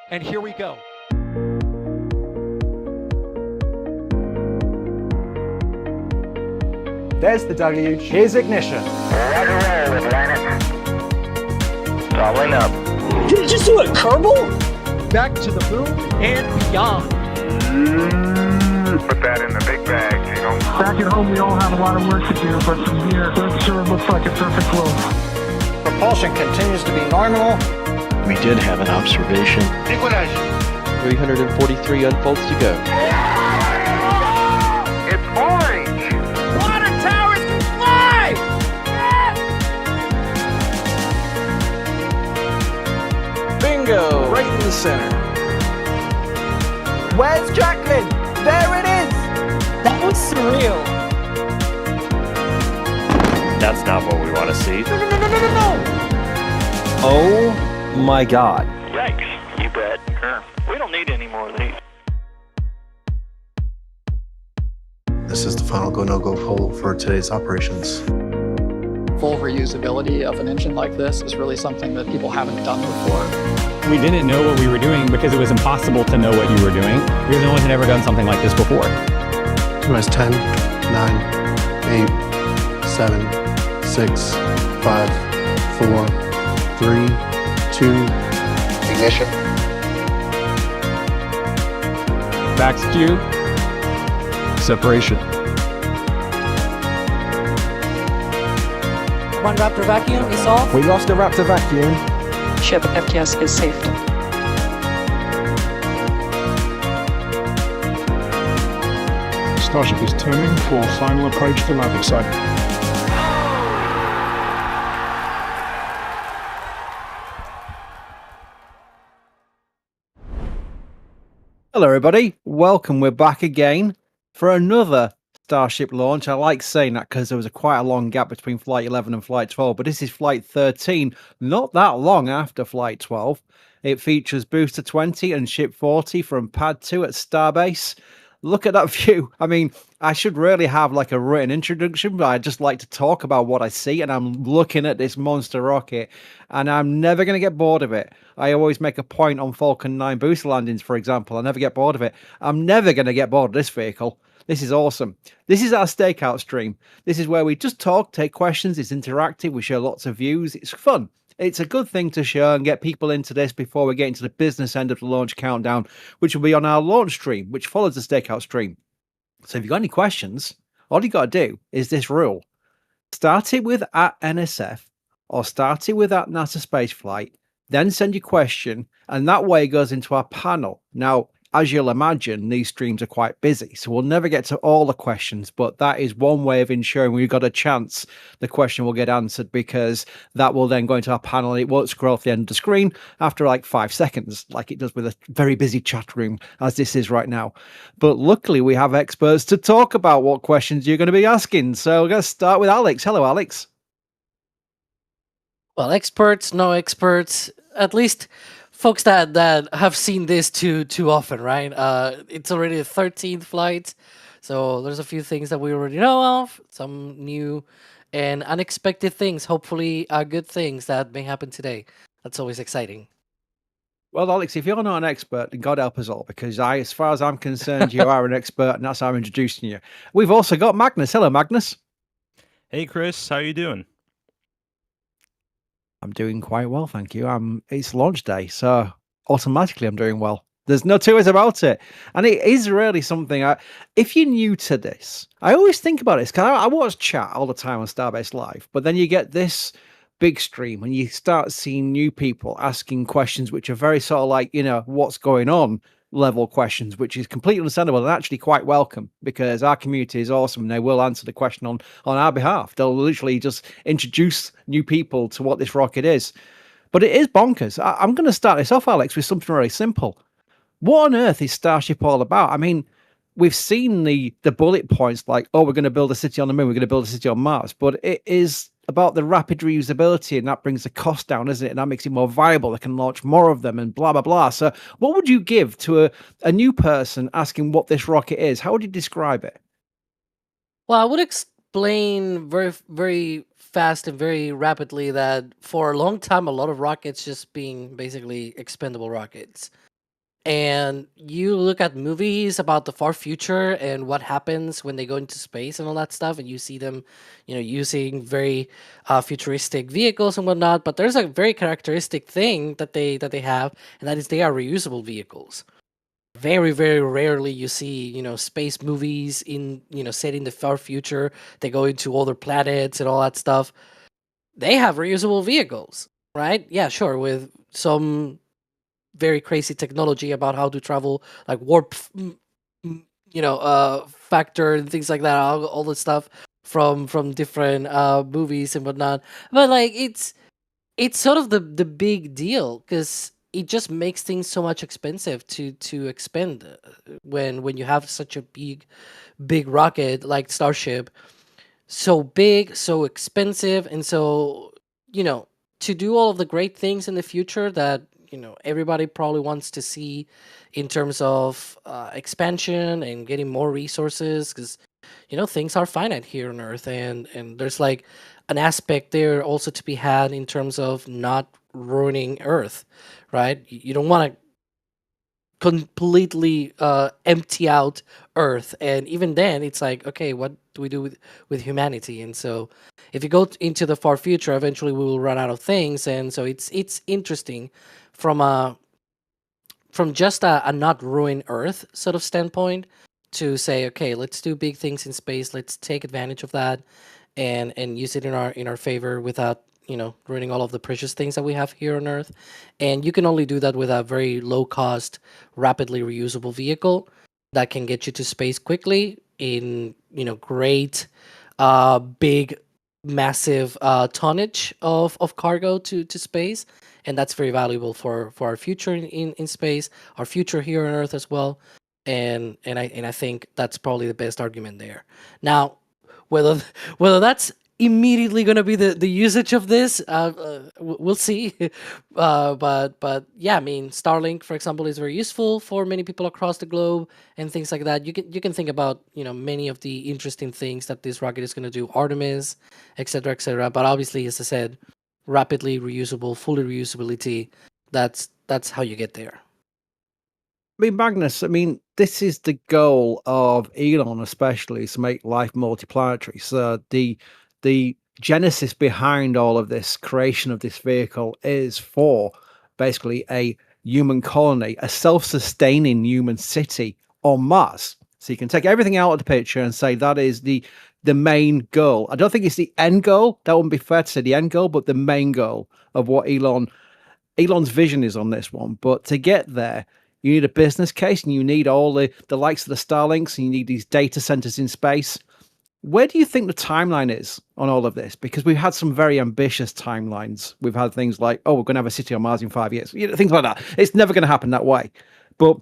And here we go. There's the deluge. Here's ignition. Roger, roll, Atlantis. Doubling up. Did you just do a Kerbal? Back to the moon and beyond. Put that in the big bag, Jingle. Back at home, we all have a lot of work to do, but from here, that sure looks like a perfect world. Propulsion continues to be normal. We did have an observation. 343 unfolds to go. It's orange. Water towers can fly! Bingo! Right in the center. Where's Jacqueline? There it is! That was surreal. That's not what we want to see. No! Oh my god. Yikes. You bet. Sure. We don't need any more of these. This is the final go no-go poll for today's operations. Full reusability of an engine like this is really something that people haven't done before. We didn't know what we were doing because it was impossible to know what you were doing. You're the only one who'd ever done something like this before. T-minus 10, 9, 8, 7, 6, 5, 4, 3, 2, ignition. Max Q. Separation. One Raptor vacuum is off. We lost the Raptor vacuum. Ship FTS is saved. Starship is turning for final approach to landing site. Hello everybody, welcome. We're back again for another Starship launch. I like saying that because there was quite a long gap between Flight 11 and Flight 12, but this is Flight 13, not that long after Flight 12. It features Booster 20 and Ship 40 from Pad 2 at Starbase. Look at that view. I mean, I should really have like a written introduction, but I just like to talk about what I see, and I'm looking at this monster rocket, and I'm never going to get bored of it. I always make a point on Falcon 9 booster landings, for example. I never get bored of it. I'm never going to get bored of this vehicle. This is awesome. This is our Stakeout stream. This is where we just talk, take questions. It's interactive. We share lots of views. It's fun. It's a good thing to share and get people into this before we get into the business end of the launch countdown, which will be on our launch stream, which follows the Stakeout stream. So if you've got any questions, all you got to do is this rule. Start it with @NSF or start it with @NASA Spaceflight, then send your question, and that way it goes into our panel. Now, as you'll imagine, these streams are quite busy, so we'll never get to all the questions, but that is one way of ensuring we've got a chance the question will get answered, because that will then go into our panel and it won't scroll off the end of the screen after like 5 seconds, like it does with a very busy chat room, as this is right now. But luckily, we have experts to talk about what questions you're going to be asking. So we're going to start with Alex. Hello, Alex. Well, experts, no experts, at least folks that have seen this too often, right? It's already the 13th flight, so there's a few things that we already know of, some new and unexpected things, hopefully good things that may happen today. That's always exciting. Well, Alex, if you're not an expert, then God help us all, because as far as I'm concerned, you are an expert, and that's how I'm introducing you. We've also got Magnus. Hello, Magnus. Hey, Chris, how you doing? I'm doing quite well, thank you. It's launch day, so automatically I'm doing well. There's no two ways about it. And it is really something, if you're new to this, I always think about this, because I watch chat all the time on Starbase Live, but then you get this big stream and you start seeing new people asking questions which are very sort of like, what's going on level questions, which is completely understandable and actually quite welcome, because our community is awesome and they will answer the question on our behalf. They'll literally just introduce new people to what this rocket is. But it is bonkers. I'm going to start this off, Alex, with something really simple. What on earth is Starship all about? I mean, we've seen the bullet points like, oh, we're going to build a city on the moon, we're going to build a city on Mars, but it is about the rapid reusability, and that brings the cost down, isn't it? And that makes it more viable. They can launch more of them and blah, blah, blah. So what would you give to a new person asking what this rocket is? How would you describe it? Well, I would explain very, very fast and very rapidly that for a long time, a lot of rockets just being basically expendable rockets. and you look at movies about the far future and what happens when they go into space and all that stuff, and you see them, using very futuristic vehicles and whatnot. But there's a very characteristic thing that they have, and that is they are reusable vehicles. Very, very rarely you see, space movies set in the far future. They go into other planets and all that stuff. They have reusable vehicles, right? Yeah, sure, with some very crazy technology about how to travel, like warp, factor and things like that. All the stuff from different movies and whatnot. But like it's sort of the big deal because it just makes things so much expensive to expend when you have such a big rocket like Starship, so big, so expensive, and so to do all of the great things in the future that everybody probably wants to see in terms of expansion and getting more resources, because things are finite here on Earth, and there's like an aspect there also to be had in terms of not ruining Earth, right? You don't want to completely empty out Earth, and even then it's like, okay, what do we do with humanity? And so if you go into the far future, eventually we will run out of things. And so it's interesting from just a not ruin Earth sort of standpoint to say, okay, let's do big things in space, let's take advantage of that and use it in our favor without ruining all of the precious things that we have here on Earth. And you can only do that with a very low cost, rapidly reusable vehicle that can get you to space quickly in great big massive tonnage of cargo to space. And that's very valuable for our future in space, our future here on Earth as well. And I think that's probably the best argument there. Now, whether that's immediately going to be the usage of this, we'll see. But yeah, I mean, Starlink, for example, is very useful for many people across the globe and things like that. You can think about many of the interesting things that this rocket is going to do, Artemis, etc., etc. But obviously, as I said, rapidly reusable, fully reusability. That's how you get there. I mean, Magnus, this is the goal of Elon, especially, to make life multiplanetary. So the genesis behind all of this creation of this vehicle is for basically a human colony, a self-sustaining human city on Mars. So you can take everything out of the picture and say that is the main goal. I don't think it's the end goal. That wouldn't be fair to say the end goal, but the main goal of what Elon's vision is on this one. But to get there, you need a business case, and you need all the likes of the Starlinks, and you need these data centers in space. Where do you think the timeline is on all of this? Because we've had some very ambitious timelines. We've had things like, oh, we're going to have a city on Mars in 5 years, things like that. It's never going to happen that way. But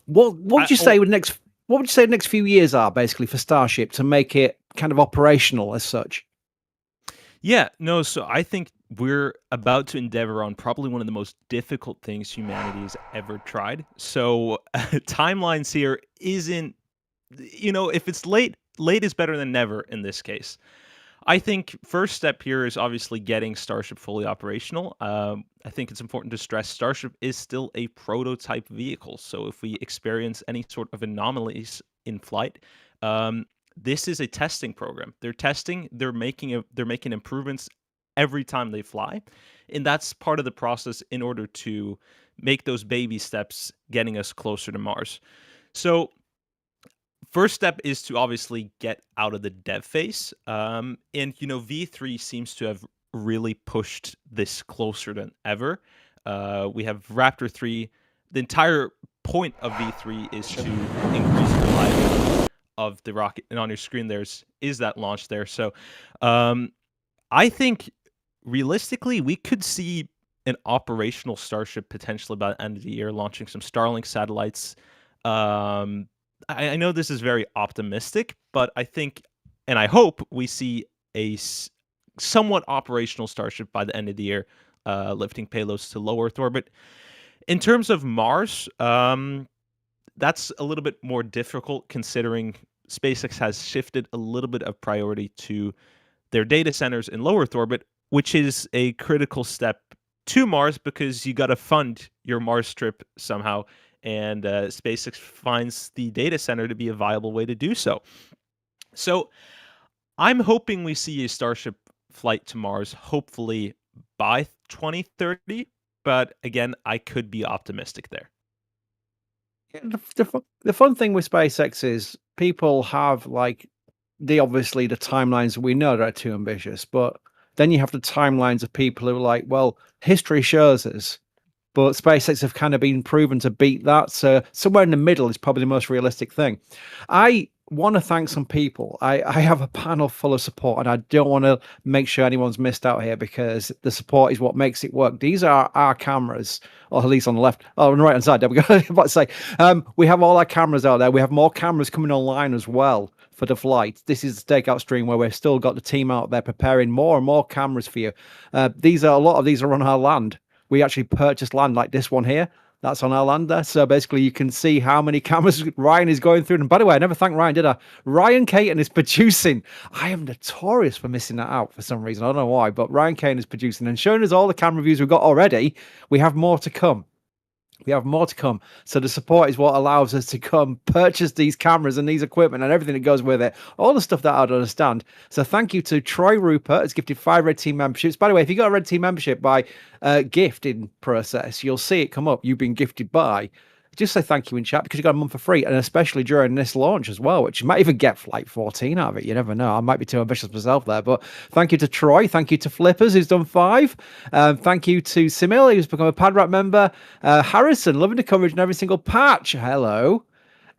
what would you say the next few years are basically for Starship to make it kind of operational as such? Yeah, no, so I think we're about to endeavor on probably one of the most difficult things humanity has ever tried. So timelines here isn't, if it's late is better than never in this case. I think first step here is obviously getting Starship fully operational. I think it's important to stress Starship is still a prototype vehicle. So if we experience any sort of anomalies in flight, this is a testing program. They're testing, they're making improvements every time they fly. And that's part of the process in order to make those baby steps getting us closer to Mars. So first step is to obviously get out of the dev phase. And, V3 seems to have really pushed this closer than ever. We have Raptor 3. The entire point of V3 is to increase the reliability of the rocket. And on your screen, is that launch there. So I think realistically, we could see an operational Starship potentially by the end of the year, launching some Starlink satellites. I know this is very optimistic, but I think, and I hope, we see a somewhat operational Starship by the end of the year, lifting payloads to low Earth orbit. In terms of Mars, that's a little bit more difficult considering SpaceX has shifted a little bit of priority to their data centers in low Earth orbit, which is a critical step to Mars because you got to fund your Mars trip somehow. and SpaceX finds the data center to be a viable way to do so. So I'm hoping we see a Starship flight to Mars, hopefully by 2030. But again, I could be optimistic there. Yeah, the fun thing with SpaceX is people have like obviously the timelines we know that are too ambitious, but then you have the timelines of people who are like, well, history shows us, but SpaceX have kind of been proven to beat that. So somewhere in the middle is probably the most realistic thing. I want to thank some people. I have a panel full of support, and I don't want to make sure anyone's missed out here because the support is what makes it work. These are our cameras, or at least on the left, on the right hand side. There we go. About to say, we have all our cameras out there. We have more cameras coming online as well for the flight. This is the Stakeout stream where we've still got the team out there preparing more and more cameras for you. A lot of these are on our land. We actually purchased land like this one here. That's on our land there. So basically you can see how many cameras Ryan is going through. And by the way, I never thanked Ryan, did I? Ryan Caton is producing. I am notorious for missing that out for some reason. I don't know why, but Ryan Caton is producing and showing us all the camera reviews we've got already. We have more to come. We have more to come. So the support is what allows us to come purchase these cameras and these equipment and everything that goes with it. All the stuff that I don't understand. So thank you to Troy Rupert, has gifted 5 Red Team memberships. By the way, if you got a Red Team membership by gifting process, you'll see it come up. You've been gifted by. Just say thank you in chat because you got a month for free, and especially during this launch as well, which you might even get Flight 14 out of it. You never know. I might be too ambitious myself there, but thank you to Troy. Thank you to Flippers, who's done 5. Thank you to Simil, who's become a Padrap member. Harrison, loving the coverage in every single patch. Hello.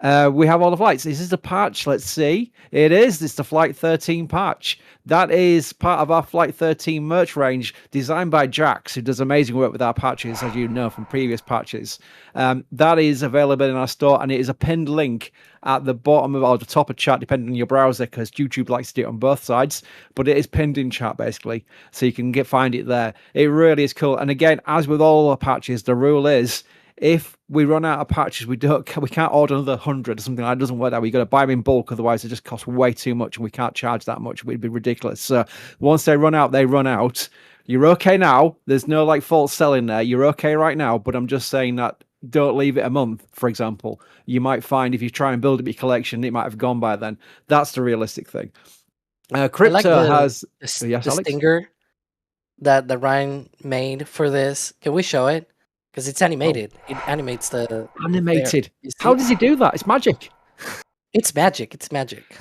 We have all the flights. This is the patch. Let's see. It is. It's the Flight 13 patch. That is part of our Flight 13 merch range, designed by Jax, who does amazing work with our patches, as you know from previous patches. That is available in our store, and it is a pinned link at the bottom of or the top of chat, depending on your browser, because YouTube likes to do it on both sides. But it is pinned in chat basically, so you can find it there. It really is cool. And again, as with all the patches, the rule is, if we run out of patches, we can't order another 100 or something like that. It doesn't work that way. You've got to buy them in bulk, otherwise it just costs way too much, and we can't charge that much. It would be ridiculous. So once they run out, they run out. You're okay now. There's no like false selling there. You're okay right now, but I'm just saying that don't leave it a month, for example. You might find if you try and build up your collection, it might have gone by then. That's the realistic thing. Crypto has the stinger that Ryan made for this. Can we show it? Because it's animated. It animates the... Animated? How does he do that? It's magic. It's magic. It's magic.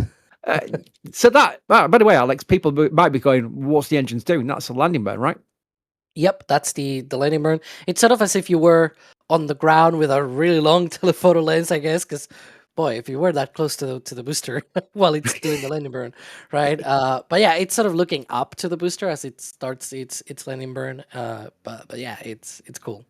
So that... by the way, Alex, people might be going, what's the engines doing? That's a landing burn, right? Yep, that's the landing burn. It's sort of as if you were on the ground with a really long telephoto lens, I guess, because... Boy, if you were that close to the booster while it's doing the landing burn, right? But yeah, it's sort of looking up to the booster as it starts its landing burn. But yeah, it's cool.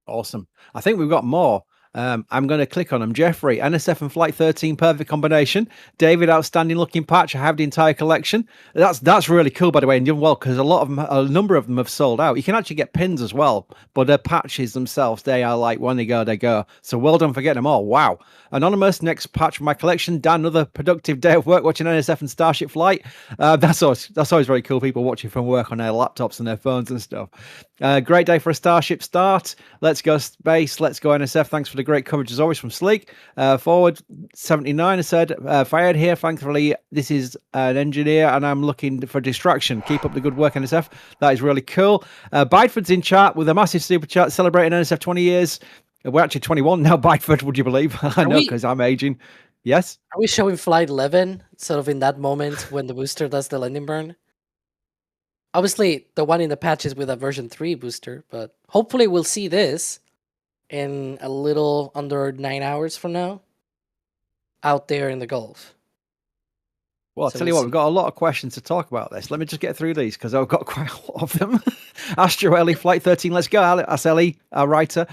Awesome. I think we've got more. I'm going to click on them. Jeffrey, NSF and Flight 13, perfect combination. David, outstanding looking patch. I have the entire collection. That's really cool, by the way, and done well because a number of them have sold out. You can actually get pins as well, but the patches themselves, they are like when they go, they go. So well done for getting them all. Wow. Anonymous, next patch for my collection. Dan, another productive day of work watching NSF and Starship Flight. That's always very cool. People watching from work on their laptops and their phones and stuff. Great day for a Starship start. Let's go Space. Let's go NSF. Thanks for the great coverage as always from Sleek. Forward 79 has said, Fired here. Thankfully, this is an engineer and I'm looking for distraction. Keep up the good work, NSF. That is really cool. Bideford's in chat with a massive super chat celebrating NSF 20 years. We're actually 21 now, Bideford, would you believe? I know, because I'm aging. Yes? Are we showing Flight 11 sort of in that moment when the booster does the landing burn? Obviously, the one in the patch is with a version 3 booster, but hopefully we'll see this in a little under 9 hours from now out there in the Gulf. Well, I'll tell you what, we've got a lot of questions to talk about this. Let me just get through these because I've got quite a lot of them. Astro Ellie, Flight 13, let's go. That's Ellie, our writer.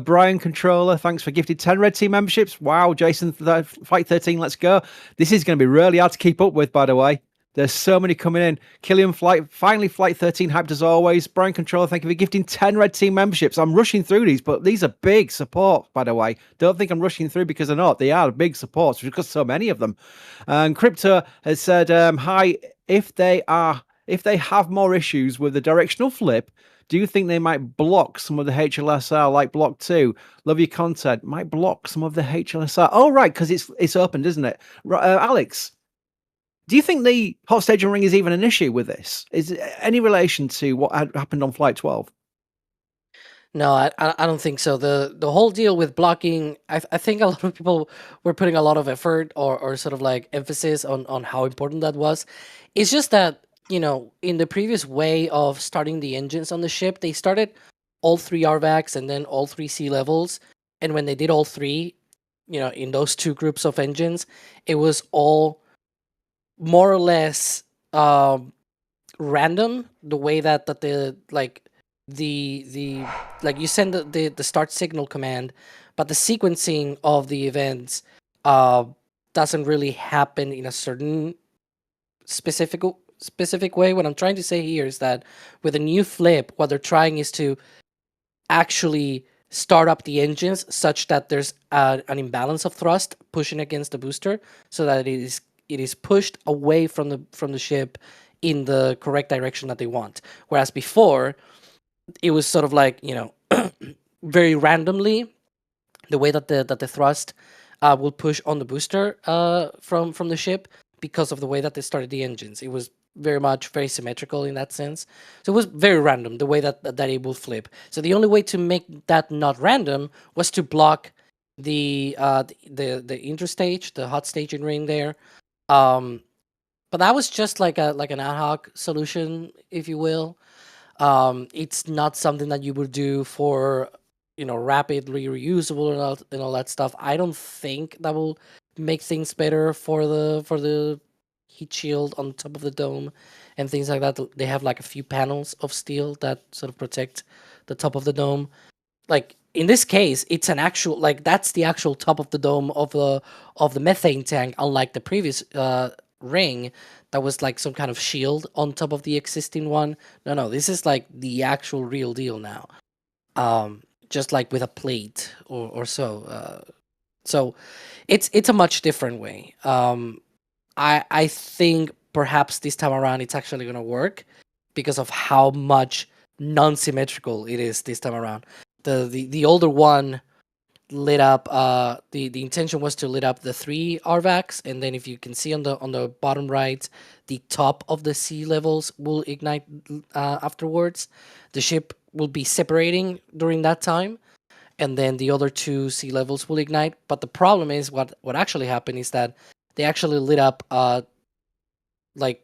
Brian, controller, thanks for gifted 10 Red Team memberships. Wow, Jason, Flight 13, let's go. This is going to be really hard to keep up with, by the way. There's so many coming in. Killian Flight, finally Flight 13, hyped as always. Brian Controller, thank you for gifting 10 Red Team memberships. I'm rushing through these, but these are big support, by the way. Don't think I'm rushing through because they're not. They are big supports. We've got so many of them. And Crypto has said, hi, if they have more issues with the directional flip, Do you think they might block some of the HLSR, like Block 2? Love your content. Might block some of the HLSR. Oh, right, because it's opened, isn't it? Alex, do you think the hot staging ring is even an issue with this? Is it any relation to what had happened on Flight 12? No, I don't think so. The whole deal with blocking, I think a lot of people were putting a lot of effort or sort of like emphasis on how important that was. It's just that, in the previous way of starting the engines on the ship, they started all 3 RVACs and then all 3 sea levels. And when they did all 3, in those 2 groups of engines, it was all more or less random, the way that the like you send the start signal command, but the sequencing of the events doesn't really happen in a certain specific way. What I'm trying to say here is that with a new flip, what they're trying is to actually start up the engines such that there's an imbalance of thrust pushing against the booster, so that it is pushed away from the ship in the correct direction that they want. Whereas before, it was sort of like, very randomly, the way that the thrust will push on the booster from the ship, because of the way that they started the engines. It was very symmetrical in that sense. So it was very random, the way that it will flip. So the only way to make that not random was to block the interstage, the hot staging ring there. But that was just like an ad hoc solution, if you will. It's not something that you would do for, rapidly reusable and all that stuff. I don't think that will make things better for the heat shield on top of the dome and things like that. They have like a few panels of steel that sort of protect the top of the dome. Like in this case, it's an actual, like, that's the actual top of the dome of the methane tank, unlike the previous ring that was like some kind of shield on top of the existing one. No, this is like the actual real deal now. Just like with a plate or so. So it's a much different way. I think perhaps this time around it's actually going to work because of how much non-symmetrical it is this time around. The older one lit up, the intention was to lit up the 3 RVACs, and then if you can see on the bottom right, the top of the sea levels will ignite afterwards. The ship will be separating during that time, and then the other 2 sea levels will ignite. But the problem is what actually happened is that they actually lit up like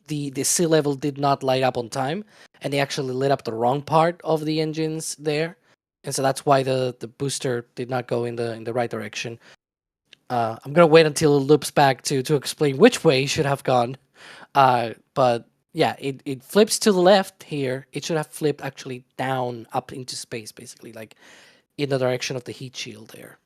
the sea level did not light up on time, and they actually lit up the wrong part of the engines there. And so that's why the booster did not go in the right direction. I'm gonna wait until it loops back to explain which way it should have gone. But yeah, it flips to the left here. It should have flipped actually down up into space, basically, like in the direction of the heat shield there.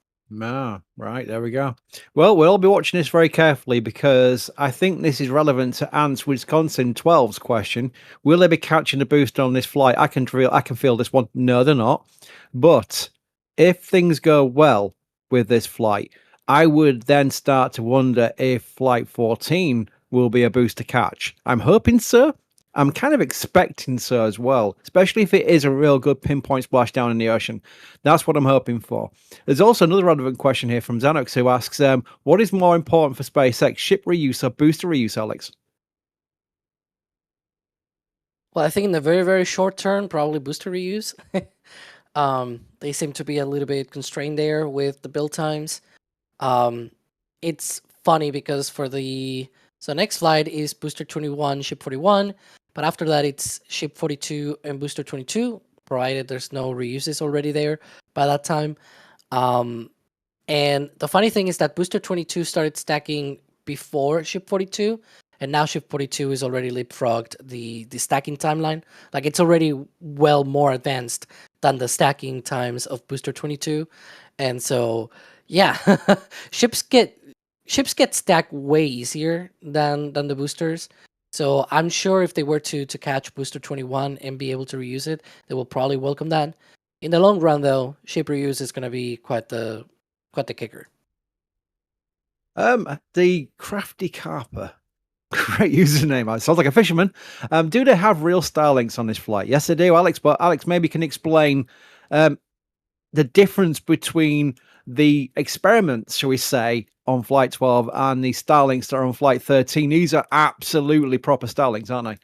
Ah, right, there we go. Well, we'll all be watching this very carefully because I think this is relevant to Ants Wisconsin 12's question. Will they be catching a booster on this flight? I can feel this one. No, they're not. But if things go well with this flight, I would then start to wonder if Flight 14 will be a booster catch. I'm hoping so. I'm kind of expecting so as well, especially if it is a real good pinpoint splashdown in the ocean. That's what I'm hoping for. There's also another relevant question here from Xanox who asks, what is more important for SpaceX, ship reuse or booster reuse, Alex? Well, I think in the very, very short term, probably booster reuse. They seem to be a little bit constrained there with the build times. It's funny because so next flight is booster 21, ship 41. But after that, it's ship 42 and booster 22, provided there's no reuses already there by that time. And the funny thing is that booster 22 started stacking before ship 42, and now ship 42 is already leapfrogged the stacking timeline. Like, it's already well more advanced than the stacking times of booster 22. And so, yeah, ships get stacked way easier than the boosters. So I'm sure if they were to catch booster 21 and be able to reuse it, they will probably welcome that. In the long run, though, ship reuse is going to be quite the kicker. The Crafty Carper Great username. It sounds like a fisherman. Do they have real Starlinks on this flight? Yes, they do, Alex. But Alex maybe can explain the difference between the experiments, shall we say, on Flight 12 and the Starlinks that are on Flight 13. These are absolutely proper Starlinks, aren't they?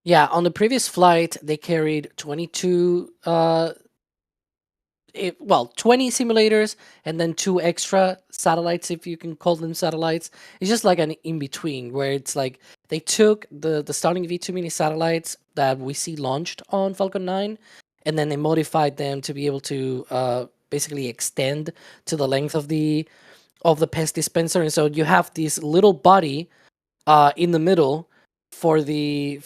Yeah, on the previous flight, they carried 22 20 simulators and then 2 extra satellites, if you can call them satellites. It's just like an in-between where it's like they took the Starlink V2 mini satellites that we see launched on Falcon 9, and then they modified them to be able to basically extend to the length of the pest dispenser. And so you have this little body in the middle for the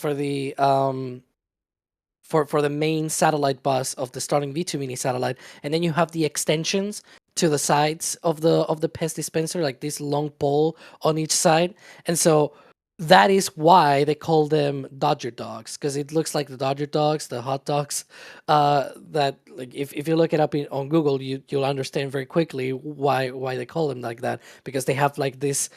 main satellite bus of the Starlink V2 mini satellite, and then you have the extensions to the sides of the pest dispenser, like this long pole on each side. And so that is why they call them Dodger dogs, because it looks like the Dodger dogs, the hot dogs. That, like, if you look it up on Google, you'll understand very quickly why they call them like that, because they have like this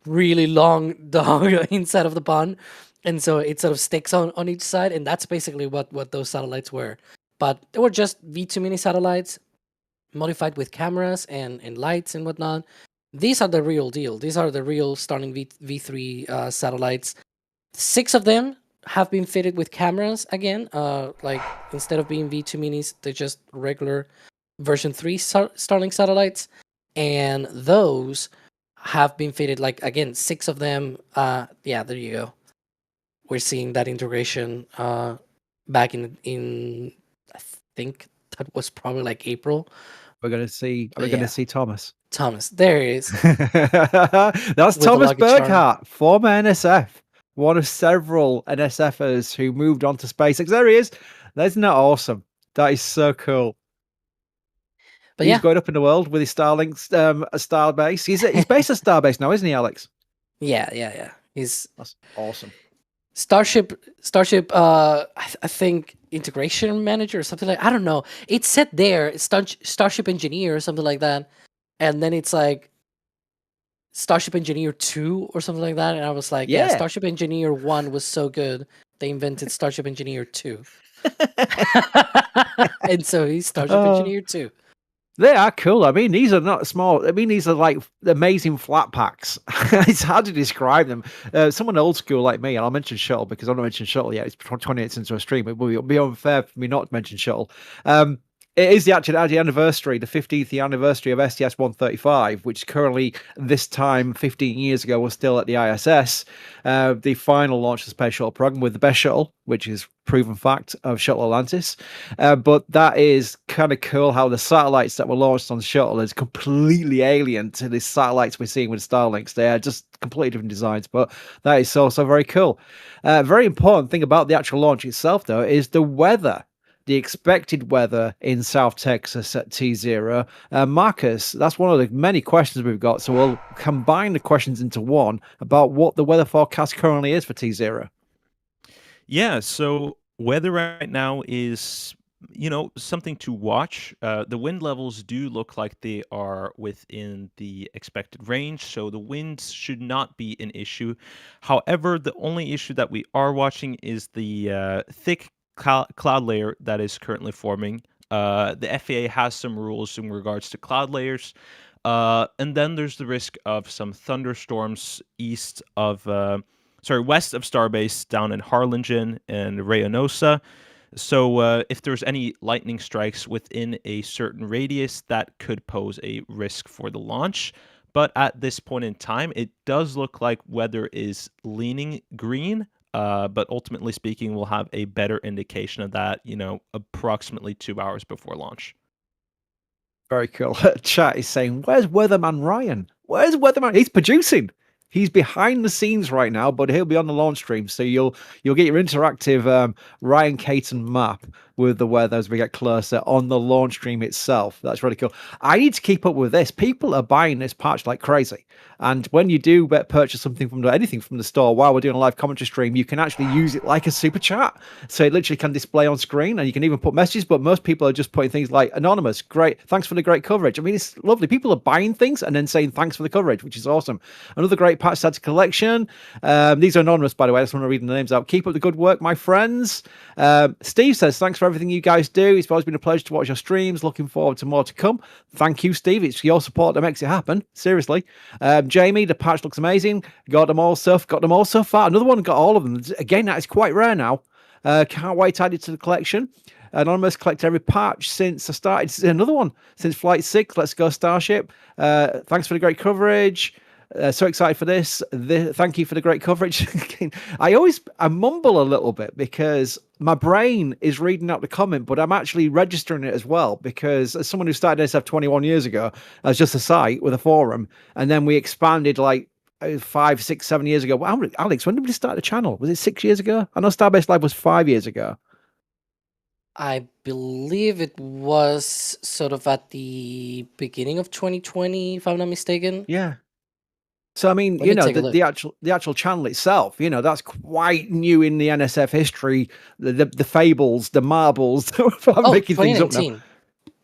really long dog inside of the bun. And so it sort of sticks on each side, and that's basically what those satellites were. But they were just V2 mini satellites, modified with cameras and lights and whatnot. These are the real deal. These are the real Starlink V3 satellites. 6 of them have been fitted with cameras again. Like, instead of being V2 minis, they're just regular version 3 Starlink satellites. And those have been fitted, like, again, 6 of them. Yeah, there you go. We're seeing that integration back in I think that was probably like April. We're going to see. We're going to see Thomas. Thomas, there he is. That's Thomas Burkhardt, former NSF, one of several NSFers who moved on to SpaceX. There he is. Isn't that awesome? That is so cool. But he's going up in the world with his Starlink Starbase. He's based at Starbase now, isn't he, Alex? Yeah. That's awesome. Starship, I think integration manager or something like, I don't know. It said there, Starship engineer or something like that. And then it's like Starship Engineer 2 or something like that. And I was like, yeah, Starship Engineer 1 was so good. They invented Starship Engineer 2. And so he's Starship Engineer 2. They are cool. I mean, these are not small. I mean, these are like amazing flat packs. It's hard to describe them. Someone old school like me, and I'll mention Shuttle because I've not mentioned Shuttle yet. It's 20 minutes into a stream. It will be unfair for me not to mention Shuttle. It is the anniversary, the 50th anniversary of STS-135, which currently, this time 15 years ago, was still at the ISS. The final launch of the Space Shuttle program with the best shuttle, which is proven fact of Shuttle Atlantis. But that is kind of cool how the satellites that were launched on Shuttle is completely alien to the satellites we're seeing with Starlinks. They are just completely different designs, but that is so very cool. Very important thing about the actual launch itself, though, is the weather. The expected weather in South Texas at T0. Marcus, that's one of the many questions we've got. So we'll combine the questions into one about what the weather forecast currently is for T0. Yeah, so weather right now is, something to watch. The wind levels do look like they are within the expected range, so the winds should not be an issue. However, the only issue that we are watching is the thick cloud layer that is currently forming. The FAA has some rules in regards to cloud layers, and then there's the risk of some thunderstorms west of Starbase down in Harlingen and Reynosa. So if there's any lightning strikes within a certain radius, that could pose a risk for the launch. But at this point in time, it does look like weather is leaning green. But ultimately speaking, we'll have a better indication of that, approximately 2 hours before launch. Very cool. Chat is saying, where's Weatherman Ryan? Where's Weatherman? He's producing. He's behind the scenes right now, but he'll be on the launch stream. So you'll get your interactive Ryan Caton map with the weather as we get closer on the launch stream itself. That's really cool. I need to keep up with this. People are buying this patch like crazy. And when you do purchase something anything from the store while we're doing a live commentary stream, you can actually use it like a super chat. So it literally can display on screen and you can even put messages, but most people are just putting things like anonymous, great, thanks for the great coverage. I mean, it's lovely. People are buying things and then saying thanks for the coverage, which is awesome. Another great Flight patch started collection. These are anonymous, by the way. I just want to read the names out. Keep up the good work, my friends. Steve says, thanks for everything you guys do. It's always been a pleasure to watch your streams. Looking forward to more to come. Thank you, Steve. It's your support that makes it happen. Seriously. Jamie, the patch looks amazing. Got them all so far. Another one got all of them. Again, that is quite rare now. Can't wait to add it to the collection. Anonymous, collect every patch since I started. Another one since Flight 6. Let's go, Starship. Thanks for the great coverage. So excited for this. Thank you for the great coverage. I mumble a little bit because my brain is reading out the comment, but I'm actually registering it as well because as someone who started SF 21 years ago, as just a site with a forum, and then we expanded like 5, 6, 7 years ago. Well, Alex, when did we start the channel? Was it 6 years ago? I know Starbase Live was 5 years ago. I believe it was sort of at the beginning of 2020, if I'm not mistaken. Yeah. So I mean, the actual channel itself, that's quite new in the NSF history. The fables, the marbles. I'm making things up now.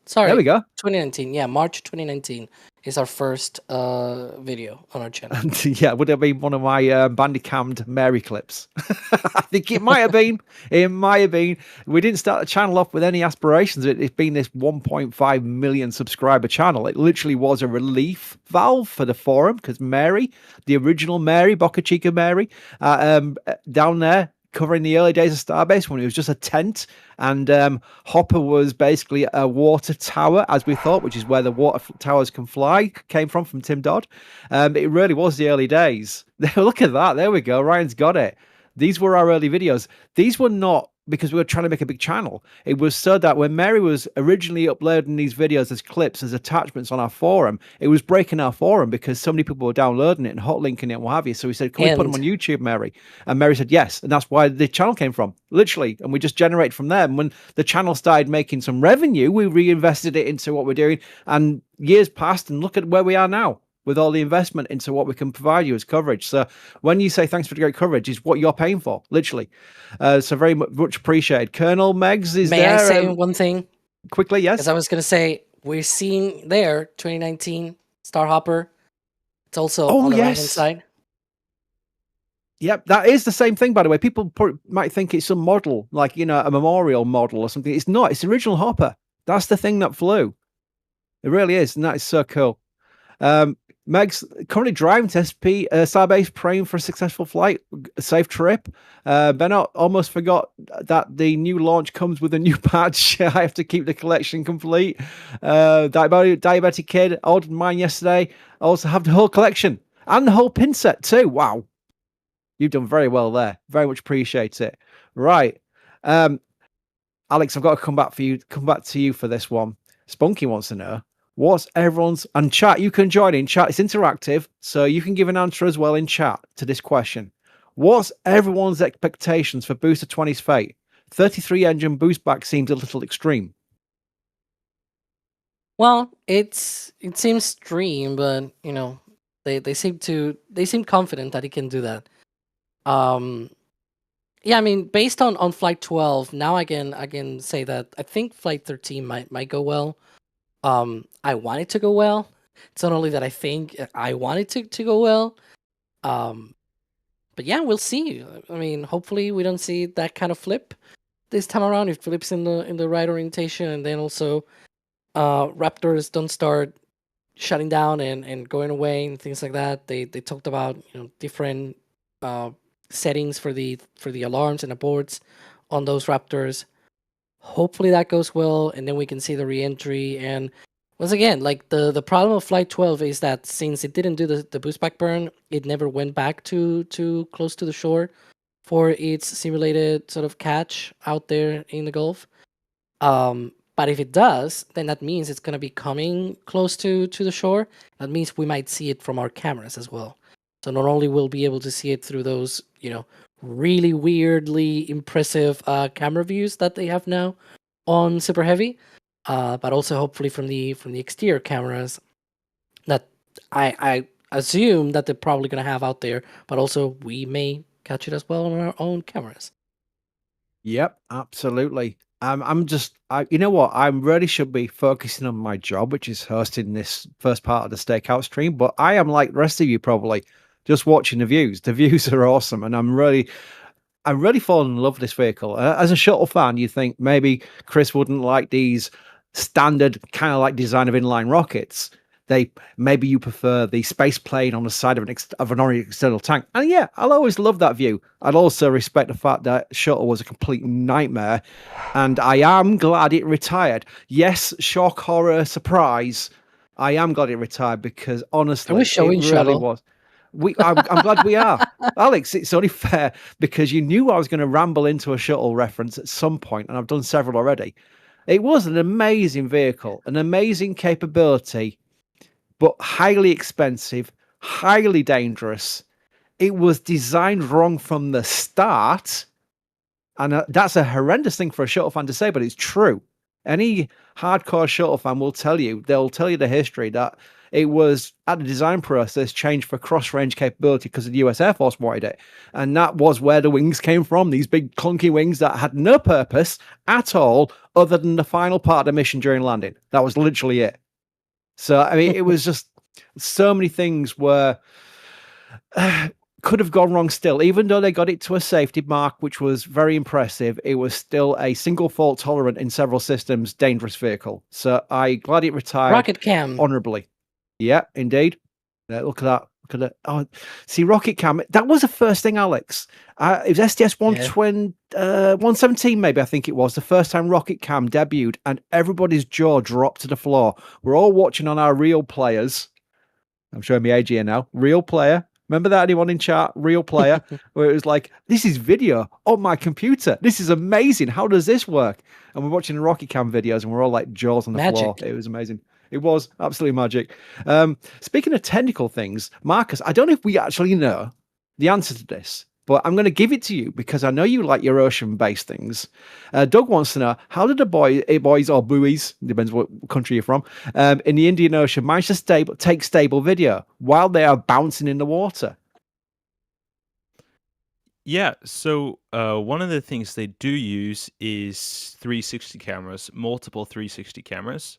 Sorry. There we go. 2019. Yeah, March 2019 is our first video on our channel. Yeah, would have been one of my bandicammed Mary clips. I think it might have been. It might have been. We didn't start the channel off with any aspirations. It's been this 1.5 million subscriber channel. It literally was a relief valve for the forum because Mary, the original Mary, Boca Chica Mary, down there, covering the early days of Starbase when it was just a tent and Hopper was basically a water tower, as we thought, which is where the water towers can fly, came from Tim Dodd. It really was the early days. Look at that. There we go. Ryan's got it. These were our early videos. These were not because we were trying to make a big channel. It was so that when Mary was originally uploading these videos as clips, as attachments on our forum, it was breaking our forum because so many people were downloading it and hot linking it and what have you. So we said, can we put them on YouTube, Mary? And Mary said, yes. And that's why the channel came from, literally. And we just generate from there. And when the channel started making some revenue, we reinvested it into what we're doing. And years passed and look at where we are now, with all the investment into what we can provide you as coverage. So when you say thanks for the great coverage, is what you're paying for, literally. So very much appreciated. Colonel Megs is there. May I say one thing? Quickly, yes. Because I was going to say, we're seeing there, 2019, Starhopper. It's also on the right-hand side. Yep, that is the same thing, by the way. People might think it's some model, like, a memorial model or something. It's not. It's the original Hopper. That's the thing that flew. It really is, and that is so cool. Meg's currently driving to SP Starbase, praying for a successful flight, a safe trip. Bennett almost forgot that the new launch comes with a new patch. I have to keep the collection complete. Diabetic Kid ordered mine yesterday. I also have the whole collection and the whole pin set too. Wow, you've done very well there. Very much appreciate it. Right, Alex, I've got to come back to you for this one. Spunky wants to know, what's everyone's, and chat, you can join in chat, it's interactive, so you can give an answer as well in chat to this question. What's everyone's expectations for Booster 20's fate? 33 engine boost back seems a little extreme. Well, it seems extreme, but they seem confident that he can do that. Yeah, I mean, based on Flight 12, now I can say that I think Flight 13 might go well. I want it to go well. It's not only that I think I want it to go well. But yeah, we'll see. I mean, hopefully we don't see that kind of flip this time around. If flips in the right orientation, and then also Raptors don't start shutting down and going away and things like that. They talked about different settings for the alarms and the boards on those Raptors. Hopefully that goes well, and then we can see the re-entry. And once again, like the problem of Flight 12 is that since it didn't do the boost back burn, it never went back to close to the shore for its simulated sort of catch out there in the Gulf. But if it does, then that means it's going to be coming close to the shore. That means we might see it from our cameras as well. So not only will be able to see it through those, really weirdly impressive camera views that they have now on Super Heavy, but also hopefully from the exterior cameras that I assume that they're probably going to have out there, but also we may catch it as well on our own cameras. Yep, absolutely. You know what? I really should be focusing on my job, which is hosting this first part of the Stakeout stream. But I am like the rest of you, probably just watching the views. The views are awesome, and I'm really falling in love with this vehicle. As a shuttle fan, you think maybe Chris wouldn't like these standard kind of like design of inline rockets. Maybe you prefer the space plane on the side of an orange external tank. And yeah, I'll always love that view. I'd also respect the fact that shuttle was a complete nightmare, and I am glad it retired. Yes, shock, horror, surprise. I am glad it retired because honestly, we showing it really shuttle? was. I'm glad we are. Alex, it's only fair because you knew I was going to ramble into a shuttle reference at some point, and I've done several already. It was an amazing vehicle, an amazing capability, but highly expensive, highly dangerous. It was designed wrong from the start, and that's a horrendous thing for a shuttle fan to say, but it's true. Any hardcore shuttle fan will tell you, they'll tell you the history that it was at the design process changed for cross-range capability because the US Air Force wanted it. And that was where the wings came from, these big clunky wings that had no purpose at all other than the final part of the mission during landing. That was literally it. So, I mean, it was just so many things were could have gone wrong still. Even though they got it to a safety mark, which was very impressive, it was still a single fault tolerant in several systems, dangerous vehicle. So I'm glad it retired Rocket cam. honorably. Yeah, indeed. Look at that. Look at that. Oh, see, Rocket Cam. That was the first thing, Alex. It was SDS 117, maybe, I think it was. The first time Rocket Cam debuted, and everybody's jaw dropped to the floor. We're all watching on our real players. I'm showing my age here now. Real player. Remember that, anyone in chat? Real player. Where it was like, this is video on my computer. This is amazing. How does this work? And we're watching the Rocket Cam videos, and we're all like jaws on the floor. It was amazing. It was absolutely magic. Speaking of technical things, Marcus, I don't know if we actually know the answer to this, but I'm going to give it to you because I know you like your ocean-based things. Doug wants to know, how did the boys or buoys, depends what country you're from, in the Indian Ocean manage to take stable video while they are bouncing in the water? Yeah, so one of the things they do use is 360 cameras, multiple 360 cameras.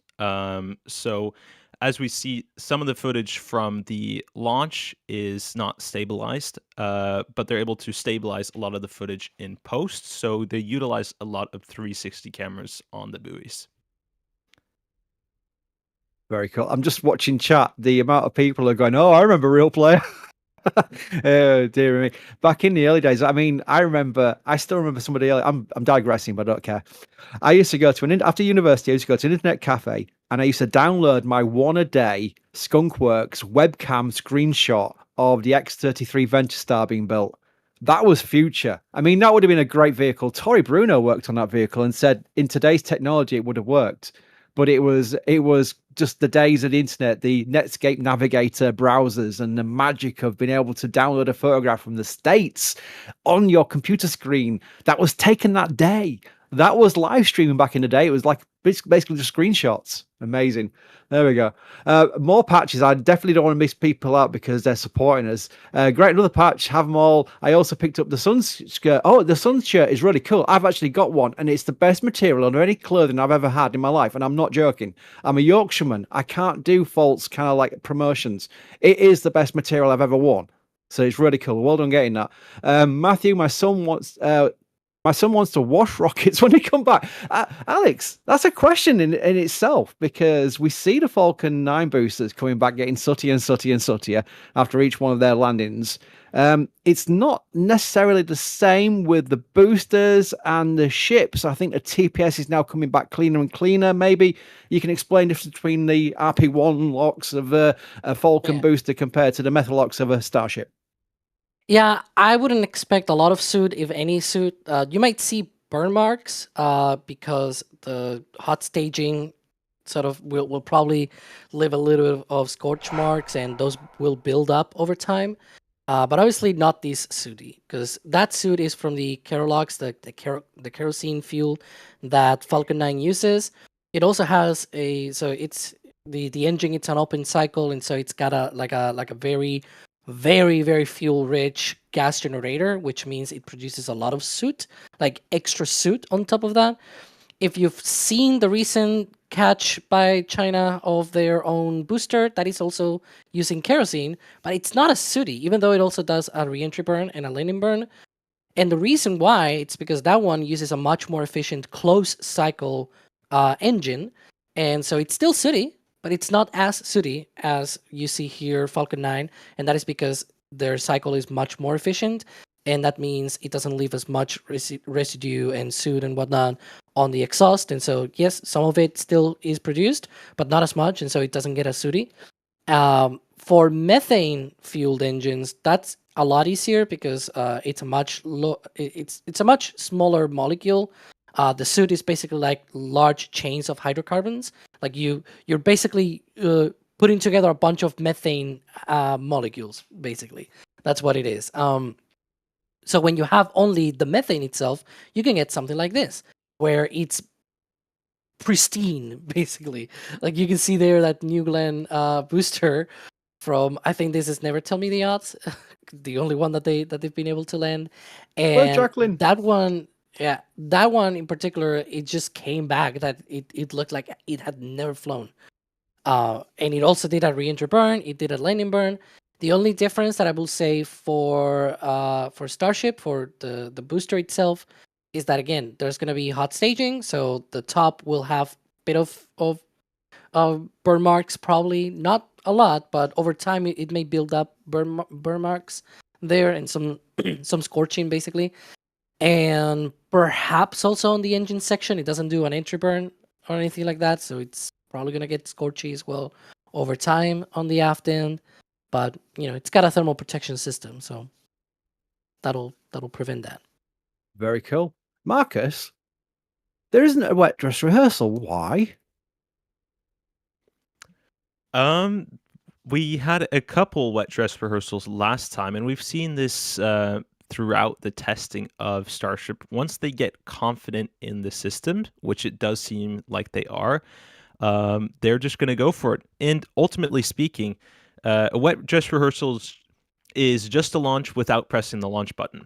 So as we see, some of the footage from the launch is not stabilized, but they're able to stabilize a lot of the footage in post. So they utilize a lot of 360 cameras on the buoys. Very cool. I'm just watching chat. The amount of people are going, oh, I remember Real Player. Oh, dear me. Back in the early days, I mean, I still remember somebody else. I'm digressing, but I don't care. I used to go to after university, I used to go to an internet cafe, and I used to download my one-a-day Skunkworks webcam screenshot of the X-33 Venture Star being built. That was future. I mean, that would have been a great vehicle. Tori Bruno worked on that vehicle and said, in today's technology, it would have worked. But it was just the days of the internet, the Netscape Navigator browsers, and the magic of being able to download a photograph from the States on your computer screen that was taken that day. That was live streaming back in the day. It was like basically just screenshots. Amazing. There we go. More patches. I definitely don't want to miss people out because they're supporting us. Great, another patch. Have them all. I also picked up the Sun's skirt. Oh, the Sun's shirt is really cool. I've actually got one, and it's the best material under any clothing I've ever had in my life, and I'm not joking. I'm a Yorkshireman. I can't do false kind of like promotions. It is the best material I've ever worn. So it's really cool. Well done getting that. Matthew, my son wants to wash rockets when they come back. Alex, that's a question in itself, because we see the Falcon 9 boosters coming back getting sootier and sootier and sootier after each one of their landings. It's not necessarily the same with the boosters and the ships. I think the TPS is now coming back cleaner and cleaner. Maybe you can explain the difference between the RP1 locks of a Falcon booster compared to the metal locks of a Starship. Yeah, I wouldn't expect a lot of soot, if any soot. You might see burn marks because the hot staging sort of will probably leave a little bit of scorch marks, and those will build up over time. But obviously not these sooty, because that soot is from the Kerolox, the kerosene fuel that Falcon 9 uses. It also has it's the engine. It's an open cycle, and so it's got a very very fuel rich gas generator, which means it produces a lot of soot, like extra soot on top of that. If you've seen the recent catch by China of their own booster that is also using kerosene, but it's not as sooty, even though it also does a re-entry burn and a landing burn. And the reason why, it's because that one uses a much more efficient close cycle engine. And so it's still sooty, but it's not as sooty as you see here, Falcon 9. And that is because their cycle is much more efficient. And that means it doesn't leave as much residue and soot and whatnot on the exhaust. And so, yes, some of it still is produced, but not as much. And so it doesn't get as sooty. For methane fueled engines, that's a lot easier because it's a much it's a much smaller molecule. The soot is basically like large chains of hydrocarbons. Like you're basically putting together a bunch of methane molecules. Basically, that's what it is. So when you have only the methane itself, you can get something like this, where it's pristine, basically. Like you can see there that New Glenn booster from, I think this is Never Tell Me the Odds, the only one that they've been able to land. And Jacqueline. that one, yeah, that one in particular, it just came back that it looked like it had never flown. And it also did a re-entry burn, it did a landing burn. The only difference that I will say for Starship, for the booster itself, is that again, there's gonna be hot staging, so the top will have a bit of burn marks, probably not a lot, but over time it may build up burn marks there and some some scorching basically, and perhaps also on the engine section it doesn't do an entry burn or anything like that, so it's probably gonna get scorchy as well over time on the aft end, but you know it's got a thermal protection system, so that'll prevent that. Very cool, Marcus. There isn't a wet dress rehearsal. Why? We had a couple wet dress rehearsals last time, and we've seen this throughout the testing of Starship. Once they get confident in the system, which it does seem like they are, they're just going to go for it. And ultimately speaking, a wet dress rehearsal is just a launch without pressing the launch button.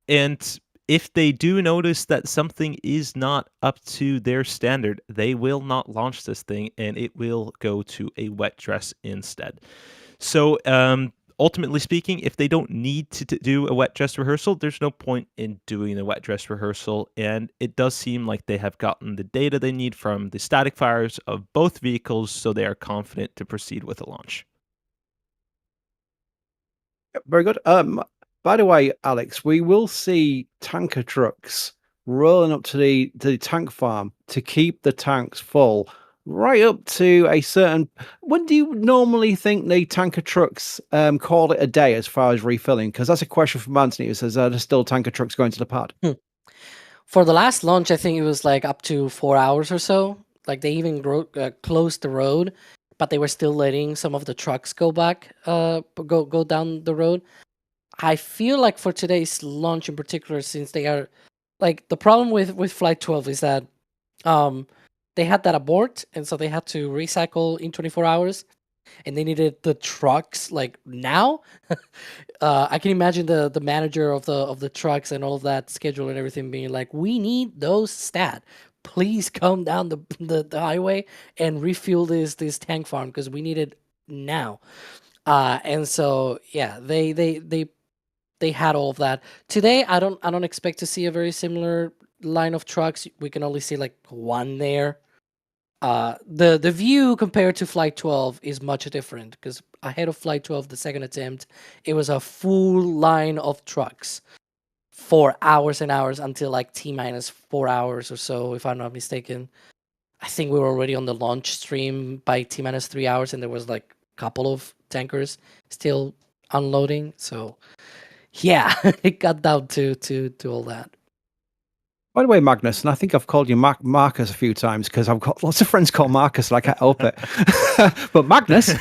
And if they do notice that something is not up to their standard, they will not launch this thing and it will go to a wet dress instead. So ultimately speaking, if they don't need to do a wet dress rehearsal, there's no point in doing a wet dress rehearsal. And it does seem like they have gotten the data they need from the static fires of both vehicles, so they are confident to proceed with a launch. Very good. By the way, Alex, we will see tanker trucks rolling up to the tank farm to keep the tanks full, right up to a certain. When do you normally think the tanker trucks call it a day as far as refilling? Because that's a question from Anthony, who says there's still tanker trucks going to the pad. For the last launch, I think it was like up to 4 hours or so. Like they even closed the road, but they were still letting some of the trucks go back, go down the road. I feel like for today's launch in particular, since they are like the problem with Flight 12 is that they had that abort, and so they had to recycle in 24 hours, and they needed the trucks like now. I can imagine the manager of the trucks and all of that schedule and everything being like, "We need those stat. Please come down the highway and refuel this tank farm because we need it now." And so yeah, they had all of that. Today, I don't expect to see a very similar line of trucks. We can only see like one there. The view compared to Flight 12 is much different because ahead of Flight 12, the second attempt, it was a full line of trucks for hours and hours until like T-minus 4 hours or so, if I'm not mistaken. I think we were already on the launch stream by T-minus 3 hours, and there was like a couple of tankers still unloading. So yeah, it got down to all that. By the way, Magnus, and I think I've called you Marcus a few times because I've got lots of friends called Marcus and I can't help it. But Magnus,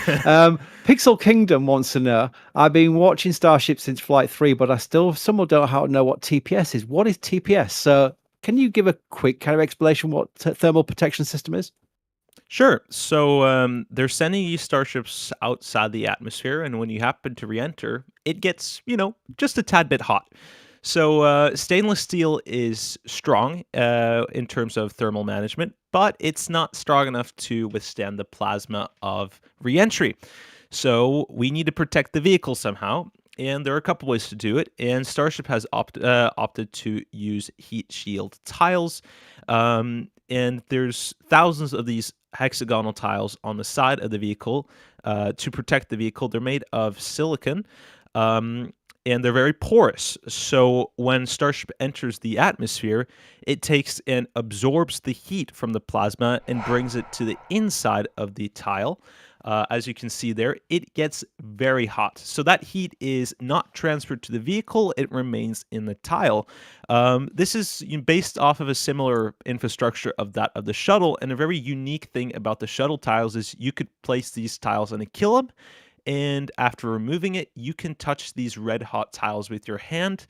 Pixel Kingdom wants to know, I've been watching Starship since Flight 3, but I still somewhat don't know what TPS is. What is TPS? So can you give a quick kind of explanation what thermal protection system is? Sure. So they're sending these starships outside the atmosphere, and when you happen to re-enter, it gets, just a tad bit hot. So stainless steel is strong in terms of thermal management, but it's not strong enough to withstand the plasma of reentry. So we need to protect the vehicle somehow, and there are a couple ways to do it. And Starship has opted to use heat shield tiles, and there's thousands of these hexagonal tiles on the side of the vehicle to protect the vehicle. They're made of silicon. And they're very porous. So when Starship enters the atmosphere, it takes and absorbs the heat from the plasma and brings it to the inside of the tile. As you can see there, it gets very hot. So that heat is not transferred to the vehicle, it remains in the tile. This is based off of a similar infrastructure of that of the shuttle, and a very unique thing about the shuttle tiles is you could place these tiles on a kiln, and after removing it, you can touch these red hot tiles with your hand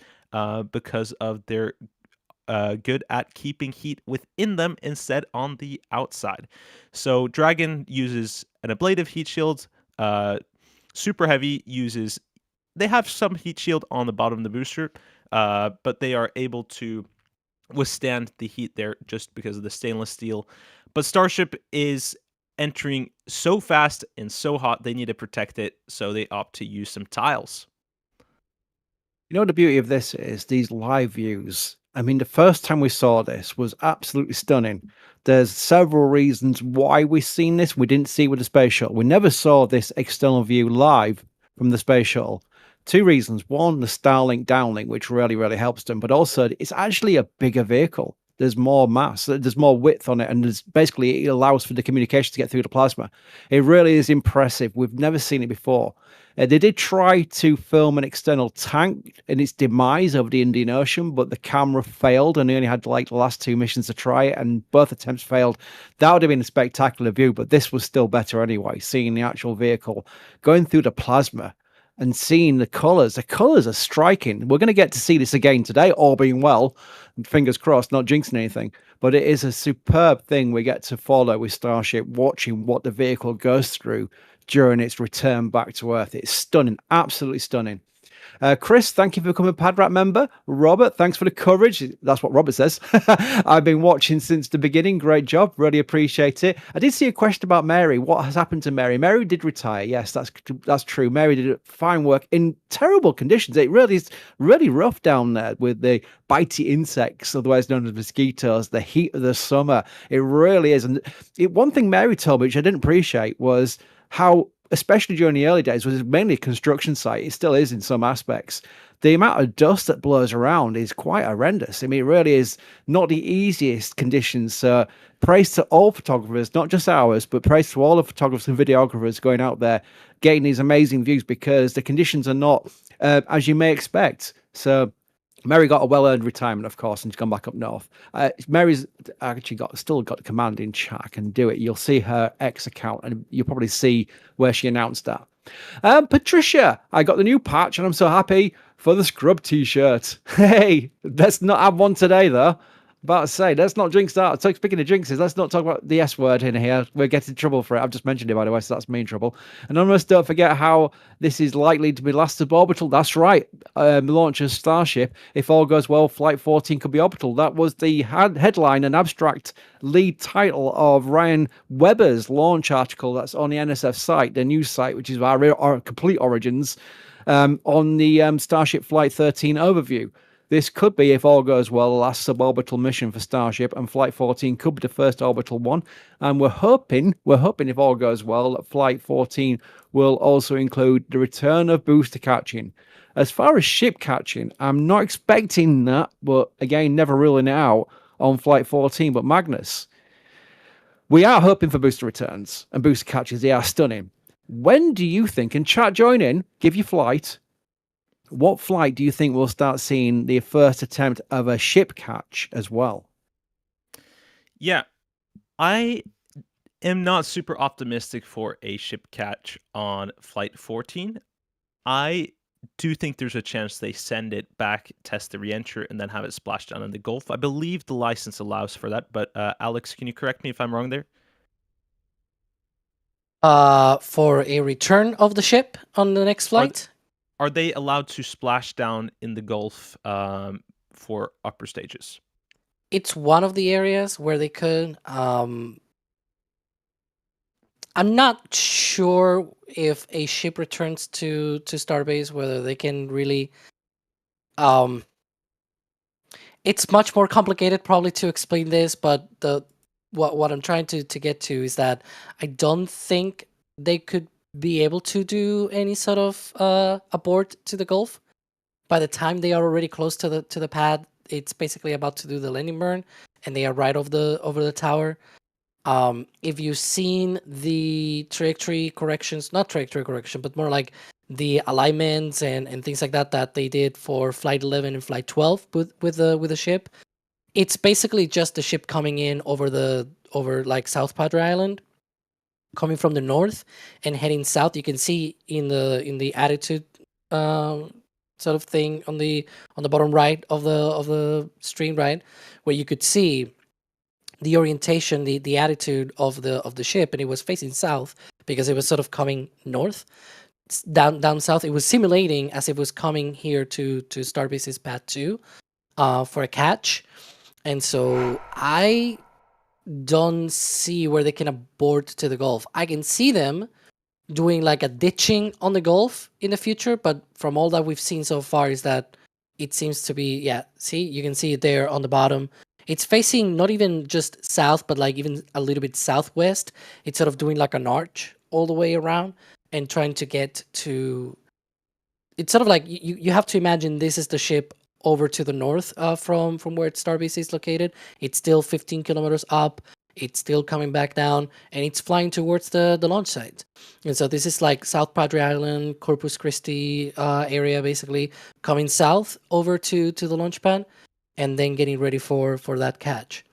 because of their good at keeping heat within them instead on the outside. So Dragon uses an ablative heat shield. Super Heavy uses, they have some heat shield on the bottom of the booster, but they are able to withstand the heat there just because of the stainless steel. But Starship is entering so fast and so hot, they need to protect it, so they opt to use some tiles. You know, the beauty of this is these live views. I mean, the first time we saw this was absolutely stunning. There's several reasons why we've seen this. We didn't see with the space shuttle. We never saw this external view live from the space shuttle. Two reasons. One, the Starlink downlink, which really, really helps them. But also, it's actually a bigger vehicle. There's more mass, there's more width on it, and there's basically it allows for the communication to get through the plasma. It really is impressive. We've never seen it before. They did try to film an external tank in its demise over the Indian Ocean, but the camera failed, and they only had like the last two missions to try it, and both attempts failed. That would have been a spectacular view, but this was still better anyway, seeing the actual vehicle going through the plasma and seeing the colors. The colors are striking. We're going to get to see this again today, all being well. Fingers crossed, not jinxing anything. But it is a superb thing we get to follow with Starship, watching what the vehicle goes through during its return back to Earth. It's stunning, absolutely stunning. Chris, thank you for becoming a PadRat member. Robert, thanks for the coverage. That's what Robert says. I've been watching since the beginning. Great job. Really appreciate it. I did see a question about Mary. What has happened to Mary? Mary did retire. Yes, that's true. Mary did fine work in terrible conditions. It really is really rough down there with the bitey insects, otherwise known as mosquitoes, the heat of the summer. It really is. And one thing Mary told me, which I didn't appreciate, was how, especially during the early days, was mainly a construction site. It still is in some aspects. The amount of dust that blows around is quite horrendous. I mean, it really is not the easiest conditions. So praise to all photographers, not just ours, but praise to all the photographers and videographers going out there, getting these amazing views, because the conditions are not as you may expect. So Mary got a well-earned retirement, of course, and she's gone back up north. Mary's actually still got the command in chat. I can do it. You'll see her X account, and you'll probably see where she announced that. Patricia, I got the new patch, and I'm so happy for the scrub t-shirt. Hey, let's not have one today, though. About to say, let's not jinx that. So speaking of jinxes, let's not talk about the S word in here. We're getting in trouble for it. I've just mentioned it, by the way, so that's me in trouble. Anonymous, don't forget how this is likely to be last suborbital. That's right. Launch of Starship. If all goes well, Flight 14 could be orbital. That was the headline and abstract lead title of Ryan Webber's launch article that's on the NSF site, the news site, which is our complete origins, on the Starship Flight 13 overview. This could be, if all goes well, the last suborbital mission for Starship, and Flight 14 could be the first orbital one. And we're hoping, if all goes well, that Flight 14 will also include the return of booster catching. As far as ship catching, I'm not expecting that, but again, never ruling it out on Flight 14. But Magnus, we are hoping for booster returns and booster catches. They are stunning. When do you think, and chat join in, give your flight, what flight do you think we'll start seeing the first attempt of a ship catch as well? Yeah, I am not super optimistic for a ship catch on Flight 14. I do think there's a chance they send it back, test the reentry, and then have it splash down in the Gulf. I believe the license allows for that, but Alex, can you correct me if I'm wrong there? For a return of the ship on the next flight? are they allowed to splash down in the Gulf for upper stages? It's one of the areas where they could. I'm not sure if a ship returns to Starbase whether they can really. It's much more complicated probably to explain this, but what I'm trying to get to is that I don't think they could be able to do any sort of abort to the Gulf. By the time they are already close to the pad, it's basically about to do the landing burn, and they are right over the tower. If you've seen the trajectory corrections, not trajectory correction, but more like the alignments and things like that they did for Flight 11 and Flight 12 with the ship, it's basically just the ship coming in over like South Padre Island, coming from the north and heading south. You can see in the attitude sort of thing on the bottom right of the stream, right, where you could see the orientation, the attitude of the ship, and it was facing south because it was sort of coming north, down south. It was simulating as it was coming here to Starbase's Pad 2 for a catch, and so I don't see where they can abort to the Gulf. I can see them doing like a ditching on the Gulf in the future, but from all that we've seen so far is that it seems to be, see, you can see it there on the bottom. It's facing not even just south, but like even a little bit southwest. It's sort of doing like an arch all the way around and trying to get to... It's sort of like you have to imagine this is the ship over to the north from where Starbase is located. It's still 15 kilometers up. It's still coming back down, and it's flying towards the launch site. And so this is like South Padre Island, Corpus Christi area, basically coming south over to the launch pad, and then getting ready for that catch.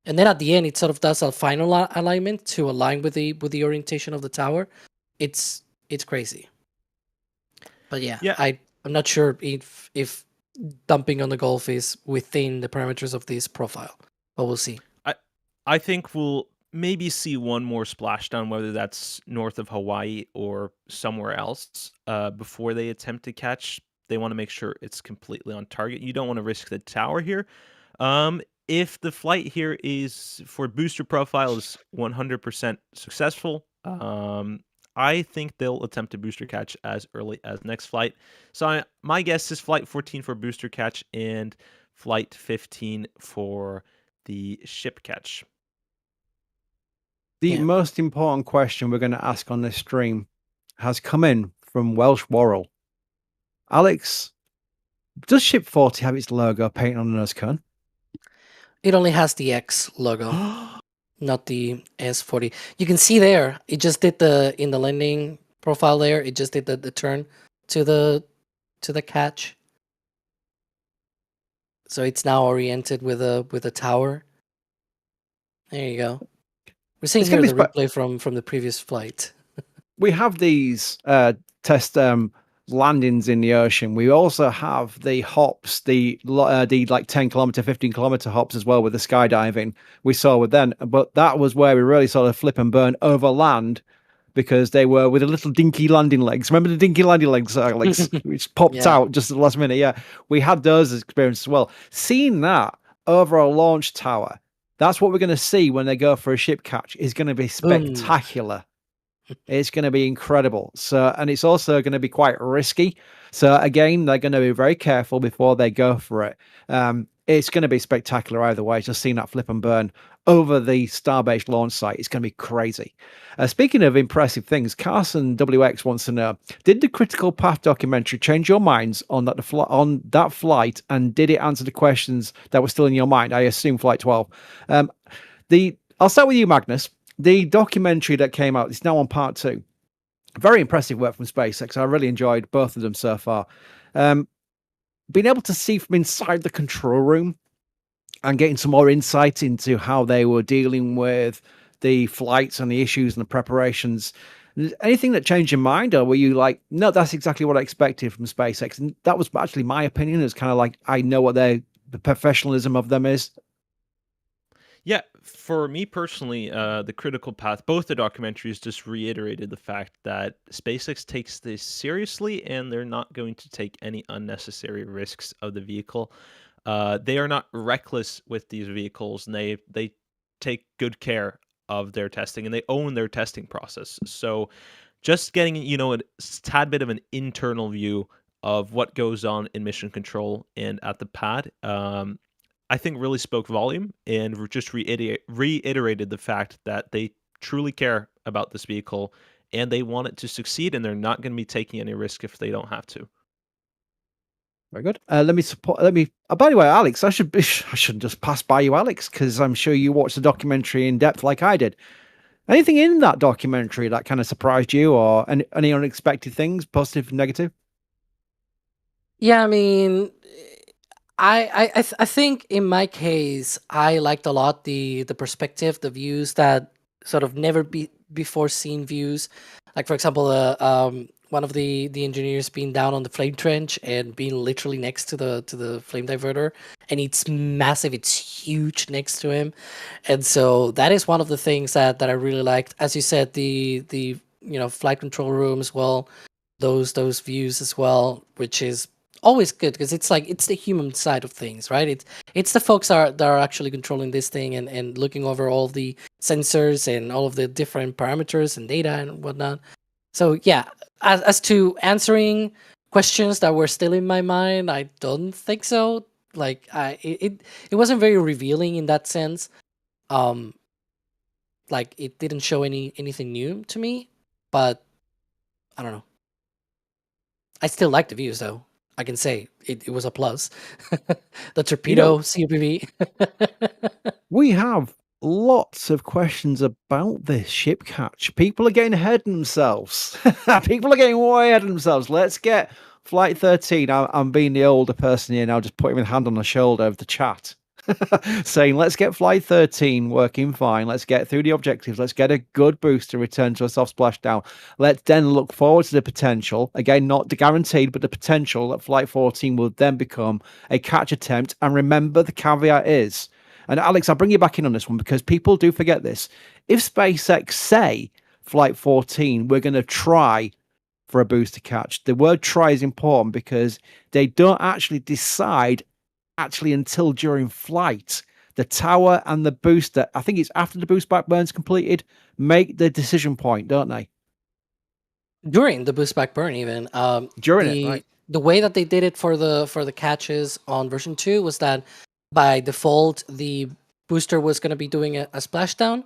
And then at the end, it sort of does a final alignment to align with the orientation of the tower. It's crazy. But yeah. I'm not sure if dumping on the Gulf is within the parameters of this profile, but we'll see. I think we'll maybe see one more splashdown, whether that's north of Hawaii or somewhere else, before they attempt to catch. They want to make sure it's completely on target. You don't want to risk the tower here. If the flight here is for booster profile is 100% successful, I think they'll attempt a booster catch as early as next flight. So my guess is flight 14 for booster catch and flight 15 for the ship catch. The most important question we're going to ask on this stream has come in from Welsh Worrell. Alex, does Ship 40 have its logo painted on the nose cone? It only has the X logo, not the S40. You can see there, it just did in the landing profile there, it just did the turn to the catch. So it's now oriented with a tower. There you go. We're seeing here the replay from the previous flight. We have these test landings in the ocean. We also have the hops, the like 10 kilometer, 15 kilometer hops as well with the skydiving we saw with them. But that was where we really sort of flip and burn over land because they were with the little dinky landing legs. Remember the dinky landing legs, Alex, which popped out just at the last minute? Yeah, we had those experiences as well. Seeing that over a launch tower, that's what we're going to see when they go for a ship catch. Is going to be spectacular. It's going to be incredible. So, and it's also going to be quite risky. So again, they're going to be very careful before they go for it. It's going to be spectacular either way. Just seeing that flip and burn over the Starbase launch site, it's going to be crazy. Speaking of impressive things, Carson WX wants to know: did the Critical Path documentary change your minds on that flight, and did it answer the questions that were still in your mind? I assume Flight 12. I'll start with you, Magnus. The documentary that came out is now on part 2. Very impressive work from SpaceX. I really enjoyed both of them so far. Being able to see from inside the control room and getting some more insight into how they were dealing with the flights and the issues and the preparations. Anything that changed your mind, or were you like, no, that's exactly what I expected from SpaceX? And that was actually my opinion. It's kind of like, I know what the professionalism of them is. Yeah, for me personally, the critical path, both the documentaries just reiterated the fact that SpaceX takes this seriously and they're not going to take any unnecessary risks of the vehicle. They are not reckless with these vehicles, and they take good care of their testing and they own their testing process. So just getting a tad bit of an internal view of what goes on in mission control and at the pad, I think really spoke volume and just reiterated the fact that they truly care about this vehicle and they want it to succeed, and they're not going to be taking any risk if they don't have to. Very good. Let me support. Let me. By the way, Alex, I shouldn't just pass by you, Alex, because I'm sure you watched the documentary in depth like I did. Anything in that documentary that kind of surprised you, or any unexpected things, positive, negative? Yeah, I mean, I think in my case, I liked a lot the perspective, the views that sort of never before seen views. Like for example, one of the engineers being down on the flame trench and being literally next to the flame diverter, and it's massive, it's huge next to him, and so that is one of the things that I really liked. As you said, the flight control room as well, those views as well, which is always good because it's like it's the human side of things, right? It's the folks that are actually controlling this thing and looking over all the sensors and all of the different parameters and data and whatnot. So yeah, as to answering questions that were still in my mind, I don't think so. Like it wasn't very revealing in that sense. Like it didn't show anything new to me, but I don't know. I still like the views though. I can say it was a plus. The torpedo CPV. We have lots of questions about this ship catch. People are getting ahead of themselves. People are getting way ahead of themselves. Let's get Flight 13. I'm being the older person here now, just putting my hand on the shoulder of the chat. Saying, let's get Flight 13 working fine. Let's get through the objectives. Let's get a good booster, return to a soft splashdown. Let's then look forward to the potential, again, not guaranteed, but the potential that Flight 14 will then become a catch attempt. And remember, the caveat is, and Alex, I'll bring you back in on this one because people do forget this. If SpaceX say Flight 14, we're going to try for a booster catch, the word try is important because they don't actually decide until during flight. The tower and the booster, I think it's after the boost back burn's completed, make the decision point, don't they? During the boost back burn, even during it, right? The way that they did it for the catches on version 2 was that by default the booster was going to be doing a splashdown,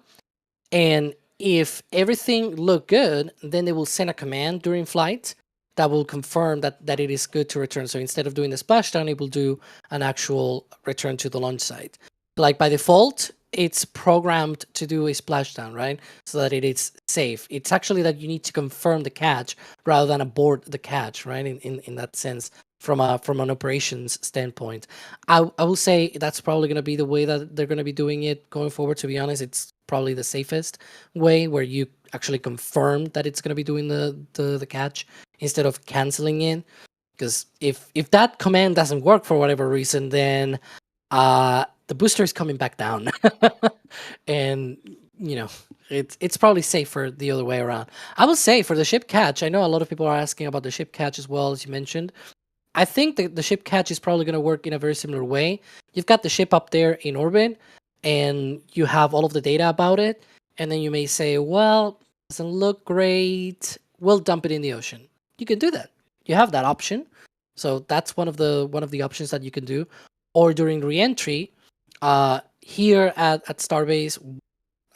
and if everything looked good, then they will send a command during flight that will confirm that it is good to return. So instead of doing the splashdown, it will do an actual return to the launch site. Like by default, it's programmed to do a splashdown, right? So that it is safe. It's actually that you need to confirm the catch rather than abort the catch, right? In that sense, from an operations standpoint, I will say that's probably going to be the way that they're going to be doing it going forward. To be honest, it's probably the safest way where you actually confirm that it's going to be doing the catch instead of canceling it. Because if that command doesn't work for whatever reason, then the booster is coming back down, and it's probably safer the other way around. I will say for the ship catch, I know a lot of people are asking about the ship catch as well, as you mentioned. I think the ship catch is probably going to work in a very similar way. You've got the ship up there in orbit, and you have all of the data about it, and then you may say, well, it doesn't look great, we'll dump it in the ocean. You can do that. You have that option. So that's one of the options that you can do. Or during re-entry, here at Starbase,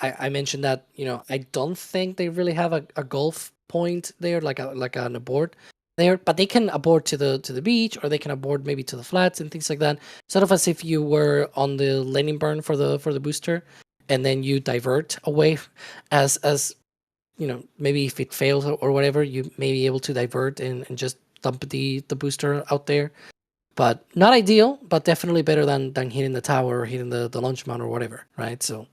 I mentioned that I don't think they really have a Gulf point there, like an abort there, but they can abort to the beach, or they can abort maybe to the flats and things like that. Sort of as if you were on the landing burn for the booster, and then you divert away, as maybe if it fails or whatever, you may be able to divert and just dump the booster out there. But not ideal, but definitely better than hitting the tower or hitting the launch mount or whatever, right? So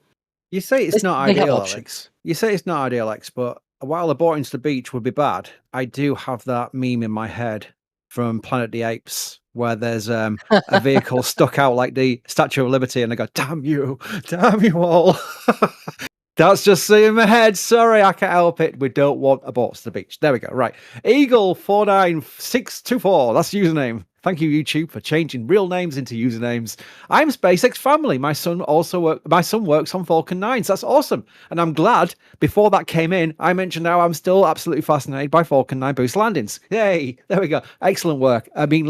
you say it's not ideal, Alex. You say it's not ideal, Alex, but while aborting to the beach would be bad, I do have that meme in my head from Planet of the Apes where there's a vehicle stuck out like the Statue of Liberty, and they go, damn you all. That's just seeing my head. Sorry, I can't help it. We don't want aborts to the beach. There we go. Right. Eagle49624. That's the username. Thank you, YouTube, for changing real names into usernames. I'm SpaceX family. My son works on Falcon 9s. That's awesome. And I'm glad before that came in, I mentioned how I'm still absolutely fascinated by Falcon 9 boost landings. Yay. There we go. Excellent work. I mean,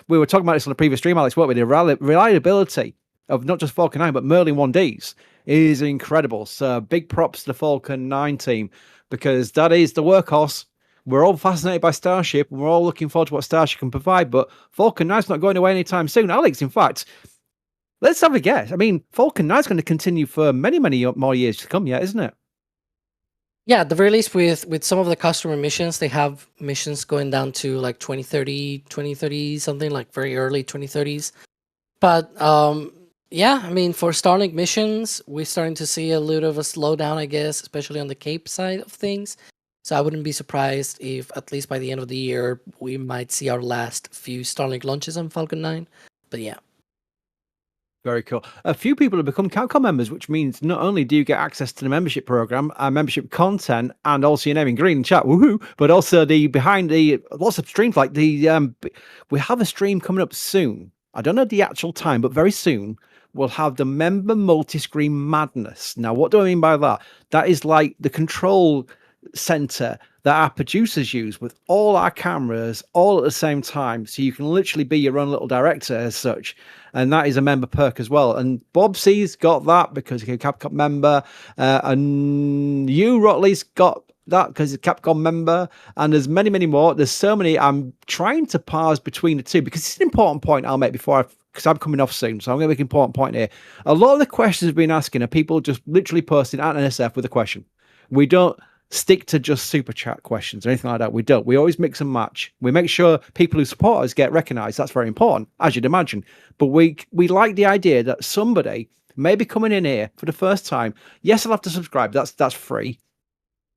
we were talking about this on the previous stream, Alex, weren't we? The reliability of not just Falcon 9, but Merlin 1Ds is incredible. So big props to the Falcon 9 team, because that is the workhorse. We're all fascinated by Starship, and we're all looking forward to what Starship can provide, but Falcon 9's not going away anytime soon. Alex, in fact, let's have a guess. I mean, Falcon 9's going to continue for many, many more years to come, isn't it? Yeah, at the very least, with some of the customer missions, they have missions going down to like 2030, something like very early 2030s. But yeah, I mean, for Starlink missions, we're starting to see a little of a slowdown, I guess, especially on the Cape side of things. So I wouldn't be surprised if, at least by the end of the year, we might see our last few Starlink launches on Falcon 9. But yeah. Very cool. A few people have become Capcom members, which means not only do you get access to the membership program, membership content, and also your name in green in chat, woohoo, but also the behind the lots of streams. Like we have a stream coming up soon. I don't know the actual time, but very soon we'll have the member multi-screen madness. Now, what do I mean by that? That is like the control center that our producers use with all our cameras all at the same time, so you can literally be your own little director as such, and that is a member perk as well. And Bob C's got that because he's a Capcom member, and you Rotley's got that because he's a Capcom member, and there's many more. There's so many. I'm trying to parse between the two because it's an important point I'll make because I'm coming off soon, so I'm going to make an important point here. A lot of the questions we've been asking are people just literally posting at NSF with a question. We don't stick to just super chat questions or anything like that. We don't. We always mix and match. We make sure people who support us get recognized. That's very important, as you'd imagine. But we like the idea that somebody may be coming in here for the first time. Yes, they'll have to subscribe. That's free.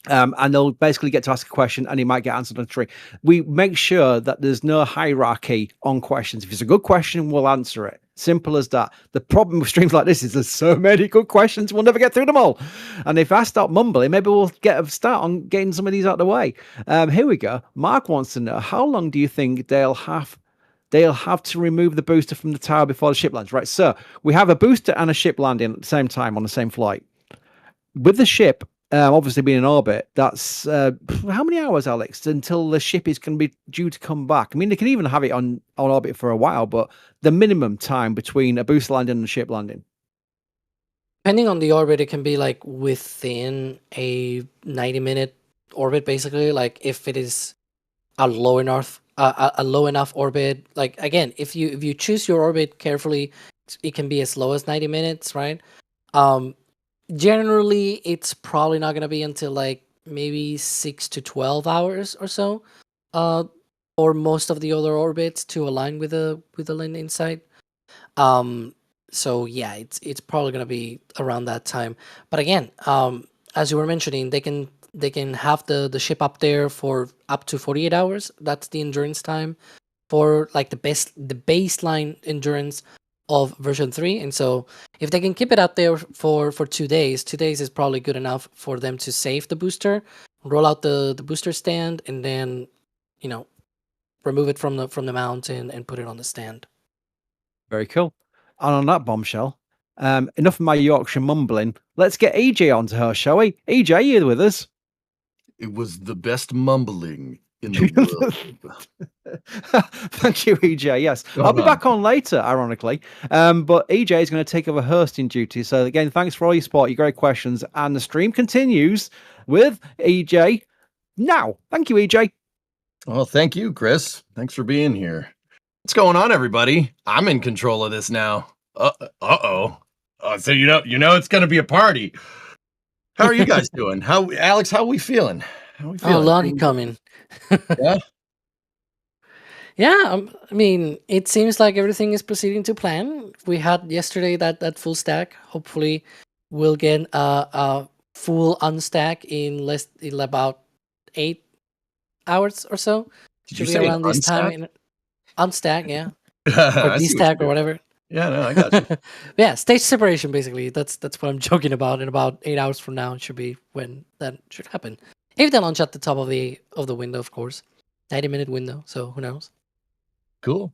And they'll basically get to ask a question, and it might get answered on tree. We make sure that there's no hierarchy on questions. If it's a good question, we'll answer it. Simple as that. The problem with streams like this is there's so many good questions, we'll never get through them all. And if I start mumbling, maybe we'll get a start on getting some of these out of the way. Here we go. Mark wants to know, how long do you think they'll have to remove the booster from the tower before the ship lands? Right, so we have a booster and a ship landing at the same time on the same flight. With the ship obviously being in orbit, that's how many hours, Alex, until the ship is going to be due to come back? I mean, they can even have it on orbit for a while, but the minimum time between a booster landing and a ship landing? Depending on the orbit, it can be like within a 90-minute orbit, basically. Like if it is a low enough orbit. Like again, if you choose your orbit carefully, it can be as low as 90 minutes, right? Generally, it's probably not going to be until like maybe 6 to 12 hours or so, or most of the other orbits to align with the landing site. So yeah, it's probably going to be around that time. But again, as you were mentioning, they can have the ship up there for up to 48 hours. That's the endurance time for like the baseline endurance of version 3. And so if they can keep it out there for 2 days, 2 days is probably good enough for them to save the booster, roll out the booster stand, and then remove it from the mount and put it on the stand. Very cool. And on that bombshell, enough of my Yorkshire mumbling. Let's get EJ onto her, shall we? EJ, you with us? It was the best mumbling in the world. Thank you, EJ. Yes, I'll be back on later, ironically. But EJ is going to take over hosting duty. So again, thanks for all your support, your great questions, and the stream continues with EJ now. Thank you, EJ. Well, thank you, Chris. Thanks for being here. What's going on, everybody? I'm in control of this now. So you know it's going to be a party. How are you guys doing? Alex, how are we feeling? Oh, Lonnie coming. Yeah. Yeah, I mean, it seems like everything is proceeding to plan. We had yesterday that full stack. Hopefully, we'll get a full unstack in about 8 hours or so. Did Should you be say around this unstack? time. Unstack, yeah. or I see what D-stack you're or doing. whatever. Yeah, no, I got you. Yeah, stage separation basically. That's what I'm joking about. In about 8 hours from now, it should be when that should happen. If they launch at the top of the window, of course, 90-minute window. So who knows? Cool.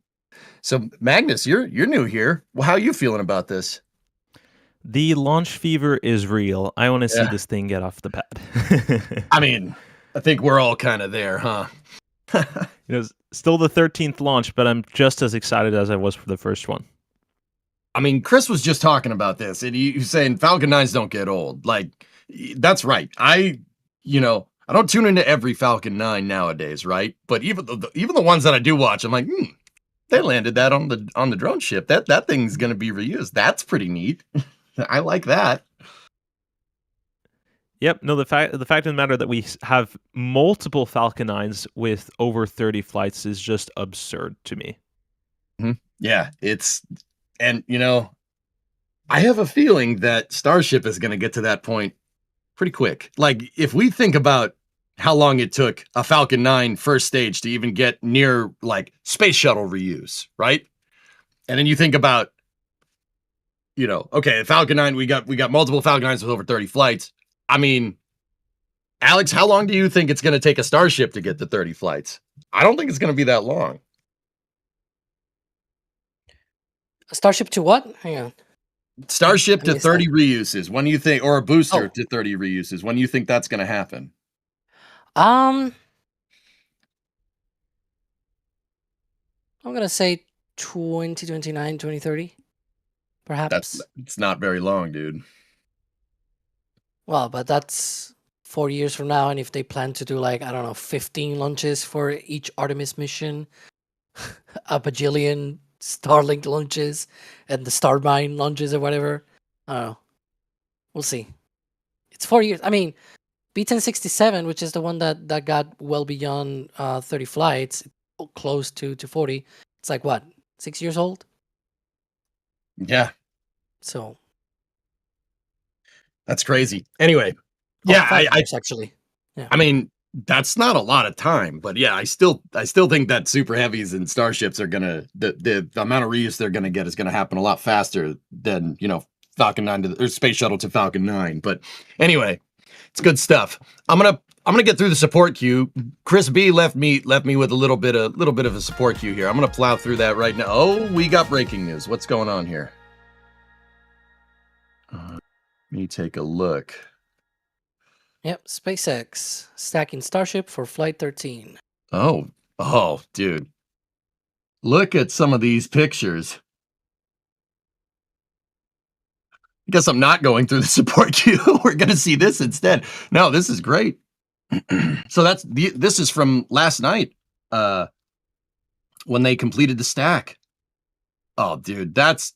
So Magnus, you're new here. Well, how are you feeling about this? The launch fever is real. I want to see Yeah. this thing get off the pad. I mean, I think we're all kind of there, huh? Still the 13th launch, but I'm just as excited as I was for the first one. I mean, Chris was just talking about this, and he was saying Falcon 9s don't get old. Like, that's right. I don't tune into every Falcon 9 nowadays, right? But even the ones that I do watch, I'm like, they landed that on the drone ship. That thing's gonna be reused. That's pretty neat. I like that. Yep. No, the fact of the matter that we have multiple Falcon 9s with over 30 flights is just absurd to me. Mm-hmm. Yeah, and I have a feeling that Starship is going to get to that point pretty quick. Like, if we think about how long it took a Falcon 9 first stage to even get near like space shuttle reuse, right? And then you think about, okay, Falcon 9, we got multiple Falcon 9s with over 30 flights. I mean, Alex, how long do you think it's going to take a Starship to get to 30 flights? I don't think it's going to be that long. A Starship to what? Hang on. Starship to 30 reuses. When do you think, or a booster to 30 reuses? When do you think that's going to happen? I'm gonna say 2029, 2030, perhaps. It's not very long, dude. Well, but that's 4 years from now, and if they plan to do 15 launches for each Artemis mission, a bajillion Starlink launches, and the Starmine launches or whatever, I don't know. We'll see. It's 4 years. I mean, B1067, which is the one that got well beyond 30 flights, close to 40. It's like what, 6 years old? Yeah. So that's crazy. Anyway, yeah, I actually. Yeah. I mean, that's not a lot of time, but yeah, I still think that super heavies and starships are gonna the amount of reuse they're gonna get is gonna happen a lot faster than Falcon 9 or Space Shuttle to Falcon 9. But anyway, it's good stuff. I'm gonna get through the support queue. Chris B left me with a little bit of a support queue here. I'm gonna plow through that right now. Oh, we got breaking news. What's going on here? Let me take a look. Yep, SpaceX stacking Starship for Flight 13. Oh, dude. Look at some of these pictures. I guess I'm not going through the support queue. We're going to see this instead. No, this is great. So this is from last night when they completed the stack. Oh, dude, that's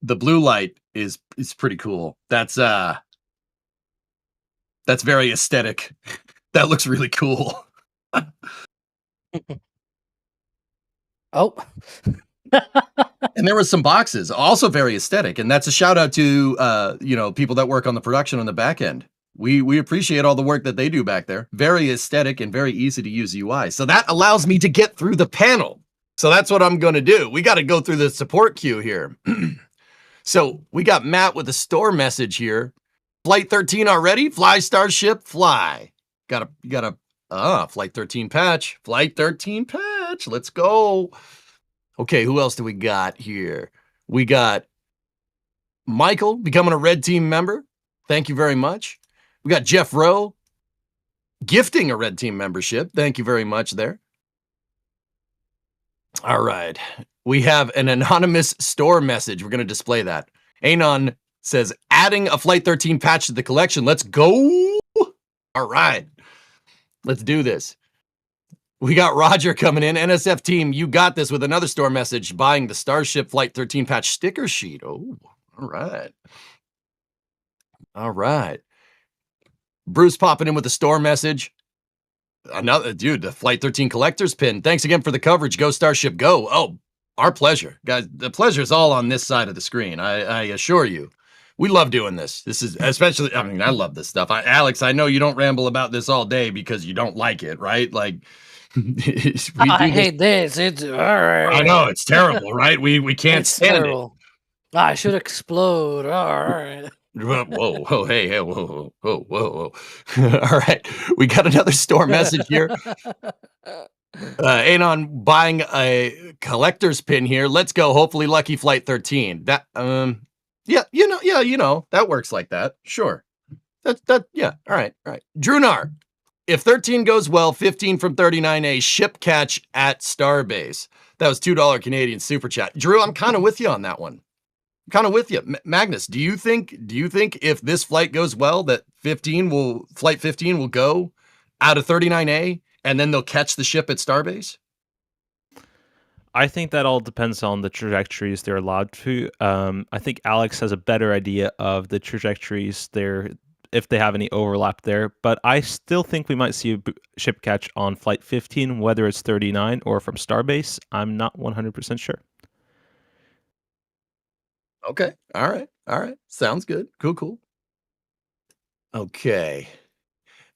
the blue light is pretty cool. That's very aesthetic. That looks really cool. Oh. And there was some boxes, also very aesthetic, and that's a shout out to people that work on the production on the back end. We appreciate all the work that they do back there. Very aesthetic and very easy to use UI. So that allows me to get through the panel. So that's what I'm going to do. We got to go through the support queue here. So we got Matt with a store message here. Flight 13 already? Fly Starship, fly. Got a Flight 13 patch. Flight 13 patch. Let's go. Okay, who else do we got here? We got Michael becoming a red team member. Thank you very much. We got Jeff Rowe gifting a red team membership. Thank you very much there. All right. We have an anonymous store message. We're going to display that. Anon says, adding a Flight 13 patch to the collection. Let's go. All right. Let's do this. We got Roger coming in. NSF team, you got this with another store message, buying the Starship Flight 13 patch sticker sheet. Oh, all right. All right. Bruce popping in with the store message. Another dude, the Flight 13 collector's pin. Thanks again for the coverage. Go Starship, go. Oh, our pleasure. Guys, the pleasure is all on this side of the screen. I assure you. We love doing this. This is especially, I love this stuff. Alex, I know you don't ramble about this all day because you don't like it, right? Like, I hate this. It's I know it's terrible, right? We can't it's stand terrible. I should explode. it. Whoa, hey, whoa. All right, we got another store message here. Anon buying a collector's pin here. Let's go. Hopefully, lucky flight 13. That yeah, that works like that. Sure. Yeah. All right. Drunar, if 13 goes well, 15 from 39A ship catch at Starbase. That was $2 Canadian super chat. Drew, I'm kind of with you on that one. Kind of with you. Magnus, do you think if this flight goes well that flight 15 will go out of 39A and then they'll catch the ship at Starbase? I think that all depends on the trajectories they're allowed to. I think Alex has a better idea of the trajectories there if they have any overlap there, but I still think we might see a ship catch on flight 15, whether it's 39 or from Starbase. I'm not 100% sure. Okay. All right. Sounds good. Cool. Okay.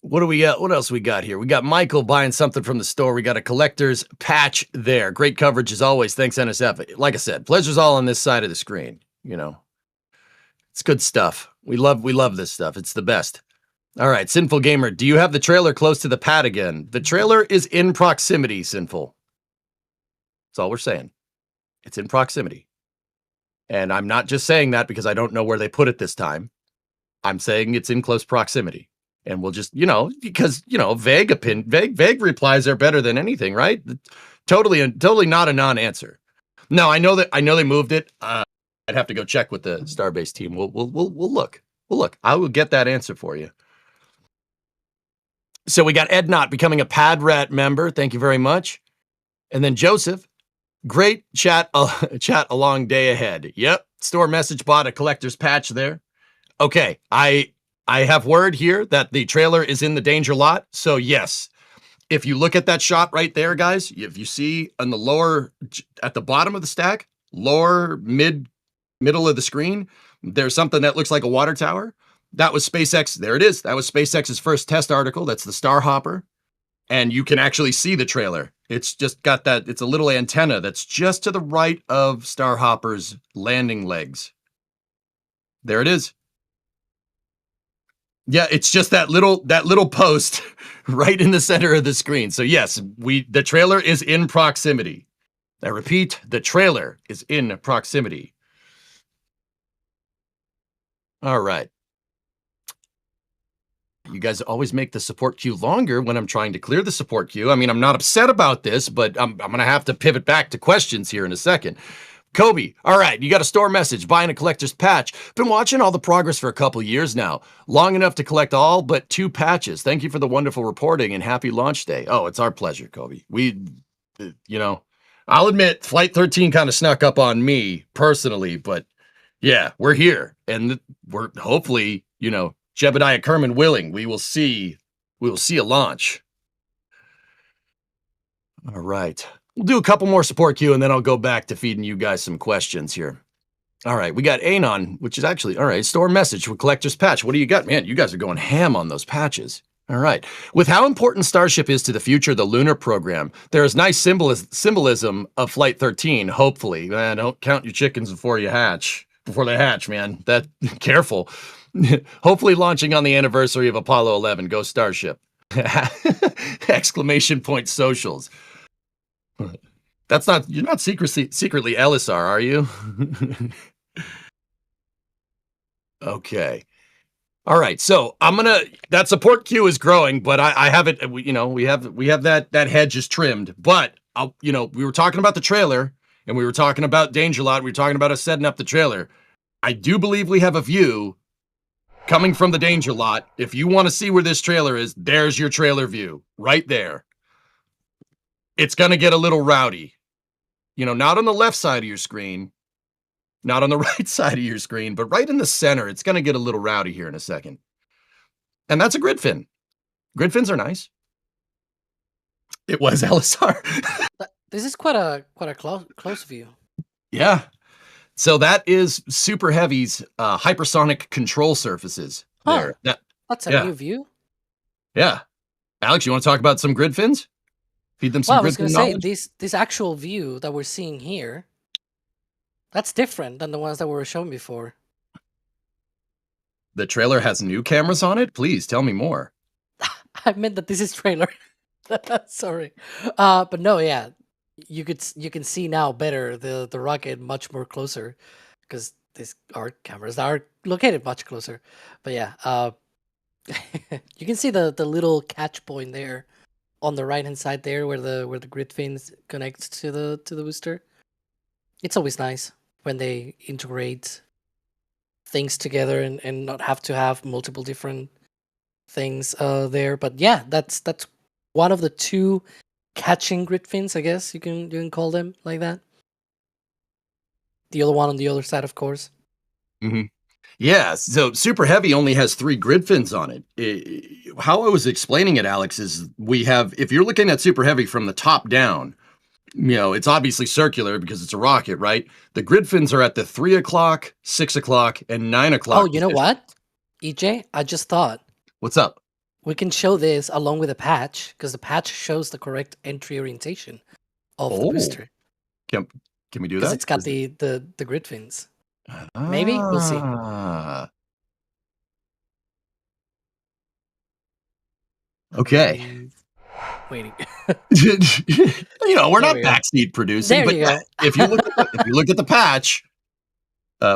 What do we got? What else we got here? We got Michael buying something from the store. We got a collector's patch there. Great coverage as always. Thanks, NSF. Like I said, pleasure's all on this side of the screen. It's good stuff. We love this stuff. It's the best. All right, Sinful Gamer, do you have the trailer close to the pad again? The trailer is in proximity, Sinful. That's all we're saying. It's in proximity. And I'm not just saying that because I don't know where they put it this time. I'm saying it's in close proximity. And we'll just, because, vague replies are better than anything, right? Totally not a non-answer. No, I know they moved it. I'd have to go check with the Starbase team. We'll look. I will get that answer for you. So we got Ed Knott becoming a Pad Rat member. Thank you very much. And then Joseph, great chat a long day ahead. Yep, store message bought a collector's patch there. Okay, I have word here that the trailer is in the danger lot. So yes, if you look at that shot right there, guys, if you see on the lower, at the bottom of the stack, lower middle of the screen, there's something that looks like a water tower. That was SpaceX. There it is. That was SpaceX's first test article. That's the Starhopper. And you can actually see the trailer. It's just got that, it's a little antenna that's just to the right of Starhopper's landing legs. There it is. Yeah, it's just that little post right in the center of the screen. So yes, the trailer is in proximity. I repeat, the trailer is in proximity. All right. You guys always make the support queue longer when I'm trying to clear the support queue. I mean, I'm not upset about this, but I'm going to have to pivot back to questions here in a second. Kobe, all right, you got a store message, buying a collector's patch. Been watching all the progress for a couple years now. Long enough to collect all but 2 patches. Thank you for the wonderful reporting and happy launch day. Oh, it's our pleasure, Kobe. I'll admit, Flight 13 kind of snuck up on me personally, but yeah, we're here. And we're hopefully, Jebediah Kerman willing, we will see a launch. All right. We'll do a couple more support queue and then I'll go back to feeding you guys some questions here. All right, we got Anon, which is actually, all right, store message with collector's patch. What do you got? Man, you guys are going ham on those patches. All right. With how important Starship is to the future of the lunar program, there is nice symbolism of Flight 13, hopefully. Don't count your chickens before they hatch, man. Careful. Hopefully launching on the anniversary of Apollo 11. Go Starship. Exclamation point socials. You're not secretly LSR, are you? Okay. All right. So that support queue is growing, but I have it, we have that hedge is trimmed, but we were talking about the trailer and we were talking about Danger Lot. We were talking about us setting up the trailer. I do believe we have a view coming from the Danger Lot. If you want to see where this trailer is, there's your trailer view right there. It's going to get a little rowdy. Not on the left side of your screen, not on the right side of your screen, but right in the center. It's going to get a little rowdy here in a second. And that's a grid fin. Grid fins are nice. It was LSR. This is quite a close view. Yeah. So that is Super Heavy's hypersonic control surfaces there. That's a new view. Yeah. Alex, you want to talk about some grid fins? Feed them some Well, I was grid going fin to say knowledge. this actual view that we're seeing here, that's different than the ones that we were shown before. The trailer has new cameras on it. Please tell me more. I meant that this is trailer. Sorry, but no, yeah, you can see now better the rocket much more closer because our cameras are located much closer. But yeah, you can see the little catch point there on the right hand side there where the grid fins connect to the booster. It's always nice when they integrate things together and not have to have multiple different things there. But yeah, that's one of the two catching grid fins, I guess you can call them like that. The other one on the other side, of course. Mm-hmm. Yeah, so Super Heavy only has 3 grid fins on it. How I was explaining it, Alex, is we have, if you're looking at Super Heavy from the top down, it's obviously circular because it's a rocket, right? The grid fins are at the 3 o'clock, 6 o'clock, and 9 o'clock. Oh, you know what, EJ? I just thought. What's up? We can show this along with a patch because the patch shows the correct entry orientation of the booster. Can we do that? Because it's got the grid fins. Maybe we'll see. Okay. Waiting. We're not backseat producing, there but you go. if you look at the patch,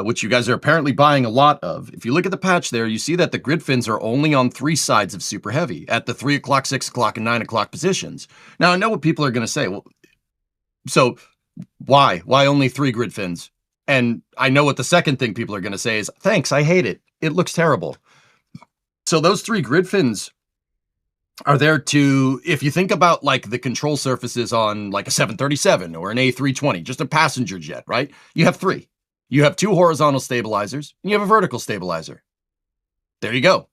which you guys are apparently buying a lot of, if you look at the patch there, you see that the grid fins are only on 3 sides of Super Heavy at the 3 o'clock, 6 o'clock, and 9 o'clock positions. Now, I know what people are going to say. Well, so why only 3 grid fins? And I know what the second thing people are going to say is, thanks, I hate it. It looks terrible. So those 3 grid fins are there to, if you think about like the control surfaces on like a 737 or an A320, just a passenger jet, right? You have 3. You have 2 horizontal stabilizers and you have a vertical stabilizer. There you go.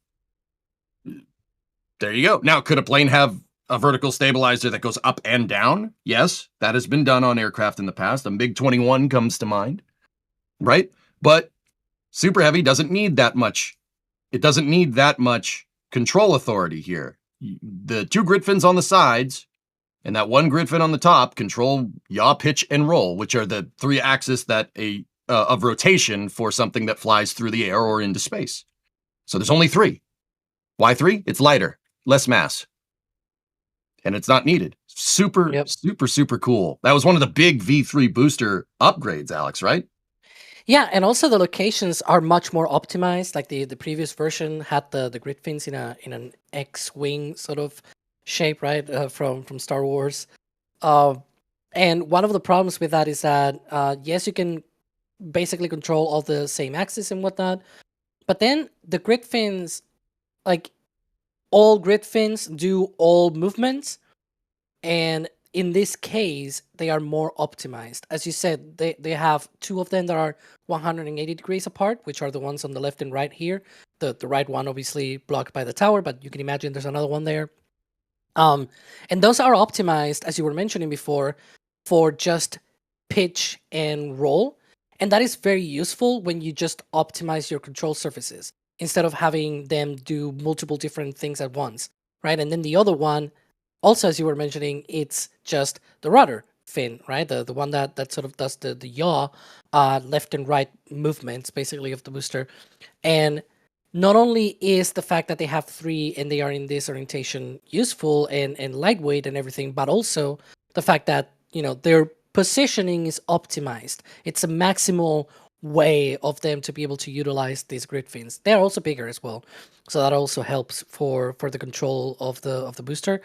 There you go. Now, could a plane have a vertical stabilizer that goes up and down? Yes, that has been done on aircraft in the past. A MiG-21 comes to mind, right? But Super Heavy doesn't need that much. It doesn't need that much control authority here. The 2 grid fins on the sides and that 1 grid fin on the top control yaw, pitch, and roll, which are the 3 axes that of rotation for something that flies through the air or into space. So there's only 3. Why 3? It's lighter, less mass, and it's not needed. Super cool. That was one of the big V3 booster upgrades, Alex, right? Yeah, and also the locations are much more optimized. Like the previous version had the grid fins in an X-wing sort of shape, right? From Star Wars. And one of the problems with that is that yes, you can basically control all the same axis and whatnot, but then the grid fins, like all grid fins, do all movements, and in this case, they are more optimized. As you said, they have 2 of them that are 180 degrees apart, which are the ones on the left and right here. The right one obviously blocked by the tower, but you can imagine there's another one there. And those are optimized, as you were mentioning before, for just pitch and roll. And that is very useful when you just optimize your control surfaces instead of having them do multiple different things at once, right? And then the other one, also, as you were mentioning, it's just the rudder fin, right? The one that sort of does the yaw, left and right movements, basically, of the booster. And not only is the fact that they have 3 and they are in this orientation useful and lightweight and everything, but also the fact that, their positioning is optimized. It's a maximal way of them to be able to utilize these grid fins. They're also bigger as well. So that also helps for the control of the booster,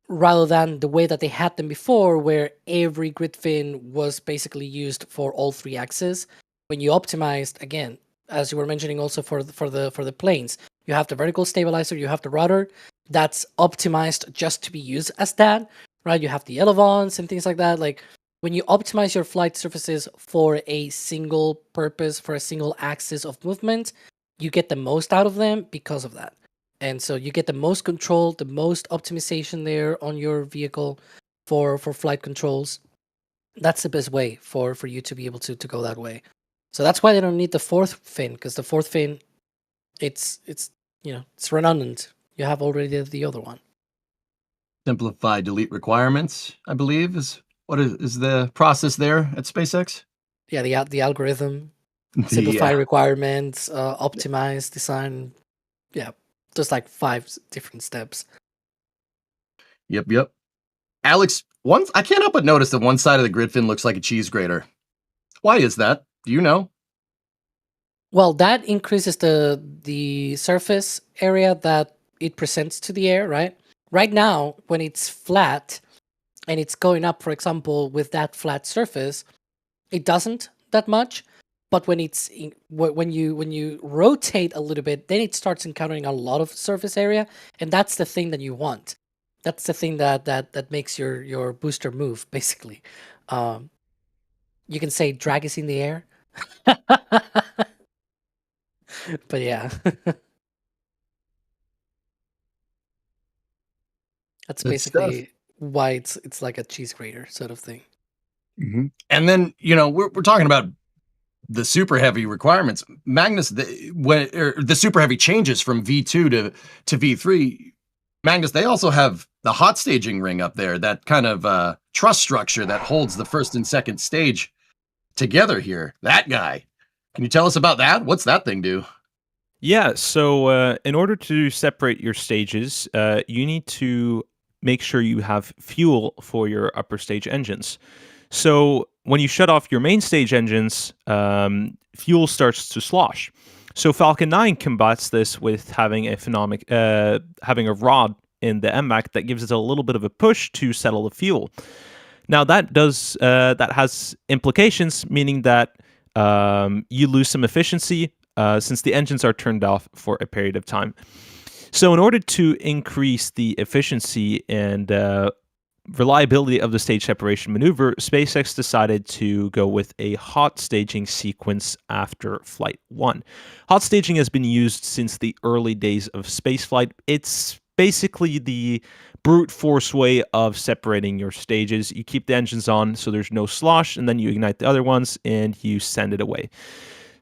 rather than the way that they had them before, where every grid fin was basically used for all 3 axes. When you optimized, again, as you were mentioning also for the planes, you have the vertical stabilizer, you have the rudder, that's optimized just to be used as that, right? You have the elevons and things like that. Like, when you optimize your flight surfaces for a single purpose, for a single axis of movement, you get the most out of them because of that. And so you get the most control, the most optimization there on your vehicle for flight controls. That's the best way for you to be able to go that way. So that's why they don't need the 4th fin, because the 4th fin, it's redundant. You have already the other one. Simplify delete requirements, I believe, is what is the process there at SpaceX? Yeah, the algorithm, The, simplify requirements, optimize design. Yeah, just like 5 different steps. Yep. Alex, I can't help but notice that one side of the grid fin looks like a cheese grater. Why is that? Do you know? Well, that increases the surface area that it presents to the air, right? Right now, when it's flat and it's going up, for example, with that flat surface, it doesn't that much. But when when you rotate a little bit, then it starts encountering a lot of surface area, and that's the thing that you want. That's the thing that makes your booster move, basically. You can say drag is in the air. But yeah. That's Good stuff. basically why it's like a cheese grater sort of thing. And then, we're talking about the super heavy requirements. Magnus, the super heavy changes from V2 to V3. Magnus, they also have the hot staging ring up there, that kind of truss structure that holds the first and second stage together here. That guy. Can you tell us about that? What's that thing do? Yeah, so in order to separate your stages, you need to make sure you have fuel for your upper stage engines. So when you shut off your main stage engines, fuel starts to slosh. So Falcon 9 combats this with having having a rod in the MVAC that gives it a little bit of a push to settle the fuel. Now that has implications, meaning that you lose some efficiency since the engines are turned off for a period of time. So in order to increase the efficiency and reliability of the stage separation maneuver, SpaceX decided to go with a hot staging sequence after Flight 1. Hot staging has been used since the early days of spaceflight. It's basically the brute force way of separating your stages. You keep the engines on so there's no slosh, and then you ignite the other ones and you send it away.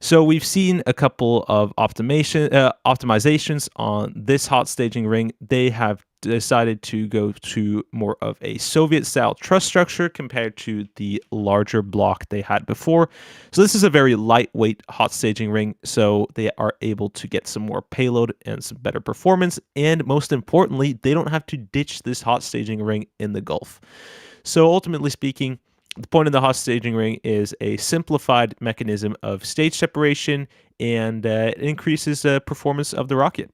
So we've seen a couple of optimizations on this hot staging ring. They have decided to go to more of a Soviet-style truss structure compared to the larger block they had before. So this is a very lightweight hot staging ring, so they are able to get some more payload and some better performance. And most importantly, they don't have to ditch this hot staging ring in the Gulf. So ultimately speaking, the point of the hot staging ring is a simplified mechanism of stage separation, and it increases the performance of the rocket.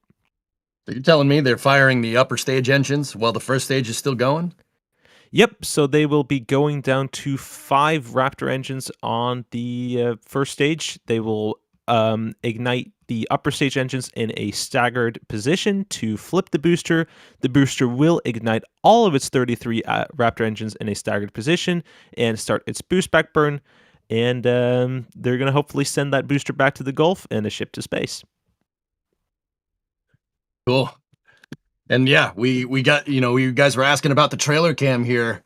So you're telling me they're firing the upper stage engines while the first stage is still going? Yep, so they will be going down to 5 Raptor engines on the first stage. They will ignite the upper stage engines in a staggered position to flip the booster. The booster will ignite all of its 33 Raptor engines in a staggered position and start its boost back burn. And they're going to hopefully send that booster back to the Gulf and a ship to space. Cool. And yeah, we got, you guys were asking about the trailer cam here.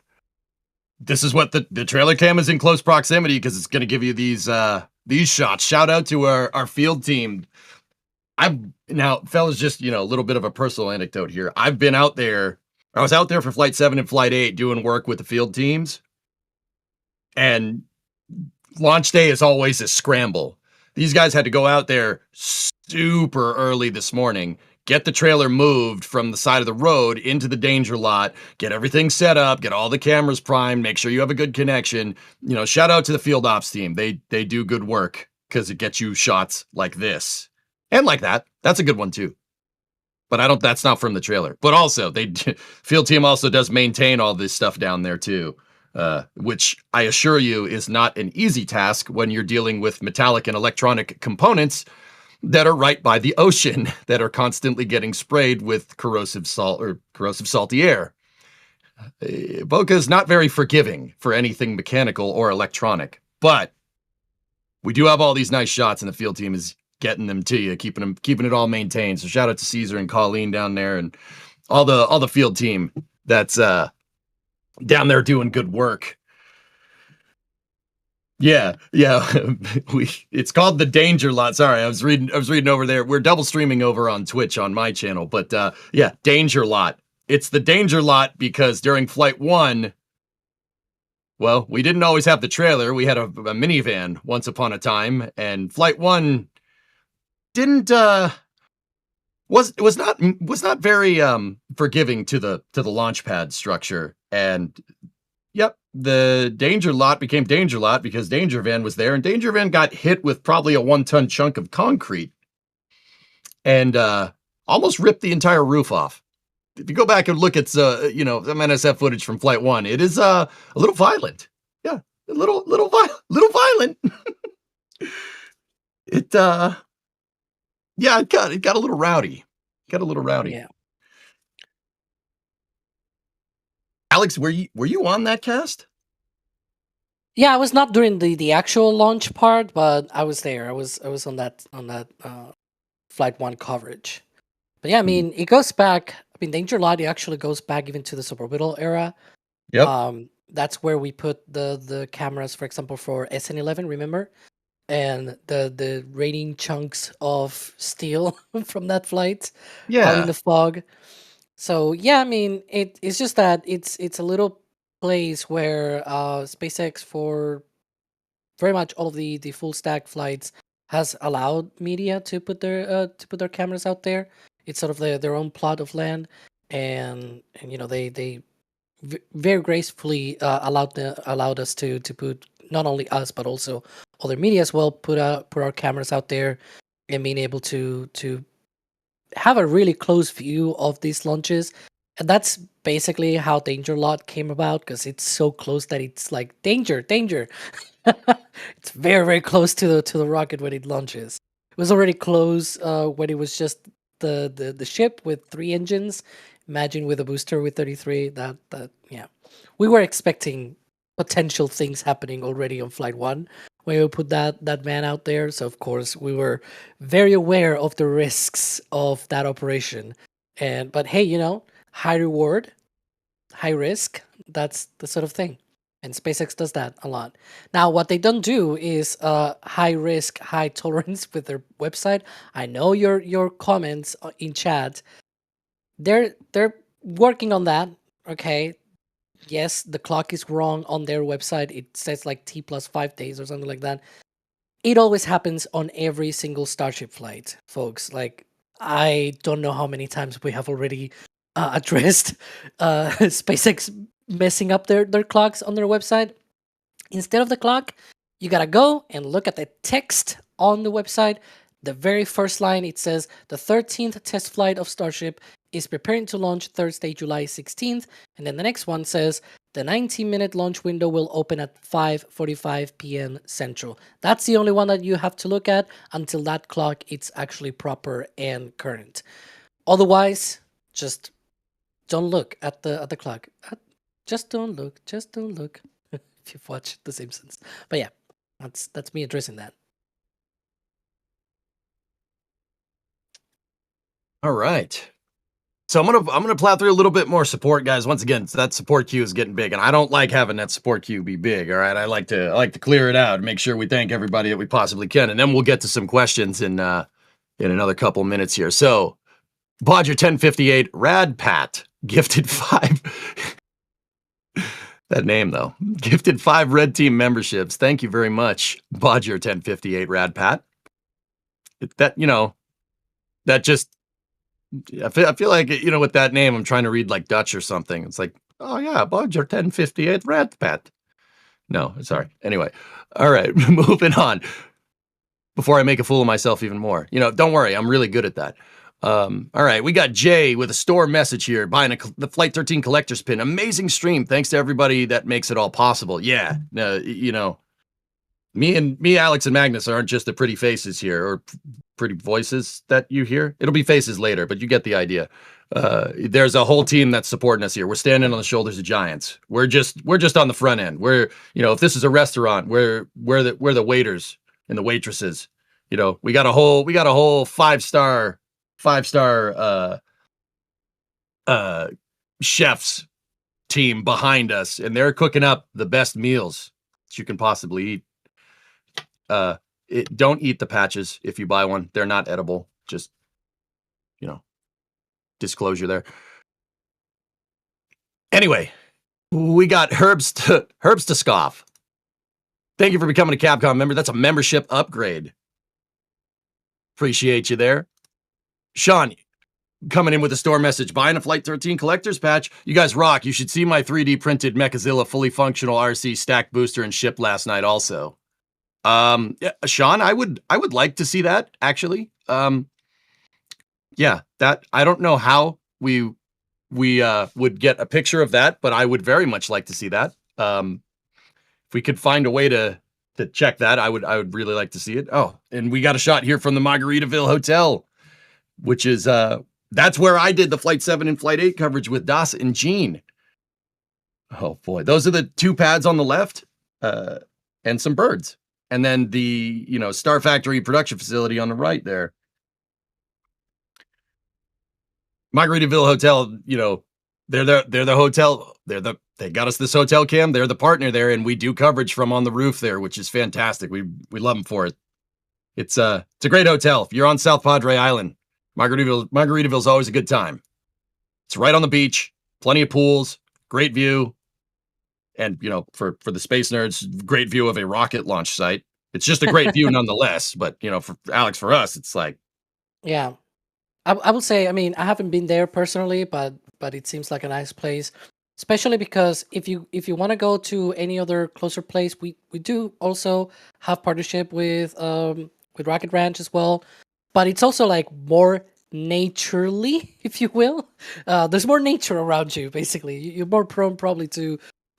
This is what the trailer cam is in close proximity because it's going to give you these shots. Shout out to our field team. Now, fellas, just, a little bit of a personal anecdote here. I've been out there. I was out there for Flight 7 and Flight 8 doing work with the field teams. And launch day is always a scramble. These guys had to go out there super early this morning, get the trailer moved from the side of the road into the danger lot, get everything set up, get all the cameras primed, make sure you have a good connection. Shout out to the field ops team. They do good work because it gets you shots like this. And like that. That's a good one too. But that's not from the trailer. But also, field team also does maintain all this stuff down there too. Which I assure you is not an easy task when you're dealing with metallic and electronic components that are right by the ocean that are constantly getting sprayed with corrosive salt or corrosive salty air. Boca is not very forgiving for anything mechanical or electronic, but we do have all these nice shots, and the field team is getting them to you, keeping it all maintained. So shout out to Caesar and Colleen down there, and all the field team that's down there doing good work. Yeah. It's called the Danger Lot. Sorry, I was reading over there. We're double streaming over on Twitch on my channel, but yeah, Danger Lot. it's the danger lot because during Flight 1, well, we didn't always have the trailer. We had a minivan once upon a time, and Flight 1 didn't was not very forgiving to the launch pad structure. And yep, the danger lot became danger lot because Danger Van was there, and Danger Van got hit with probably a 1-ton chunk of concrete and almost ripped the entire roof off. If you go back and look at some NSF footage from Flight 1, it is a little violent. Yeah, a little violent. It got a little rowdy. Yeah. Alex, were you on that cast? Yeah, I was not during the actual launch part, but I was there. I was on that Flight 1 coverage. But yeah, I mean, it goes back. I mean, Danger Lot, it actually goes back even to the suborbital era. Yep. That's where we put the cameras, for example, for SN11, remember? And the raining chunks of steel from that flight out in the fog. So yeah, I mean, it's just that it's a little place where SpaceX, for very much all of the full stack flights, has allowed media to put their cameras out there. It's sort of their own plot of land, and they very gracefully allowed us to put not only us but also other media as well, put our cameras out there, and being able to have a really close view of these launches. And that's basically how Danger Lot came about, because it's so close that it's like danger. It's very, very close to the rocket when it launches. It was already close when it was just the ship with 3 engines. Imagine with a booster with 33. That yeah, we were expecting potential things happening already on Flight 1 when we put that man out there. So of course we were very aware of the risks of that operation. But hey, high reward, high risk. That's the sort of thing. And SpaceX does that a lot. Now, what they don't do is high risk, high tolerance with their website. I know your comments in chat. They're working on that. Okay. Yes, the clock is wrong on their website. It says like T plus 5 days or something like that. It always happens on every single Starship flight, folks. Like, I don't know how many times we have already addressed SpaceX messing up their clocks on their website. Instead of the clock, you gotta go and look at the text on the website. The very first line, it says the 13th test flight of Starship is preparing to launch Thursday, July 16th. And then the next one says the 90-minute launch window will open at 5:45 p.m. Central. That's the only one that you have to look at until that clock it's actually proper and current. Otherwise, just don't look at the clock. Just don't look. Just don't look. If you've watched The Simpsons. But yeah, that's me addressing that. All right. So I'm gonna plow through a little bit more support, guys. Once again, that support queue is getting big, and I don't like having that support queue be big. All right, I like to clear it out and make sure we thank everybody that we possibly can, and then we'll get to some questions in another couple minutes here. So, Bodger 1058 Rad Pat gifted 5. That name though, gifted 5 Red Team memberships. Thank you very much, Bodger 1058 Rad Pat. That just. I feel like, with that name, I'm trying to read like Dutch or something. It's like, oh yeah, Bodger 1058 Red Pat. No, sorry. Anyway, all right, moving on. Before I make a fool of myself even more, don't worry, I'm really good at that. All right, we got Jay with a store message here, buying the Flight 13 collector's pin. Amazing stream. Thanks to everybody that makes it all possible. Yeah, me, Alex, and Magnus aren't just the pretty faces here, or pretty voices that you hear. It'll be faces later, but you get the idea. There's a whole team that's supporting us here. We're standing on the shoulders of giants. We're just on the front end. We're, if this is a restaurant, we're the waiters and the waitresses. We got a whole five-star chefs team behind us, and they're cooking up the best meals that you can possibly eat. Don't eat the patches if you buy one. They're not edible. Just, disclosure there. Anyway, we got Herbs to scoff. Thank you for becoming a Capcom member. That's a membership upgrade. Appreciate you there. Sean, coming in with a store message. Buying a Flight 13 collector's patch. You guys rock. You should see my 3D printed Mechazilla fully functional RC stack booster and shipped last night also. Yeah, Sean, I would like to see that, actually. Yeah, that I don't know how we would get a picture of that, but I would very much like to see that. If we could find a way to check that, I would really like to see it. Oh, and we got a shot here from the Margaritaville Hotel, which is that's where I did the Flight 7 and Flight 8 coverage with Das and Gene. Oh boy, those are the two pads on the left, and some birds, and then the Star Factory production facility on the right there. Margaritaville Hotel, they're the hotel. They got us this hotel cam. They're the partner there, and we do coverage from on the roof there, which is fantastic. We love them for it. It's a great hotel. If you're on South Padre Island, Margaritaville's always a good time. It's right on the beach, plenty of pools, great view, and for the space nerds, great view of a rocket launch site. It's just a great view nonetheless. But for Alex, for us, it's like, yeah. I will say, I mean, I haven't been there personally, but it seems like a nice place, especially because if you want to go to any other closer place, we do also have partnership with Rocket Ranch as well, but it's also like more naturally, if you will. There's more nature around you, basically. You're more prone probably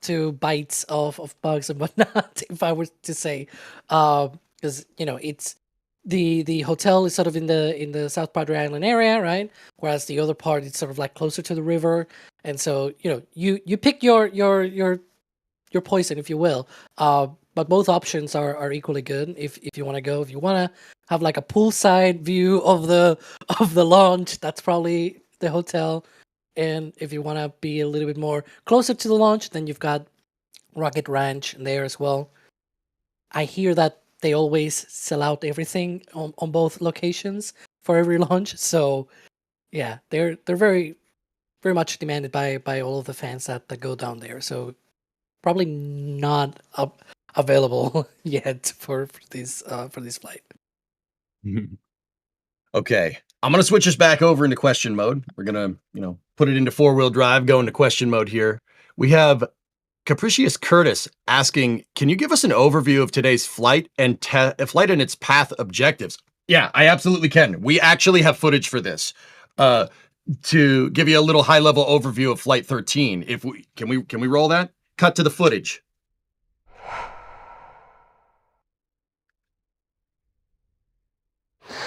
to bites of bugs and whatnot, if I were to say, because it's. The hotel is sort of in the South Padre Island area, right? Whereas the other part is sort of like closer to the river, and so you pick your poison, if you will. But both options are equally good if you want to go. If you want to have like a poolside view of the launch, that's probably the hotel. And if you want to be a little bit more closer to the launch, then you've got Rocket Ranch there as well. I hear that they always sell out everything on both locations for every launch. So yeah, they're very, very much demanded by all of the fans that go down there. So probably not available yet for this flight. Okay, I'm gonna switch us back over into question mode. We're gonna put it into 4-wheel drive, go into question mode here. We have Capricious Curtis asking, can you give us an overview of today's flight and its path objectives? Yeah, I absolutely can. We actually have footage for this to give you a little high-level overview of Flight 13. Can we roll that? Cut to the footage.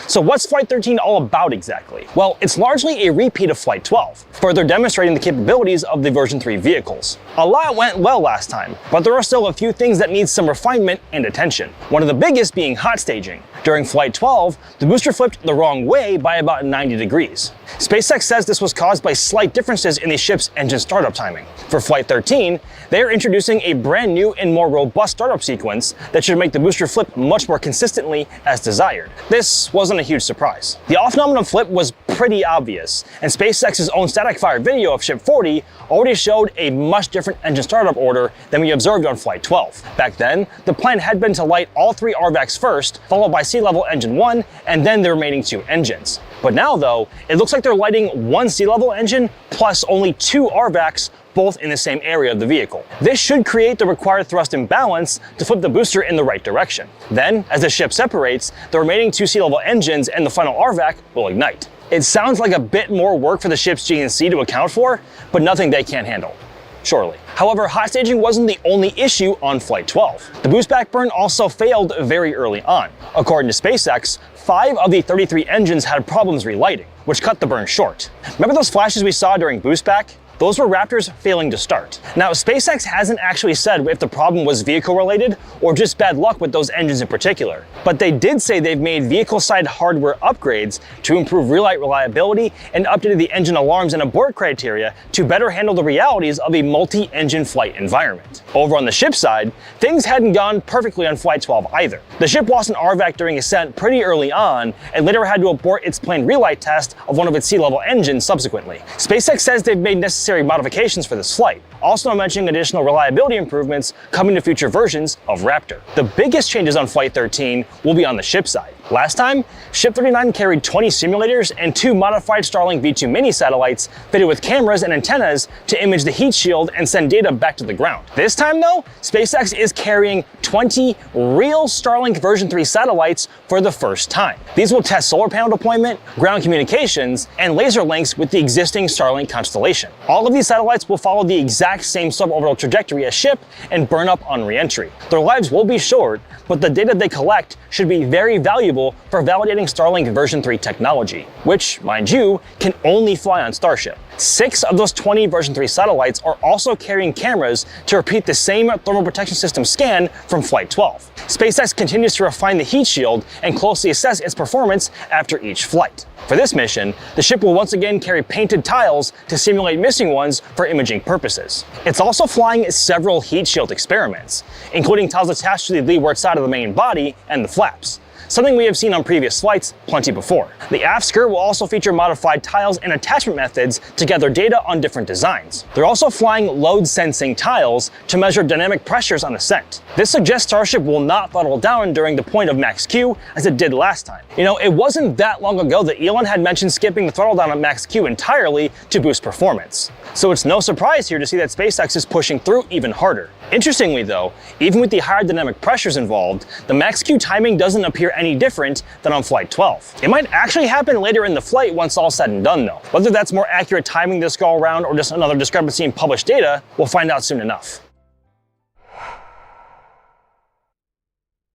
So what's Flight 13 all about exactly? Well, it's largely a repeat of Flight 12, further demonstrating the capabilities of the version 3 vehicles. A lot went well last time, but there are still a few things that need some refinement and attention. One of the biggest being hot staging. During Flight 12, the booster flipped the wrong way by about 90 degrees. SpaceX says this was caused by slight differences in the ship's engine startup timing. For Flight 13, they are introducing a brand new and more robust startup sequence that should make the booster flip much more consistently as desired. This wasn't a huge surprise. The off-nominal flip was pretty obvious, and SpaceX's own static fire video of Ship 40 already showed a much different engine startup order than we observed on Flight 12. Back then, the plan had been to light all 3 RVACs first, followed by sea-level engine 1, and then the remaining 2 engines. But now though, it looks like they're lighting 1 sea-level engine plus only 2 RVACs, both in the same area of the vehicle. This should create the required thrust imbalance to flip the booster in the right direction. Then, as the ship separates, the remaining 2 sea-level engines and the final RVAC will ignite. It sounds like a bit more work for the ship's GNC to account for, but nothing they can't handle. Surely. However, hot staging wasn't the only issue on Flight 12. The boost back burn also failed very early on. According to SpaceX, 5 of the 33 engines had problems relighting, which cut the burn short. Remember those flashes we saw during boost back? Those were Raptors failing to start. Now, SpaceX hasn't actually said if the problem was vehicle-related or just bad luck with those engines in particular, but they did say they've made vehicle-side hardware upgrades to improve relight reliability and updated the engine alarms and abort criteria to better handle the realities of a multi-engine flight environment. Over on the ship side, things hadn't gone perfectly on Flight 12 either. The ship lost an RVAC during ascent pretty early on and later had to abort its planned relight test of one of its sea-level engines subsequently. SpaceX says they've made necessary necessary modifications for this flight, also not mentioning additional reliability improvements coming to future versions of Raptor. The biggest changes on Flight 13 will be on the ship side. Last time, Ship 39 carried 20 simulators and 2 modified Starlink V2 mini satellites fitted with cameras and antennas to image the heat shield and send data back to the ground. This time though, SpaceX is carrying 20 real Starlink version 3 satellites for the first time. These will test solar panel deployment, ground communications, and laser links with the existing Starlink constellation. All of these satellites will follow the exact same suborbital trajectory as ship and burn up on re-entry. Their lives will be short, but the data they collect should be very valuable for validating Starlink version 3 technology, which, mind you, can only fly on Starship. 6 of those 20 version 3 satellites are also carrying cameras to repeat the same thermal protection system scan from Flight 12. SpaceX continues to refine the heat shield and closely assess its performance after each flight. For this mission, the ship will once again carry painted tiles to simulate missing ones for imaging purposes. It's also flying several heat shield experiments, including tiles attached to the leeward side of the main body and the flaps, something we have seen on previous flights plenty before. The aft skirt will also feature modified tiles and attachment methods to gather data on different designs. They're also flying load-sensing tiles to measure dynamic pressures on ascent. This suggests Starship will not throttle down during the point of max Q as it did last time. You know, it wasn't that long ago that Elon had mentioned skipping the throttle down at max Q entirely to boost performance. So it's no surprise here to see that SpaceX is pushing through even harder. Interestingly though, even with the higher dynamic pressures involved, the max Q timing doesn't appear any different than on Flight 12. It might actually happen later in the flight once all said and done though. Whether that's more accurate timing this go around or just another discrepancy in published data, we'll find out soon enough.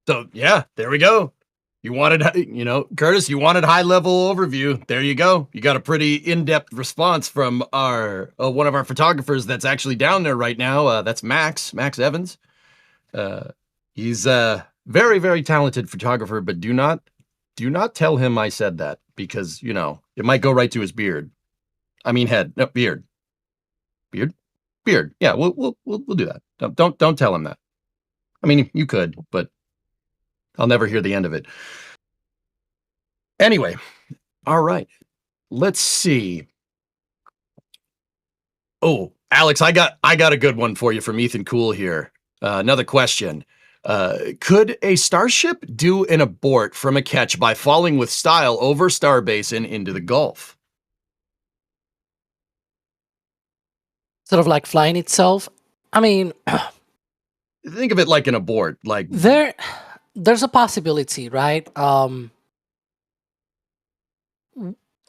So yeah, there we go. You wanted, Curtis, you wanted high-level overview. There you go. You got a pretty in-depth response from our one of our photographers that's actually down there right now. That's Max Evans. He's a very, very talented photographer, but do not tell him I said that because, it might go right to his beard. I mean head. No, beard. Beard. Yeah, we'll do that. Don't tell him that. I mean, you could, but I'll never hear the end of it. Anyway, all right. Let's see. Oh, Alex, I got a good one for you from Ethan Cool here. Another question. Could a Starship do an abort from a catch by falling with style over Starbase and into the Gulf? Sort of like flying itself. I mean, think of it like an abort. Like there's a possibility, right?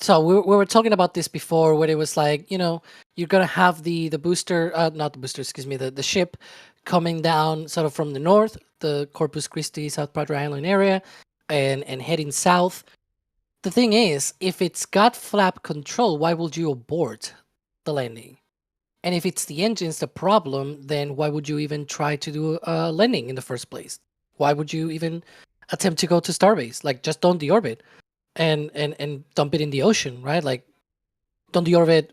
So we were talking about this before, where it was like, you're gonna have the booster, not the booster, excuse me, the ship coming down sort of from the north, the Corpus Christi, South Padre Island area, and heading south. The thing is, if it's got flap control, why would you abort the landing? And if it's the engines the problem, then why would you even try to do a landing in the first place? Why would you even attempt to go to Starbase? Like, just don't deorbit and dump it in the ocean, right? Like, don't deorbit,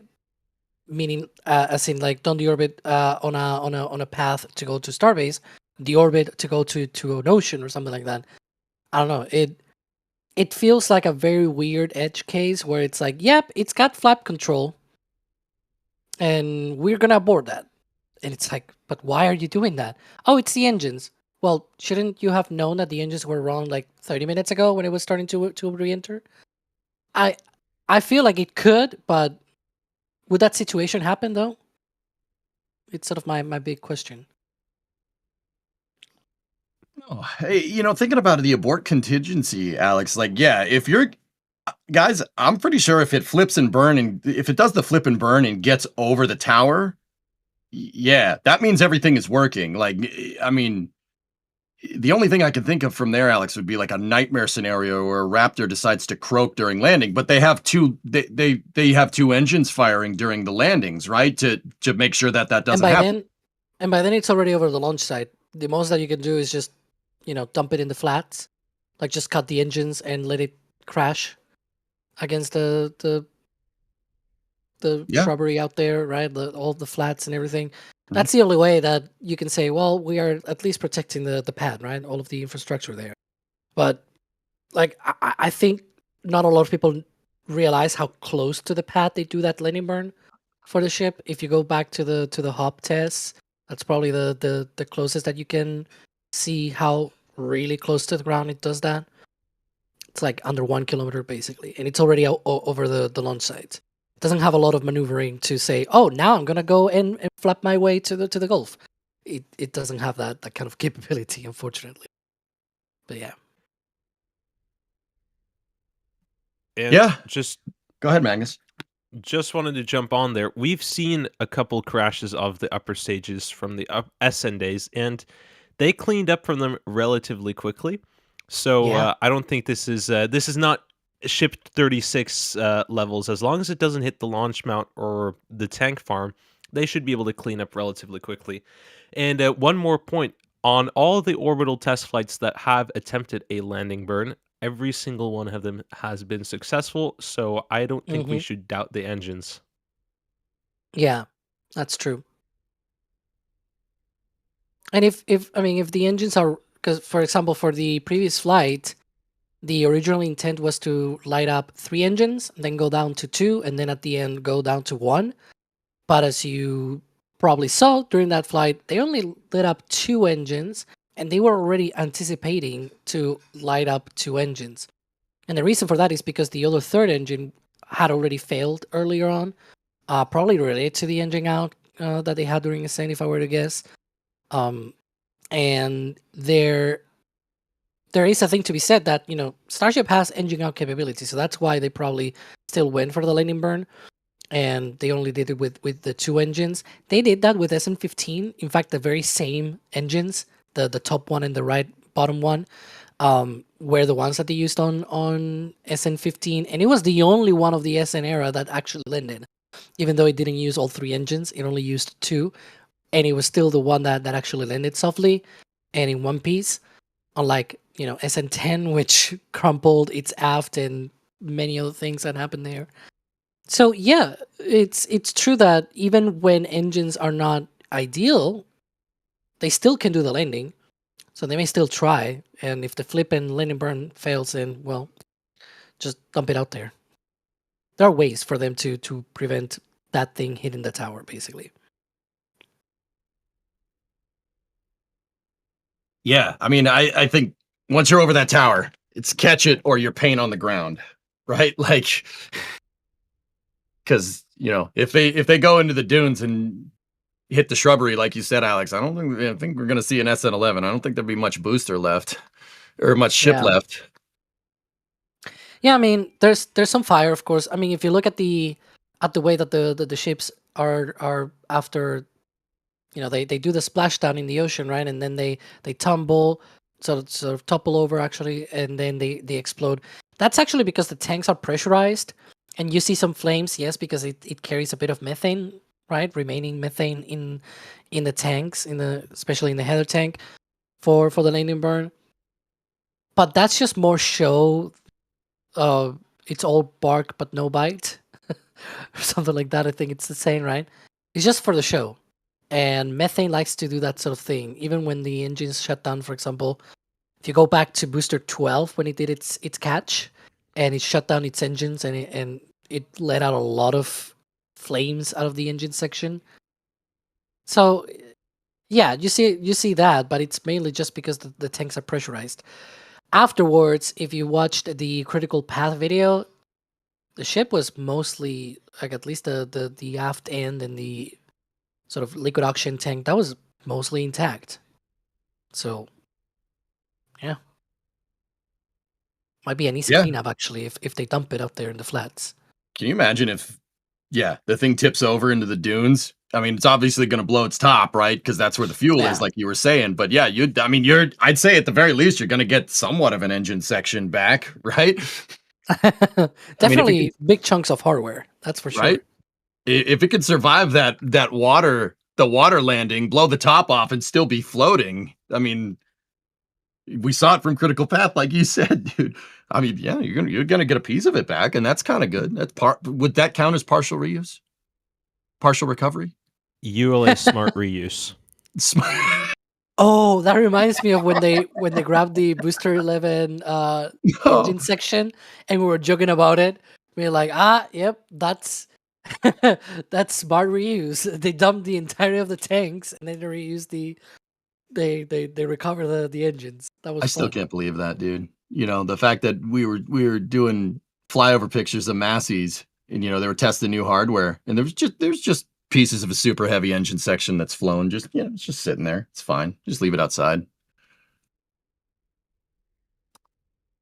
meaning as in like don't deorbit on a path to go to Starbase, deorbit to go to an ocean or something like that. I don't know. It feels like a very weird edge case where it's like, yep, it's got flap control, and we're gonna abort that. And it's like, but why are you doing that? Oh, it's the engines. Well, shouldn't you have known that the engines were wrong like 30 minutes ago when it was starting to re-enter? I feel like it could, but would that situation happen though? It's sort of my big question. Oh, hey, thinking about the abort contingency, Alex, like, yeah, if you're guys, I'm pretty sure if it flips and burn and if it does the flip and burn and gets over the tower, yeah, that means everything is working. Like, I mean, the only thing I can think of from there, Alex, would be like a nightmare scenario where a Raptor decides to croak during landing, but they have they have two engines firing during the landings, right? To make sure that doesn't happen. And by then it's already over the launch site. The most that you can do is just, dump it in the flats, like just cut the engines and let it crash against the shrubbery out there, right? All the flats and everything. That's the only way that you can say, well, we are at least protecting the pad, right? All of the infrastructure there. But like, I think not a lot of people realize how close to the pad they do that landing burn. for the ship. If you go back to the hop tests, that's probably the closest that you can see how really close to the ground it does that. It's like under 1 kilometer basically, and it's already over the launch site. It doesn't have a lot of maneuvering to say, oh, now I'm gonna go and flap my way to the Gulf. It doesn't have that kind of capability, unfortunately. But yeah. And Yeah. just Go ahead, Magnus. Just wanted to jump on there. We've seen a couple crashes of the upper stages from the SN days, and they cleaned up from them relatively quickly. So Yeah. I don't think this is not ship 36 levels. As long as it doesn't hit the launch mount or the tank farm, they should be able to clean up relatively quickly. And one more point. On all the orbital test flights that have attempted a landing burn, every single one of them has been successful, so I don't think we should doubt the engines. Yeah, that's true. And if the engines are, because for example for the previous flight, the original intent was to light up 3 engines, then go down to 2, and then at the end go down to 1. But as you probably saw during that flight, they only lit up 2 engines, and they were already anticipating to light up 2 engines. And the reason for that is because the other third engine had already failed earlier on, probably related to the engine out that they had during ascent, if I were to guess. And there is a thing to be said that, Starship has engine out capability, so that's why they probably still went for the landing burn, and they only did it with the 2 engines. They did that with SN15. In fact, the very same engines, the top one and the right bottom one, were the ones that they used on SN15, and it was the only one of the SN era that actually landed. Even though it didn't use all 3 engines, it only used 2, and it was still the one that actually landed softly and in one piece, unlike SN10, which crumpled its aft and many other things that happened there. So yeah, it's true that even when engines are not ideal, they still can do the landing. So they may still try, and if the flip and landing burn fails, then well, just dump it out there. There are ways for them to prevent that thing hitting the tower, basically. Yeah, I mean, I think once you're over that tower, it's catch it or you're paint on the ground, right? Like, because if they go into the dunes and hit the shrubbery, like you said, Alex, I think we're gonna see an SN11. I don't think there'll be much booster left or much ship left. Yeah, I mean, there's some fire, of course. I mean, if you look at the way that the ships are after, they do the splashdown in the ocean, right? And then they tumble, sort of topple over actually, and then they explode. That's actually because the tanks are pressurized, and you see some flames, yes, because it carries a bit of methane, right? Remaining methane in the tanks, especially in the header tank for the landing burn. But that's just more show. It's all bark but no bite, or something like that. I think it's the saying, right? It's just for the show. And methane likes to do that sort of thing. Even when the engines shut down, for example, if you go back to booster 12 when it did its catch, and it shut down its engines, and it let out a lot of flames out of the engine section. So yeah, you see that, but it's mainly just because the tanks are pressurized. Afterwards, if you watched the critical path video, the ship was mostly, like, at least the aft end and the sort of liquid oxygen tank, that was mostly intact. So yeah, might be an easy cleanup actually if they dump it out there in the flats. Can you imagine if the thing tips over into the dunes? I mean, it's obviously going to blow its top, right? Because that's where the fuel is, like you were saying. But yeah, I'd say at the very least, you're going to get somewhat of an engine section back, right? Definitely big chunks of hardware. That's for sure. Right? If it could survive the water landing, blow the top off, and still be floating, I mean, we saw it from Critical Path, like you said, dude. I mean, yeah, you're gonna get a piece of it back, and that's kind of good. Would that count as partial reuse? Partial recovery? ULA smart reuse. Oh, that reminds me of when they grabbed the Booster 11 engine section, and we were joking about it. We were like, yep, that's That's smart reuse. They dump the entirety of the tanks and then they reuse they recover the engines. That was I still fun. can't believe that, dude. You know, the fact that we were doing flyover pictures of Massey's, and you know, they were testing new hardware, and there's just pieces of a super heavy engine section that's flown. Just it's just sitting there. It's fine. Just leave it outside.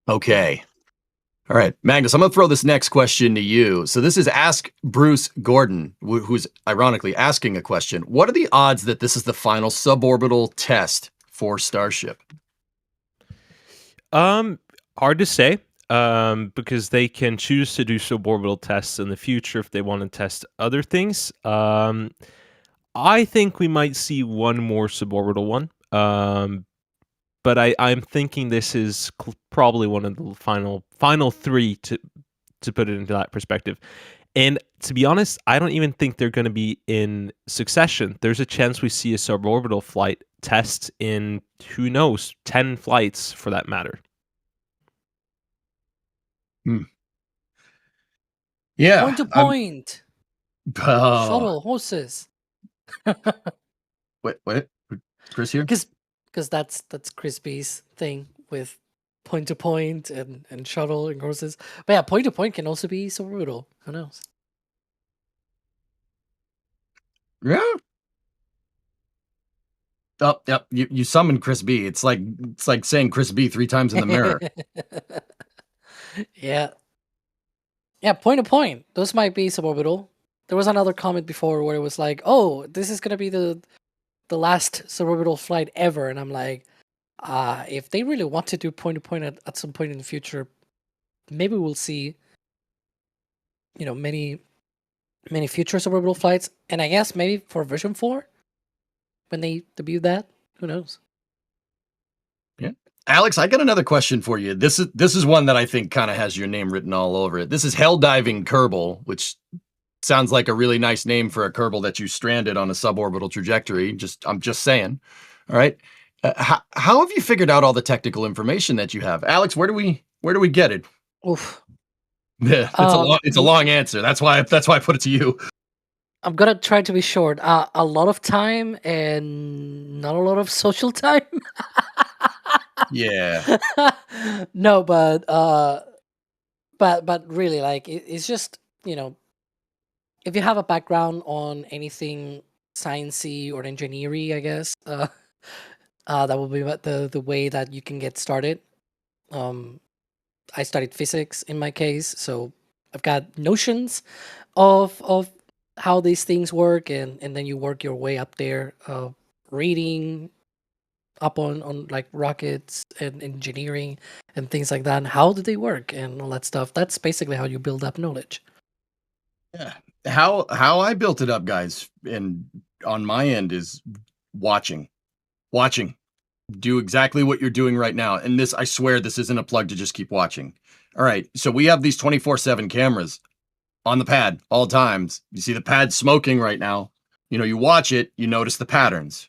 Okay. All right, Magnus, I'm going to throw this next question to you. So this is Ask Bruce Gordon, who's ironically asking a question. What are the odds that this is the final suborbital test for Starship? Hard to say, because they can choose to do suborbital tests in the future if they want to test other things. I think we might see one more suborbital one. But I'm thinking this is probably one of the final three to put it into that perspective. And to be honest, I don't even think they're going to be in succession. There's a chance we see a suborbital flight test in, who knows, 10 flights for that matter. Yeah. Point to point. Shuttle horses. What? Chris here? Because that's Crispy's thing with point to point and shuttle and horses. But yeah, point to point can also be suborbital. Who knows? Yeah. Oh, yep. You summoned Chris B. It's like saying Chris B 3 times in the mirror. Yeah. Yeah, point to point. Those might be suborbital. There was another comment before where it was like, oh, this is gonna be the last suborbital flight ever, and I'm like, if they really want to do point to point at some point in the future, maybe we'll see, many future suborbital flights, and I guess maybe for version 4 when they debut that, who knows? Yeah, Alex, I got another question for you. This is one that I think kind of has your name written all over it. This is Helldiving Kerbal, which sounds like a really nice name for a Kerbal that you stranded on a suborbital trajectory. I'm just saying. All right. How have you figured out all the technical information that you have, Alex? Where do we get it? Oof. Yeah, it's a long answer. That's why I put it to you. I'm gonna try to be short. A lot of time and not a lot of social time. Yeah. No, but really, like it's just if you have a background on anything sciencey or engineering, I guess that will be the way that you can get started. I studied physics in my case, so I've got notions of how these things work, and then you work your way up there, reading up on like rockets and engineering and things like that, and how do they work and all that stuff. That's basically how you build up knowledge. Yeah. How I built it up, guys, and on my end is watching. Do exactly what you're doing right now. And this, I swear, this isn't a plug to just keep watching. All right. So we have these 24/7 cameras on the pad all times. You see the pad smoking right now. You watch it, you notice the patterns.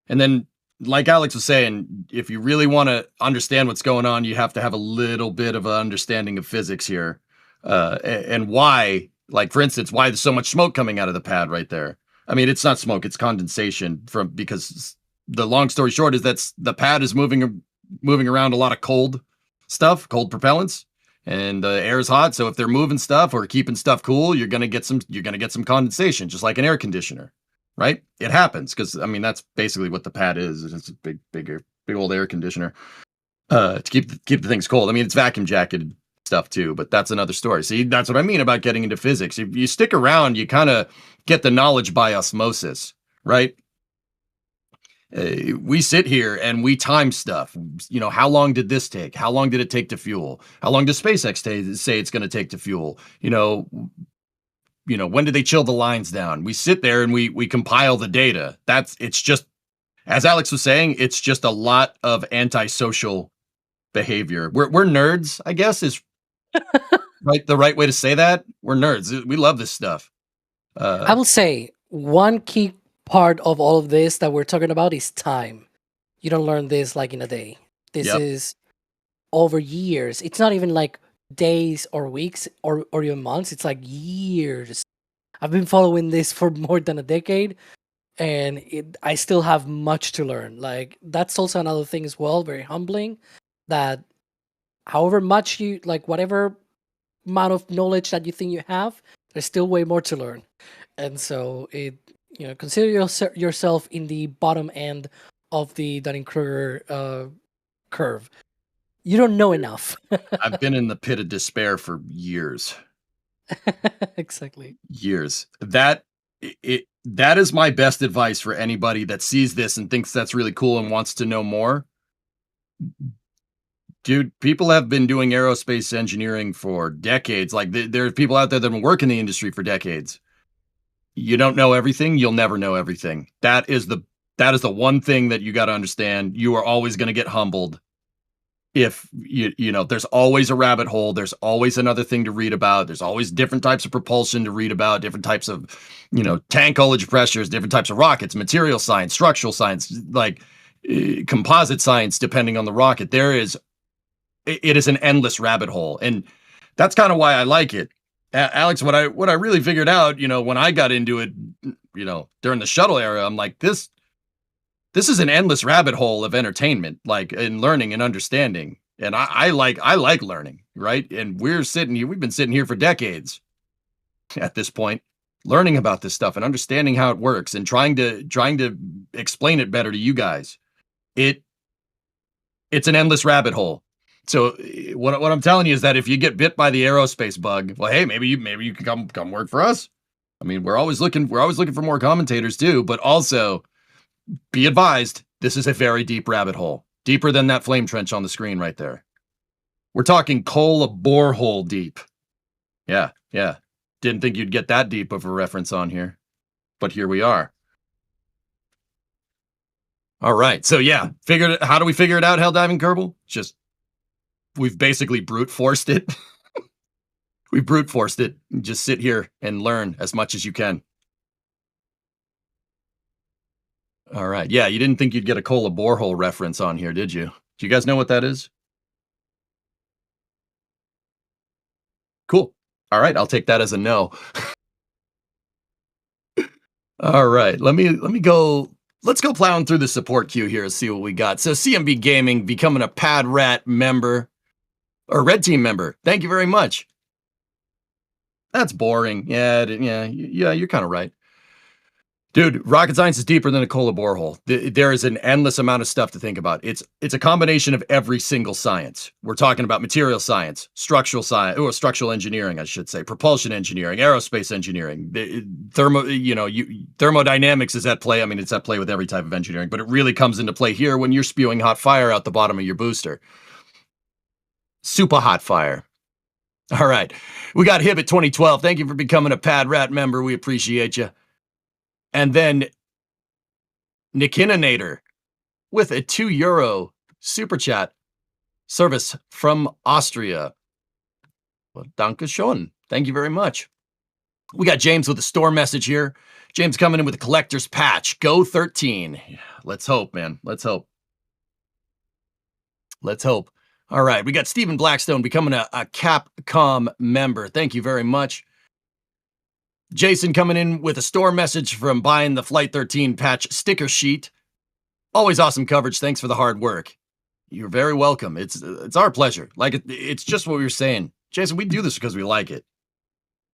And then, like Alex was saying, if you really want to understand what's going on, you have to have a little bit of an understanding of physics here. And why, like, for instance, why there's so much smoke coming out of the pad right there. I mean, it's not smoke, it's condensation because the long story short is that the pad is moving around a lot of cold propellants, and the air is hot. So if they're moving stuff or keeping stuff cool, you're gonna get some condensation, just like an air conditioner, right? It happens because I mean that's basically what the pad is. It's a big old air conditioner to keep the things cold. I mean it's vacuum jacketed stuff too, but that's another story. See, that's what I mean about getting into physics. If you stick around, you kind of get the knowledge by osmosis, right? We sit here and we time stuff. How long did this take? How long did it take to fuel? How long does SpaceX say it's going to take to fuel? When did they chill the lines down? We sit there and we compile the data. It's just, as Alex was saying, it's just a lot of antisocial behavior. We're nerds, I guess, is right the right way to say that. We're nerds. We love this stuff. I will say one key part of all of this that we're talking about is time. You don't learn this like in a day. This is over years. It's not even like days or weeks or even months. It's like years I've been following this for more than a decade, and I still have much to learn. Like that's also another thing as well, very humbling. That however much you like, whatever amount of knowledge that you think you have, there's still way more to learn. And so consider yourself in the bottom end of the Dunning-Kruger curve. You don't know enough. I've been in the pit of despair for years. Exactly. Years. That is my best advice for anybody that sees this and thinks that's really cool and wants to know more. Dude, people have been doing aerospace engineering for decades. Like there are people out there that have been working in the industry for decades. You don't know everything, you'll never know everything. That is the one thing that you got to understand. You are always going to get humbled. If you know, there's always a rabbit hole, there's always another thing to read about, there's always different types of propulsion to read about, different types of, tank ullage pressures, different types of rockets, material science, structural science, like composite science, depending on the rocket. It is an endless rabbit hole. And that's kind of why I like it. Alex, what I really figured out, when I got into it, during the shuttle era, I'm like, this is an endless rabbit hole of entertainment, like in learning and understanding. And I like learning, right? And we've been sitting here for decades at this point, learning about this stuff and understanding how it works and trying to explain it better to you guys. It's an endless rabbit hole. So what I'm telling you is that if you get bit by the aerospace bug, well, hey, maybe you can come work for us. I mean, we're always looking for more commentators too, but also be advised, this is a very deep rabbit hole, deeper than that flame trench on the screen right there. We're talking coal borehole deep. Yeah. Didn't think you'd get that deep of a reference on here, but here we are. All right. So yeah, how do we figure it out, Hell Diving Kerbal? We've basically brute forced it. We brute forced it. Just sit here and learn as much as you can. All right. Yeah, you didn't think you'd get a cola borehole reference on here, did you? Do you guys know what that is? Cool. All right, I'll take that as a no. All right, let's go plowing through the support queue here and see what we got. So CMB Gaming becoming a Pad Rat member or Red Team member. Thank you very much. That's boring. Yeah, you're kind of right. Dude, rocket science is deeper than a cola borehole. There is an endless amount of stuff to think about. It's a combination of every single science. We're talking about material science, structural science, or structural engineering, I should say, propulsion engineering, aerospace engineering, thermodynamics is at play. I mean, it's at play with every type of engineering, but it really comes into play here when you're spewing hot fire out the bottom of your booster. Super hot fire. All right. We got Hibbit 2012. Thank you for becoming a Pad Rat member. We appreciate you. And then Nikininator with a €2 super chat service from Austria. Well, danke schön. Thank you very much. We got James with a store message here. James coming in with a collector's patch. Go 13. Let's hope, man. Let's hope. All right. We got Stephen Blackstone becoming a Capcom member. Thank you very much. Jason coming in with a store message from buying the Flight 13 patch sticker sheet. Always awesome coverage. Thanks for the hard work. You're very welcome. It's our pleasure. Like it's just what we were saying. Jason, we do this because we like it.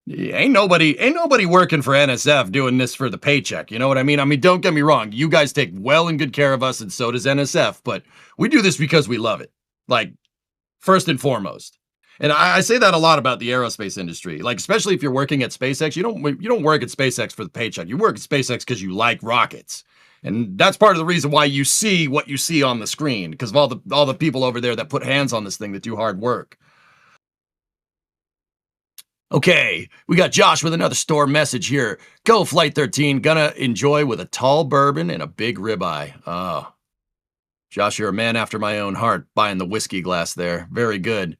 Ain't nobody working for NSF doing this for the paycheck. You know what I mean? I mean, don't get me wrong. You guys take well and good care of us, and so does NSF, but we do this because we love it. Like, first and foremost. And I say that a lot about the aerospace industry, like especially if you're working at SpaceX. You don't work at SpaceX for the paycheck. You work at SpaceX because you like rockets, and that's part of the reason why you see what you see on the screen, because of all the people over there that put hands on this thing that do hard work. Okay, we got Josh with another store message here. Go Flight 13, gonna enjoy with a tall bourbon and a big ribeye. Oh, Josh, you're a man after my own heart. Buying the whiskey glass there, very good.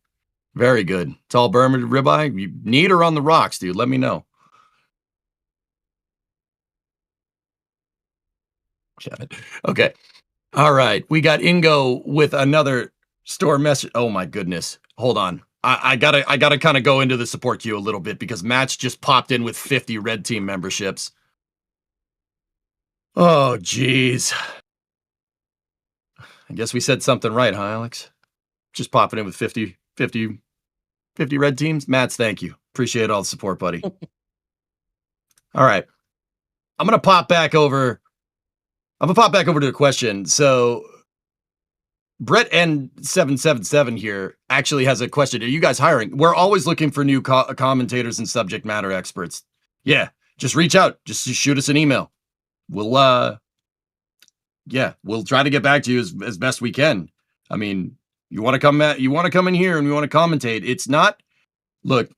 Very good. Tall bourbon ribeye. You need her on the rocks, dude. Let me know. Okay. All right. We got Ingo with another store message. Oh my goodness. Hold on. I gotta kind of go into the support queue a little bit because Matt's just popped in with 50 red team memberships. Oh, geez. I guess we said something right, huh, Alex? Just popping in with 50 red teams. Matts, thank you. Appreciate all the support, buddy. All right. I'm gonna pop back over to the question. So Brett N777 here actually has a question. Are you guys hiring? We're always looking for new commentators and subject matter experts. Yeah, just reach out. Just shoot us an email. We'll try to get back to you as best we can. I mean, you want to come in here and you want to commentate. It's not, look,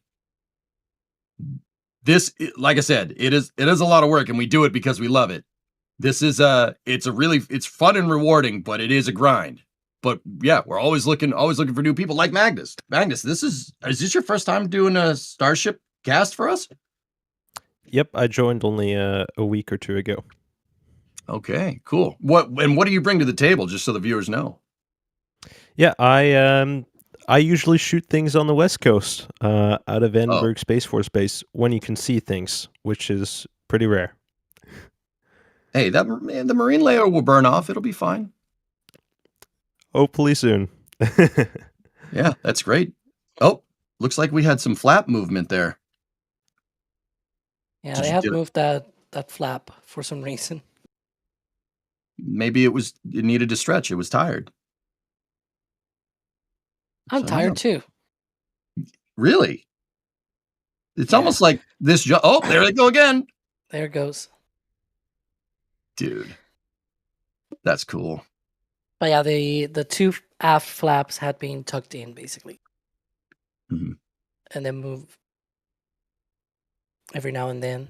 this, like I said, it is a lot of work and we do it because we love it. This is it's fun and rewarding, but it is a grind. But yeah, we're always looking for new people like Magnus. Magnus, is this your first time doing a Starship cast for us? Yep, I joined only a week or two ago. Okay, cool. What do you bring to the table, just so the viewers know? Yeah, I usually shoot things on the West Coast, out of Vandenberg Space Force Base, when you can see things, which is pretty rare. Hey, the marine layer will burn off. It'll be fine. Hopefully soon. Yeah, that's great. Oh, looks like we had some flap movement there. Yeah, they have moved that flap for some reason. Maybe it needed to stretch. It was tired. I'm tired too. Really? It's almost like this. Oh, there they go again. There it goes. Dude, that's cool. But yeah, the two aft flaps had been tucked in basically, and then move every now and then.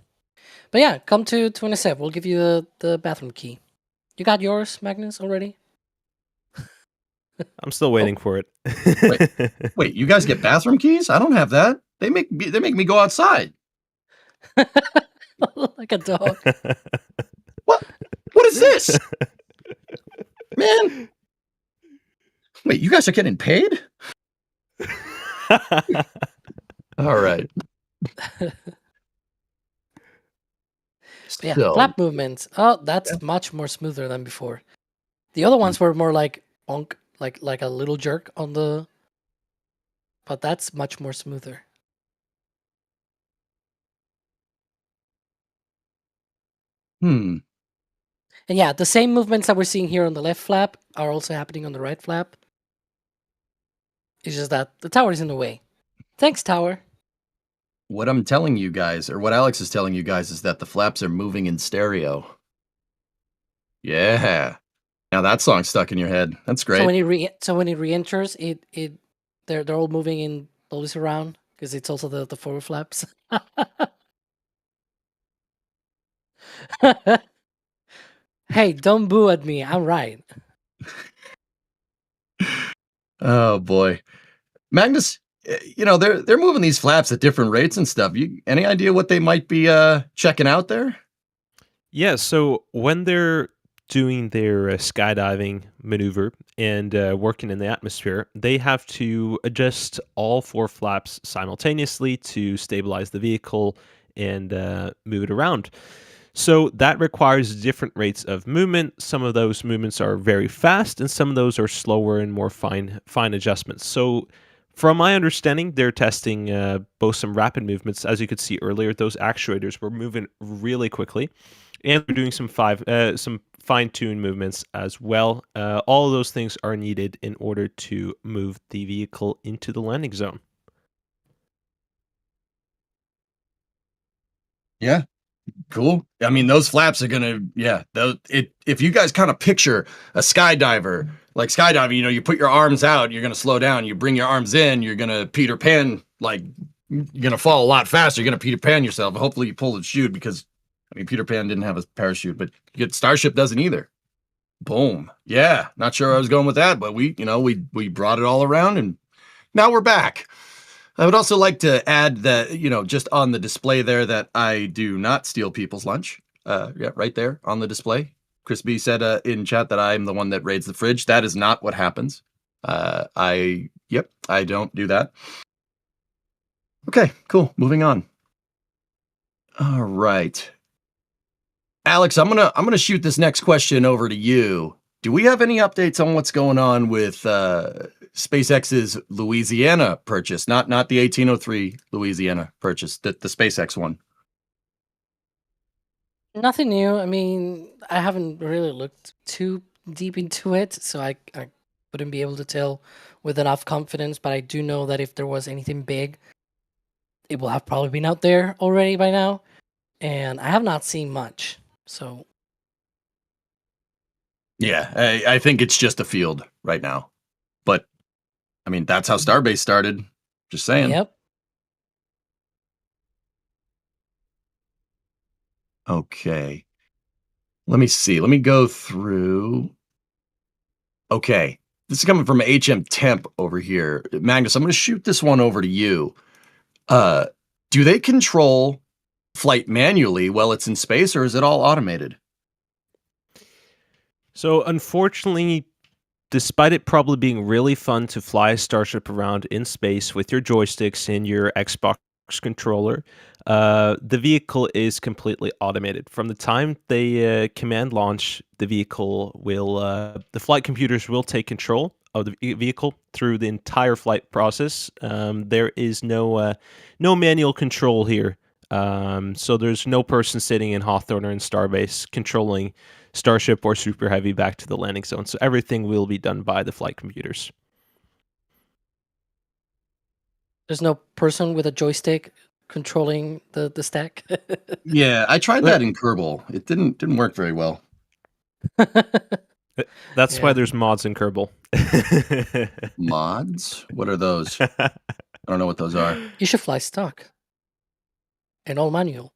But yeah, come to NSF. We'll give you the bathroom key. You got yours, Magnus, already? I'm still waiting for it. Wait, you guys get bathroom keys? I don't have that. They make me go outside. Like a dog. What is this? Man. Wait, you guys are getting paid? All right. Yeah, flap movements. Oh, that's much more smoother than before. The other ones were more like bonk, like a little jerk on the. But that's much more smoother. And yeah, the same movements that we're seeing here on the left flap are also happening on the right flap. It's just that the tower is in the way. Thanks, tower. What I'm telling you guys, or what Alex is telling you guys, is that the flaps are moving in stereo. Yeah. Now that song's stuck in your head. That's great. So when it re-enters, they're all moving in slowly around because it's also the forward flaps. Hey, don't boo at me. I'm right. Oh boy, Magnus. They're moving these flaps at different rates and stuff. Any idea what they might be checking out there? Yeah, so when they're doing their skydiving maneuver and working in the atmosphere, they have to adjust all four flaps simultaneously to stabilize the vehicle and move it around. So that requires different rates of movement. Some of those movements are very fast, and some of those are slower and more fine adjustments. So from my understanding, they're testing both some rapid movements. As you could see earlier, those actuators were moving really quickly, and they're doing some fine-tuned movements as well. All of those things are needed in order to move the vehicle into the landing zone. Yeah. Cool. I mean, those flaps are gonna, if you guys kind of picture a skydiver, like skydiving, you put your arms out, you're gonna slow down, you bring your arms in, you're gonna Peter Pan, like you're gonna fall a lot faster, you're gonna Peter Pan yourself. Hopefully you pull the chute because, Peter Pan didn't have a parachute, but Starship doesn't either. Boom. Yeah, not sure where I was going with that, but we brought it all around and now we're back. I would also like to add that, just on the display there, that I do not steal people's lunch. Yeah, right there on the display. Chris B said in chat that I'm the one that raids the fridge. That is not what happens. I Yep, I don't do that. Okay, cool. Moving on. All right. Alex, I'm gonna shoot this next question over to you. Do we have any updates on what's going on with SpaceX's Louisiana purchase? Not the 1803 Louisiana purchase, the SpaceX one. Nothing new. I mean, I haven't really looked too deep into it, so I wouldn't be able to tell with enough confidence. But I do know that if there was anything big, it will have probably been out there already by now, and I have not seen much. So Yeah, I think it's just a field right now. But I mean, that's how Starbase started. Just saying. Yep. Okay. Let me see. Let me go through. Okay. This is coming from HM Temp over here. Magnus, I'm going to shoot this one over to you. Do they control flight manually while it's in space, or is it all automated? So, unfortunately, despite it probably being really fun to fly a Starship around in space with your joysticks and your Xbox controller, the vehicle is completely automated. From the time they command launch, the flight computers will take control of the vehicle through the entire flight process. There is no manual control here. So there's no person sitting in Hawthorne or in Starbase controlling Starship or Super Heavy back to the landing zone. So everything will be done by the flight computers. There's no person with a joystick controlling the stack. Yeah, I tried that in Kerbal. It didn't work very well. That's why there's mods in Kerbal. Mods? What are those? I don't know what those are. You should fly stock and all manual.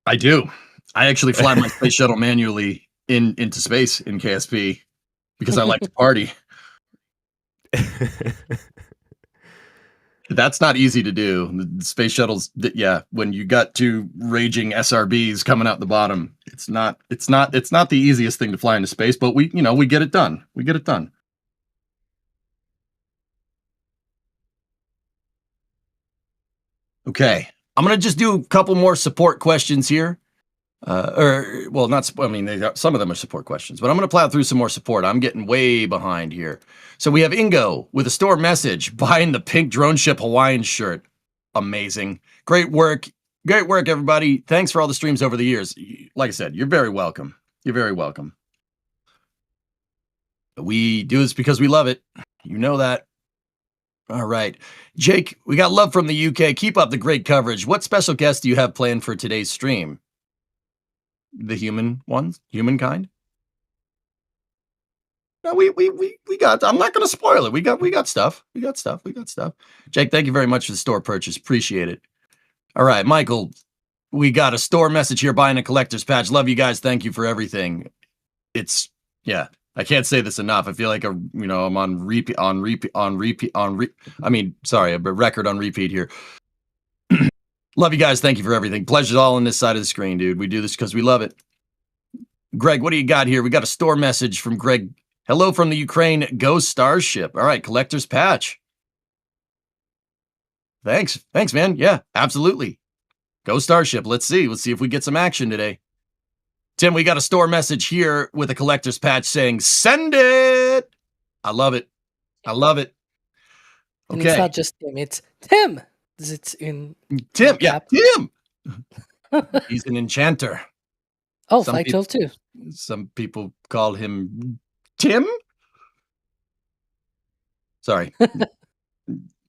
I do. I actually fly my space shuttle manually into space in KSP because I like to party. That's not easy to do. The space shuttles, yeah, when you got two raging SRBs coming out the bottom, it's not the easiest thing to fly into space, but we get it done. We get it done. Okay. I'm going to just do a couple more support questions here. Some of them are support questions, but I'm going to plow through some more support. I'm getting way behind here. So we have Ingo with a store message, buying the pink drone ship Hawaiian shirt. Amazing. Great work. Great work, everybody. Thanks for all the streams over the years. Like I said, you're very welcome. You're very welcome. We do this because we love it. You know that. All right. Jake, we got love from the UK. Keep up the great coverage. What special guests do you have planned for today's stream? The human ones? Humankind? No, we got, I'm not going to spoil it. We got stuff. We got stuff. Jake, thank you very much for the store purchase. Appreciate it. All right, Michael, we got a store message here, buying a collector's patch. Love you guys. Thank you for everything. Yeah, I can't say this enough. I feel like I'm on repeat, a record on repeat here. Love you guys. Thank you for everything. Pleasure's all on this side of the screen, dude. We do this because we love it. Greg, what do you got here? We got a store message from Greg. Hello from the Ukraine. Go Starship. All right, collector's patch. Thanks, man. Yeah, absolutely. Go Starship. Let's see if we get some action today. Tim, we got a store message here with a collector's patch saying, send it. I love it. Okay. And it's not just Tim, it's Tim. It's in Tim. Yeah, Tim. He's an enchanter. Oh, Flight 12 too. Some people call him Tim. Sorry.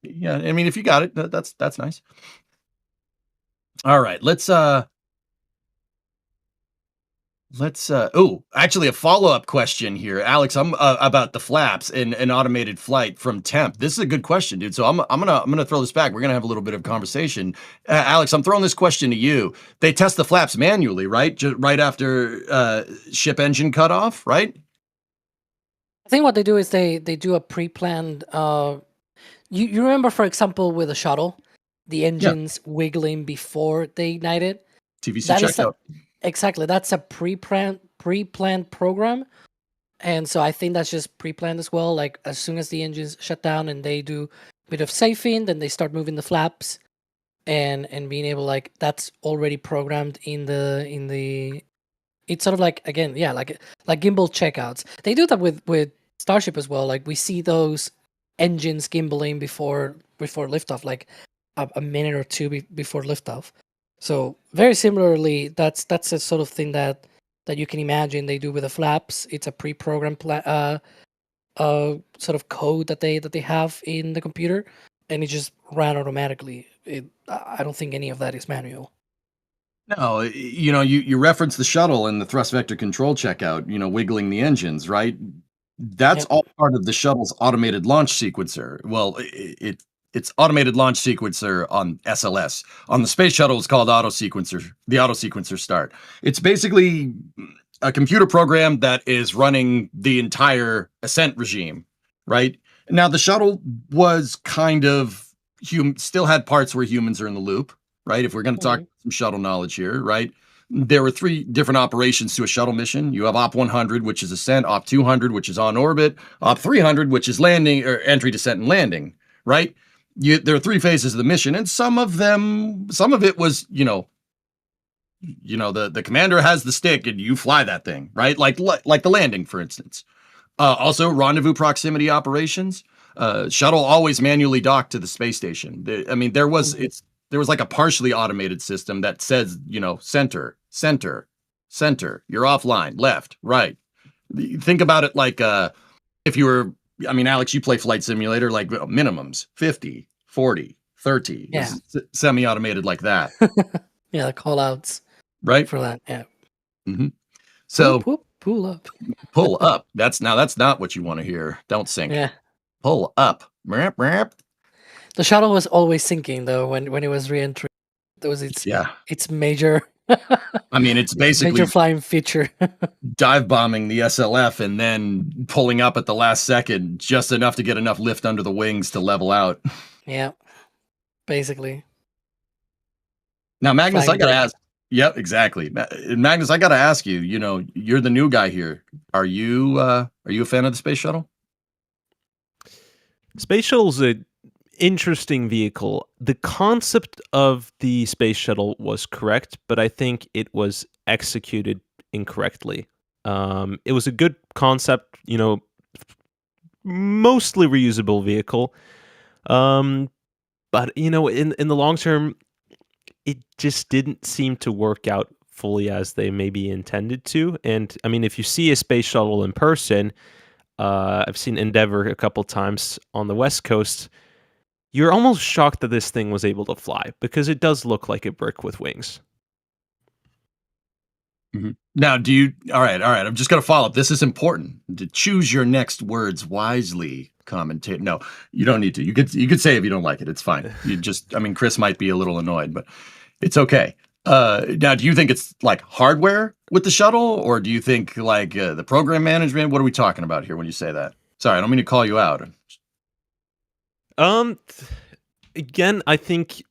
Yeah, I mean, if you got it, that's nice. All right, let's actually a follow-up question here, Alex. I'm about the flaps and an automated flight from Temp. This is a good question, dude. So I'm gonna throw this back. We're gonna have a little bit of conversation. Alex, I'm throwing this question to you. They test the flaps manually, right? Just right after ship engine cutoff, right? I think what they do is they do a pre-planned. You remember, for example, with a shuttle, the engines wiggling before they ignite it. TVC checkout. Exactly. That's a pre-planned program And so I think that's just pre-planned as well. Like as soon as the engines shut down and they do a bit of safing, then they start moving the flaps and being able like that's already programmed in the it's sort of like again, yeah, like gimbal checkouts. They do that with Starship as well. Like we see those engines gimbaling before liftoff, like a minute or two before liftoff. So very similarly, that's a sort of thing that you can imagine they do with the flaps. It's a pre-programmed sort of code that they have in the computer, and it just ran automatically. I don't think any of that is manual. No, you reference the shuttle and the thrust vector control checkout, wiggling the engines, right? That's all part of the shuttle's automated launch sequencer. Well, it's automated launch sequencer on SLS. On the space shuttle, it's called the auto sequencer start. It's basically a computer program that is running the entire ascent regime, right? Now, the shuttle was kind of still had parts where humans are in the loop, right? If we're going to talk some shuttle knowledge here, right? There were 3 different operations to a shuttle mission. You have Op 100, which is ascent, Op 200, which is on orbit, Op 300, which is landing or entry, descent, and landing, right? There are 3 phases of the mission, and some of it was, the commander has the stick and you fly that thing, right? Like the landing, for instance. Also, rendezvous proximity operations. Shuttle always manually docked to the space station. There was like a partially automated system that says, center, you're offline, left, right. Think about it like if you were, Alex, you play Flight Simulator, like minimums, 50, 40, 30. Yeah. Semi-automated like that. Yeah, the call outs. Right? For that, yeah. Mm-hmm. So pull up. Pull up. That's not what you want to hear. Don't sink. Yeah. Pull up. The shuttle was always sinking though when it was re-entering. That was its major. It's basically major flying feature. Dive bombing the SLF and then pulling up at the last second, just enough to get enough lift under the wings to level out. Yeah, basically. Now, Magnus, I gotta ask. Yep, exactly. Magnus, I gotta ask you. You're the new guy here. Are you a fan of the space shuttle? Space shuttle's an interesting vehicle. The concept of the space shuttle was correct, but I think it was executed incorrectly. It was a good concept, mostly reusable vehicle. But in the long term, it just didn't seem to work out fully as they maybe intended to. And if you see a space shuttle in person, I've seen Endeavour a couple times on the West Coast, you're almost shocked that this thing was able to fly because it does look like a brick with wings. Mm-hmm. Now, all right, I'm just going to follow up. This is important to choose your next words wisely. Commentate. No, you don't need to. You could say if you don't like it, it's fine. You just, Chris might be a little annoyed, but it's okay. Now, do you think it's like hardware with the shuttle, or do you think like the program management? What are we talking about here when you say that? Sorry, I don't mean to call you out. Again, I think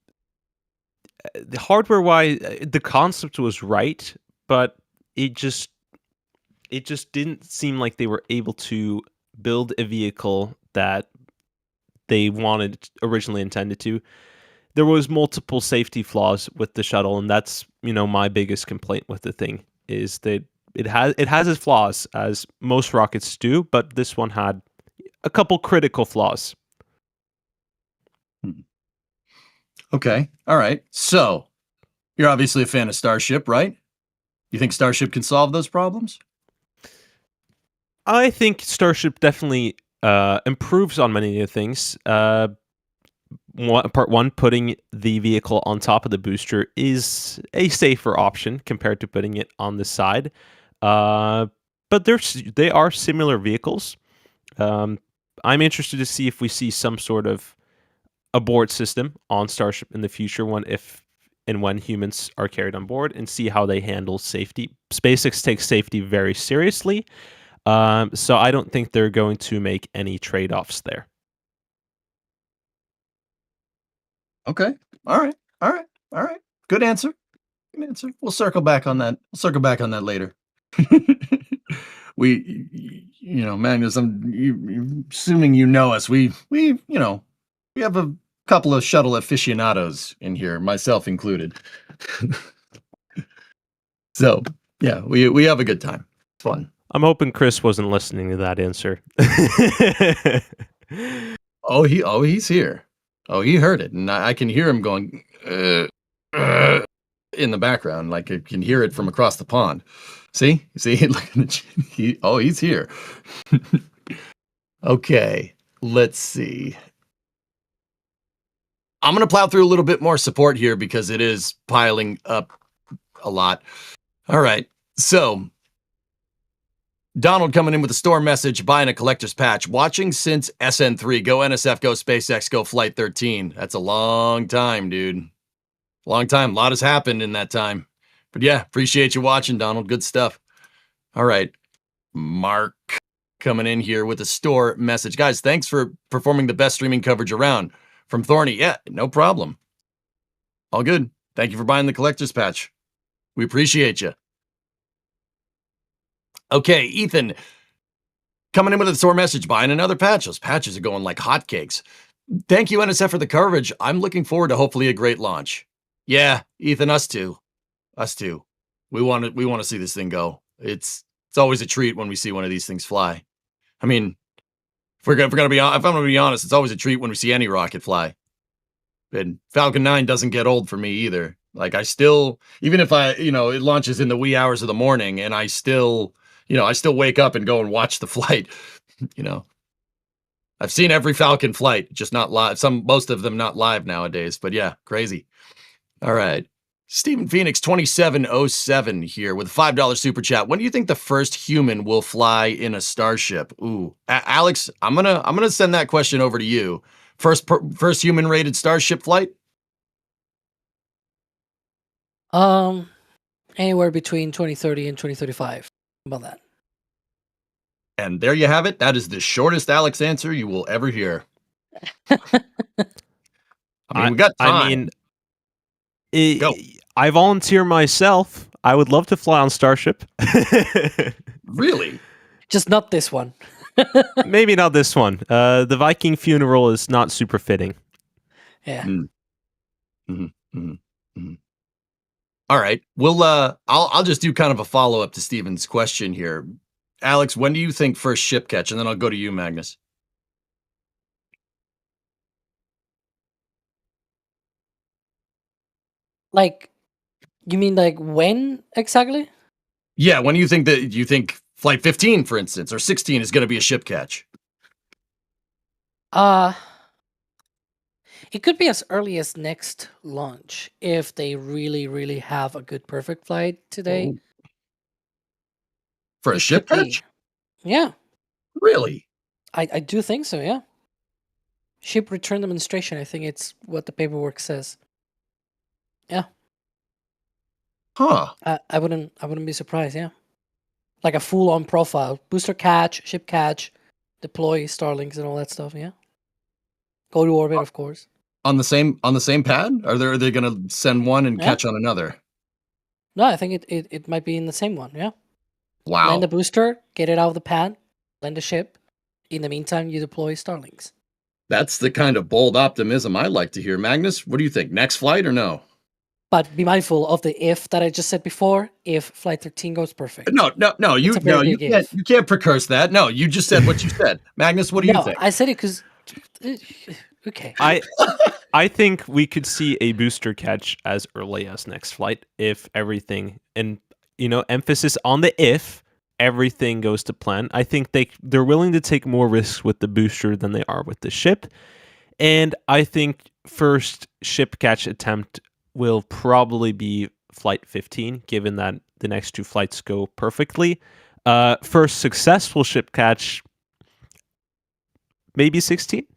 the hardware-wise, the concept was right, but it just didn't seem like they were able to build a vehicle that they originally intended to. There was multiple safety flaws with the shuttle, and that's my biggest complaint with the thing is that it has its flaws, as most rockets do, but this one had a couple critical flaws. Okay, all right. So you're obviously a fan of Starship, right? You think Starship can solve those problems? I think Starship definitely improves on many of the things. Part one, putting the vehicle on top of the booster is a safer option compared to putting it on the side. But they are similar vehicles. I'm interested to see if we see some sort of abort system on Starship in the future when humans are carried on board, and see how they handle safety. SpaceX takes safety very seriously. So I don't think they're going to make any trade-offs there. Okay. All right. Good answer. We'll circle back on that. Later. Magnus, I'm assuming you know us. We have a couple of shuttle aficionados in here, myself included. So, yeah, we have a good time. It's fun. I'm hoping Chris wasn't listening to that answer. He's here. Oh, he heard it, and I can hear him going in the background, like I can hear it from across the pond. See, look at he's here. Okay, let's see. I'm gonna plow through a little bit more support here because it is piling up a lot. All right, so Donald coming in with a store message, buying a collector's patch, watching since SN3, go NSF, go SpaceX, go Flight 13. That's a long time, dude. Long time. A lot has happened in that time. But yeah, appreciate you watching, Donald. Good stuff. All right. Mark coming in here with a store message. Guys, thanks for performing the best streaming coverage around. From Thorny. Yeah, no problem. All good. Thank you for buying the collector's patch. We appreciate you. Okay, Ethan coming in with a store message, buying another patch. Those patches are going like hotcakes. Thank you, NSF, for the coverage. I'm looking forward to hopefully a great launch. Yeah, Ethan, us too. Us too. We want to see this thing go. It's always a treat when we see one of these things fly. I mean, if I'm gonna be honest, it's always a treat when we see any rocket fly. And Falcon 9 doesn't get old for me either. Like I still, even if it launches in the wee hours of the morning, and I still wake up and go and watch the flight. I've seen every Falcon flight, just not live. Most of them not live nowadays. But yeah, crazy. All right. Stephen Phoenix 2707 here with a $5 super chat. When do you think the first human will fly in a Starship? Ooh, Alex, I'm gonna send that question over to you. First human rated Starship flight? Anywhere between 2030 and 2035. How about that? And there you have it. That is the shortest Alex answer you will ever hear. I mean, we got time. I volunteer myself. I would love to fly on Starship. Really? Just not this one. Maybe not this one. The Viking funeral is not super fitting. Yeah. All right. We'll I'll just do kind of a follow-up to Steven's question here. Alex, when do you think first ship catch? And then I'll go to you, Magnus. Like, you mean like when exactly? Yeah, when do you think Flight 15, for instance, or 16 is going to be a ship catch? It could be as early as next launch if they really, really have a good perfect flight today. Oh. For a ship catch? Yeah. Really? I do think so, yeah. Ship return demonstration, I think it's what the paperwork says. Yeah. Huh. I wouldn't be surprised, yeah. Like a full on profile. Booster catch, ship catch, deploy Starlinks and all that stuff, yeah. Go to orbit, of course. On the same pad? Are they gonna send one and catch on another? No, I think it might be in the same one, yeah. Wow. Land the booster, get it out of the pad, land the ship. In the meantime, you deploy Starlinks. That's the kind of bold optimism I like to hear. Magnus, what do you think? Next flight or no? But be mindful of the if that I just said before. If Flight 13 goes perfect. No, you can't precurse that. No, you just said what you said. Magnus, what do you think? I said it because okay. I think we could see a booster catch as early as next flight if everything, and emphasis on the if everything goes to plan. I think they're willing to take more risks with the booster than they are with the ship. And I think first ship catch attempt will probably be Flight 15, given that the next two flights go perfectly. First successful ship catch, maybe 16.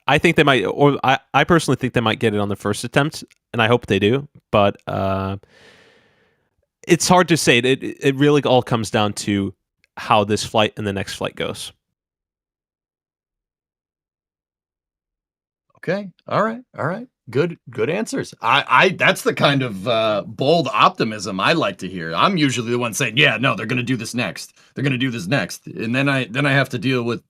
I think they might, or I personally think they might get it on the first attempt, and I hope they do. But it's hard to say. It really all comes down to how this flight and the next flight goes. Okay. All right. Good answers. I that's the kind of bold optimism I like to hear. I'm usually the one saying, yeah, no, they're gonna do this next. They're gonna do this next. And then I have to deal with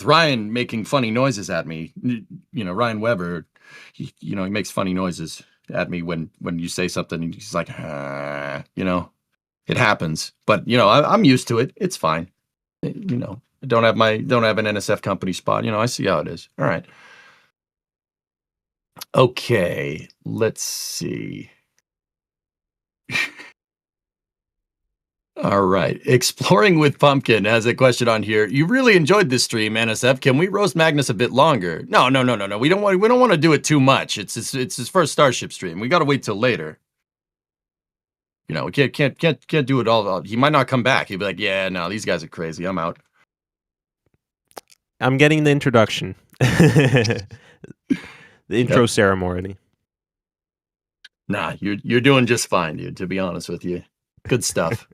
Ryan making funny noises at me. You know, Ryan Weber, he makes funny noises at me when you say something and he's like, you know, it happens. But you know, I'm used to it. It's fine. You know, I don't have an NSF company spot. You know, I see how it is. All right. Okay, let's see. All right. Exploring with Pumpkin has a question on here. You really enjoyed this stream, NSF. Can we roast Magnus a bit longer? No. We don't want to do it too much. It's his first Starship stream. We got to wait till later. You know, we can't do it all. He might not come back. He'll be like, yeah, no, these guys are crazy. I'm out. I'm getting the introduction. The intro ceremony. Nah, you're doing just fine, dude, to be honest with you. Good stuff.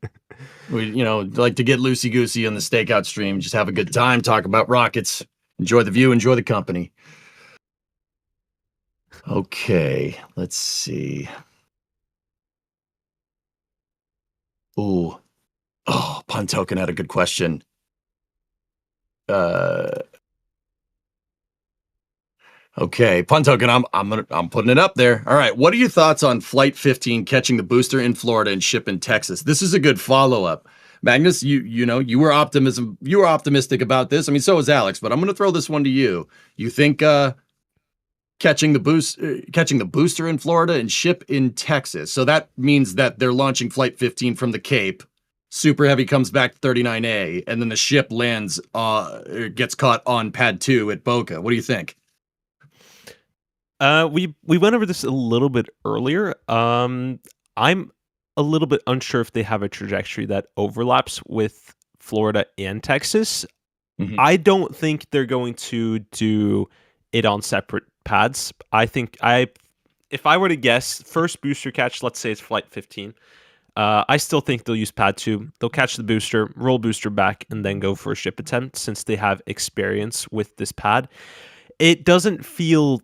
We, like to get loosey-goosey on the Stakeout stream, just have a good time, talk about rockets, enjoy the view, enjoy the company. Okay, let's see. Ooh. Oh, Pun Token had a good question. Okay, Pun Token, I'm putting it up there. All right, what are your thoughts on Flight 15 catching the booster in Florida and ship in Texas? This is a good follow-up. Magnus, you were optimistic about this. I mean, so was Alex, but I'm going to throw this one to you. You think catching the booster in Florida and ship in Texas. So that means that they're launching Flight 15 from the Cape. Super Heavy comes back to 39A, and then the ship lands, gets caught on Pad 2 at Boca. What do you think? We went over this a little bit earlier. I'm a little bit unsure if they have a trajectory that overlaps with Florida and Texas. Mm-hmm. I don't think they're going to do it on separate pads. I think if I were to guess, first booster catch, let's say it's Flight 15. I still think they'll use Pad 2. They'll catch the booster, roll booster back, and then go for a ship attempt since they have experience with this pad. It doesn't feel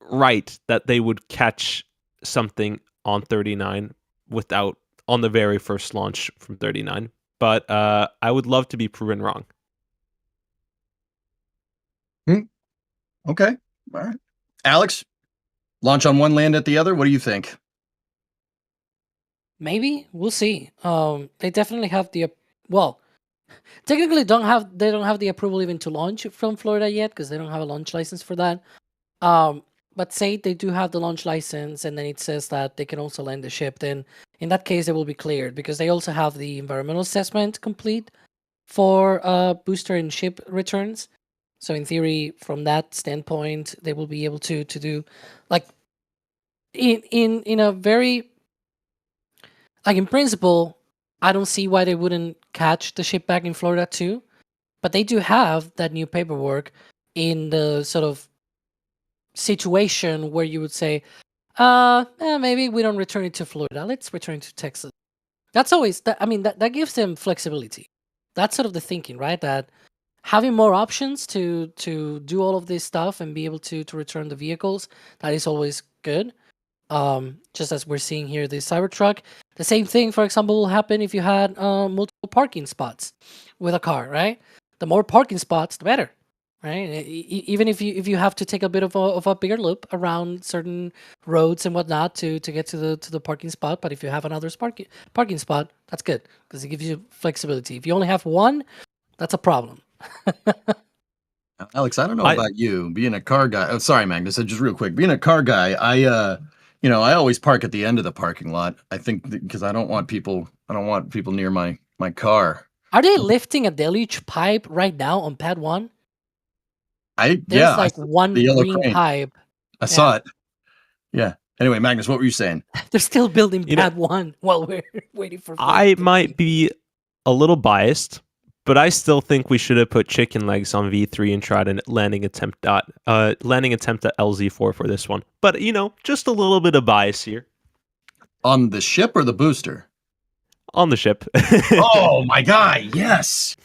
right that they would catch something on 39 on the very first launch from 39. But I would love to be proven wrong. Okay. All right. Alex, launch on one, land at the other. What do you think? Maybe we'll see. They definitely have technically they don't have the approval even to launch from Florida yet because they don't have a launch license for that. But say they do have the launch license and then it says that they can also land the ship, then in that case they will be cleared because they also have the environmental assessment complete for booster and ship returns. So in theory, from that standpoint, they will be able to do like in a very like in principle, I don't see why they wouldn't catch the ship back in Florida too. But they do have that new paperwork in the sort of situation where you would say, maybe we don't return it to Florida. Let's return it to Texas. That's always that gives them flexibility. That's sort of the thinking, right? That having more options to do all of this stuff and be able to return the vehicles, that is always good. Just as we're seeing here, the Cybertruck. The same thing, for example, will happen if you had multiple parking spots with a car, right? The more parking spots, the better, right? Even if you have to take a bit of a bigger loop around certain roads and whatnot to get to the parking spot, but if you have another parking spot, that's good because it gives you flexibility. If you only have one, that's a problem. Alex, I don't know about you being a car guy. Oh, sorry, Magnus. Just real quick, being a car guy, I always park at the end of the parking lot. I think because I don't want people near my car. Are they lifting a deluge pipe right now on Pad 1? There's one green crane. pipe. I saw it. Yeah. Anyway, Magnus, what were you saying? They're still building Pad 1 while we're waiting for. I might be a little biased, but I still think we should have put chicken legs on V3 and tried a landing attempt at LZ4 for this one. But just a little bit of bias here. On the ship or the booster? On the ship. Oh my guy! Yes.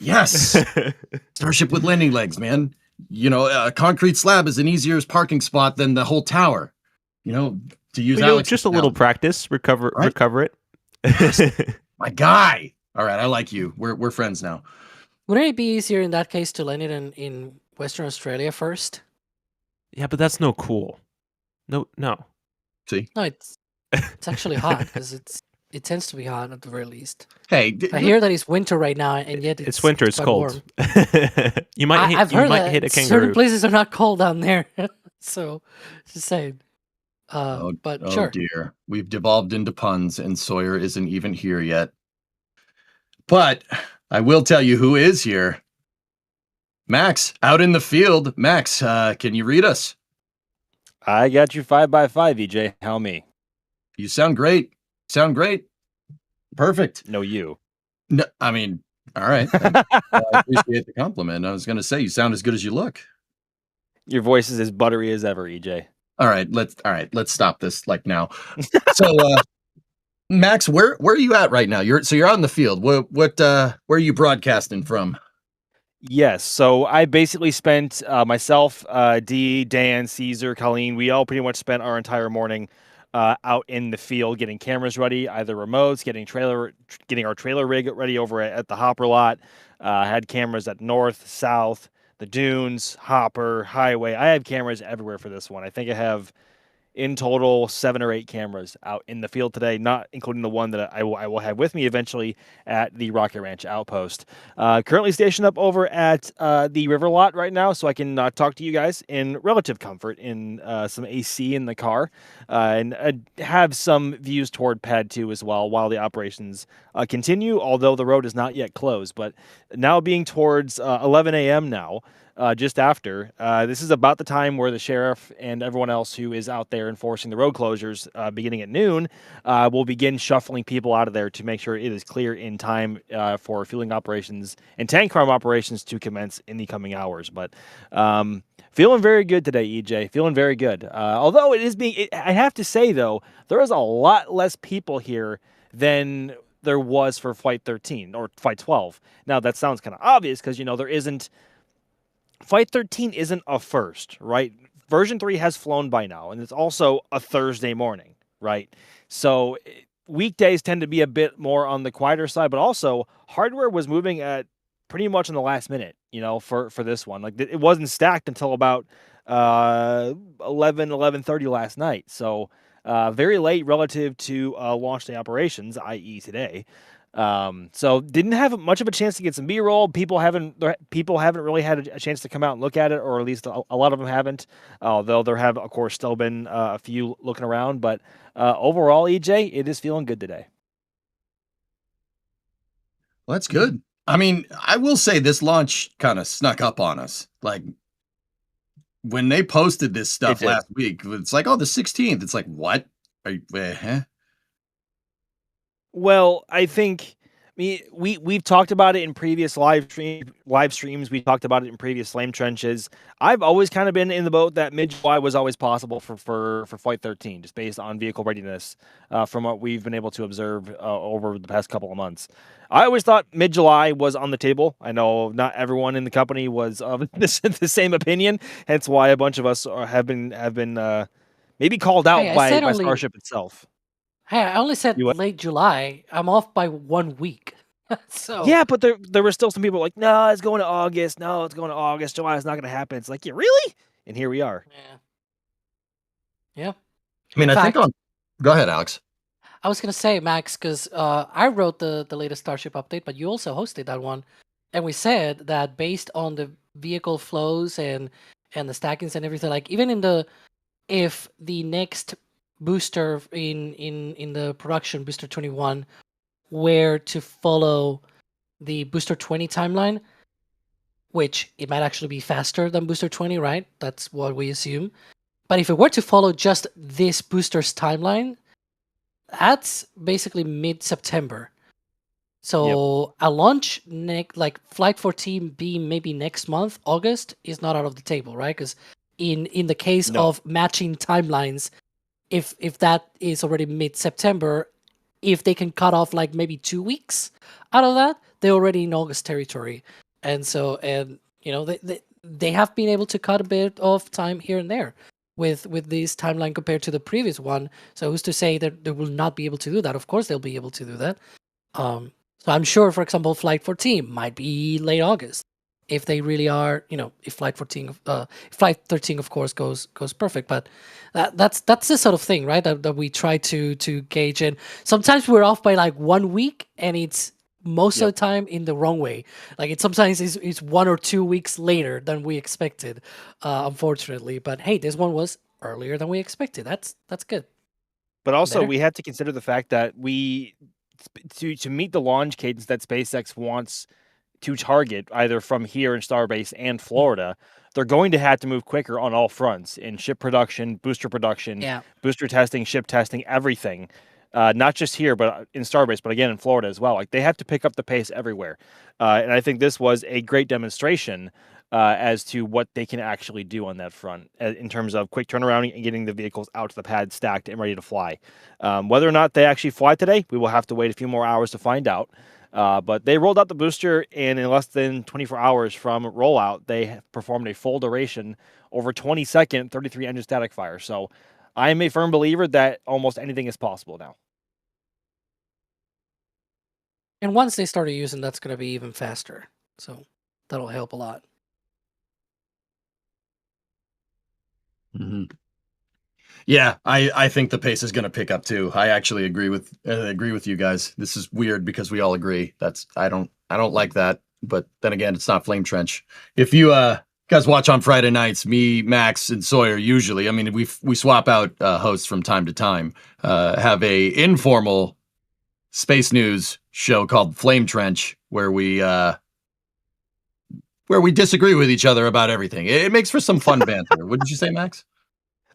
Starship with landing legs, man. A concrete slab is an easier parking spot than the whole tower. You know, to use Well, you know, Alex just a little practice, recover it. My guy. All right, I like you. We're friends now. Wouldn't it be easier in that case to land it in Western Australia first? Yeah, but that's no cool. No. See? No, it's actually hot because it tends to be hot at the very least. Hey, I hear that it's winter right now, and yet It's winter. It's quite cold. warm. You might hit. I've You heard might that hit a certain kangaroo. places are not cold down there, so just saying. But Oh sure. dear. We've devolved into puns, and Sawyer isn't even here yet. But I will tell you who is here. Max, out in the field. Max, can you read us? I got you 5x5, EJ. How me? You sound great. Perfect. No, you. No, I mean, all right. I appreciate the compliment. I was going to say you sound as good as you look. Your voice is as buttery as ever, EJ. All right, let's stop this like now. So, Max, where are you at right now? You're out in the field. Where are you broadcasting from? Yes, so I basically spent myself, Dee, Dan, Caesar, Colleen. We all pretty much spent our entire morning out in the field getting cameras ready, either remotes, getting our trailer rig ready over at the hopper lot. Had cameras at north, south, the dunes, hopper, highway. I have cameras everywhere for this one. I think I have in total 7 or 8 cameras out in the field today, not including the one that I will have with me eventually at the Rocket Ranch outpost. Currently stationed up over at the river lot right now, so I can talk to you guys in relative comfort in some AC in the car, and have some views toward Pad 2 as well while the operations continue, although the road is not yet closed. But now being towards 11 a.m. now, just after. This is about the time where the sheriff and everyone else who is out there enforcing the road closures beginning at noon will begin shuffling people out of there to make sure it is clear in time for fueling operations and tank farm operations to commence in the coming hours. But feeling very good today, EJ. Feeling very good. Although I have to say, though, there is a lot less people here than there was for Flight 13 or Flight 12. Now, that sounds kind of obvious because, there isn't... Flight 13 isn't a first, right? Version 3 has flown by now, and it's also a Thursday morning, right? So weekdays tend to be a bit more on the quieter side, but also hardware was moving at pretty much in the last minute, for this one. Like, it wasn't stacked until about 11:30 last night. So very late relative to launch day operations, i.e. today. So didn't have much of a chance to get some B-roll. People haven't really had a chance to come out and look at it, or at least a lot of them haven't. Although there have, of course, still been a few looking around. But overall, EJ, it is feeling good today. Well, that's good. I mean, I will say this launch kind of snuck up on us. Like, when they posted this stuff last week, it's like, oh, the 16th. It's like, what? Are you, Well, I think we've talked about it in previous live streams. We talked about it in previous flame trenches. I've always kind of been in the boat that mid-July was always possible for Flight 13, just based on vehicle readiness from what we've been able to observe over the past couple of months. I always thought mid-July was on the table. I know not everyone in the company was of the same opinion, hence why a bunch of us have been maybe called out by Starship itself. Hey, I only said late July. I'm off by 1 week. So yeah, but there were still some people like, no, it's going to August. No, it's going to August. July is not going to happen. It's like, yeah, really? And here we are. Yeah. I mean, I think go ahead, Alex. I was gonna say, Max, because I wrote the latest Starship update, but you also hosted that one, and we said that based on the vehicle flows and the stackings and everything, like even if the next booster in the production booster 21 were to follow the booster 20 timeline, which it might actually be faster than booster 20, right? That's what we assume. But if it were to follow just this booster's timeline, that's basically mid-September. So a launch like Flight 14 being maybe next month, August, is not out of the table, right? Because in the case of matching timelines, if that is already mid-September, if they can cut off like maybe 2 weeks out of that, they're already in August territory. And so, they have been able to cut a bit of time here and there. with this timeline compared to the previous one. So who's to say that they will not be able to do that? Of course, they'll be able to do that. So I'm sure, for example, Flight 14 might be late August if they really are. If Flight 13, of course, goes perfect. But that's the sort of thing, right? That we try to gauge in. Sometimes we're off by like 1 week, and it's most of the time in the wrong way. Like it sometimes is 1 or 2 weeks later than we expected, unfortunately. But hey, this one was earlier than we expected. That's good. But also, Better? we have to consider the fact that to meet the launch cadence that SpaceX wants to target, either from here in Starbase and Florida, they're going to have to move quicker on all fronts in ship production, booster production, booster testing, ship testing, everything. Not just here, but in Starbase, but again in Florida as well. Like they have to pick up the pace everywhere, and I think this was a great demonstration as to what they can actually do on that front in terms of quick turnaround and getting the vehicles out to the pad stacked and ready to fly. Whether or not they actually fly today, we will have to wait a few more hours to find out. But they rolled out the booster, and in less than 24 hours from rollout, they performed a full duration over 20-second 33 engine static fire. So I am a firm believer that almost anything is possible now. And once they started using, that's going to be even faster. So that'll help a lot. Mm-hmm. Yeah, I think the pace is going to pick up too. I actually agree with you guys. This is weird because we all agree. I don't like that. But then again, it's not Flame Trench. If you guys watch on Friday nights, me, Max, and Sawyer usually. I mean, we swap out hosts from time to time. Have a informal space news show called Flame Trench where we disagree with each other about everything. It makes for some fun banter. Wouldn't you say, Max?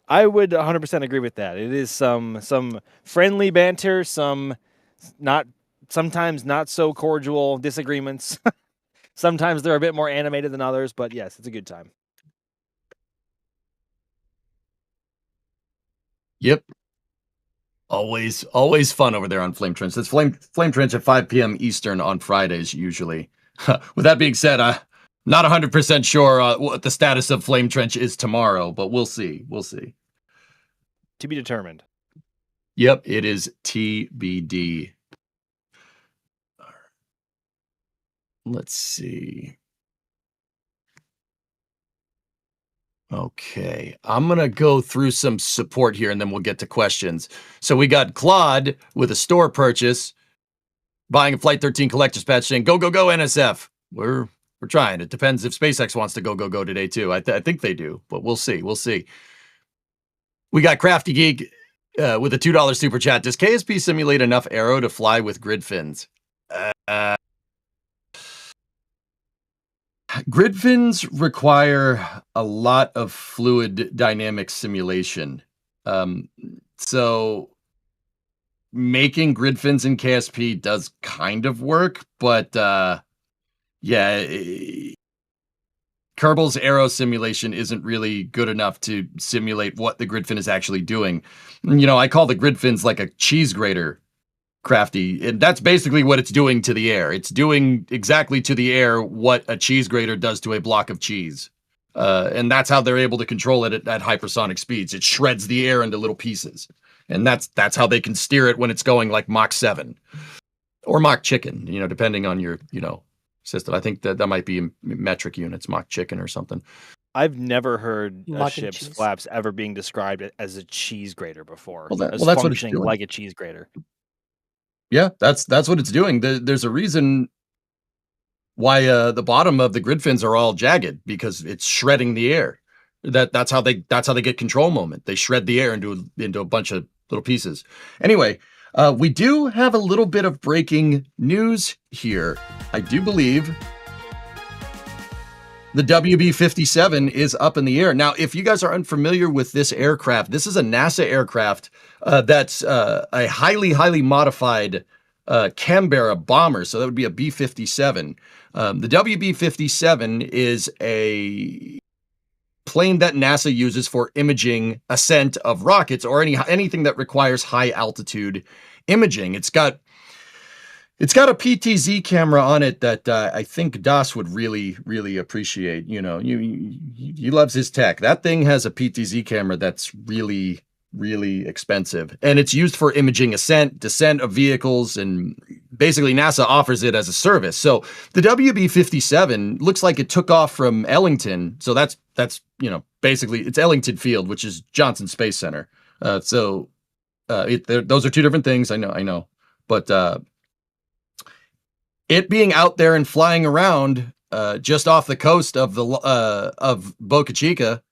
I would 100% agree with that. It is some friendly banter, sometimes not so cordial disagreements. Sometimes they're a bit more animated than others, but yes, it's a good time. Yep. Always fun over there on Flame Trench. It's Flame Trench at 5 p.m. Eastern on Fridays usually. With that being said, I'm not 100% sure what the status of Flame Trench is tomorrow, but we'll see. To be determined. Yep, it is TBD. Let's see. Okay, I'm going to go through some support here and then we'll get to questions. So we got Claude with a store purchase, buying a Flight 13 collector's patch saying, go, NSF. We're trying. It depends if SpaceX wants to go today too. I think they do, but we'll see. We got Crafty Geek with a $2 super chat. Does KSP simulate enough aero to fly with grid fins? Grid fins require a lot of fluid dynamic simulation. So making grid fins in KSP does kind of work, but Kerbal's aero simulation isn't really good enough to simulate what the grid fin is actually doing. I call the grid fins like a cheese grater, Crafty, and that's basically what it's doing to the air. It's doing exactly to the air what a cheese grater does to a block of cheese. And that's how they're able to control it at hypersonic speeds. It shreds the air into little pieces. And that's how they can steer it when it's going like Mach 7 or Mach Chicken, depending on your, system. I think that might be in metric units, Mach Chicken or something. I've never heard a Mac and ship's cheese. flaps ever being described as a cheese grater before. Well, as that's what it's functioning doing. like a cheese grater. Yeah, that's what it's doing. There's a reason why the bottom of the grid fins are all jagged, because it's shredding the air. That's how they get control moment. They shred the air into a bunch of little pieces. Anyway, we do have a little bit of breaking news here. I do believe the WB-57 is up in the air. Now, if you guys are unfamiliar with this aircraft, this is a NASA aircraft that's a highly, highly modified Canberra bomber. So that would be a B-57. The WB-57 is a plane that NASA uses for imaging ascent of rockets or anything that requires high altitude imaging. It's got It's got a PTZ camera on it that I think Das would really, really appreciate. You know, he loves his tech. That thing has a PTZ camera that's really, really expensive, and it's used for imaging ascent, descent of vehicles, and basically NASA offers it as a service. So the WB-57 looks like it took off from Ellington. So that's basically it's Ellington Field, which is Johnson Space Center. Those are two different things. I know, but. It being out there and flying around just off the coast of Boca Chica,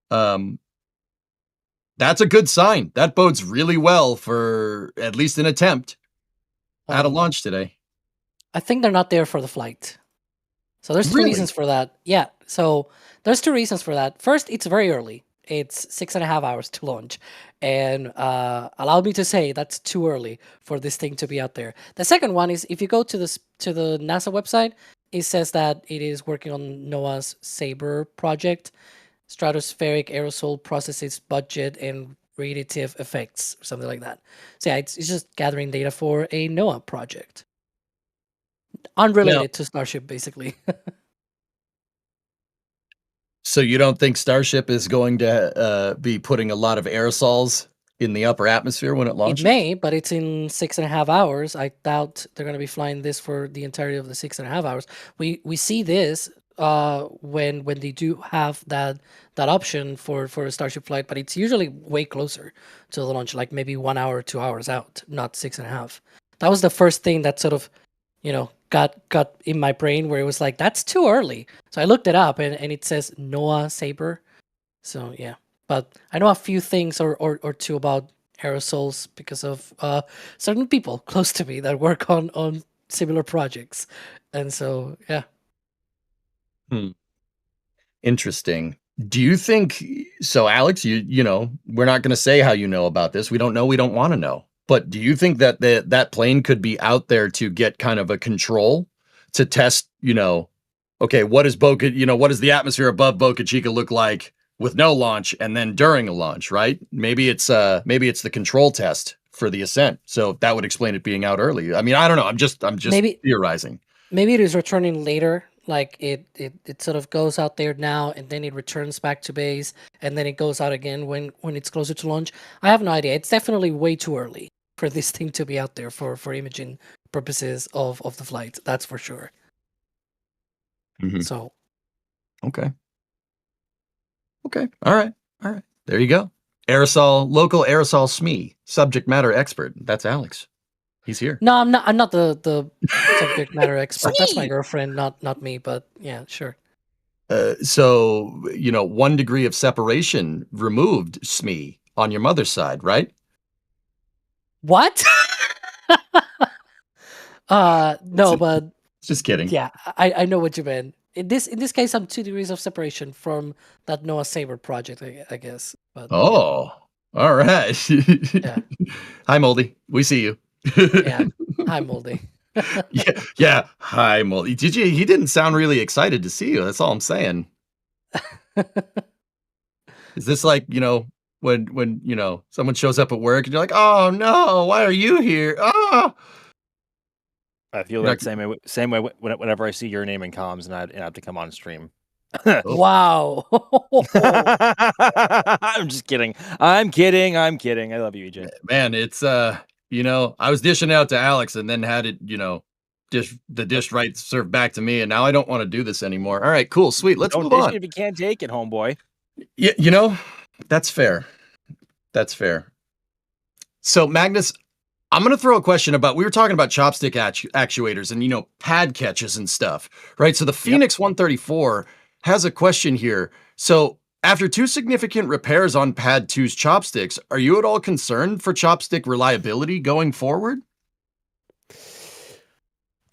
that's a good sign. That bodes really well for at least an attempt at a launch today. I think they're not there for the flight. So there's two reasons for that. Yeah. So there's two reasons for that. First, it's very early. It's 6.5 hours to launch. And allow me to say that's too early for this thing to be out there. The second one is if you go to the NASA website, it says that it is working on NOAA's SABRE project, Stratospheric Aerosol Processes Budget and Radiative Effects, or something like that. So yeah, it's just gathering data for a NOAA project. Unrelated to Starship, basically. So you don't think Starship is going to be putting a lot of aerosols in the upper atmosphere when it launches? It may, but it's in 6.5 hours. I doubt they're going to be flying this for the entirety of the 6.5 hours. We see this when they do have that option for a Starship flight, but it's usually way closer to the launch, like maybe 1 hour, 2 hours out, not 6.5. That was the first thing that sort of, got in my brain where it was like, that's too early. So I looked it up and it says NOAA SABRE. So yeah, but I know a few things or two about aerosols because of certain people close to me that work on similar projects. And so, yeah. Interesting. Do you think so, Alex? You know, we're not going to say how you know about this. We don't know. We don't want to know. But do you think that that plane could be out there to get kind of a control to test? Okay, what does the atmosphere above Boca Chica look like with no launch, and then during a launch, right? Maybe it's the control test for the ascent. So that would explain it being out early. I mean, I don't know. I'm just maybe theorizing. Maybe it is returning later. Like it sort of goes out there now and then it returns back to base and then it goes out again when it's closer to launch. I have no idea. It's definitely way too early for this thing to be out there for imaging purposes of the flight. That's for sure. Mm-hmm. So. Okay. All right. There you go. Local aerosol SME, subject matter expert. That's Alex. He's here. No, I'm not the subject matter expert. That's my girlfriend, not me, but yeah, sure. So, 1 degree of separation removed SME on your mother's side, right? What? No, but just kidding. Yeah, I know what you meant. In this case, I'm 2 degrees of separation from that NOAA SABRE project, I guess. But, all right. Yeah. Hi, Moldy. We see you. Yeah. Hi, Moldy. Yeah. Hi, Moldy. He didn't sound really excited to see you. That's all I'm saying. Is this like, when someone shows up at work and you're like, oh no, why are you here? Oh. I feel that same way whenever I see your name in comms and I have to come on stream. Wow. I'm just kidding. I'm kidding. I love you, EJ. Man, it's I was dishing out to Alex and then had it, the dish right served back to me, and now I don't want to do this anymore. All right, cool, sweet. Let's move on. If you can't take it, homeboy. Yeah, that's fair. That's fair. So, Magnus, I'm going to throw a question we were talking about chopstick actuators and, pad catches and stuff, right? So the Phoenix 134 has a question here. So after 2 significant repairs on pad 2's chopsticks, are you at all concerned for chopstick reliability going forward?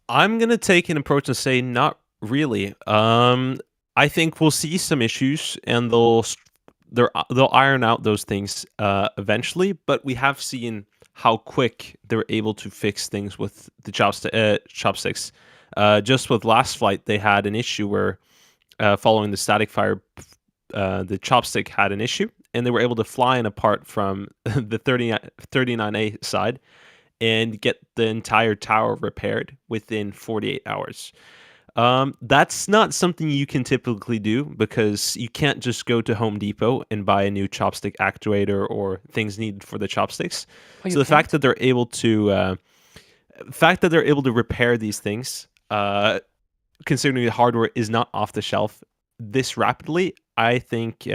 I'm going to take an approach and say not really. I think we'll see some issues and they'll iron out those things eventually, but we have seen how quick they were able to fix things with the chopsticks. Just with last flight, they had an issue where following the static fire, the chopstick had an issue, and they were able to fly in apart from the 39A side and get the entire tower repaired within 48 hours. That's not something you can typically do because you can't just go to Home Depot and buy a new chopstick actuator or things needed for the chopsticks. So the fact that they're able to repair these things, considering the hardware is not off the shelf this rapidly, I think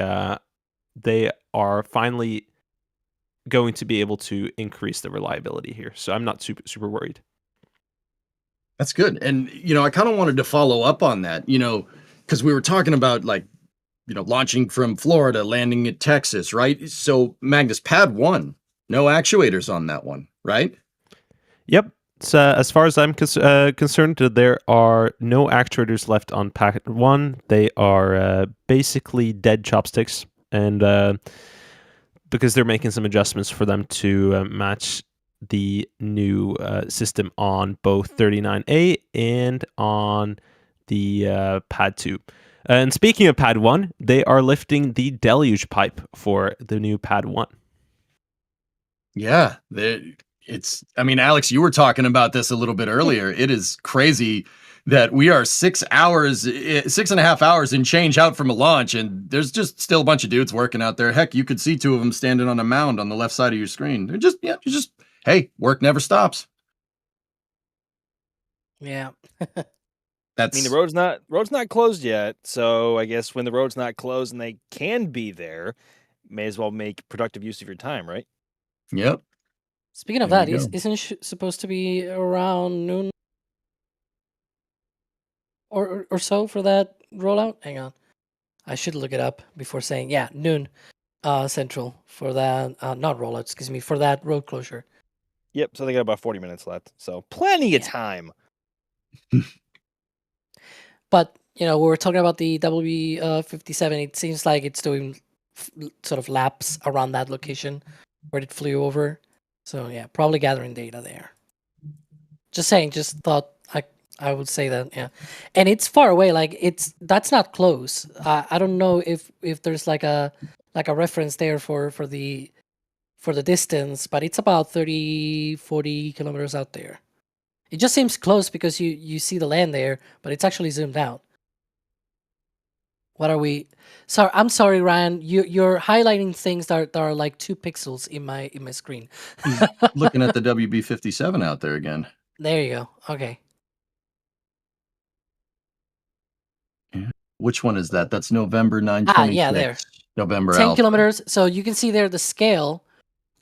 they are finally going to be able to increase the reliability here. So I'm not super worried. That's good. And, I kind of wanted to follow up on that, because we were talking about launching from Florida, landing at Texas, right? So Magnus, Pad 1, no actuators on that one, right? Yep. So as far as I'm concerned, there are no actuators left on Pad 1. They are basically dead chopsticks. And because they're making some adjustments for them to match the new system on both 39A and on the Pad 2. And speaking of Pad 1, they are lifting the deluge pipe for the new Pad 1. Yeah, Alex, you were talking about this a little bit earlier. It is crazy that we are 6.5 hours and change out from a launch, and there's just still a bunch of dudes working out there. Heck, you could see 2 of them standing on a mound on the left side of your screen. They're just, hey, work never stops. Yeah. The road's not closed yet, so I guess when the road's not closed and they can be there, may as well make productive use of your time, right? Yep. Speaking of that, isn't it supposed to be around noon or so for that rollout? Hang on, I should look it up before saying noon central for that not rollout. Excuse me, for that road closure. Yep. So they got about 40 minutes left, so plenty of time. But we were talking about the WB-57. It seems like it's doing sort of laps around that location where it flew over. So yeah, probably gathering data there. Just saying, just thought I would say that, yeah. And it's far away, that's not close. I don't know if there's like a reference there for the distance, but it's about 30-40 kilometers out there. It just seems close because you see the land there, but it's actually zoomed out. What are we? Sorry, I'm sorry, Ryan. You're highlighting things that are like 2 pixels in my screen. He's looking at the WB-57 out there again. There you go. Okay. Yeah. Which one is that? That's November 9/26. Yeah, there. November 10 Alpha. kilometers. So you can see there the scale,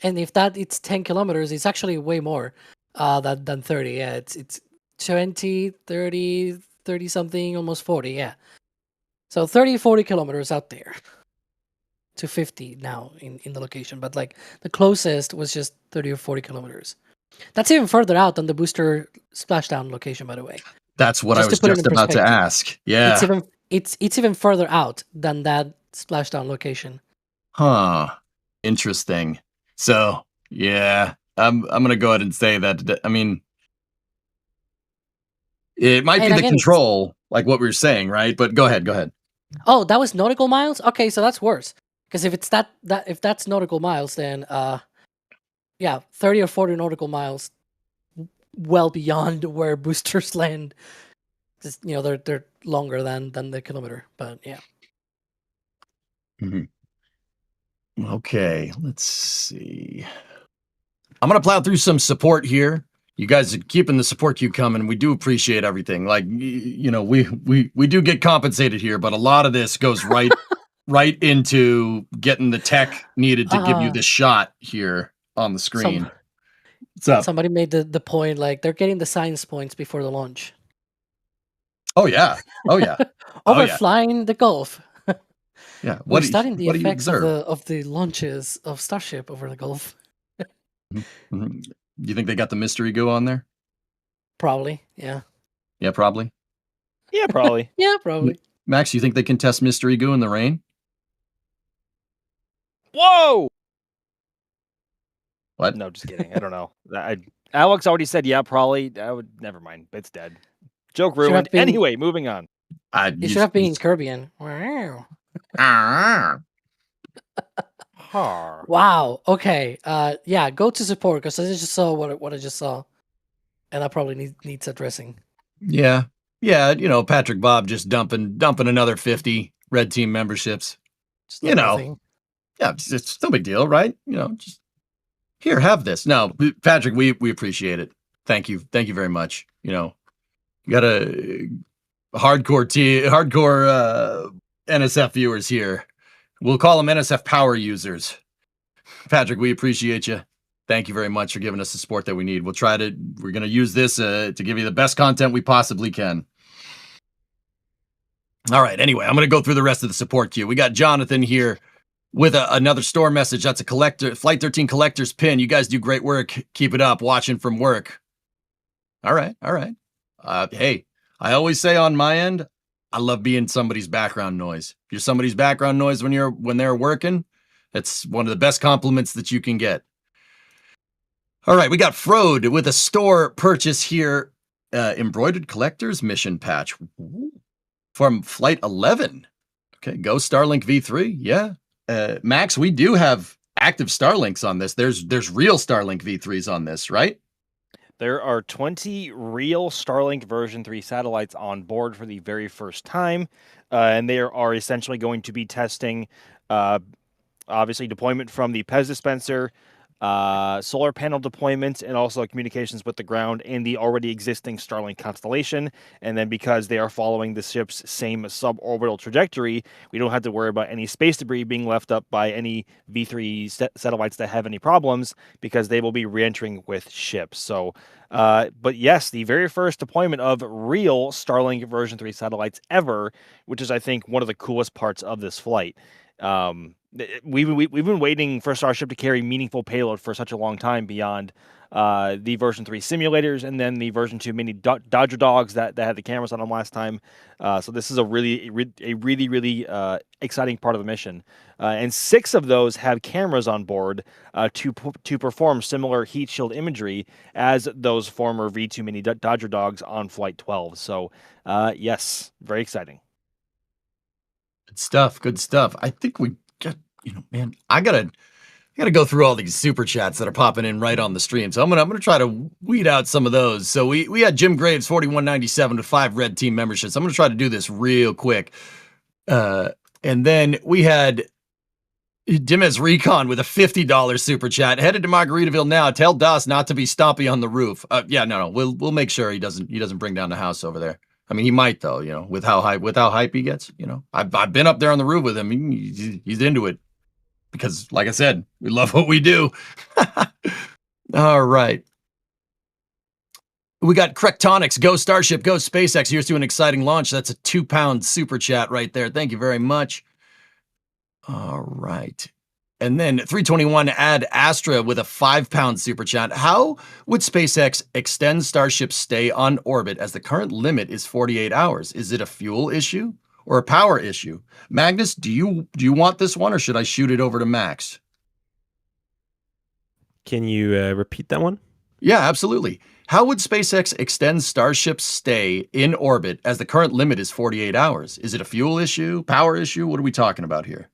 and if it's 10 kilometers, it's actually way more than 30. Yeah, it's 20, 30 something, almost 40. Yeah. So 30, 40 kilometers out there to 50 now in the location. But the closest was just 30 or 40 kilometers. That's even further out than the booster splashdown location, by the way. That's what I was just about to ask. Yeah. It's even further out than that splashdown location. Huh. Interesting. So, yeah, I'm going to go ahead and say that, it might be the control, like what we were saying, right? But go ahead. Oh, that was nautical miles? Okay, so that's worse. Because if it's if that's nautical miles, then 30 or 40 nautical miles, well beyond where boosters land. Because they're longer than the kilometer. But yeah. Mm-hmm. Okay, let's see. I'm gonna plow through some support here. You guys are keeping the support queue coming. We do appreciate everything. We do get compensated here, but a lot of this goes right into getting the tech needed to give you the shot here on the screen. What's up? Somebody made the point, they're getting the science points before the launch. Oh yeah. Flying the Gulf. Yeah. We're studying the effects of the launches of Starship over the Gulf. Mm-hmm. You think they got the mystery goo on there? Probably, yeah. Yeah, probably. Yeah, probably. Yeah, probably. Max, you think they can test mystery goo in the rain? Whoa! What? No, just kidding. I don't know. Alex already said, yeah, probably. Never mind. It's dead. Joke ruined. Anyway, moving on. It should have been Caribbean. Wow. Wow. Okay. Yeah. Go to support because I just saw what I just saw, and that probably needs addressing. Yeah. Yeah, Patrick Bob just dumping another 50 red team memberships. Just nothing. Yeah, it's no big deal, right? Just here, have this. No, Patrick, we appreciate it. Thank you very much. You got a hardcore NSF viewers here. We'll call them NSF power users. Patrick, we appreciate you. Thank you very much for giving us the support that we need. We're going to use this to give you the best content we possibly can. All right. Anyway, I'm going to go through the rest of the support queue. We got Jonathan here with another store message. That's a collector, Flight 13 collector's pin. You guys do great work. Keep it up. Watching from work. All right. Hey, I always say on my end, I love being somebody's background noise. If you're somebody's background noise when they're working, that's one of the best compliments that you can get. All right, we got Frode with a store purchase here. Embroidered collector's mission patch. Ooh. From Flight 11. Okay, go Starlink V3. Yeah. Max, we do have active Starlinks on this. There's real Starlink V3s on this, right? There are 20 real Starlink version 3 satellites on board for the very first time, and they are essentially going to be testing, obviously, deployment from the PEZ dispenser, solar panel deployment, and also communications with the ground and the already existing Starlink constellation. And then because they are following the ship's same suborbital trajectory, we don't have to worry about any space debris being left up by any V3 satellites that have any problems, because they will be re-entering with ships. So, but yes, the very first deployment of real Starlink version 3 satellites ever, which is, I think, one of the coolest parts of this flight. We've been waiting for Starship to carry meaningful payload for such a long time beyond the version 3 simulators and then the version 2 mini Dodger dogs that had the cameras on them last time. So this is a really exciting part of the mission. And 6 of those have cameras on board to perform similar heat shield imagery as those former V2 mini Dodger dogs on Flight 12. So yes, very exciting. Good stuff. I think we got, man, I gotta go through all these super chats that are popping in right on the stream. So I'm gonna try to weed out some of those. So we had Jim Graves 4197 with 5 red team memberships. I'm gonna try to do this real quick. And then we had Dimez Recon with a $50 super chat. Headed to Margaritaville now. Tell Das not to be stompy on the roof. Yeah, no. We'll make sure he doesn't bring down the house over there. I mean, he might though, with how hype he gets. I've been up there on the roof with him. He's into it because, like I said, we love what we do. All right. We got Crectonics, go Starship, go SpaceX. Here's to an exciting launch. That's a £2 super chat right there. Thank you very much. All right. And then 321 Ad Astra with a £5 super chat. How would SpaceX extend Starship's stay on orbit as the current limit is 48 hours? Is it a fuel issue or a power issue? Magnus, do you want this one, or should I shoot it over to Max? Can you repeat that one? Yeah, absolutely. How would SpaceX extend Starship's stay in orbit as the current limit is 48 hours? Is it a fuel issue, power issue? What are we talking about here?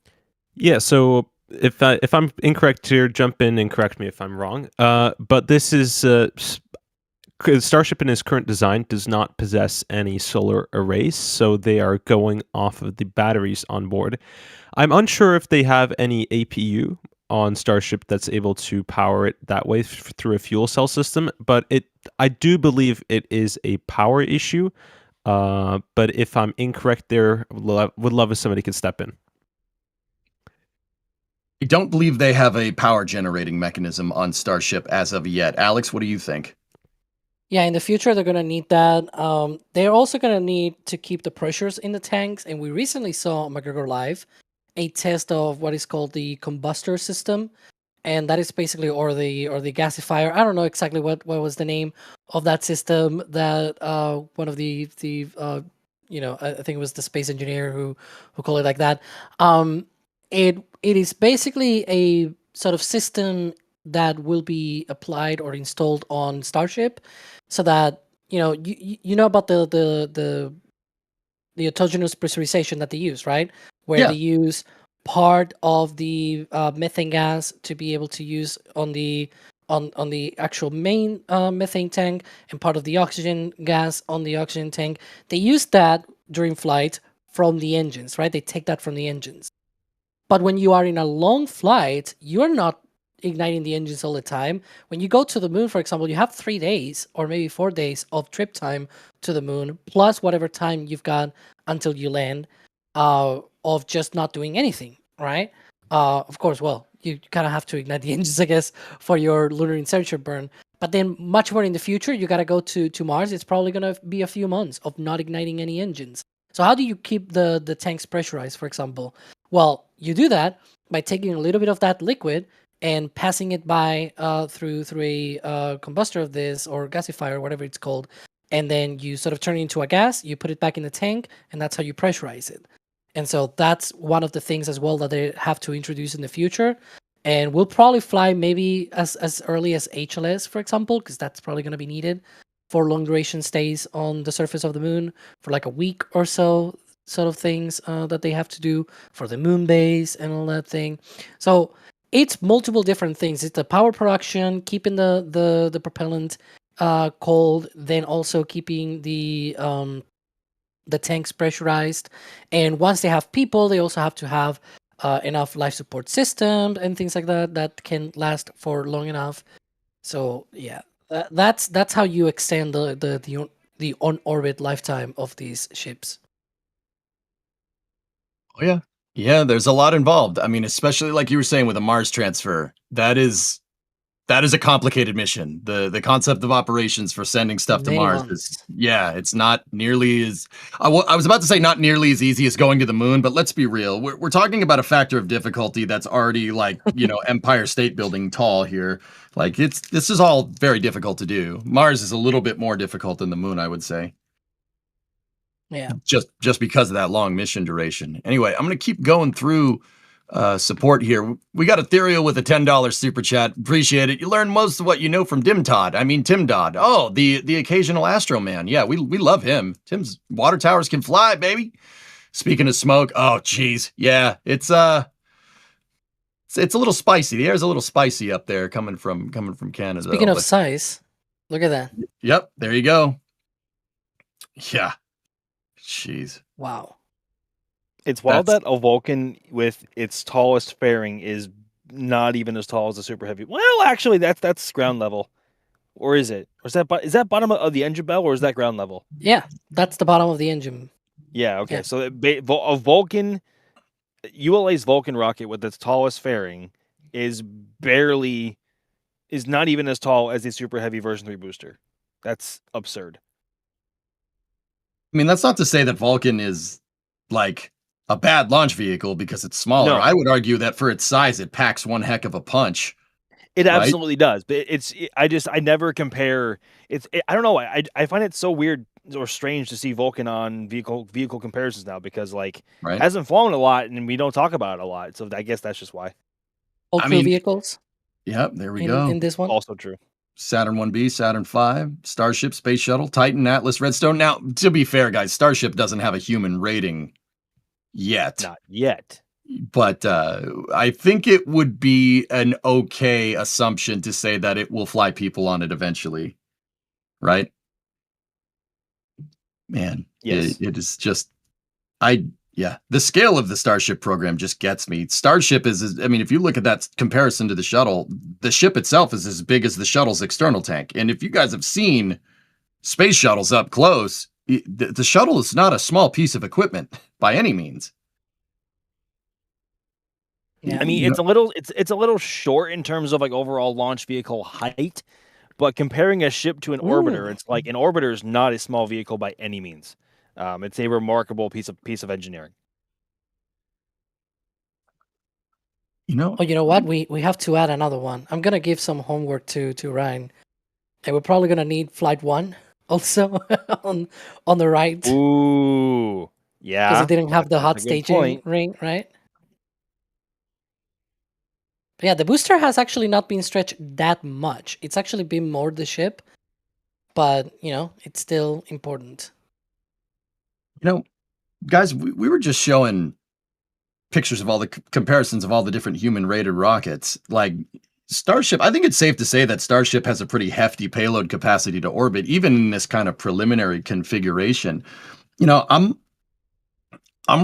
Yeah, so if I'm incorrect here, jump in and correct me if I'm wrong. But this is Starship in its current design does not possess any solar arrays, so they are going off of the batteries on board. I'm unsure if they have any APU on Starship that's able to power it that way through a fuel cell system, but I do believe it is a power issue. But if I'm incorrect there, would love if somebody could step in. I don't believe they have a power generating mechanism on Starship as of yet. Alex, what do you think? Yeah, in the future, they're going to need that. They're also going to need to keep the pressures in the tanks. And we recently saw on McGregor Live a test of what is called the combustor system. And that is basically, or the gasifier. I don't know exactly what was the name of that system that one of the I think it was the space engineer who called it like that. It is basically a sort of system that will be applied or installed on Starship, so that you know about the autogenous pressurization that they use, right? Where they use part of the methane gas to be able to use on the actual main methane tank, and part of the oxygen gas on the oxygen tank. They use that during flight from the engines, right? They take that from the engines. But when you are in a long flight, you're not igniting the engines all the time. When you go to the moon, for example, you have 3 days or maybe 4 days of trip time to the moon, plus whatever time you've got until you land, of just not doing anything, right? Of course, well, you kind of have to ignite the engines, I guess, for your lunar insertion burn. But then much more in the future, you got to go to Mars. It's probably going to be a few months of not igniting any engines. So how do you keep the tanks pressurized, for example? Well, you do that by taking a little bit of that liquid and passing it by through a combustor of this, or gasifier, whatever it's called, and then you sort of turn it into a gas, you put it back in the tank, and that's how you pressurize it. And so that's one of the things as well that they have to introduce in the future. And we'll probably fly maybe as early as HLS, for example, because that's probably going to be needed for long duration stays on the surface of the moon for like a week or so, sort of things that they have to do for the moon base and all that thing. So it's multiple different things. It's the power production, keeping the propellant cold, then also keeping the tanks pressurized. And once they have people, they also have to have enough life support systems and things like that can last for long enough. So yeah, that's how you extend the on orbit lifetime of these ships. Oh yeah. Yeah, there's a lot involved. I mean, especially like you were saying with a Mars transfer, that is a complicated mission. The concept of operations for sending stuff to Many Mars months. is, yeah, it's not nearly as I was about to say not nearly as easy as going to the moon, but let's be real. We're talking about a factor of difficulty that's already like, Empire State Building tall here. Like this is all very difficult to do. Mars is a little bit more difficult than the moon, I would say. Yeah. Just because of that long mission duration. Anyway, I'm going to keep going through support here. We got Ethereal with a $10 super chat. Appreciate it. You learn most of what you know from Tim Dodd. Oh, the occasional Astro Man. Yeah, we love him. Tim's water towers can fly, baby. Speaking of smoke, oh geez, yeah, it's a little spicy. The air's a little spicy up there coming from Canada. Speaking of size, look at that. Yep, there you go. Yeah. Jeez. Wow. It's wild that a Vulcan with its tallest fairing is not even as tall as a super heavy. Well, actually, that's ground level, or is it? Or is that bottom of the engine bell, or is that ground level? Yeah, that's the bottom of the engine. Yeah. Okay. Yeah. So a Vulcan, ULA's Vulcan rocket with its tallest fairing is not even as tall as the super heavy version 3 booster. That's absurd. I mean, that's not to say that Vulcan is like a bad launch vehicle because it's smaller. No. I would argue that for its size, it packs one heck of a punch. It right? absolutely does. But I never compare. I don't know. I find it so weird or strange to see Vulcan on vehicle comparisons now because it hasn't flown a lot and we don't talk about it a lot. So I guess that's just why. All crew vehicles. Yep, there we go. In this one, also true. Saturn 1B, Saturn 5, Starship, Space Shuttle, Titan, Atlas, Redstone. Now, to be fair, guys, Starship doesn't have a human rating yet. Not yet. But I think it would be an okay assumption to say that it will fly people on it eventually. Right? Man, yes. It is just... the scale of the Starship program just gets me. Starship if you look at that comparison to the shuttle, the ship itself is as big as the shuttle's external tank. And if you guys have seen space shuttles up close, the shuttle is not a small piece of equipment by any means. Yeah. I mean, it's a little short in terms of overall launch vehicle height, but comparing a ship to an orbiter, it's like an orbiter is not a small vehicle by any means. It's a remarkable piece of engineering. you know what? We have to add another one. I'm gonna give some homework to Ryan, and we're probably gonna need Flight 1 also on the right. Ooh, yeah. Because it didn't have the hot That's a good staging point. ring, right? But yeah, the booster has actually not been stretched that much. It's actually been more the ship, but it's still important. Guys, we were just showing pictures of all the comparisons of all the different human rated rockets. Like Starship, I think it's safe to say that Starship has a pretty hefty payload capacity to orbit, even in this kind of preliminary configuration. You know, I'm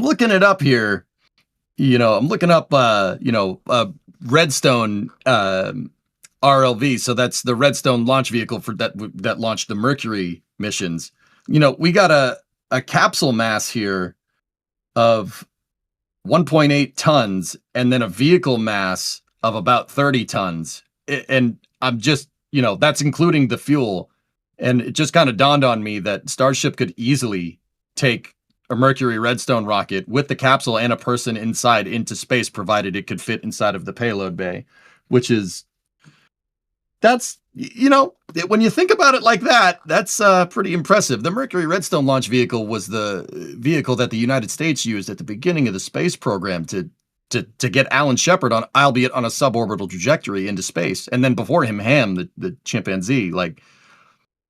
looking it up here. You know, I'm looking up Redstone RLV. So that's the Redstone launch vehicle for that launched the Mercury missions. You know, we got a capsule mass here of 1.8 tons and then a vehicle mass of about 30 tons. And I'm just, you know, that's including the fuel. And it just kind of dawned on me that Starship could easily take a Mercury Redstone rocket with the capsule and a person inside into space, provided it could fit inside of the payload bay, which is, that's, you know, when you think about it like that, that's pretty impressive. The Mercury Redstone launch vehicle was the vehicle that the United States used at the beginning of the space program to get Alan Shepard on, albeit on a suborbital trajectory, into space. And then before him, Ham, the chimpanzee, like,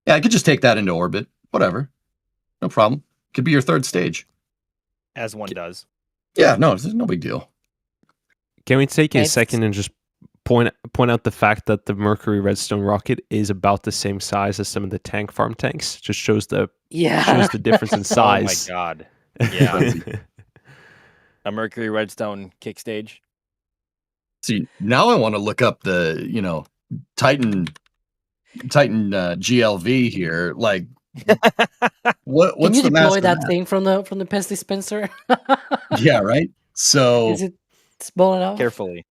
yeah, I could just take that into orbit. Whatever. No problem. Could be your third stage. As one does. Yeah, no, it's no big deal. Can we take a second and just point out the fact that the Mercury Redstone rocket is about the same size as some of the tank farm tanks? Just shows the difference in size. Oh my god. Yeah. A Mercury Redstone kick stage. See, now I want to look up the, you know, Titan GLV here. Like, what's Can you the mass deploy of that thing from the Pest dispenser? Yeah, right. So is it small enough? Carefully.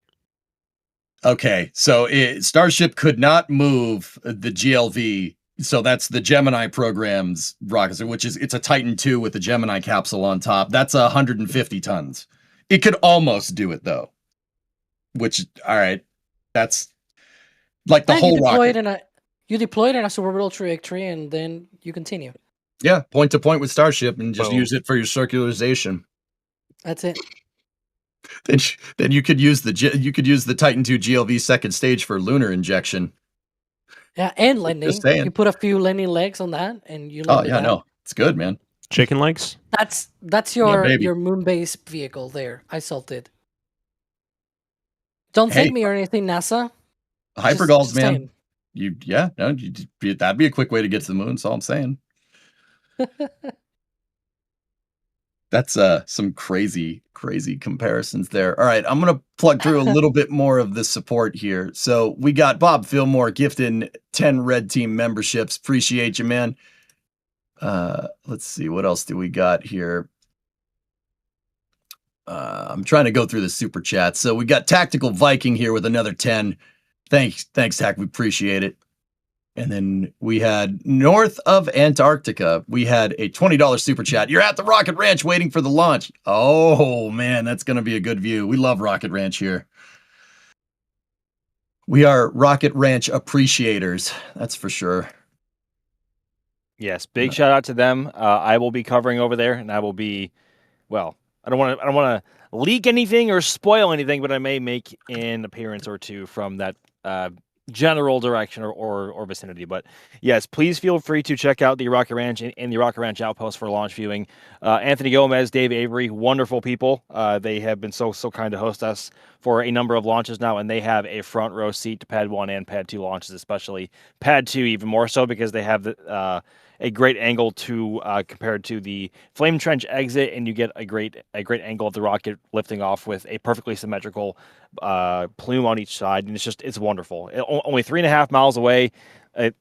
Okay, so Starship could not move the GLV. So that's the Gemini program's rocket, which is, it's a Titan II with a Gemini capsule on top. That's 150 tons. It could almost do it though. Which, all right, that's like the whole rocket. You deploy it in a suborbital trajectory, and then you continue. Yeah, point to point with Starship, and just use it for your circularization. That's it. Then you could use the Titan II GLV second stage for lunar injection. Yeah, and landing. Just saying. You put a few landing legs on that, and you. Oh yeah, no, it's good, man. Chicken legs. That's your moon base vehicle there. I salted. Don't thank me or anything, NASA. Hypergulls, man. That'd be a quick way to get to the moon. That's all I'm saying. That's some crazy comparisons there. All right, I'm gonna plug through a little bit more of the support here. So we got Bob Fillmore gifting 10 Red Team memberships. Appreciate you, man. Let's see, what else do we got here? I'm trying to go through the super chat. So we got Tactical Viking here with another 10. Thanks, Tac. We appreciate it. And then we had North of Antarctica. We had a $20 super chat. You're at the Rocket Ranch waiting for the launch. Oh, man, that's going to be a good view. We love Rocket Ranch here. We are Rocket Ranch appreciators. That's for sure. Yes, big shout out to them. I will be covering over there, and I will be, well, I don't want to leak anything or spoil anything, but I may make an appearance or two from that general direction or vicinity. But yes, please feel free to check out the Rocket Ranch and the Rocket Ranch Outpost for launch viewing. Anthony Gomez, Dave Avery, wonderful people. They have been so kind to host us for a number of launches now, and they have a front row seat to Pad 1 and Pad 2 launches, especially Pad 2 even more so, because they have a great angle to compared to the flame trench exit, and you get a great angle of the rocket lifting off with a perfectly symmetrical plume on each side, and it's wonderful. Only 3.5 miles away.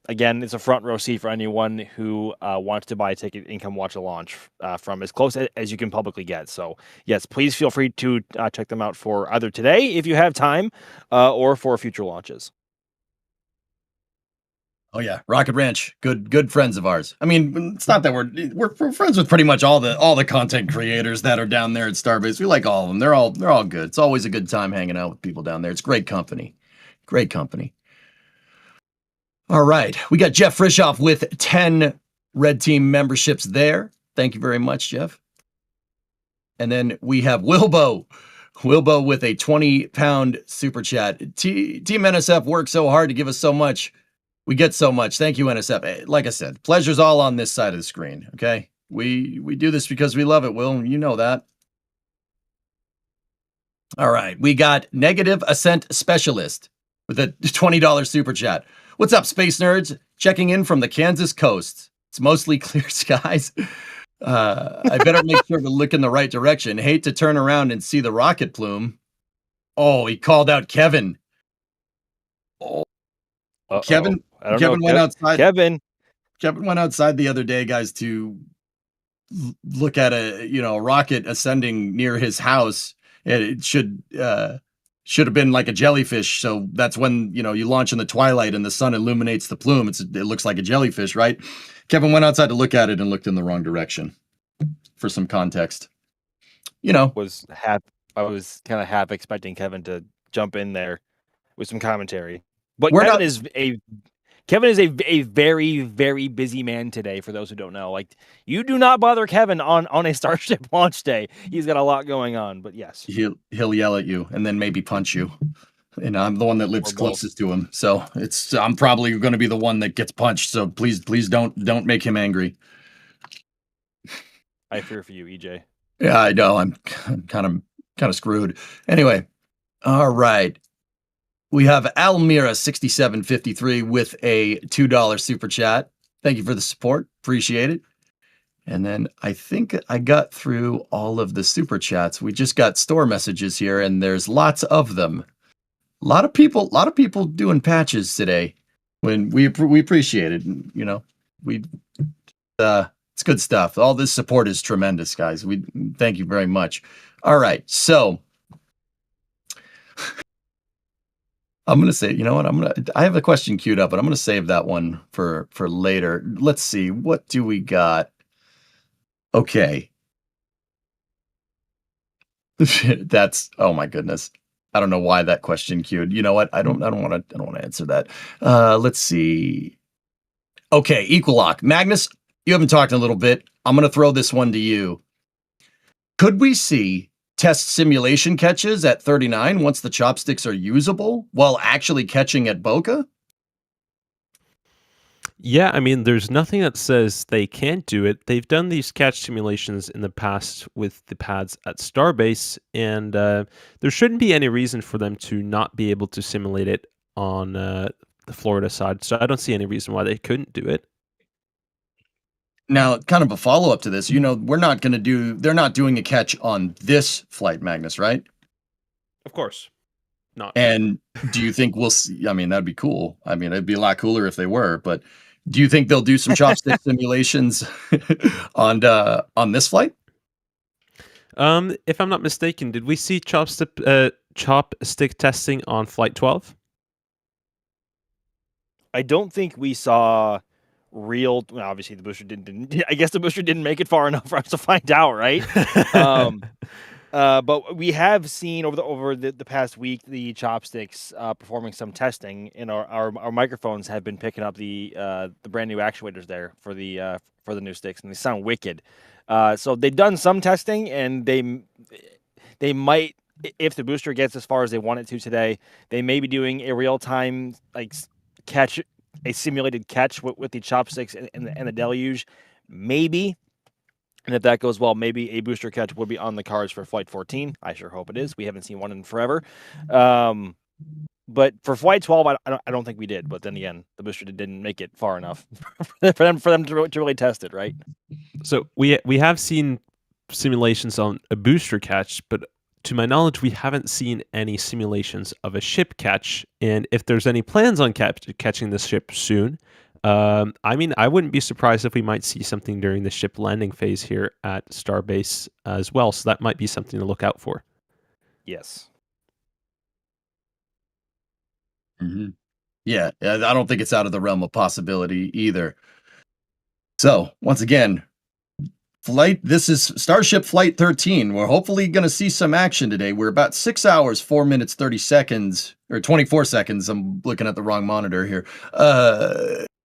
Again, it's a front row seat for anyone who wants to buy a ticket and come watch a launch from as close as you can publicly get. So yes, please feel free to check them out for either today if you have time or for future launches. Oh yeah, Rocket Ranch, good friends of ours. I mean, it's not that we're friends with pretty much all the content creators that are down there at Starbase. We like all of them. They're all good. It's always a good time hanging out with people down there. It's great company. Great company. All right, we got Jeff Frishoff with 10 Red Team memberships there. Thank you very much, Jeff. And then we have Wilbo with a 20-pound super chat. Team NSF worked so hard to give us so much. We get so much. Thank you, NSF. Like I said, pleasure's all on this side of the screen, okay? We do this because we love it, Will. You know that. All right. We got Negative Ascent Specialist with a $20 super chat. What's up, space nerds? Checking in from the Kansas coast. It's mostly clear skies. I better make sure to look in the right direction. Hate to turn around and see the rocket plume. Oh, he called out Kevin. Oh, Kevin went outside. Kevin went outside the other day, guys, to look at a rocket ascending near his house. It should have been like a jellyfish. So that's when you launch in the twilight and the sun illuminates the plume. It looks like a jellyfish, right? Kevin went outside to look at it and looked in the wrong direction. For some context, I was kind of half expecting Kevin to jump in there with some commentary, but Kevin is a very, very busy man today. For those who don't know, like, you do not bother Kevin on a Starship launch day. He's got a lot going on. But yes, he'll yell at you and then maybe punch you. And I'm the one that lives closest to him, so I'm probably going to be the one that gets punched. So please don't make him angry. I fear for you, EJ. Yeah, I know. I'm kind of screwed. Anyway, all right. We have Almira 6753 with a $2 super chat. Thank you for the support. Appreciate it. And then I think I got through all of the super chats. We just got store messages here, and there's lots of them. A lot of people doing patches today. When we appreciate it. It's good stuff. All this support is tremendous, guys. We thank you very much. All right, so I'm gonna say, I have a question queued up, but I'm gonna save that one for later. Let's see, what do we got? Okay, oh my goodness. I don't know why that question queued. You know what? I don't want to answer that. Let's see. Okay, Equalock. Magnus, you haven't talked in a little bit. I'm going to throw this one to you. Could we see test simulation catches at 39 once the chopsticks are usable while actually catching at Boca? Yeah, I mean, there's nothing that says they can't do it. They've done these catch simulations in the past with the pads at Starbase, and there shouldn't be any reason for them to not be able to simulate it on the Florida side. So I don't see any reason why they couldn't do it. Now, kind of a follow-up to this, they're not doing a catch on this flight, Magnus, right? Of course. Not. And do you think we'll see? I mean, that'd be cool. I mean, it'd be a lot cooler if they were, but do you think they'll do some chopstick simulations on this flight? If I'm not mistaken, did we see chopstick testing on Flight 12? I don't think we saw real. Well, obviously, the booster didn't. I guess the booster didn't make it far enough for us to find out, right? But we have seen over the past week the chopsticks performing some testing, and our microphones have been picking up the brand new actuators there for the new sticks, and they sound wicked. So they've done some testing, and they might, if the booster gets as far as they want it to today, they may be doing a real time catch, a simulated catch with the chopsticks and the deluge, maybe. And if that goes well, maybe a booster catch will be on the cards for Flight 14. I sure hope it is. We haven't seen one in forever. But for Flight 12, I don't think we did. But then again, the booster didn't make it far enough for them to really test it, right? So we have seen simulations on a booster catch, but to my knowledge, we haven't seen any simulations of a ship catch. And if there's any plans on catching the ship soon, I mean, I wouldn't be surprised if we might see something during the ship landing phase here at Starbase as well. So that might be something to look out for. Yes. Mm-hmm. Yeah, I don't think it's out of the realm of possibility either. So once again, this is Starship Flight 13. We're hopefully going to see some action today. We're about 6 hours, 4 minutes, 30 seconds, or 24 seconds. I'm looking at the wrong monitor here.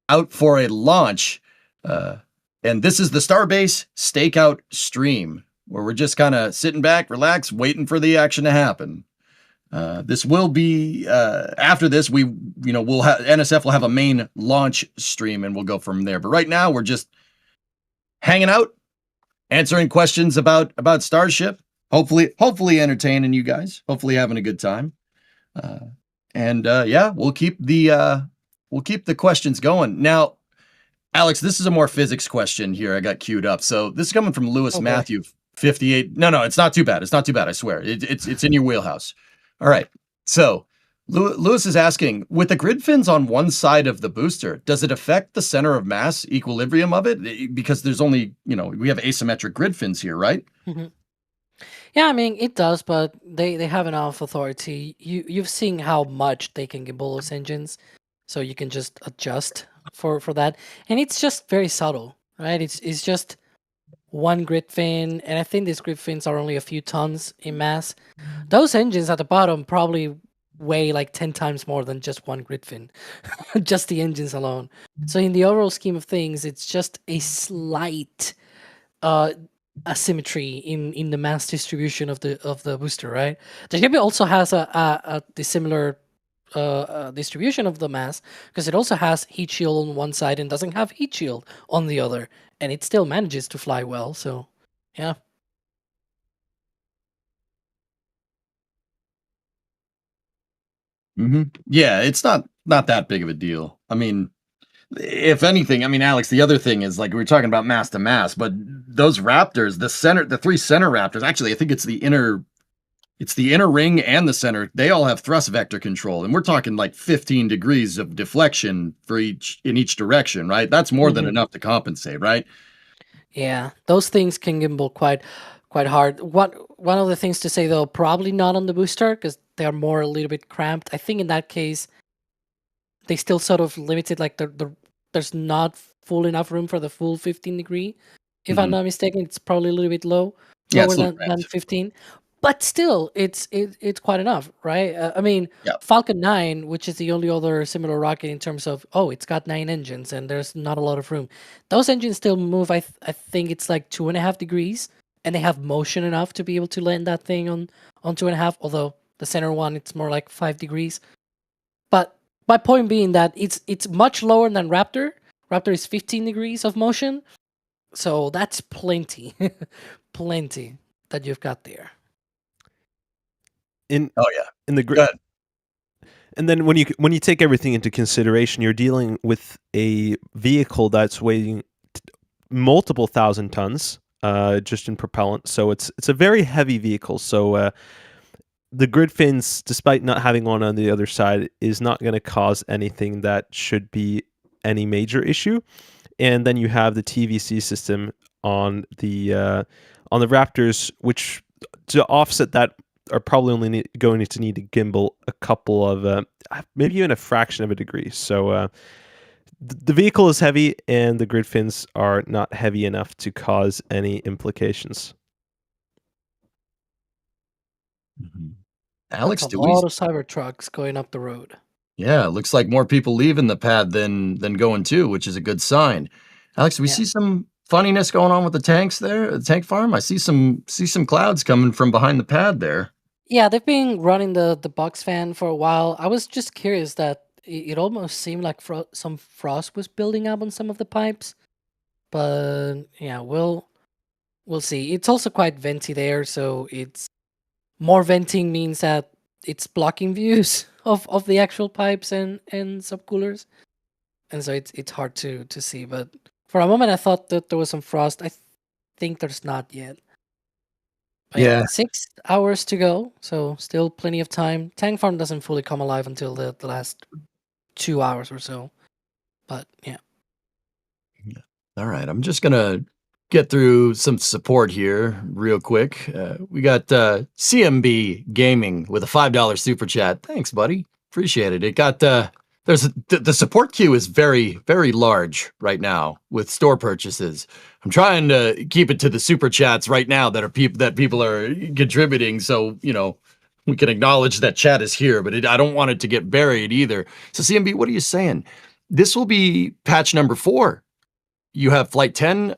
Out for a launch. And this is the Starbase Stakeout stream, where we're just kind of sitting back, relaxed, waiting for the action to happen. This will be after this. NSF will have a main launch stream, and we'll go from there. But right now, we're just hanging out, answering questions about Starship. hopefully entertaining you guys. Hopefully having a good time. Yeah, we'll keep the questions going. Now, Alex, this is a more physics question here. I got queued up. So this is coming from Lewis Matthew, 58. No, it's not too bad. It's not too bad. I swear. It's in your wheelhouse. All right. So Lewis is asking, with the grid fins on one side of the booster, does it affect the center of mass equilibrium of it? Because there's only, we have asymmetric grid fins here, right? Mm-hmm. Yeah, I mean it does, but they have enough authority. You've seen how much they can gimbal those engines, so you can just adjust for that, and it's just very subtle, right? It's just one grid fin, and I think these grid fins are only a few tons in mass. Those engines at the bottom probably weigh like 10 times more than just one grid fin, just the engines alone. So in the overall scheme of things, it's just a slight asymmetry in the mass distribution of the booster, right? The ship also has a dissimilar distribution of the mass because it also has heat shield on one side and doesn't have heat shield on the other, and it still manages to fly well. So, yeah. Yeah, it's not that big of a deal. I mean, if anything, I mean, Alex, the other thing is like we were talking about mass to mass, but those Raptors, the three center Raptors, actually, I think it's the inner ring and the center. They all have thrust vector control, and we're talking like 15 degrees of deflection in each direction, right? That's more than enough to compensate, right? Yeah, those things can gimbal quite hard. One of the things to say though, probably not on the booster because they are more a little bit cramped. I think in that case, they still sort of limited, like there's not full enough room for the full 15 degree. If I'm not mistaken, it's probably a little bit lower than 15. But still, it's quite enough, right? I mean, Falcon 9, which is the only other similar rocket in terms of, it's got 9 engines and there's not a lot of room. Those engines still move, I think it's like 2.5 degrees, and they have motion enough to be able to land that thing on 2.5, although the center one, it's more like 5 degrees. But my point being that it's much lower than Raptor. Raptor is 15 degrees of motion, so that's plenty, plenty that you've got there. In the grid, and then when you take everything into consideration, you're dealing with a vehicle that's weighing multiple thousand tons, just in propellant. So it's a very heavy vehicle. So the grid fins, despite not having one on the other side, is not going to cause anything that should be any major issue. And then you have the TVC system on the Raptors, which to offset that are probably only going to need to gimbal a couple of maybe even a fraction of a degree. So the vehicle is heavy, and the grid fins are not heavy enough to cause any implications. Alex, that's a lot of Cybertrucks going up the road. Yeah, looks like more people leaving the pad than going to, which is a good sign. Alex, do we see some funniness going on with the tanks there, the tank farm? I see some clouds coming from behind the pad there. Yeah, they've been running the box fan for a while. I was just curious that it almost seemed like some frost was building up on some of the pipes, but yeah, we'll see. It's also quite venty there, so it's more venting means that it's blocking views of the actual pipes and subcoolers, and so it's hard to see. But for a moment, I thought that there was some frost. I think there's not yet. But yeah, 6 hours to go, so still plenty of time. Tank farm doesn't fully come alive until the last 2 hours or so. But yeah. All right, I'm just gonna get through some support here real quick. We got CMB Gaming with a $5 super chat. Thanks, buddy. Appreciate it. It got the support queue is very, very large right now with store purchases. I'm trying to keep it to the super chats right now that people are contributing, so we can acknowledge that chat is here, but I don't want it to get buried either. So CMB, what are you saying? This will be patch number 4. You have Flight 10,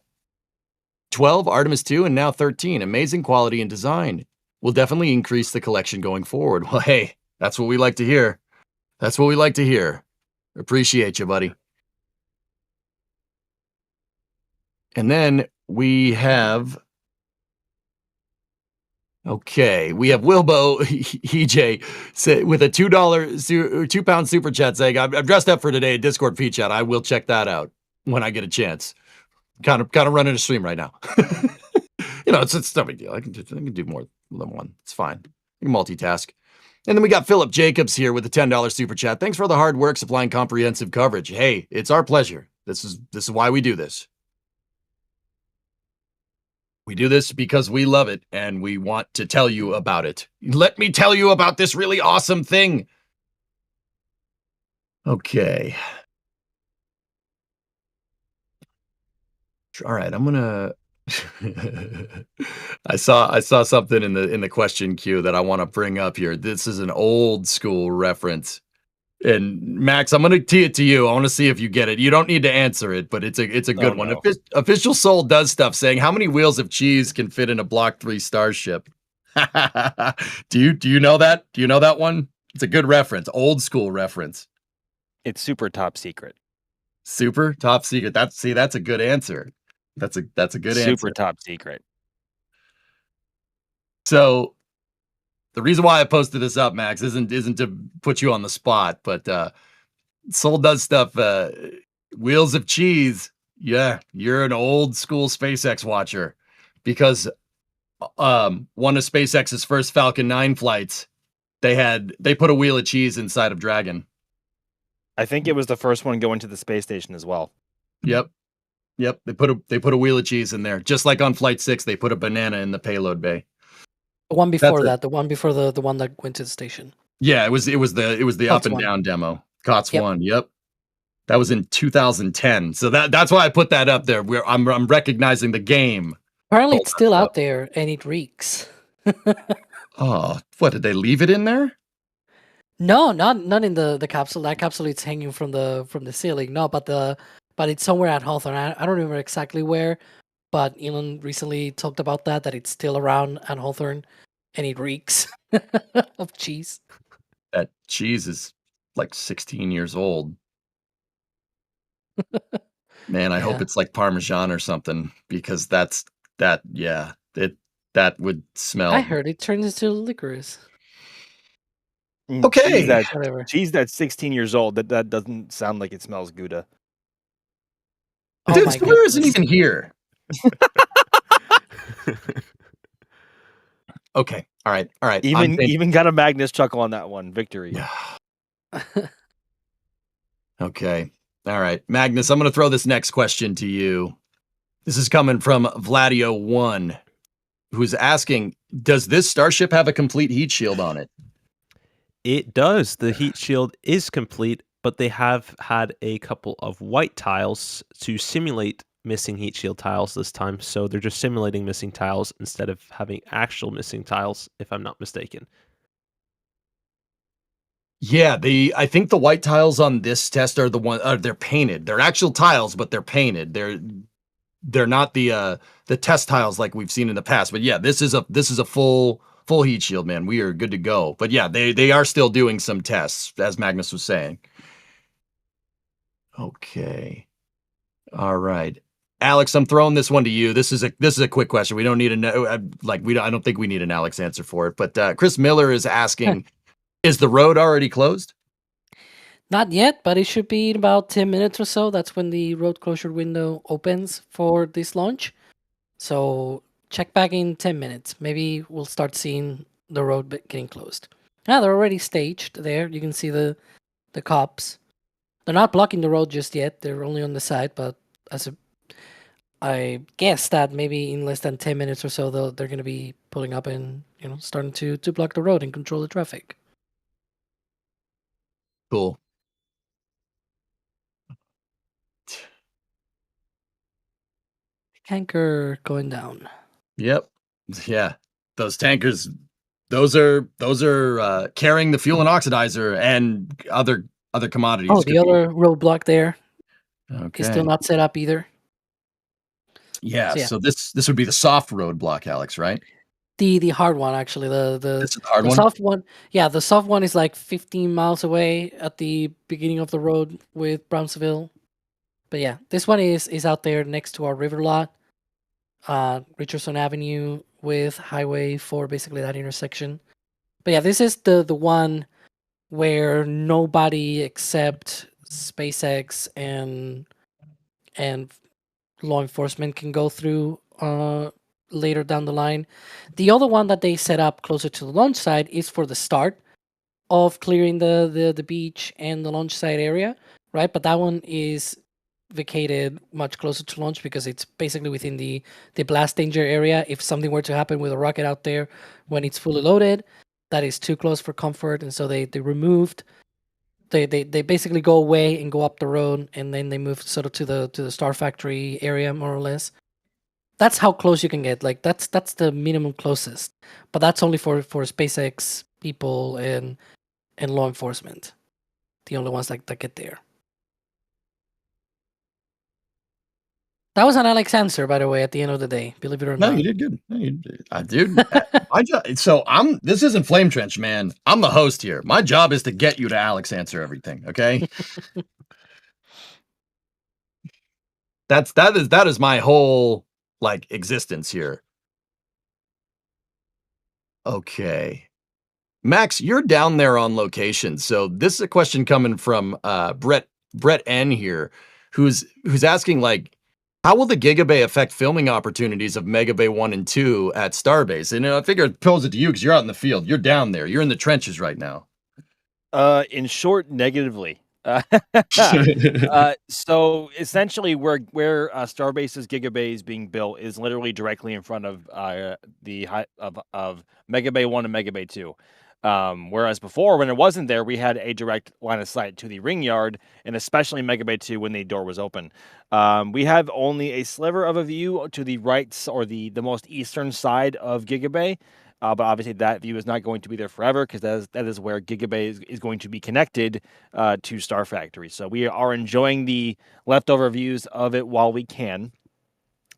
12, Artemis 2, and now 13. Amazing quality and design. Will definitely increase the collection going forward. Well, hey, that's what we like to hear. That's what we like to hear. Appreciate you, buddy. And then we have Okay, we have Wilbo EJ with a £2 super chat saying, "I'm dressed up for today. Discord feed chat. I will check that out when I get a chance. Kind of running a stream right now. It's no big deal. I can do more than one. It's fine. I can multitask." And then we got Philip Jacobs here with a $10 super chat. "Thanks for the hard work supplying comprehensive coverage. Hey, it's our pleasure. This is why we do this. We do this because we love it and we want to tell you about it. Let me tell you about this really awesome thing." Okay. All right, I'm gonna. I saw something in the question queue that I want to bring up here. This is an old school reference. And Max, I'm gonna tee it to you. I want to see if you get it. You don't need to answer it, but it's a good one. No. Official Soul does stuff saying, "How many wheels of cheese can fit in a Block 3 Starship?" Do you know that? Do you know that one? It's a good reference. Old school reference. It's super top secret. Super top secret. That's a good answer. That's a good answer. Super top secret. So the reason why I posted this up, Max, isn't to put you on the spot, but Soul does stuff. Wheels of cheese. Yeah, you're an old school SpaceX watcher, because one of SpaceX's first Falcon 9 flights, they put a wheel of cheese inside of Dragon. I think it was the first one going to the space station as well. Yep. They put a wheel of cheese in there, just like on Flight 6. They put a banana in the payload bay. The one before that, the one before the one that went to the station. Yeah, it was the up and down demo. COTS 1. Yep. That was in 2010. So that's why I put that up there. Where I'm recognizing the game. Apparently, it's still out there and it reeks. Oh, what, did they leave it in there? No, not in the capsule. That capsule is hanging from the ceiling. No, but it's somewhere at Hawthorne. I don't remember exactly where, but Elon recently talked about that it's still around at Hawthorne, and it reeks of cheese. That cheese is like 16 years old. Man, I hope it's like Parmesan or something, because that would smell. I heard it turns into licorice. Okay. Cheese that's 16 years old. That doesn't sound like it smells Gouda. Dude, Spooner isn't even here. Okay. All right. Even got a Magnus chuckle on that one. Victory. Okay. All right. Magnus, I'm going to throw this next question to you. This is coming from Vladio1, who's asking, does this Starship have a complete heat shield on it? It does. The heat shield is complete, but they have had a couple of white tiles to simulate missing heat shield tiles this time. So they're just simulating missing tiles instead of having actual missing tiles, if I'm not mistaken. Yeah, I think the white tiles on this test are the one. They're painted. They're actual tiles, but they're painted. They're not the test tiles like we've seen in the past. But yeah, this is a full heat shield, man. We are good to go. But yeah, they are still doing some tests, as Magnus was saying. Okay. All right. Alex, I'm throwing this one to you. This is a quick question. We don't need I don't think we need an Alex answer for it. But Chris Miller is asking, is the road already closed? Not yet, but it should be in about 10 minutes or so. That's when the road closure window opens for this launch. So check back in 10 minutes. Maybe we'll start seeing the road getting closed. Yeah, they're already staged there. You can see the cops. They're not blocking the road just yet. They're only on the side, but I guess that maybe in less than 10 minutes or so, they're going to be pulling up and starting to block the road and control the traffic. Cool. Tanker going down. Yep. Yeah. Those tankers, those are carrying the fuel and oxidizer and other commodities. Oh, the other roadblock there is still Okay. not set up either. Yeah. So, So this would be the soft roadblock, Alex, right? The hard one, actually. This is the hard one? soft one. Yeah, the soft one is like 15 miles away at the beginning of the road with Brownsville. But yeah, this one is out there next to our river lot, Richardson Avenue with Highway 4, basically that intersection. But yeah, this is the one where nobody except SpaceX and law enforcement can go through later down the line. The other one that they set up closer to the launch site is for the start of clearing the beach and the launch site area, right? But that one is vacated much closer to launch because it's basically within the blast danger area. If something were to happen with a rocket out there when it's fully loaded, that is too close for comfort, and so they removed. They basically go away and go up the road, and then they move sort of to the Star Factory area, more or less. That's how close you can get. Like that's the minimum closest, but that's only for SpaceX people and law enforcement. The only ones that get there. That was an Alex answer, by the way, at the end of the day. Believe it or No, not. you did good. No, you did. Dude, so this isn't Flame Trench, man. I'm the host here. My job is to get you to Alex answer everything, okay? that is my whole like existence here. Okay. Max, you're down there on location. So this is a question coming from Brett N here, who's asking like, how will the Gigabay affect filming opportunities of Megabay 1 and 2 at Starbase? And I figure I'd pose it to you because you're out in the field. You're down there. You're in the trenches right now. In short, negatively. So essentially, where Starbase's Gigabay is being built is literally directly in front of of Megabay 1 and Megabay 2. Whereas before, when it wasn't there, we had a direct line of sight to the ring yard, and especially Megabay 2 when the door was open. We have only a sliver of a view to the right or the most eastern side of Gigabay. But obviously that view is not going to be there forever because that is where Gigabay is going to be connected to Star Factory. So we are enjoying the leftover views of it while we can.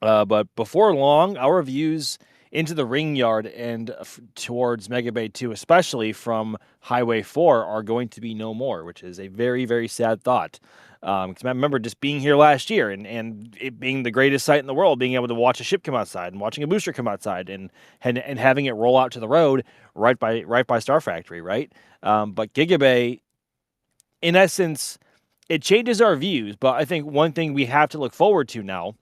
But before long, our views into the ring yard and towards Megabay 2, especially from Highway 4, are going to be no more, which is a very, very sad thought. Because I remember just being here last year and it being the greatest sight in the world, being able to watch a ship come outside and watching a booster come outside and having it roll out to the road right by Star Factory, right? But Gigabay, in essence, it changes our views. But I think one thing we have to look forward to now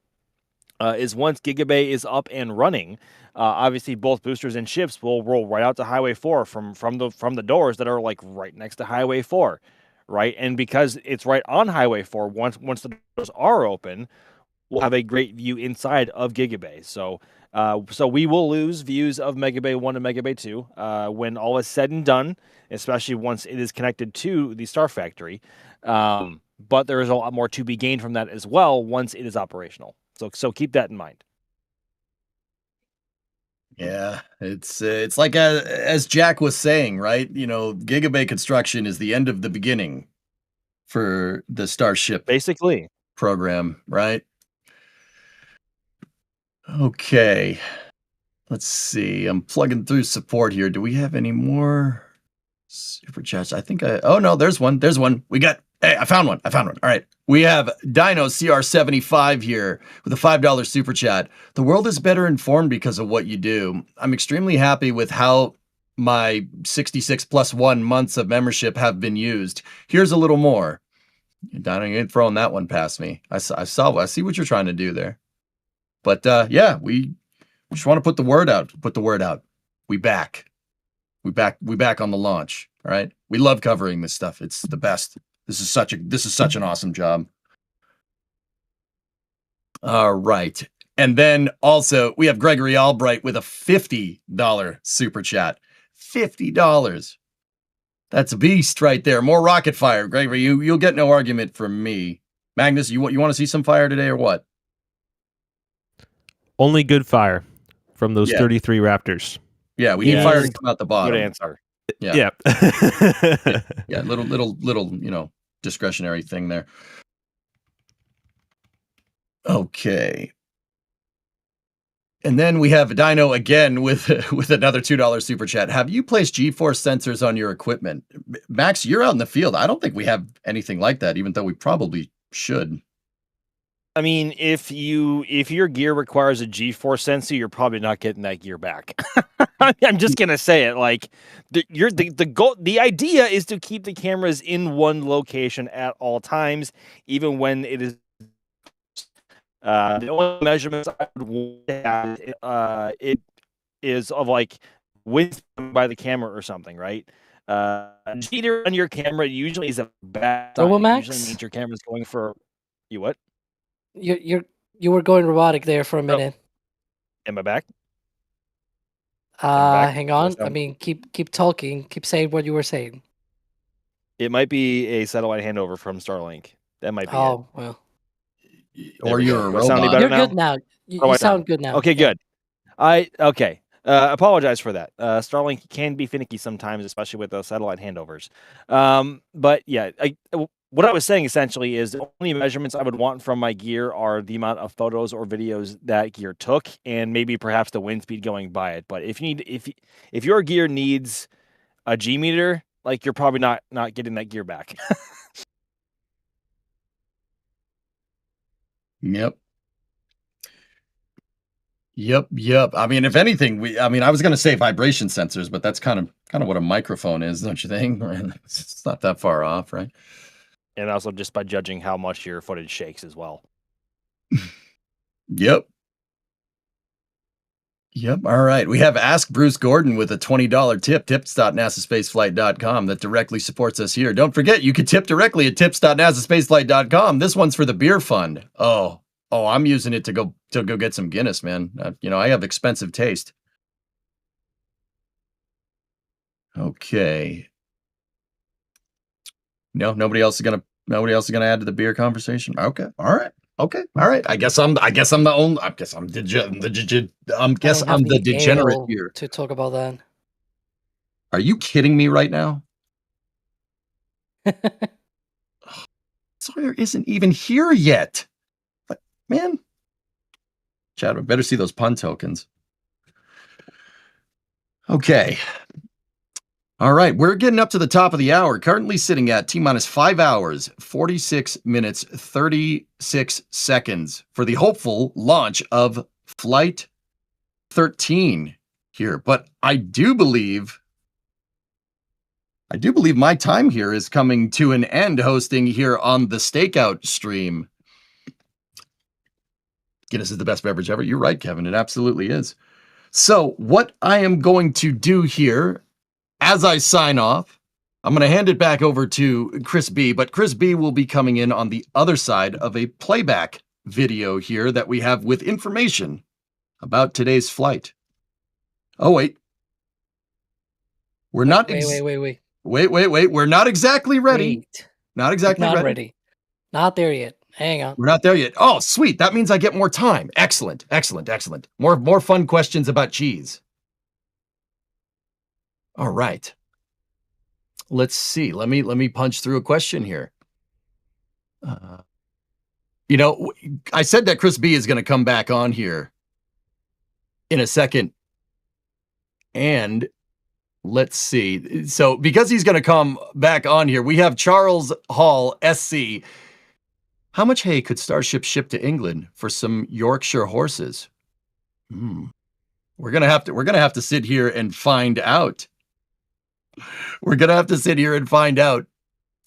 is once Gigabay is up and running, obviously both boosters and ships will roll right out to Highway 4 from the doors that are like right next to Highway 4. Right, and because it's right on Highway 4, once the doors are open, we'll have a great view inside of Gigabay. So we will lose views of Megabay 1 and Megabay 2 when all is said and done, especially once it is connected to the Star Factory. But there is a lot more to be gained from that as well once it is operational. So keep that in mind. Yeah, it's like as Jack was saying, right? You know, Gigabay construction is the end of the beginning for the Starship basically program, right? Okay, let's see. I'm plugging through support here. Do we have any more super chats? I think oh no, there's one. Hey, I found one. All right. We have Dino CR75 here with a $5 super chat. The world is better informed because of what you do. I'm extremely happy with how my 66 plus 1 months of membership have been used. Here's a little more. Dino, you ain't throwing that one past me. I see what you're trying to do there. But yeah, we just want to put the word out. We back on the launch. All right. We love covering this stuff. It's the best. This is such an awesome job. All right. And then also we have Gregory Albright with a $50 super chat. $50. That's a beast right there. More rocket fire. Gregory, you'll get no argument from me. Magnus, you want to see some fire today or what? Only good fire from those 33 Raptors. Yeah, we need fire to come out the bottom. Good answer. Yeah. Yeah, little, discretionary thing there. Okay. And then we have Dino again with another $2 super chat. Have you placed G-force sensors on your equipment? Max, you're out in the field. I don't think we have anything like that, even though we probably should. I mean, if your gear requires a G-force sensor, you're probably not getting that gear back. I'm just gonna say it. Like the goal, the idea is to keep the cameras in one location at all times, even when it is. The only measurements I would want to have, it is of like wind by the camera or something, right? Jitter on your camera usually is a bad sign. It Max? usually means your camera's going for you. What? You were going robotic there for a minute. Am I back? Hang on. I mean, keep talking. Keep saying what you were saying. It might be a satellite handover from Starlink. That might be Oh, well. Or you're a robot. Sound any better You're now? good now. You sound good now. Okay, good. Okay. Apologize for that. Starlink can be finicky sometimes, especially with those satellite handovers. But yeah, what I was saying essentially is the only measurements I would want from my gear are the amount of photos or videos that gear took, and maybe perhaps the wind speed going by it. But if your gear needs a G meter, like you're probably not getting that gear back. Yep. I mean, if anything, I was going to say vibration sensors, but that's kind of what a microphone is, don't you think? It's not that far off, right? And also just by judging how much your footage shakes as well. Yep. All right. We have Ask Bruce Gordon with a $20 tip, tips.nasaspaceflight.com, that directly supports us here. Don't forget, you can tip directly at tips.nasaspaceflight.com. This one's for the beer fund. Oh, I'm using it to go get some Guinness, man. I have expensive taste. Okay. No, nobody else is gonna add to the beer conversation. Okay. All right. I guess I'm the degenerate here to talk about that. Are you kidding me right now? Sawyer isn't even here yet. But, man. Chad, I better see those pun tokens. Okay. All right, we're getting up to the top of the hour, currently sitting at T-minus 5 hours, 46 minutes, 36 seconds for the hopeful launch of Flight 13 here. But I do believe my time here is coming to an end hosting here on the Stakeout stream. Guinness is the best beverage ever. You're right, Kevin. It absolutely is. So what I am going to do here, as I sign off, I'm going to hand it back over to Chris B, but Chris B will be coming in on the other side of a playback video here that we have with information about today's flight. Oh, wait. We're not... Wait. Wait. We're not exactly ready. Wait. Not exactly ready. Not there yet. Hang on. We're not there yet. Oh, sweet. That means I get more time. Excellent. More fun questions about cheese. All right. Let's see. Let me punch through a question here. I said that Chris B is going to come back on here in a second. And let's see. So because he's going to come back on here, we have Charles Hall, SC. How much hay could Starship ship to England for some Yorkshire horses? We're gonna have to sit here and find out.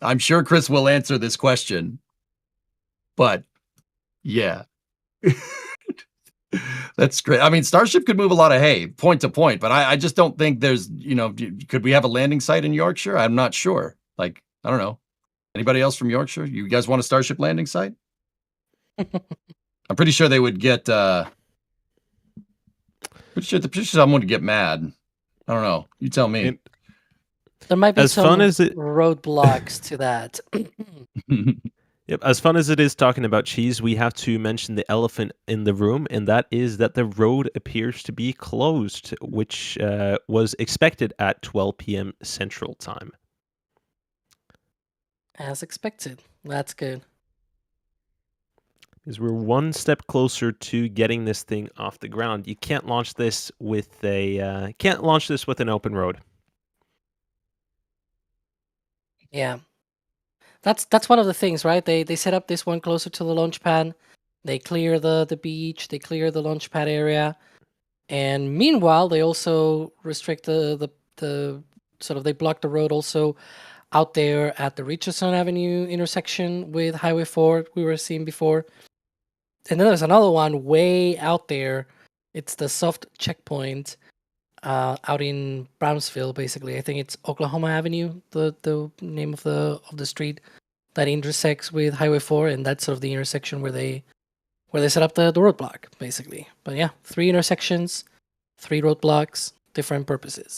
I'm sure Chris will answer this question. But yeah. That's great. I mean, Starship could move a lot of hay point to point, but I just don't think there's, could we have a landing site in Yorkshire? I'm not sure. Like, I don't know. Anybody else from Yorkshire? You guys want a Starship landing site? I'm pretty sure they would get, pretty sure someone would get mad. I don't know. You tell me. There might be as some fun as roadblocks to that. Yep, as fun as it is talking about cheese, we have to mention the elephant in the room, and that is that the road appears to be closed, which was expected at 12 p.m. Central Time. As expected. That's good. Because we're one step closer to getting this thing off the ground. You can't launch this with an open road. Yeah. That's one of the things, right? They set up this one closer to the launch pad They clear the beach, they clear the launch pad area, and meanwhile they also restrict the sort of they block the road also out there at the Richardson Avenue intersection with Highway 4 we were seeing before. And then there's another one way out there. It's the soft checkpoint out in Brownsville, basically. I think it's Oklahoma Avenue, the name of the street that intersects with Highway 4, and that's sort of the intersection where they set up the roadblock, basically. But yeah, 3 intersections, 3 roadblocks, different purposes.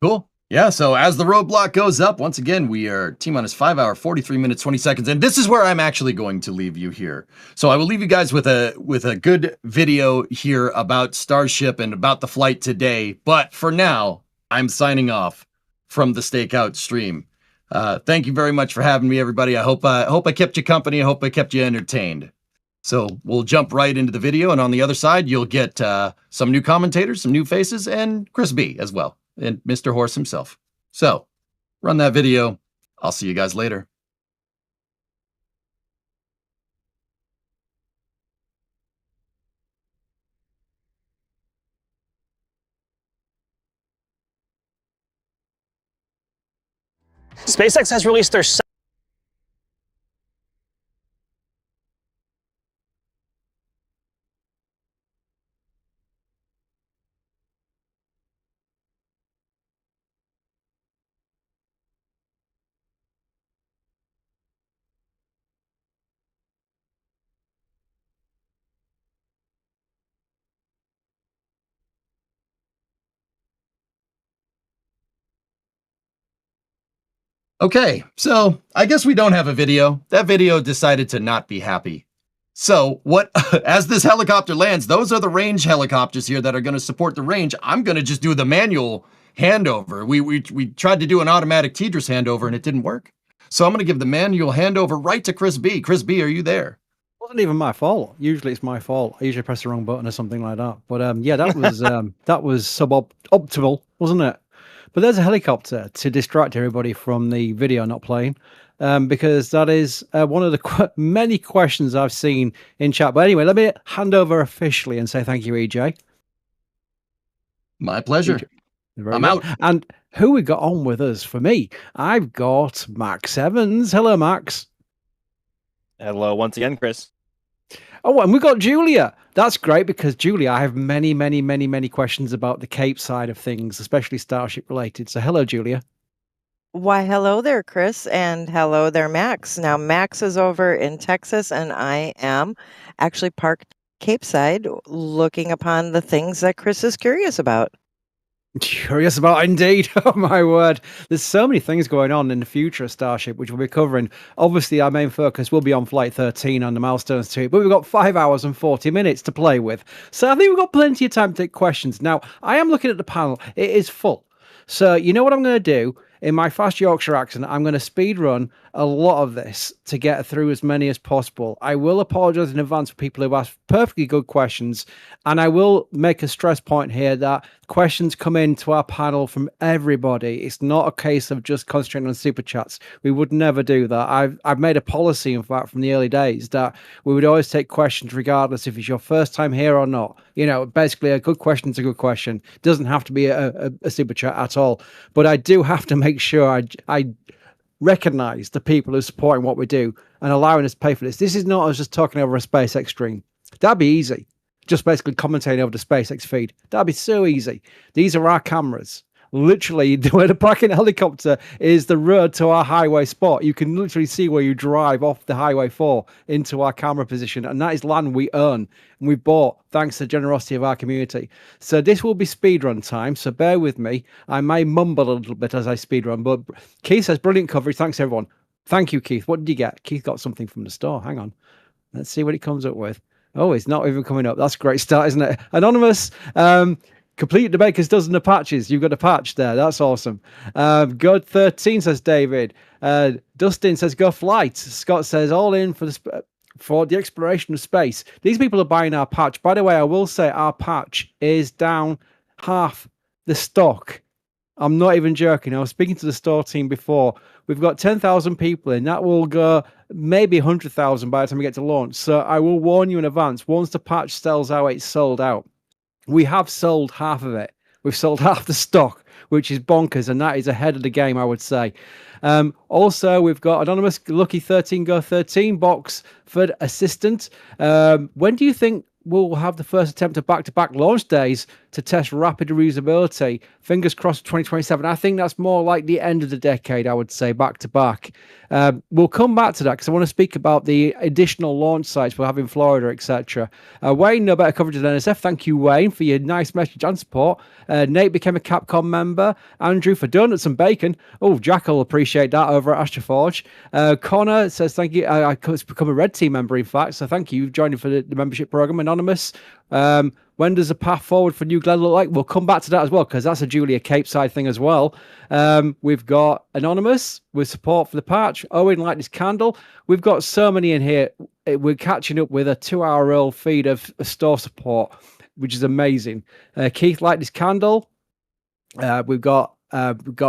Cool. Yeah, so as the roadblock goes up, once again, we are T-minus 5 hour, 43 minutes, 20 seconds. And this is where I'm actually going to leave you here. So I will leave you guys with a good video here about Starship and about the flight today. But for now, I'm signing off from the Stakeout stream. Thank you very much for having me, everybody. I hope I kept you company. I hope I kept you entertained. So we'll jump right into the video. And on the other side, you'll get some new commentators, some new faces, and Chris B as well. And Mr. Horse himself. So, run that video. I'll see you guys later. SpaceX has released their Okay, so I guess we don't have a video. That video decided to not be happy. So what, as this helicopter lands, those are the range helicopters here that are going to support the range. I'm going to just do the manual handover. We tried to do an automatic TDRS handover and it didn't work. So I'm going to give the manual handover right to Chris B. Chris B, are you there? It wasn't even my fault. Usually it's my fault. I usually press the wrong button or something like that. But yeah, that was that was suboptimal, wasn't it? But there's a helicopter to distract everybody from the video not playing, because that is one of the many questions I've seen in chat. But anyway, let me hand over officially and say thank you, EJ. My pleasure. I'm out. And who we got on with us for me? I've got Max Evans. Hello, Max. Hello once again, Chris. Oh, and we got Julia. That's great because Julia, I have many questions about the Cape side of things, especially Starship related. So hello, Julia. Why, hello there, Chris, and hello there, Max. Now, Max is over in Texas, and I am actually parked Cape side looking upon the things that Chris is curious about. Curious about indeed. Oh my word. There's so many things going on in the future of Starship, which we'll be covering. Obviously, our main focus will be on Flight 13 and the milestones too, but we've got 5 hours and 40 minutes to play with. So I think we've got plenty of time to take questions. Now, I am looking at the panel. It is full. So you know what I'm going to do? In my fast Yorkshire accent, I'm going to speed run a lot of this to get through as many as possible. I will apologize in advance for people who ask perfectly good questions, and I will make a stress point here that questions come into our panel from everybody. It's not a case of just concentrating on super chats. We would never do that. I've made a policy, in fact, from the early days that we would always take questions regardless if it's your first time here or not. You know, basically a good question is a good question. It doesn't have to be a super chat at all. But I do have to make sure I recognize the people who are supporting what we do and allowing us to pay for this. This is not us just talking over a SpaceX stream. That'd be easy. Just basically commentating over the SpaceX feed. That'd be so easy. These are our cameras. Literally, where the parking helicopter is the road to our highway spot. You can literally see where you drive off the Highway 4 into our camera position. And that is land we earn and we bought thanks to the generosity of our community. So this will be speedrun time. So bear with me. I may mumble a little bit as I speedrun. But Keith says, brilliant coverage. Thanks, everyone. Thank you, Keith. What did you get? Keith got something from the store. Hang on. Let's see what he comes up with. Oh, it's not even coming up. That's a great start, isn't it? Anonymous. Complete the Baker's dozen of patches. You've got a patch there. That's awesome. God 13 says David. Dustin says go flight. Scott says all in for the exploration of space. These people are buying our patch. By the way, I will say our patch is down half the stock. I'm not even joking. I was speaking to the store team before. We've got 10,000 people in. That will go maybe 100,000 by the time we get to launch. So I will warn you in advance. Once the patch sells out, it's sold out. We have sold half of it. We've sold half the stock, which is bonkers, and that is ahead of the game, I would say. Also, we've got Anonymous Lucky 13 Go 13 box for assistant. When do you think we'll have the first attempt of back-to-back launch days to test rapid reusability? Fingers crossed 2027. I think that's more like the end of the decade, I would say, back-to-back. We'll come back to that because I want to speak about the additional launch sites we'll have in Florida, etc. Wayne, no better coverage than NSF. Thank you, Wayne, for your nice message and support. Nate became a Capcom member. Andrew for donuts and bacon. Oh, Jack will appreciate that over at Astroforge. Connor says thank you. I could become a Red Team member, in fact, so thank you for joining for the membership program. Anonymous. When does the path forward for New Glenn look like? We'll come back to that as well, because that's a Julia Cape side thing as well. We've got Anonymous with support for the patch. Owen, light this candle. We've got so many in here. We're catching up with a 2-hour-old feed of store support, which is amazing. Keith, light this candle. We've got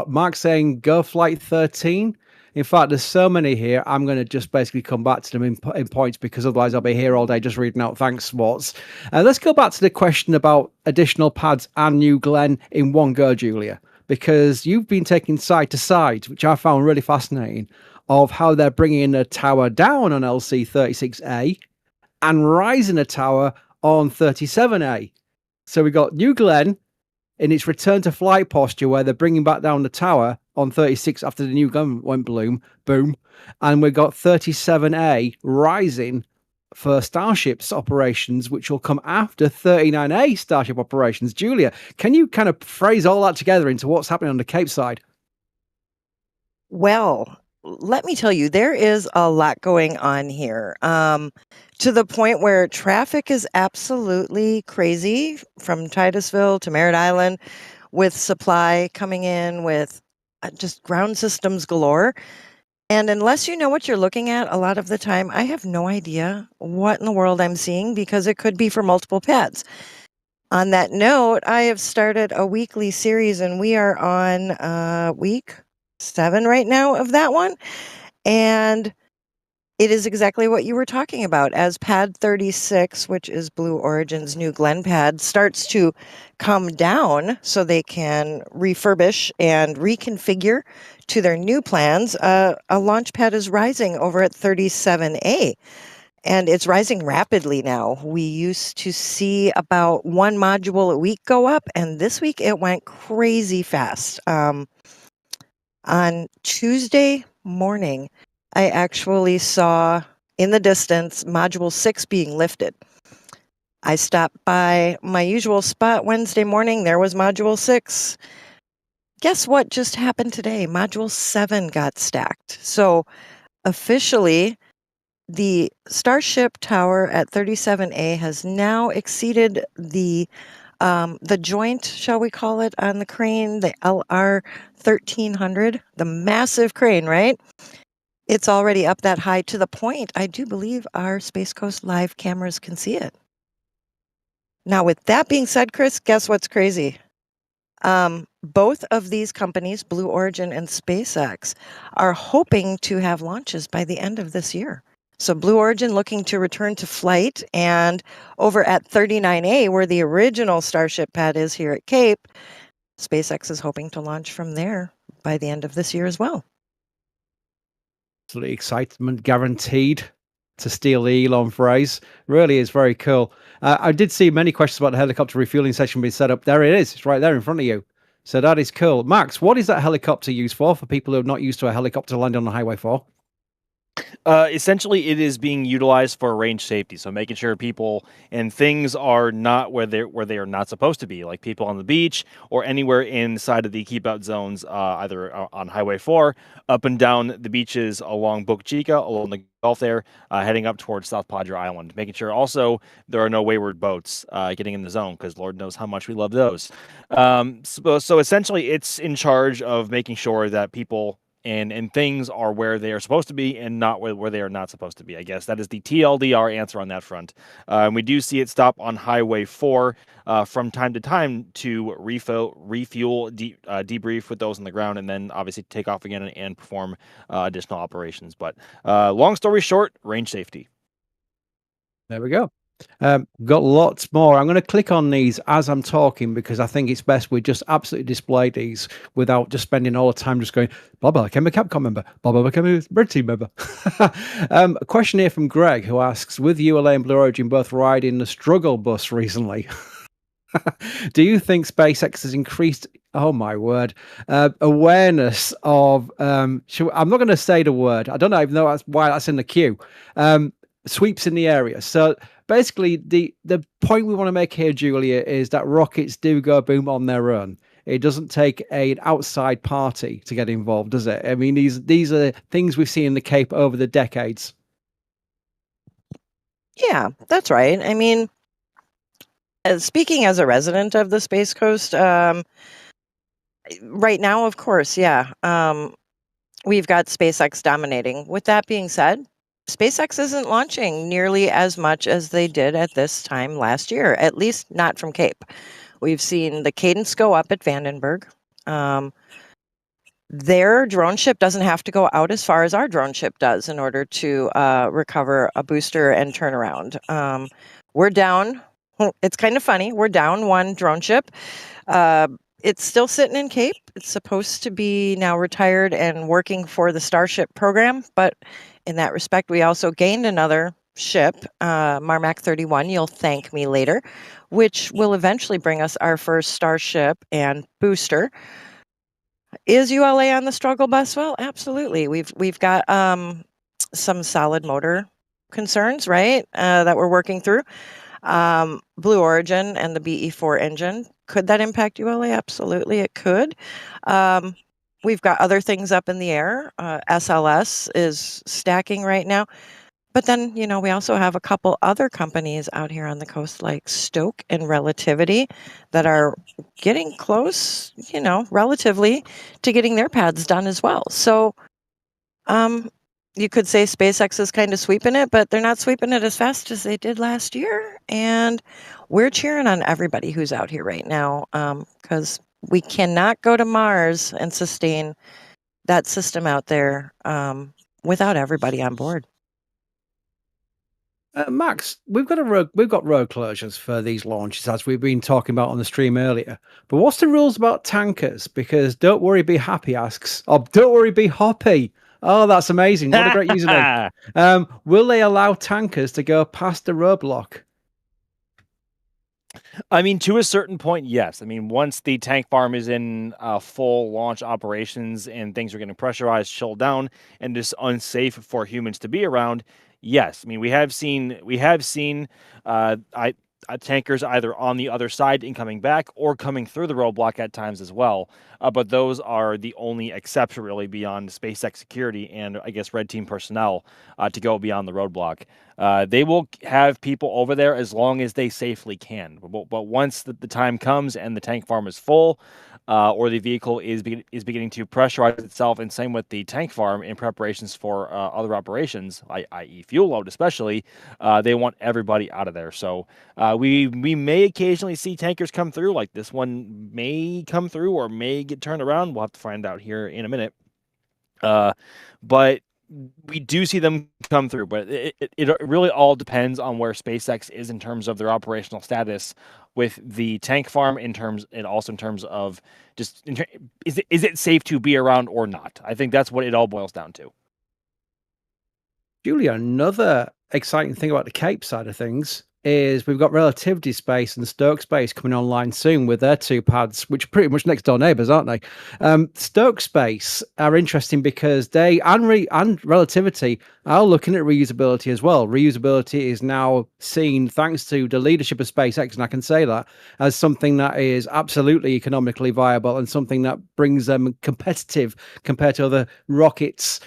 Mark saying go flight 13. In fact, there's so many here. I'm going to just basically come back to them in points, because otherwise I'll be here all day just reading out thanks spots. Let's go back to the question about additional pads and New Glenn in one go, Julia, because you've been taking side to side, which I found really fascinating, of how they're bringing a tower down on LC36A and rising a tower on 37A. So we got New Glenn in its return to flight posture, where they're bringing back down the tower on 36 after the new gun went boom, and we've got 37A rising for Starship's operations, which will come after 39A Starship operations. Julia, can you kind of phrase all that together into what's happening on the Cape side? Well, let me tell you, there is a lot going on here, to the point where traffic is absolutely crazy from Titusville to Merritt Island, with supply coming in with just ground systems galore. And unless you know what you're looking at, a lot of the time, I have no idea what in the world I'm seeing, because it could be for multiple pads. On that note, I have started a weekly series, and we are on week 7 right now of that one. And it is exactly what you were talking about. As pad 36, which is Blue Origin's New Glenn pad, starts to come down so they can refurbish and reconfigure to their new plans, a launch pad is rising over at 37A. And it's rising rapidly now. We used to see about 1 module a week go up, and this week it went crazy fast. On Tuesday morning, I actually saw in the distance module 6 being lifted. I stopped by my usual spot Wednesday morning. There was module 6. Guess what just happened today? Module 7 got stacked. So officially, the Starship Tower at 37A has now exceeded the joint, shall we call it, on the crane, the LR 1300, the massive crane, right? It's already up that high, to the point I do believe our Space Coast Live cameras can see it. Now, with that being said, Chris, guess what's crazy? Both of these companies, Blue Origin and SpaceX, are hoping to have launches by the end of this year. So Blue Origin looking to return to flight, and over at 39A, where the original Starship pad is here at Cape, SpaceX is hoping to launch from there by the end of this year as well. Absolutely excitement guaranteed, to steal the Elon phrase. Really is very cool. I did see many questions about the helicopter refueling station being set up. There it is. It's right there in front of you. So that is cool. Max, what is that helicopter used for people who are not used to a helicopter landing on the highway for? Essentially, it is being utilized for range safety, so making sure people and things are not where they are not supposed to be, like people on the beach or anywhere inside of the keep out zones, either on Highway 4, up and down the beaches along Boca Chica, along the Gulf there, heading up towards South Padre Island, making sure also there are no wayward boats getting in the zone, because Lord knows how much we love those. So essentially, it's in charge of making sure that people and things are where they are supposed to be and not where they are not supposed to be. I guess that is the TLDR answer on that front. And we do see it stop on Highway 4 from time to time to refuel, debrief with those on the ground, and then obviously take off again and perform additional operations. But long story short, range safety. There we go. Got lots more. I'm going to click on these as I'm talking because I think it's best we just absolutely display these without just spending all the time just going, blah, blah, became a Capcom member, blah, blah, became a Red Team member. A question here from Greg who asks, with ULA and Blue Origin both riding the struggle bus recently, do you think SpaceX has increased, oh my word, awareness of, I'm not going to say the word, I don't even know why that's in the queue, sweeps in the area. So basically, the point we want to make here, Julia, is that rockets do go boom on their own. It doesn't take an outside party to get involved, does it? I mean, these are things we've seen in the Cape over the decades. Yeah, that's right. I mean, speaking as a resident of the Space Coast, right now, of course, yeah, we've got SpaceX dominating. With that being said, SpaceX isn't launching nearly as much as they did at this time last year, at least not from Cape. We've seen the cadence go up at Vandenberg. Their drone ship doesn't have to go out as far as our drone ship does in order to recover a booster and turn around. We're down. It's kind of funny. We're down one drone ship. It's still sitting in Cape. It's supposed to be now retired and working for the Starship program. But in that respect, we also gained another ship, Marmac 31. You'll thank me later, which will eventually bring us our first Starship and booster. Is ULA on the struggle bus? Well, absolutely. We've got some solid motor concerns, right, that we're working through. Blue Origin and the BE4 engine. Could that impact ULA? Absolutely, it could. We've got other things up in the air. SLS is stacking right now. But then, we also have a couple other companies out here on the coast like Stoke and Relativity that are getting close, relatively to getting their pads done as well. So you could say SpaceX is kind of sweeping it, but they're not sweeping it as fast as they did last year. And we're cheering on everybody who's out here right now because we cannot go to Mars and sustain that system out there without everybody on board. Max, we've got road closures for these launches, as we've been talking about on the stream earlier. But what's the rules about tankers? Because Don't Worry Be Happy asks, don't worry be hoppy. Oh, that's amazing. What a great username. Will they allow tankers to go past the roadblock? I mean, to a certain point, yes. I mean, once the tank farm is in full launch operations and things are getting pressurized, chilled down, and just unsafe for humans to be around, yes. I mean, we have seen tankers either on the other side and coming back or coming through the roadblock at times as well. But those are the only exception really beyond SpaceX security and I guess Red Team personnel to go beyond the roadblock. They will have people over there as long as they safely can. But once the time comes and the tank farm is full, or the vehicle is beginning to pressurize itself, and same with the tank farm in preparations for other operations, i.e. fuel load especially, they want everybody out of there. So we may occasionally see tankers come through, like this one may come through or may get turned around. We'll have to find out here in a minute. But we do see them come through, but it really all depends on where SpaceX is in terms of their operational status with the tank farm, and also in terms of just is it safe to be around or not? I think that's what it all boils down to. Julia, another exciting thing about the Cape side of things is we've got Relativity Space and Stoke Space coming online soon with their two pads, which are pretty much next door neighbours, aren't they? Stoke Space are interesting because they and Relativity are looking at reusability as well. Reusability is now seen, thanks to the leadership of SpaceX, and I can say that, as something that is absolutely economically viable and something that brings them competitive compared to other rockets.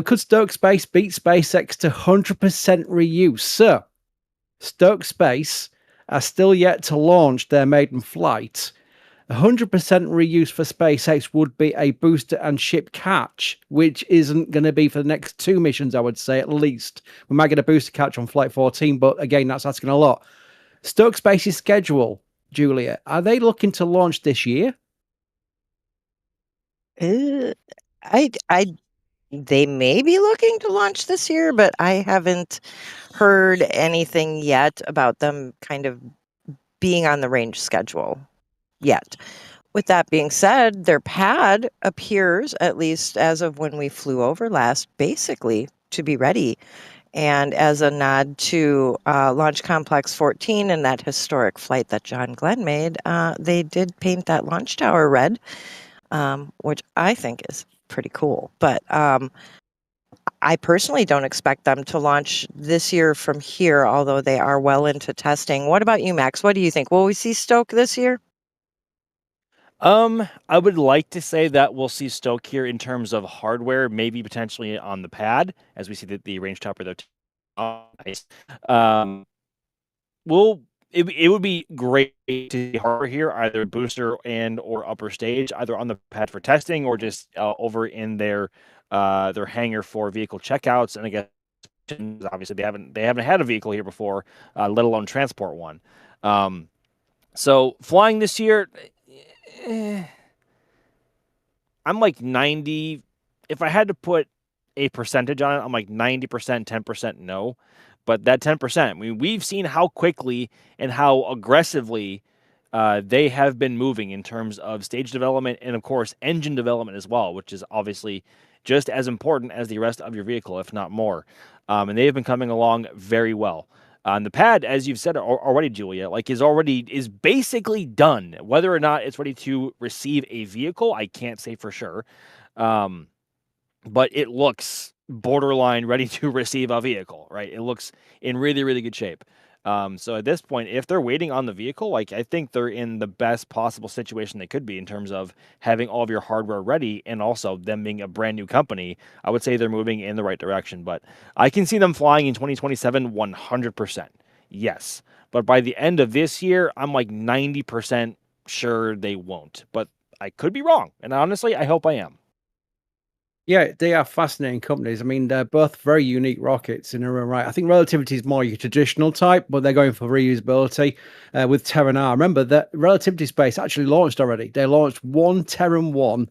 Could Stoke Space beat SpaceX to 100% reuse? So, Stoke Space are still yet to launch their maiden flight. 100% reuse for SpaceX would be a booster and ship catch, which isn't going to be for the next 2 missions, I would say, at least. We might get a booster catch on Flight 14, but again, that's asking a lot. Stoke Space's schedule, Julia, are they looking to launch this year? They may be looking to launch this year, but I haven't heard anything yet about them kind of being on the range schedule yet. With that being said, their pad appears, at least as of when we flew over last, basically to be ready. And as a nod to Launch Complex 14 and that historic flight that John Glenn made, they did paint that launch tower red, which I think is pretty cool. But I personally don't expect them to launch this year from here, although they are well into testing. What about you, Max? What do you think? Will we see Stoke this year? I would like to say that we'll see Stoke here in terms of hardware, maybe potentially on the pad, as we see the range topper though. Nice. It would be great to see hardware here, either booster and or upper stage, either on the pad for testing or just over in their hangar for vehicle checkouts. And I guess obviously they haven't had a vehicle here before, let alone transport one. So flying this year. I'm like 90. If I had to put a percentage on it, I'm like 90%, 10% no. But that 10%, I mean, we've seen how quickly and how aggressively they have been moving in terms of stage development and, of course, engine development as well, which is obviously just as important as the rest of your vehicle, if not more. And they have been coming along very well. On the pad, as you've said already, Julia, is basically done. Whether or not it's ready to receive a vehicle, I can't say for sure. But it looks borderline ready to receive a vehicle, right? It looks in really, really good shape. So at this point, if they're waiting on the vehicle, I think they're in the best possible situation they could be in terms of having all of your hardware ready and also them being a brand new company. I would say they're moving in the right direction, but I can see them flying in 2027 100%. Yes. But by the end of this year, I'm like 90% sure they won't, but I could be wrong. And honestly, I hope I am. Yeah, they are fascinating companies. I mean, they're both very unique rockets in their own right. I think Relativity is more your traditional type, but they're going for reusability with Terran R. Remember that Relativity Space actually launched already. They launched one Terran 1,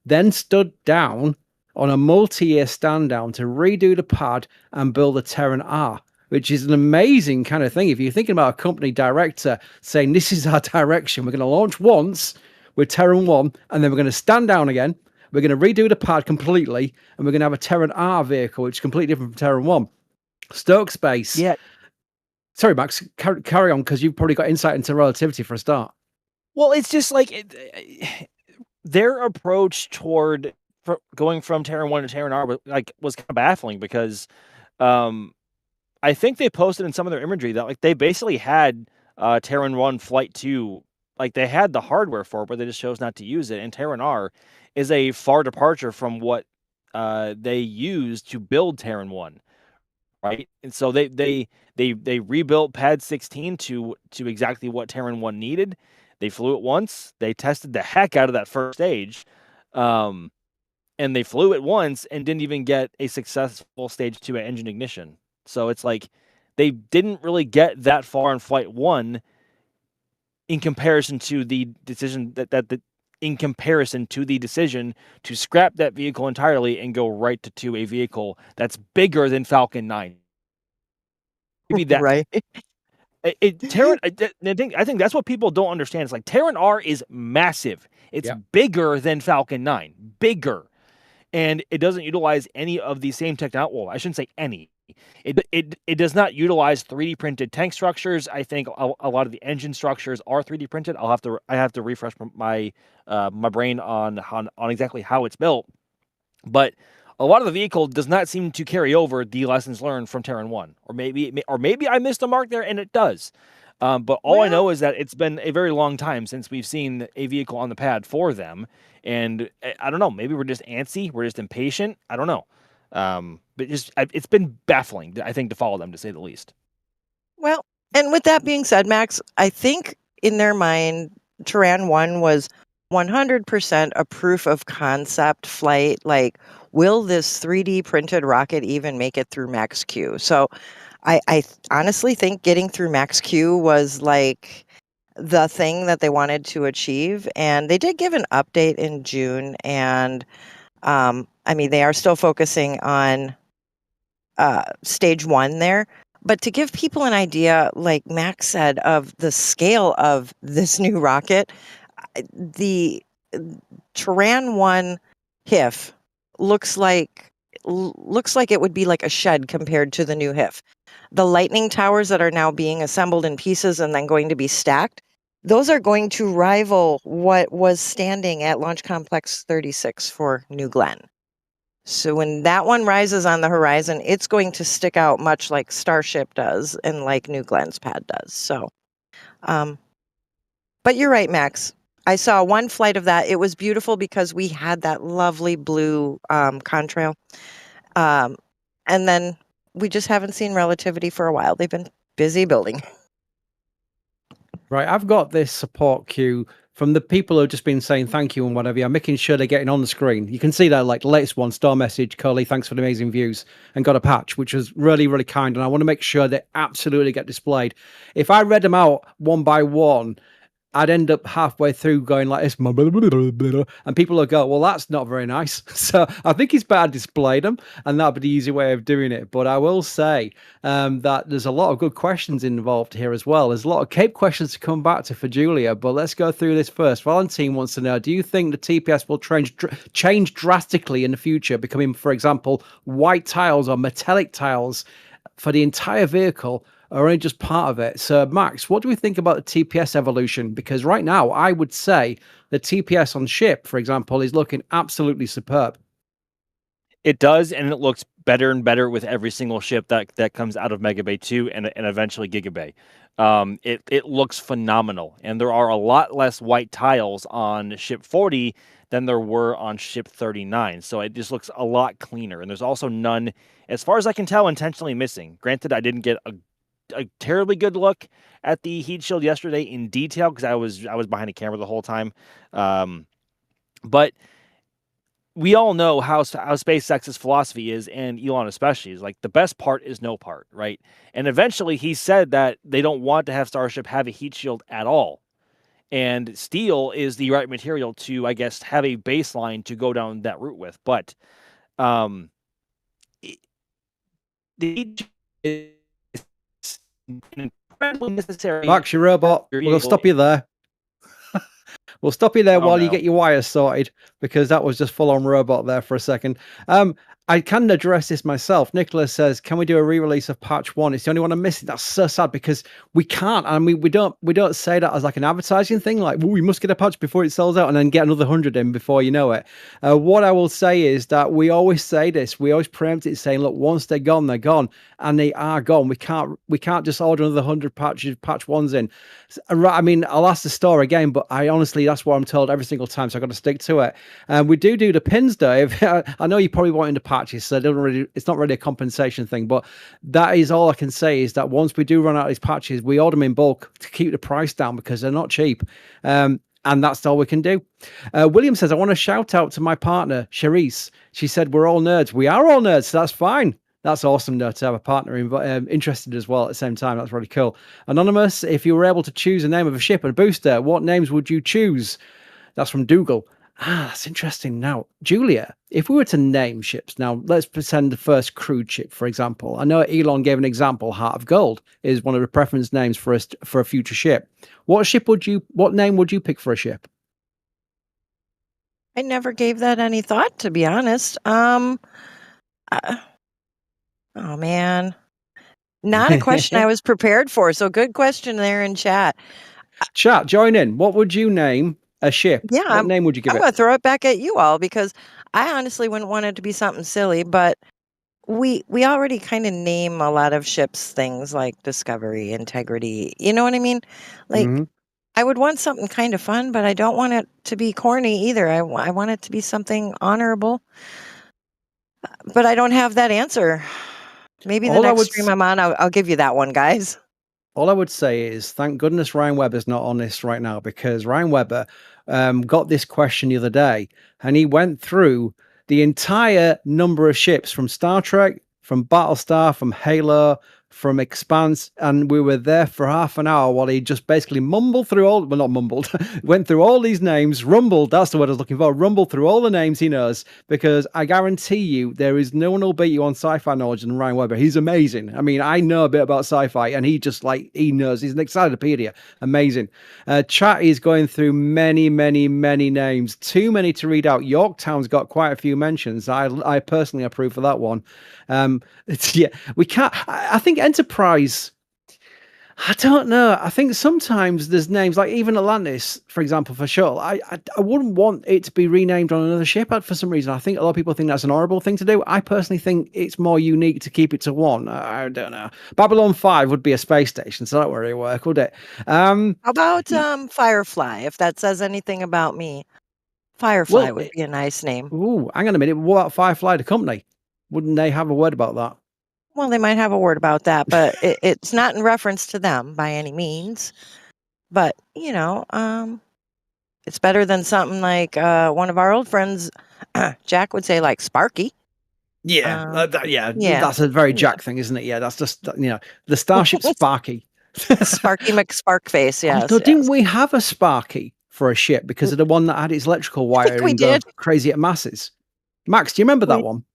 then stood down on a multi-year stand down to redo the pad and build a Terran R, which is an amazing kind of thing. If you're thinking about a company director saying, this is our direction, we're going to launch once with Terran 1, and then we're going to stand down again. We're going to redo the pad completely, and we're going to have a Terran R vehicle, which is completely different from Terran 1. Stoke Space. Yeah. Sorry, Max, carry on, because you've probably got insight into Relativity for a start. Well, it's just like their approach toward going from Terran 1 to Terran R was kind of baffling because I think they posted in some of their imagery that they basically had Terran 1 Flight 2, they had the hardware for it, but they just chose not to use it. And Terran R is a far departure from what they used to build Terran 1, right? And so they rebuilt Pad 16 to exactly what Terran 1 needed. They flew it once. They tested the heck out of that first stage, and they flew it once and didn't even get a successful stage 2 engine ignition. So it's like they didn't really get that far in Flight 1 in comparison to the decision in comparison to the decision to scrap that vehicle entirely and go right to a vehicle that's bigger than Falcon 9. Maybe that right. Terran, I think that's what people don't understand. It's like Terran R is massive. It's bigger than Falcon 9. Bigger. And it doesn't utilize any of the same technology. Well, I shouldn't say any. It does not utilize 3D printed tank structures. I think a lot of the engine structures are 3D printed. I have to refresh my my brain on exactly how it's built. But a lot of the vehicle does not seem to carry over the lessons learned from Terran 1. Or maybe I missed a mark there, and it does. But all I know is that it's been a very long time since we've seen a vehicle on the pad for them. And I don't know, maybe we're just antsy, we're just impatient. I don't know. But it's been baffling, I think, to follow them, to say the least. Well, and with that being said, Max, I think in their mind, Terran 1 was 100% a proof of concept flight. Like, will this 3D printed rocket even make it through Max Q? So I honestly think getting through Max Q was like the thing that they wanted to achieve. And they did give an update in June. And I mean, they are still focusing on stage 1 there. But to give people an idea, like Max said, of the scale of this new rocket, the Terran 1 HIF looks like it would be like a shed compared to the new HIF. The lightning towers that are now being assembled in pieces and then going to be stacked, those are going to rival what was standing at Launch Complex 36 for New Glenn. So when that one rises on the horizon, it's going to stick out much like Starship does and like New Glenn's pad does. So, but you're right, Max. I saw one flight of that. It was beautiful because we had that lovely blue contrail. And then we just haven't seen Relativity for a while. They've been busy building. Right, I've got this support queue from the people who have just been saying thank you and whatever. I'm making sure they're getting on the screen. You can see that, like the latest one, star message, Curly, thanks for the amazing views, and got a patch, which was really, really kind. And I want to make sure they absolutely get displayed. If I read them out one by one, I'd end up halfway through going like this, and people will go, well, that's not very nice. So I think it's better to display them, and that'd be the easy way of doing it. But I will say that there's a lot of good questions involved here as well. There's a lot of Cape questions to come back to for Julia, but let's go through this first. Valentine wants to know, do you think the TPS will change drastically in the future, becoming, for example, white tiles or metallic tiles for the entire vehicle, or only just part of it? So, Max, what do we think about the TPS evolution? Because right now, I would say the TPS on ship, for example, is looking absolutely superb. It does, and it looks better and better with every single ship that comes out of Mega Bay 2 and eventually Giga Bay. It looks phenomenal, and there are a lot less white tiles on ship 40 than there were on ship 39. So it just looks a lot cleaner, and there's also none, as far as I can tell, intentionally missing. Granted, I didn't get a terribly good look at the heat shield yesterday in detail because I was behind a camera the whole time. But we all know how SpaceX's philosophy is, and Elon especially, is like the best part is no part, right? And eventually he said that they don't want to have Starship have a heat shield at all. And steel is the right material to, I guess, have a baseline to go down that route with. But the heat is incredibly necessary. Max, your robot, we'll stop you there. We'll stop you there while you get your wires sorted, because that was just full-on robot there for a second. I can address this myself. Nicholas says, can we do a re-release of patch 1? It's the only one I'm missing. That's so sad because we can't. I mean, we don't say that as like an advertising thing, like, well, we must get a patch before it sells out and then get another 100 in before you know it. What I will say is that we always say this. We always preempt it saying, look, once they're gone, and they are gone. We can't just order another 100 patch 1s in. I mean, I'll ask the store again, but I honestly, that's what I'm told every single time, so I've got to stick to it. We do the pins, Dave. I know you probably wanting the patches, so it's not really a compensation thing, but that is all I can say, is that once we do run out of these patches, we order them in bulk to keep the price down because they're not cheap. And that's all we can do. William says, I want to shout out to my partner, Charisse. She said, we're all nerds. We are all nerds, so that's fine. That's awesome, though, to have a partner interested as well at the same time. That's really cool. Anonymous, if you were able to choose a name of a ship and a booster, what names would you choose? That's from Dougal. That's interesting. Now, Julia, if we were to name ships, now let's pretend the first crewed ship, for example. I know Elon gave an example. Heart of Gold is one of the preference names for a future ship. What name would you pick for a ship? I never gave that any thought, to be honest. Oh, man. Not a question I was prepared for. So good question there in chat. Chat, join in. What would you name a ship? Yeah. What name would you give I'm it? going to throw it back at you all because I honestly wouldn't want it to be something silly, but we already kind of name a lot of ships things like Discovery, Integrity. You know what I mean? Like, I would want something kind of fun, but I don't want it to be corny either. I want it to be something honorable. But I don't have that answer. Maybe the next stream I'm on, I'll give you that one, guys. All I would say is thank goodness Ryan Webber's not on this right now, because Ryan Webber got this question the other day and he went through the entire number of ships from Star Trek, from Battlestar, from Halo, from Expanse, and we were there for half an hour while he just basically mumbled through not mumbled, went through all these names, rumbled, that's the word I was looking for, rumbled through all the names he knows, because I guarantee you there is no one who'll beat you on sci-fi knowledge than Ryan Webber. He's amazing. I mean, I know a bit about sci-fi, and he just he knows. He's an encyclopedia. Amazing. Chat is going through many names, too many to read out. Yorktown's got quite a few mentions. I personally approve for that one. We can't. I think Enterprise. I don't know. I think sometimes there's names like even Atlantis, for example, for shuttle. I wouldn't want it to be renamed on another ship for some reason. I think a lot of people think that's an horrible thing to do. I personally think it's more unique to keep it to one. I don't know. Babylon 5 would be a space station, so that would really work, would it? How about Firefly? If that says anything about me, Firefly would be a nice name. Ooh, hang on a minute. What about Firefly, the company? Wouldn't they have a word about that? Well, they might have a word about that, but it's not in reference to them by any means. But, it's better than something like one of our old friends, Jack, would say, like Sparky. Yeah, that's a very Jack thing, isn't it? Yeah, that's just, the Starship Sparky. Sparky McSparkface, yes. Although, didn't we have a Sparky for a ship because of the one that had its electrical wiring we did. Crazy at masses? Max, do you remember that one?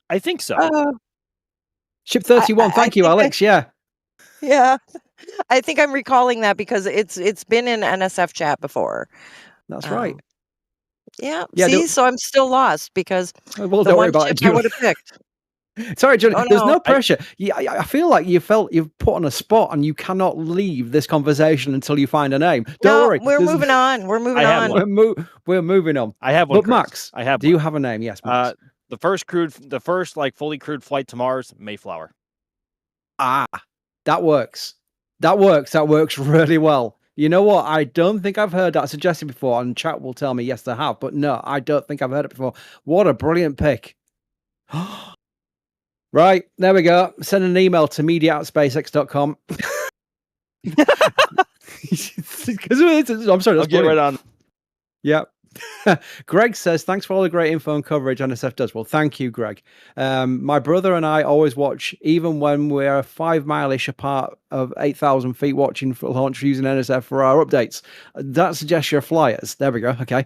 I think so. Ship 31. Thank you, Alex. Yeah. Yeah. I think I'm recalling that because it's been in NSF chat before. That's right. Yeah. See, so I'm still lost because don't the worry one about ship it, I would have picked. Sorry, Julie. Oh, There's no. no pressure. I feel like you've put on a spot and you cannot leave this conversation until you find a name. Don't worry. We're moving on. We're moving on. We're moving on. I have one. But Max, I have. Do you have a name? Yes, Max. The first fully crewed flight to Mars, Mayflower. That works. That works really well. You know what? I don't think I've heard that suggested before, and chat will tell me yes, they have. But no, I don't think I've heard it before. What a brilliant pick. Right, there we go. Send an email to media@spacex.com. I'm sorry, I'll get right on. Yeah. Greg says, thanks for all the great info and coverage NSF does. Well, thank you, Greg. My brother and I always watch, even when we're 5 mile-ish apart of 8,000 feet, watching for launch using NSF for our updates. That suggests you're flyers. There we go. Okay.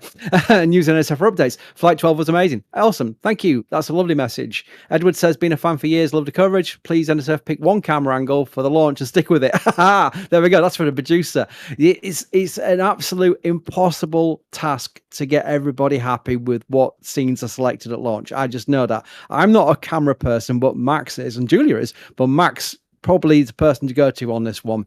And using NSF for updates. Flight 12 was amazing. Awesome. Thank you. That's a lovely message. Edward says, been a fan for years. Love the coverage. Please, NSF, pick one camera angle for the launch and stick with it. There we go. That's for the producer. It's an absolute impossible task to get everybody happy with what scenes are selected at launch. I just know that. I'm not a camera person, but Max is, and Julia is, but Max probably is the person to go to on this one.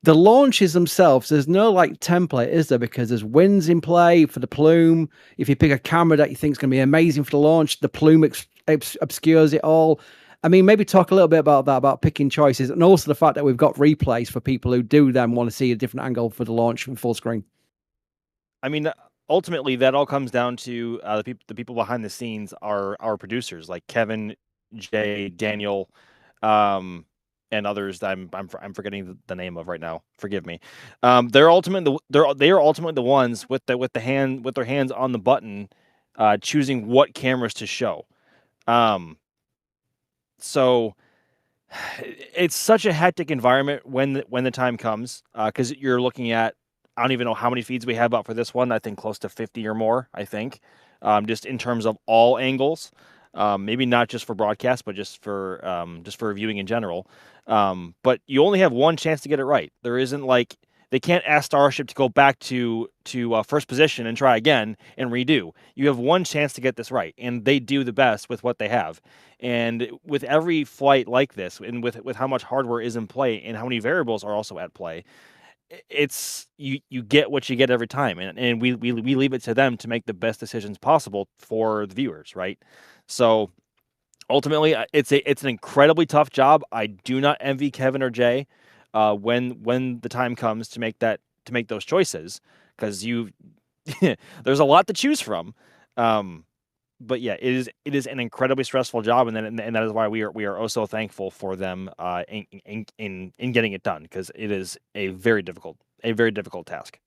The launches themselves, there's no template, is there? Because there's winds in play for the plume. If you pick a camera that you think is going to be amazing for the launch, the plume obscures it all. I mean, maybe talk a little bit about that, about picking choices, and also the fact that we've got replays for people who do then want to see a different angle for the launch from full screen. I mean, ultimately, that all comes down to the people behind the scenes are our producers, like Kevin, Jay, Daniel, and others that I'm forgetting the name of right now. Forgive me. They are ultimately the ones with their hands on the button, choosing what cameras to show. So it's such a hectic environment when the time comes, because you're looking at, I don't even know how many feeds we have out for this one. I think close to 50 or more, I think, just in terms of all angles. Maybe not just for broadcast, but just for viewing in general. But you only have one chance to get it right. There isn't they can't ask Starship to go back to first position and try again and redo. You have one chance to get this right, and they do the best with what they have. And with every flight like this, and with how much hardware is in play and how many variables are also at play, it's you get what you get every time, and we leave it to them to make the best decisions possible for the viewers, right? So ultimately, it's an incredibly tough job. I do not envy Kevin or Jay when the time comes to make those choices, because there's a lot to choose from. yeah, it is an incredibly stressful job, and that is why we are oh so thankful for them in getting it done, because it is a very difficult task.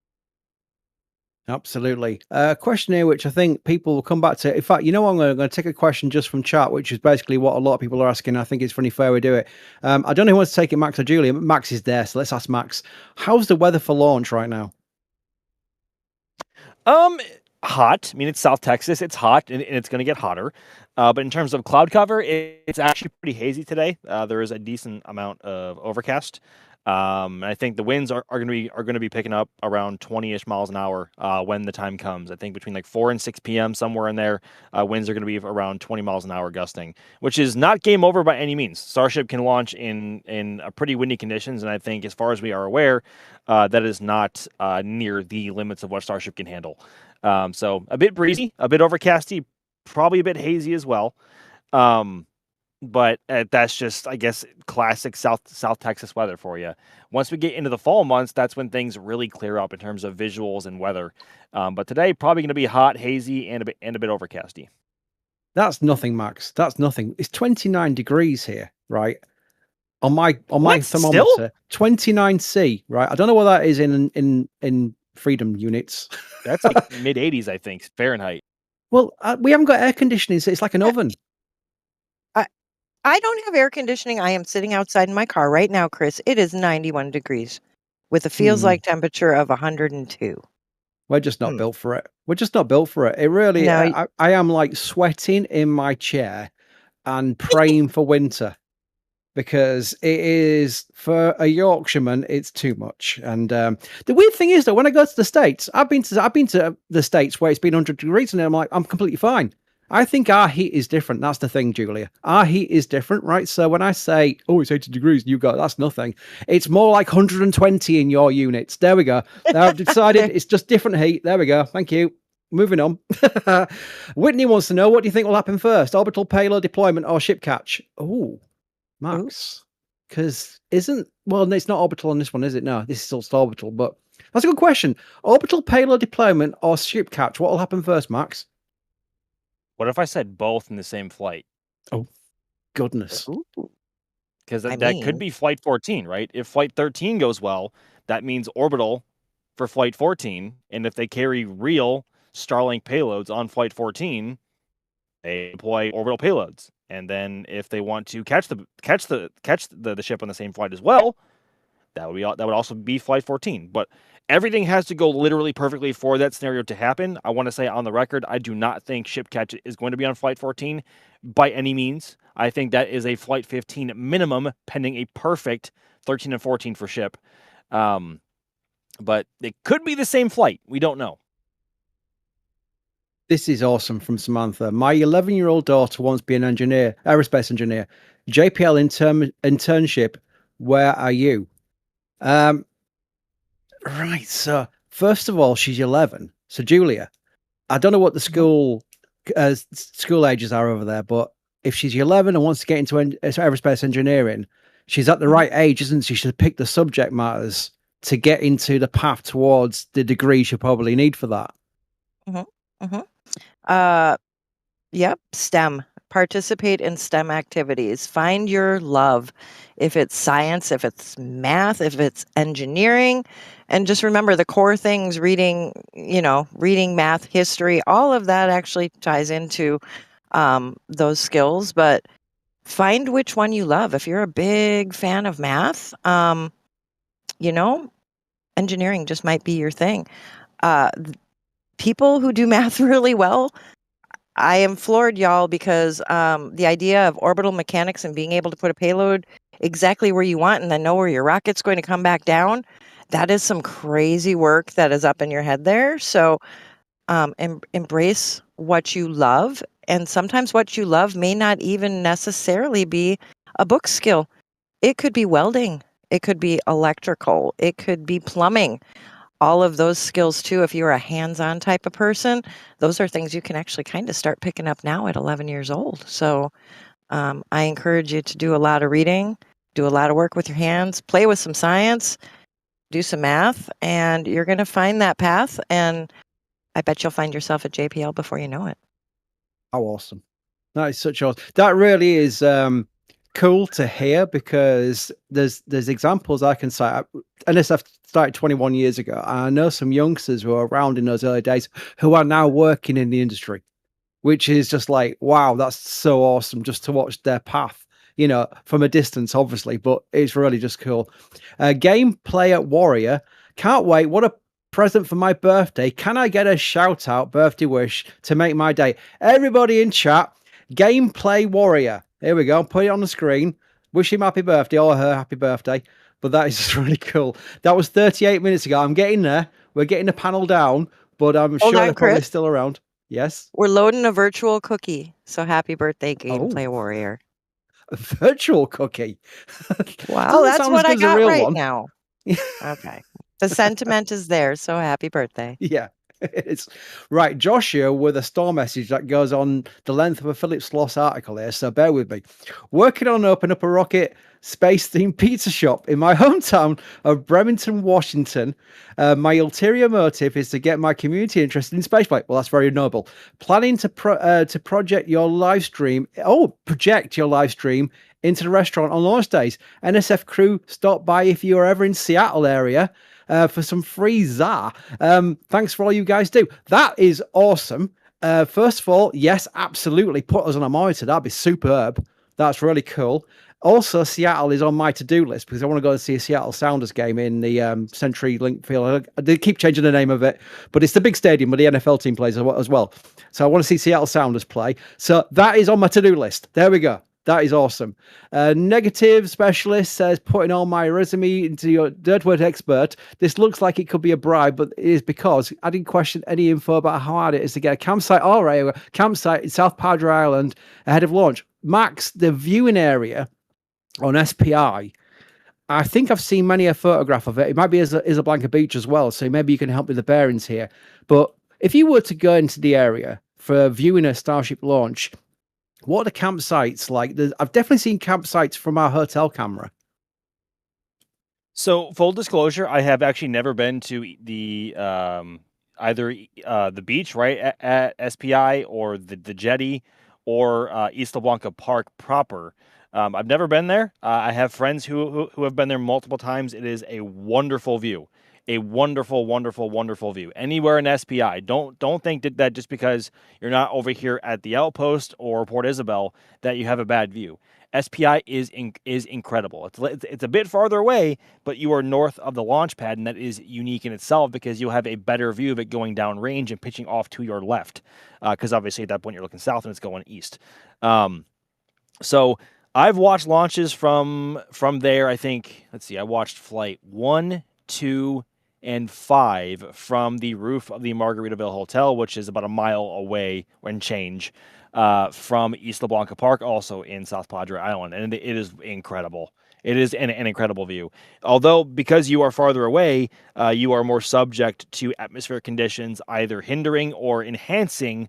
Absolutely. Question here, which I think people will come back to. In fact, you know what? I'm going to take a question just from chat, which is basically what a lot of people are asking. I think it's funny fair we do it. I don't know who wants to take it, Max or Julia. Max is there, so let's ask Max. How's the weather for launch right now? Hot. I mean, it's South Texas. It's hot, and it's going to get hotter. But in terms of cloud cover, it's actually pretty hazy today. There is a decent amount of overcast. I think the winds are going to be picking up around 20-ish miles an hour when the time comes. I think between like 4 and 6 p.m. somewhere in there, winds are going to be around 20 miles an hour gusting, which is not game over by any means. Starship can launch in pretty windy conditions, and I think, as far as we are aware, that is not near the limits of what Starship can handle. So a bit breezy, a bit overcasty, probably a bit hazy as well. But that's just, I guess, classic South Texas weather for you. Once we get into the fall months, that's when things really clear up in terms of visuals and weather. But today, probably going to be hot, hazy, and a bit overcasty. That's nothing, Max. That's nothing. It's 29 degrees here, right? On my thermometer, still? 29C, right? I don't know what that is in freedom units. That's like mid 80s, I think, Fahrenheit. Well, we haven't got air conditioning, so it's like an oven. I don't have air conditioning. I am sitting outside in my car right now, Chris. It is 91 degrees with a feels like temperature of 102. We're just not built for it. We're just not built for it. It really, No, I am like sweating in my chair and praying for winter, because it is, for a Yorkshireman, it's too much. And the weird thing is, though, when I go to the States, I've been to the States where it's been 100 degrees, and I'm like, I'm completely fine. I think our heat is different. That's the thing, Julia. Our heat is different, right? So when I say, oh, it's 80 degrees, you go, that's nothing. It's more like 120 in your units. There we go. I've decided it's just different heat. There we go. Thank you. Moving on. Whitney wants to know, what do you think will happen first? Orbital payload deployment or ship catch? Oh, Max. Because well, it's not orbital on this one, is it? No, this is still orbital, but that's a good question. Orbital payload deployment or ship catch? What will happen first, Max? What if I said both in the same flight? Oh, goodness. Because that could be Flight 14, right? If Flight 13 goes well, that means orbital for Flight 14. And if they carry real Starlink payloads on Flight 14, they deploy orbital payloads. And then if they want to catch the ship on the same flight as well, that would also be Flight 14. But everything has to go literally perfectly for that scenario to happen. I want to say on the record, I do not think ship catch is going to be on Flight 14 by any means. I think that is a Flight 15 minimum, pending a perfect 13 and 14 for ship. But it could be the same flight. We don't know. This is awesome from Samantha. My 11-year-old daughter wants to be an engineer, aerospace engineer. JPL internship. Where are you? Right. So first of all, she's 11. So Julia, I don't know what the school ages are over there, but if she's 11 and wants to get into aerospace engineering, she's at the right age, isn't she? She should pick the subject matters to get into the path towards the degree she'll probably need for that. Yep, STEM. Participate in STEM activities. Find your love. If it's science, if it's math, if it's engineering, and just remember the core things, reading, math, history, all of that actually ties into those skills. But find which one you love. If you're a big fan of math, engineering just might be your thing. People who do math really well, I am floored, y'all, because the idea of orbital mechanics and being able to put a payload exactly where you want and then know where your rocket's going to come back down, that is some crazy work that is up in your head there. So embrace what you love. And sometimes what you love may not even necessarily be a book skill. It could be welding. It could be electrical. It could be plumbing. All of those skills too, if you're a hands-on type of person, those are things you can actually kind of start picking up now at 11 years old. So I encourage you to do a lot of reading, do a lot of work with your hands, play with some science, do some math, and you're going to find that path. And I bet you'll find yourself at JPL before you know it. How awesome. That is such awesome. That really is cool to hear, because there's examples I can cite. NSF started 21 years ago, and I know some youngsters who were around in those early days who are now working in the industry, which is just like, wow, that's so awesome just to watch their path, from a distance, obviously, but it's really just cool. Gameplay at Warrior. Can't wait. What a present for my birthday. Can I get a shout out birthday wish to make my day? Everybody in chat, Gameplay Warrior. Here we go. Put it on the screen. Wish him happy birthday or her happy birthday. But that is just really cool. That was 38 minutes ago. I'm getting there. We're getting the panel down, but I'm Hold sure on, they're probably Chris. still around. Yes. We're loading a virtual cookie. So happy birthday, Gameplay Warrior. A virtual cookie. Wow, that's sound what as I good as a got real right one. now. Okay. The sentiment is there. So happy birthday. Yeah. It's right. Joshua with a store message that goes on the length of a Philip Sloss article here, so bear with me. Working on open up a rocket space themed pizza shop in my hometown of Bremerton, Washington. My ulterior motive is to get my community interested in spaceflight. Well, that's very noble. Planning to project your live stream into the restaurant on launch days. NSF crew, stop by if you're ever in Seattle area. For some free ZAR. Thanks for all you guys do. That is awesome. First of all, yes, absolutely. Put us on a monitor. That'd be superb. That's really cool. Also, Seattle is on my to-do list because I want to go and see a Seattle Sounders game in the CenturyLink Field. They keep changing the name of it, but it's the big stadium where the NFL team plays as well. So I want to see Seattle Sounders play. So that is on my to-do list. There we go. That is awesome. Negative specialist says, putting all my resume into your dirt word expert. This looks like it could be a bribe, but it is because I didn't question any info about how hard it is to get a campsite in South Padre Island ahead of launch. Max, the viewing area on SPI, I think I've seen many a photograph of it. It might be Isla Beach as well, so maybe you can help with the bearings here. But if you were to go into the area for viewing a Starship launch, what are the campsites like? I've definitely seen campsites from our hotel camera. So, full disclosure, I have actually never been to the either the beach right at SPI or the jetty or Isla Blanca Park proper. I've never been there. I have friends who have been there multiple times. It is a wonderful view. A wonderful, wonderful, wonderful view. Anywhere in SPI, don't think that just because you're not over here at the Outpost or Port Isabel that you have a bad view. SPI is incredible. It's a bit farther away, but you are north of the launch pad, and that is unique in itself because you'll have a better view of it going down range and pitching off to your left. Because obviously at that point you're looking south and it's going east. So I've watched launches from there. I think, let's see, I watched flight 1, 2, and 5 from the roof of the Margaritaville Hotel, which is about a mile away and change from Isla Blanca Park, also in South Padre Island. And it is incredible. It is an incredible view. Although, because you are farther away, you are more subject to atmospheric conditions, either hindering or enhancing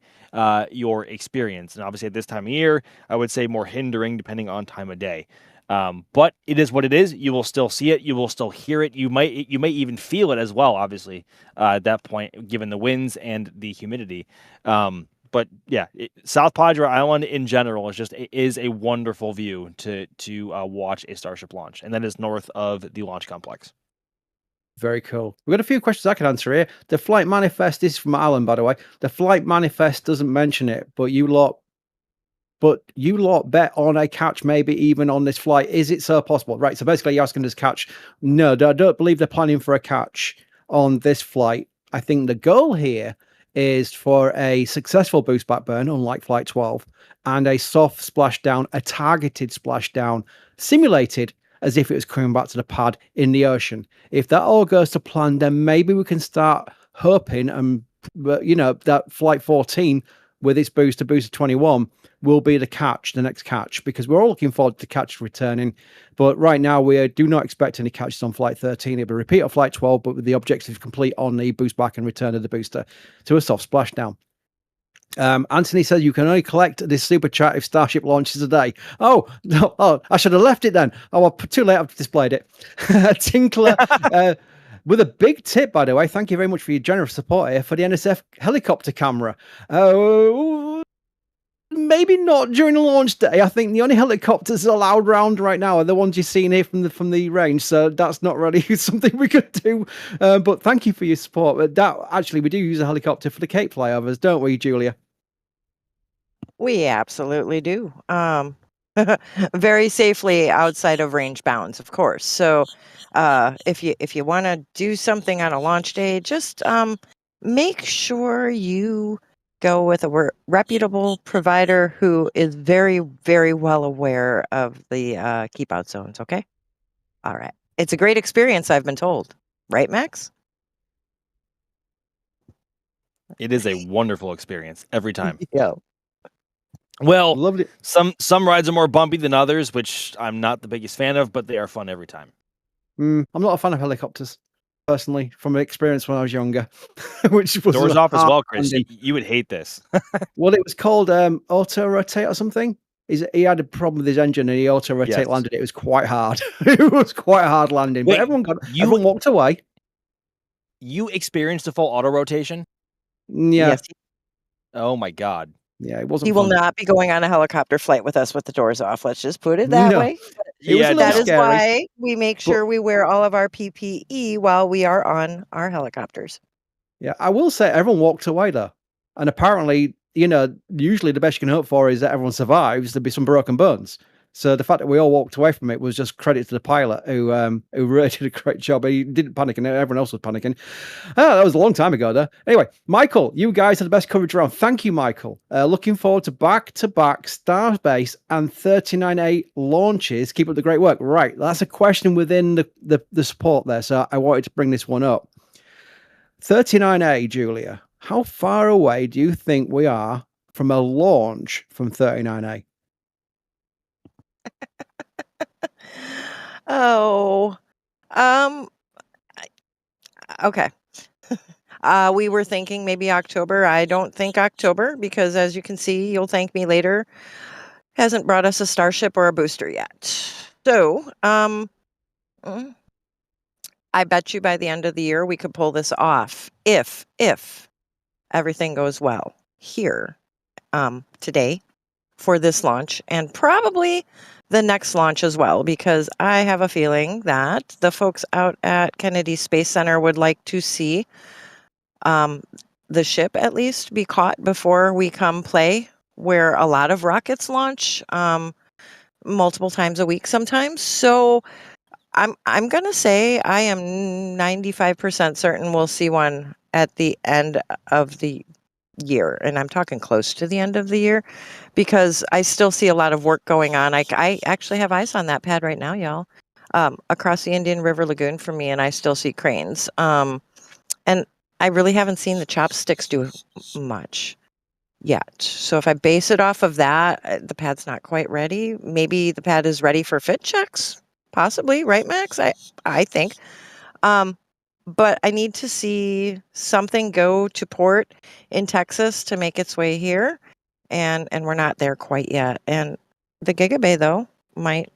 your experience. And obviously at this time of year, I would say more hindering depending on time of day. But it is what it is. You will still see it. You will still hear it. You may even feel it as well, obviously, at that point, given the winds and the humidity. But yeah, South Padre Island in general is a wonderful view to watch a Starship launch. And that is north of the launch complex. Very cool. We've got a few questions I can answer here. The flight manifest is from Alan, by the way. The flight manifest doesn't mention it, but you lot bet on a catch, maybe even on this flight. Is it so possible? Right. So basically, you're asking us catch. No, I don't believe they're planning for a catch on this flight. I think the goal here is for a successful boost back burn, unlike Flight 12, and a soft splashdown, a targeted splashdown, simulated as if it was coming back to the pad in the ocean. If that all goes to plan, then maybe we can start hoping, and that Flight 14 with its booster 21 will be the next catch, because we're all looking forward to the catch returning. But right now, we do not expect any catches on Flight 13. It'll be a repeat of Flight 12, but with the objective complete on the boost back and return of the booster to a soft splashdown. Anthony says you can only collect this super chat if Starship launches a day. Oh, I should have left it then. Oh, well, too late. I've displayed it. Tinkler with a big tip, by the way. Thank you very much for your generous support here for the NSF helicopter camera. maybe not during the launch day. I think the only helicopters allowed round right now are the ones you're seeing here from the range. So that's not really something we could do. But thank you for your support. But that actually, we do use a helicopter for the Cape flyovers, don't we, Julia? We absolutely do. Very safely outside of range bounds, of course. So, if you want to do something on a launch day, just make sure you go with a reputable provider who is very, very well aware of the keep out zones. Okay. All right. It's a great experience, I've been told. Right, Max? It is a wonderful experience every time. Yeah. Well, loved it. Some rides are more bumpy than others, which I'm not the biggest fan of, but they are fun every time. I'm not a fan of helicopters, personally, from experience when I was younger. Which was Doors off as well, Chris. landing. You would hate this. Well, it was called auto rotate or something. He had a problem with his engine and he auto rotate Yes. landed. It was quite hard. It was quite a hard landing, Wait, but everyone walked away. You experienced a full auto rotation? Yeah, Yes. Oh my god. yeah, it wasn't. He will fun. not be going on a helicopter flight with us with the doors off. Let's just put it that No. way. It was a little That is scary. why we make sure we wear all of our PPE while we are on our helicopters. Yeah, I will say everyone walked away though, and apparently, usually the best you can hope for is that everyone survives. There'd be some broken bones. So the fact that we all walked away from it was just credit to the pilot who really did a great job. He didn't panic, and everyone else was panicking. That was a long time ago, though. Anyway, Michael, you guys are the best coverage around. Thank you, Michael. Looking forward to back-to-back Starbase and 39A launches. Keep up the great work. Right, that's a question within the support there, so I wanted to bring this one up. 39A, Julia, how far away do you think we are from a launch from 39A? Oh, okay. We were thinking maybe October. I don't think October because, as you can see, you'll thank me later, hasn't brought us a Starship or a booster yet. So, I bet you by the end of the year we could pull this off if everything goes well here today for this launch and probably the next launch as well, because I have a feeling that the folks out at Kennedy Space Center would like to see the ship at least be caught before we come play, where a lot of rockets launch multiple times a week sometimes. So I'm gonna say I am 95% certain we'll see one at the end of the year, and I'm talking close to the end of the year, because I still see a lot of work going on. I actually have eyes on that pad right now, y'all, across the Indian River Lagoon for me, and I still see cranes. And I really haven't seen the chopsticks do much yet. So if I base it off of that, the pad's not quite ready. Maybe the pad is ready for fit checks, possibly, right, Max? I think. But I need to see something go to port in Texas to make its way here, and we're not there quite yet. And the Giga Bay, though, might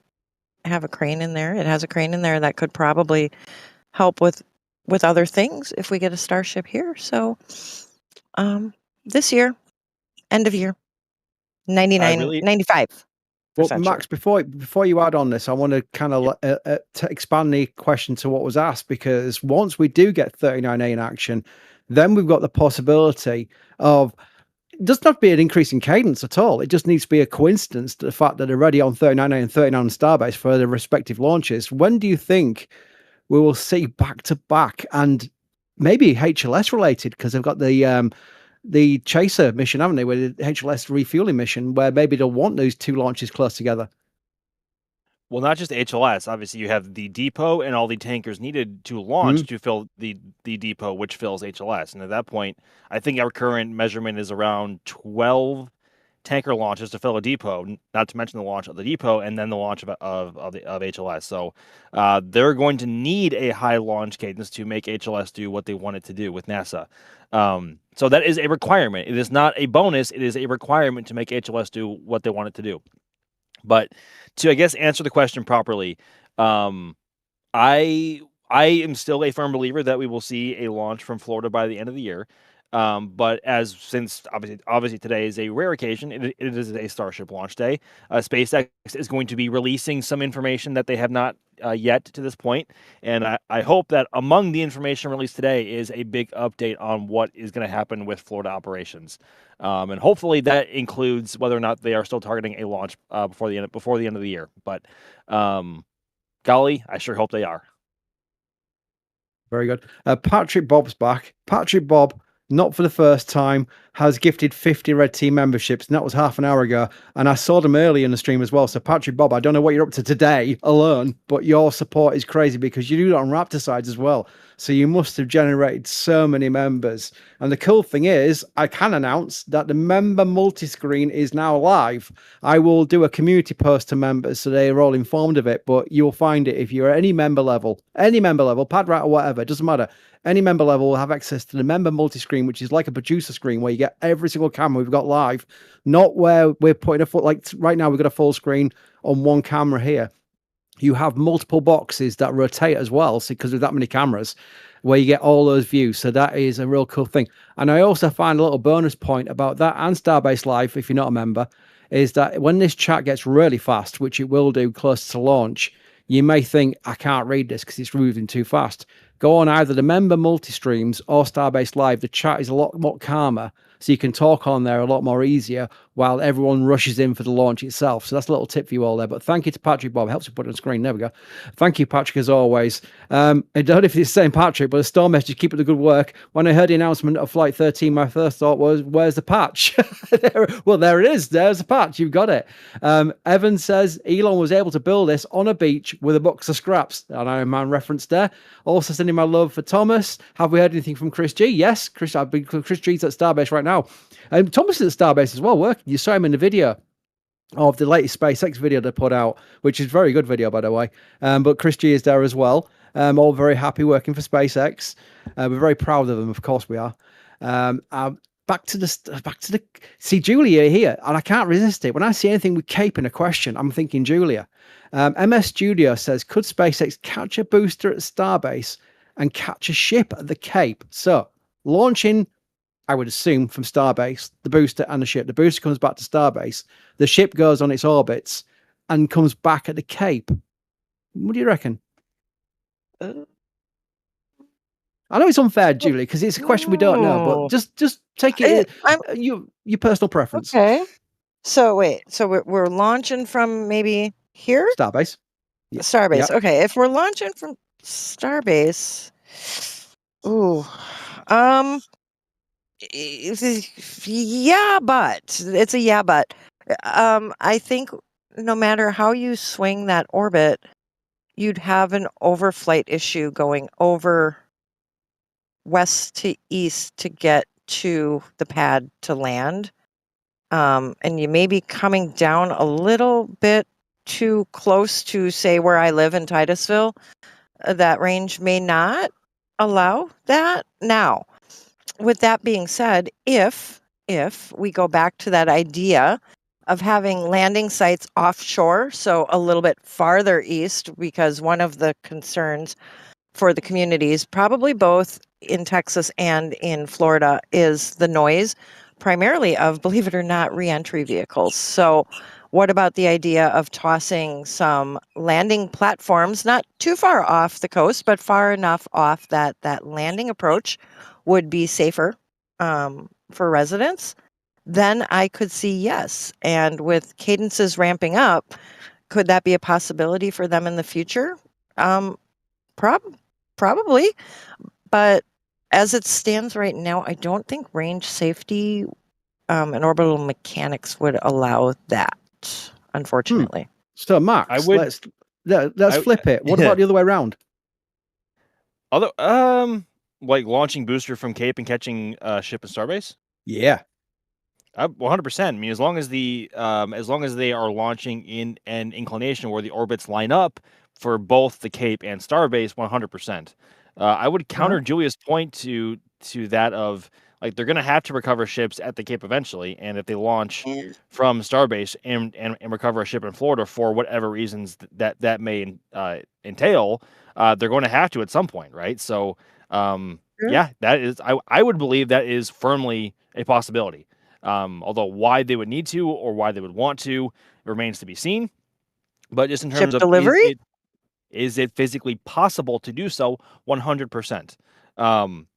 have a crane in there. It has a crane in there that could probably help with other things if we get a Starship here. So this year, end of year, 95. Well, Max, before you add on this, I want to kind of to expand the question to what was asked, because once we do get 39A in action, then we've got the possibility of, it doesn't have to be an increase in cadence at all. It just needs to be a coincidence to the fact that they're ready on 39A and 39 on Starbase for the respective launches. When do you think we will see back-to-back, and maybe HLS related, because they've got the Chaser mission, haven't they, with the HLS refueling mission, where maybe they'll want those two launches close together? Well, not just HLS. Obviously, you have the depot and all the tankers needed to launch to fill the depot, which fills HLS. And at that point, I think our current measurement is around 12 tanker launches to fill a depot, not to mention the launch of the depot and then the launch of HLS. So they're going to need a high launch cadence to make HLS do what they want it to do with NASA. So that is a requirement. It is not a bonus. It is a requirement to make HLS do what they want it to do. But to, I guess, answer the question properly, I am still a firm believer that we will see a launch from Florida by the end of the year. But since obviously today is a rare occasion, it is a Starship launch day. SpaceX is going to be releasing some information that they have not yet to this point, and I hope that among the information released today is a big update on what is going to happen with Florida operations, and hopefully that includes whether or not they are still targeting a launch before the end of the year. But golly, I sure hope they are. Very good. Patrick Bob's back. Patrick Bob, not for the first time, has gifted 50 Red Team memberships, and that was half an hour ago. And I saw them early in the stream as well. So, Patrick Bob, I don't know what you're up to today alone, but your support is crazy because you do that on Raptor sides as well. So you must have generated so many members. And the cool thing is, I can announce that the member multi-screen is now live. I will do a community post to members so they're all informed of it, but you'll find it if you're at any member level, pad rat or whatever, it doesn't matter. Any member level will have access to the member multi-screen, which is like a producer screen where you get every single camera we've got live, not where we're putting a foot, like right now we've got a full screen on one camera here. You have multiple boxes that rotate as well, because there's that many cameras where you get all those views. So that is a real cool thing. And I also find a little bonus point about that and Starbase Live, if you're not a member, is that when this chat gets really fast, which it will do close to launch, you may think, I can't read this because it's moving too fast. Go on either the member multi-streams or Starbase Live. The chat is a lot more calmer, so you can talk on there a lot more easier while everyone rushes in for the launch itself. So that's a little tip for you all there. But thank you to Patrick Bob. It helps you put it on screen. There we go. Thank you, Patrick, as always. I don't know if it's the same Patrick, but a storm message, keep up the good work. When I heard the announcement of Flight 13, my first thought was, where's the patch? Well, there it is. There's the patch. You've got it. Evan says Elon was able to build this on a beach with a box of scraps. And Iron Man reference there. Also sending my love for Thomas. Have we heard anything from Chris G? Yes, Chris G's at Starbase right now. Thomas is at Starbase as well, working. You saw him in the video of the latest SpaceX video they put out, which is a very good video, by the way. But Chris G is there as well. All very happy working for SpaceX. We're very proud of them, of course we are. Back to the see Julia here, and I can't resist it. When I see anything with Cape in a question, I'm thinking Julia. MS Studio says, could SpaceX catch a booster at Starbase and catch a ship at the Cape? So launching, I would assume, from Starbase, the booster and the ship. The booster comes back to Starbase. The ship goes on its orbits and comes back at the Cape. What do you reckon? I know it's unfair, Julie, because it's a question we don't know, but just take it your personal preference. Okay. So wait, so we're launching from maybe here? Starbase. Yeah. Starbase. Yeah. Okay, if we're launching from Starbase, yeah, but it's a yeah, but I think no matter how you swing that orbit, you'd have an overflight issue going over west to east to get to the pad to land. And you may be coming down a little bit too close to, say, where I live in Titusville. That range may not allow that. Now, with that being said, if we go back to that idea of having landing sites offshore, so a little bit farther east, because one of the concerns for the communities, probably both in Texas and in Florida, is the noise, primarily of, believe it or not, reentry vehicles. So what about the idea of tossing some landing platforms, not too far off the coast, but far enough off that that landing approach would be safer for residents? Then I could see yes. And with cadences ramping up, could that be a possibility for them in the future? Probably. But as it stands right now, I don't think range safety and orbital mechanics would allow that, unfortunately. So, Max, let's flip it. What about the other way around? Like launching booster from Cape and catching ship at Starbase? Yeah. 100%. I mean, as long as they are launching in an inclination where the orbits line up for both the Cape and Starbase, 100%. I would counter Julia's point to that of, like, they're going to have to recover ships at the Cape eventually, and if they launch from Starbase and recover a ship in Florida for whatever reasons that may entail, they're going to have to at some point, right? So yeah, that is. I would believe that is firmly a possibility. Although why they would need to or why they would want to remains to be seen. But just in Ship terms of delivery? is it physically possible to do so? 100%.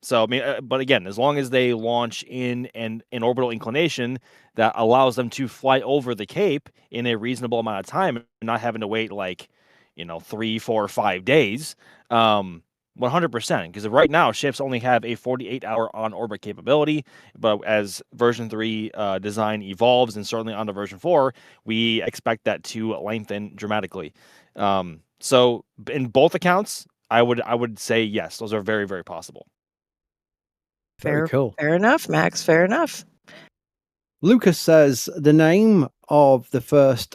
So I mean, but again, as long as they launch in an orbital inclination that allows them to fly over the Cape in a reasonable amount of time, and not having to wait like 3, 4, 5 days. 100%, because right now ships only have a 48-hour on-orbit capability, but as version 3 design evolves, and certainly onto version 4, we expect that to lengthen dramatically. So in both accounts, I would say yes, those are very, very possible. Very cool. Fair enough, Max. Fair enough. Lucas says the name of the first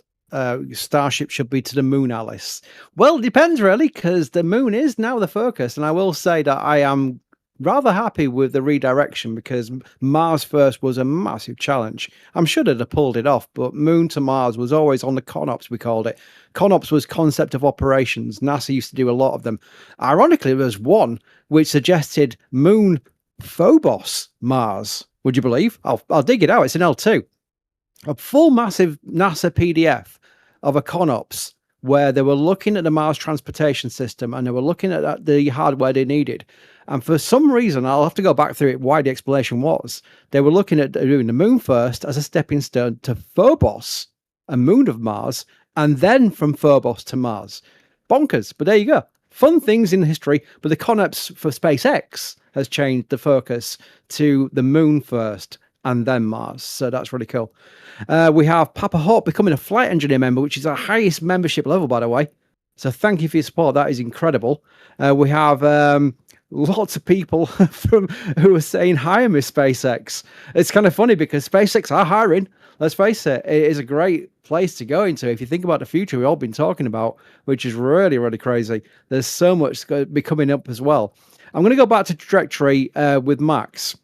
starship should be To the Moon, Alice. Well, it depends really, because the moon is now the focus, and I will say that I am rather happy with the redirection, because Mars first was a massive challenge. I'm sure they'd have pulled it off, but Moon to Mars was always on the ConOps, we called it. ConOps was concept of operations. NASA used to do a lot of them. Ironically, there was one which suggested Moon Phobos Mars. Would you believe? I'll dig it out. It's an L2. A full massive NASA PDF of a ConOps where they were looking at the Mars transportation system, and they were looking at the hardware they needed. And for some reason, I'll have to go back through it, why the explanation was, they were looking at doing the moon first as a stepping stone to Phobos, a moon of Mars, and then from Phobos to Mars. Bonkers, but there you go. Fun things in history, but the ConOps for SpaceX has changed the focus to the moon first and then Mars. So that's really cool. We have Papa Hawk becoming a flight engineer member, which is our highest membership level, by the way. So thank you for your support. That is incredible. We have lots of people who are saying, hi, Miss SpaceX. It's kind of funny because SpaceX are hiring. Let's face it, it is a great place to go into. If you think about the future we've all been talking about, which is really, really crazy. There's so much going to be coming up as well. I'm going to go back to trajectory with Max.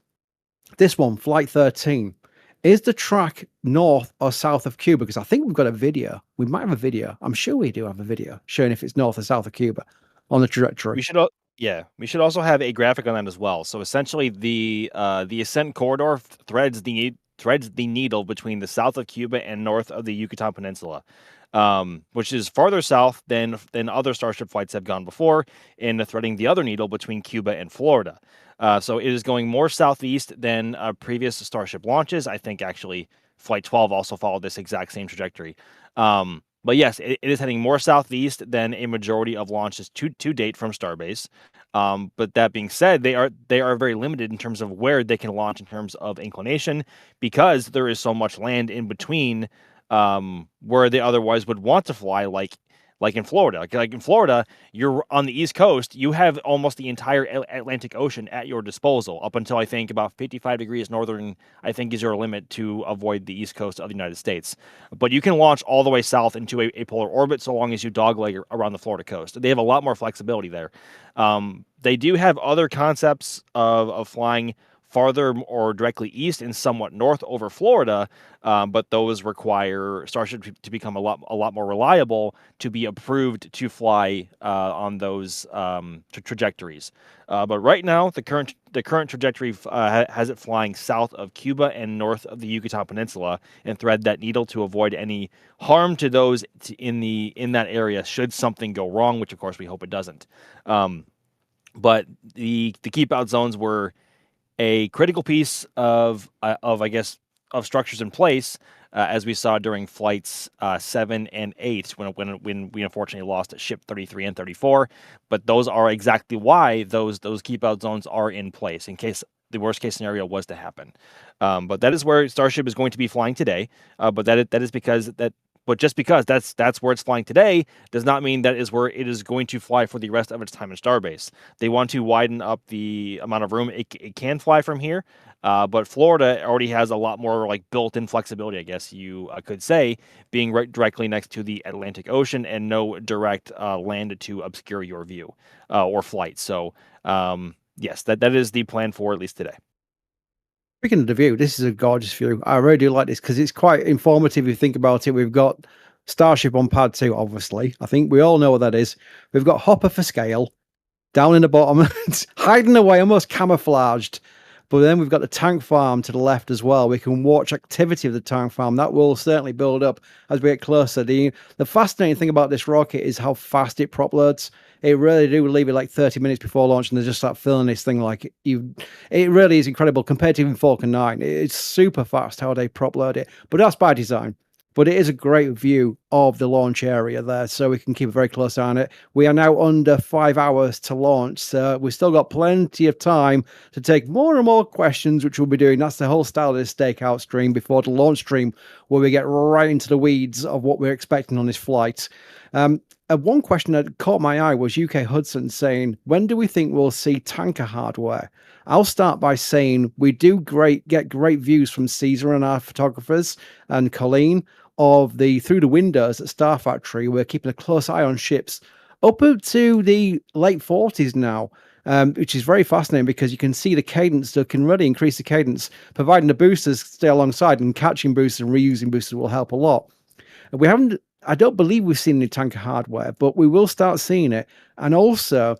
This one, Flight 13. Is the track north or south of Cuba? Because I think we've got a video. We might have a video. I'm sure we do have a video showing if it's north or south of Cuba on the trajectory. We should also have a graphic on that as well. So essentially, the ascent corridor threads the needle between the south of Cuba and north of the Yucatan Peninsula, which is farther south than other Starship flights have gone before, in threading the other needle between Cuba and Florida. So it is going more southeast than previous Starship launches. I think actually Flight 12 also followed this exact same trajectory. But yes, it is heading more southeast than a majority of launches to date from Starbase. But that being said, they are very limited in terms of where they can launch in terms of inclination, because there is so much land in between where they otherwise would want to fly, like in Florida. Like in Florida, you're on the East Coast, you have almost the entire Atlantic Ocean at your disposal, up until I think about 55 degrees northern, I think, is your limit to avoid the East Coast of the United States. But you can launch all the way south into a polar orbit so long as you dogleg around the Florida coast. They have a lot more flexibility there. They do have other concepts of flying farther or directly east and somewhat north over Florida, but those require Starship to become a lot more reliable to be approved to fly on those trajectories. But right now, the current trajectory has it flying south of Cuba and north of the Yucatan Peninsula, and thread that needle to avoid any harm to those in that area should something go wrong, which of course we hope it doesn't. But the keep out zones were a critical piece of structures in place, as we saw during flights 7 and 8, when we unfortunately lost ship 33 and 34. But those are exactly why those keep out zones are in place, in case the worst case scenario was to happen. But that is where Starship is going to be flying today. But that is because that. But just because that's where it's flying today does not mean that is where it is going to fly for the rest of its time in Starbase. They want to widen up the amount of room it can fly from here, but Florida already has a lot more like built-in flexibility, I guess you could say, being right directly next to the Atlantic Ocean and no direct land to obscure your view or flight. So yes, that is the plan for at least today. Speaking of the view, this is a gorgeous view. I really do like this because it's quite informative if you think about it. We've got Starship on pad 2, obviously. I think we all know what that is. We've got Hopper for scale. down in the bottom, hiding away, almost camouflaged. But then we've got the tank farm to the left as well. We can watch activity of the tank farm. That will certainly build up as we get closer. The fascinating thing about this rocket is how fast it prop loads. It really do leave it like 30 minutes before launch, and they just start filling this thing like you. It really is incredible compared to even Falcon 9. It's super fast how they prop load it, but that's by design. But it is a great view of the launch area there, so we can keep a very close eye on it. We are now under 5 hours to launch, so we've still got plenty of time to take more and more questions, which we'll be doing. That's the whole style of this Stakeout stream before the launch stream, where we get right into the weeds of what we're expecting on this flight. One question that caught my eye was UK Hudson saying, when do we think we'll see tanker hardware? I'll start by saying we do get great views from Caesar and our photographers and Colleen of the through the windows at Star Factory. We're keeping a close eye on ships up to the late 40s now, which is very fascinating because you can see the cadence that can really increase the cadence, providing the boosters stay alongside, and catching boosters and reusing boosters will help a lot. I don't believe we've seen any tanker hardware, but we will start seeing it. And also,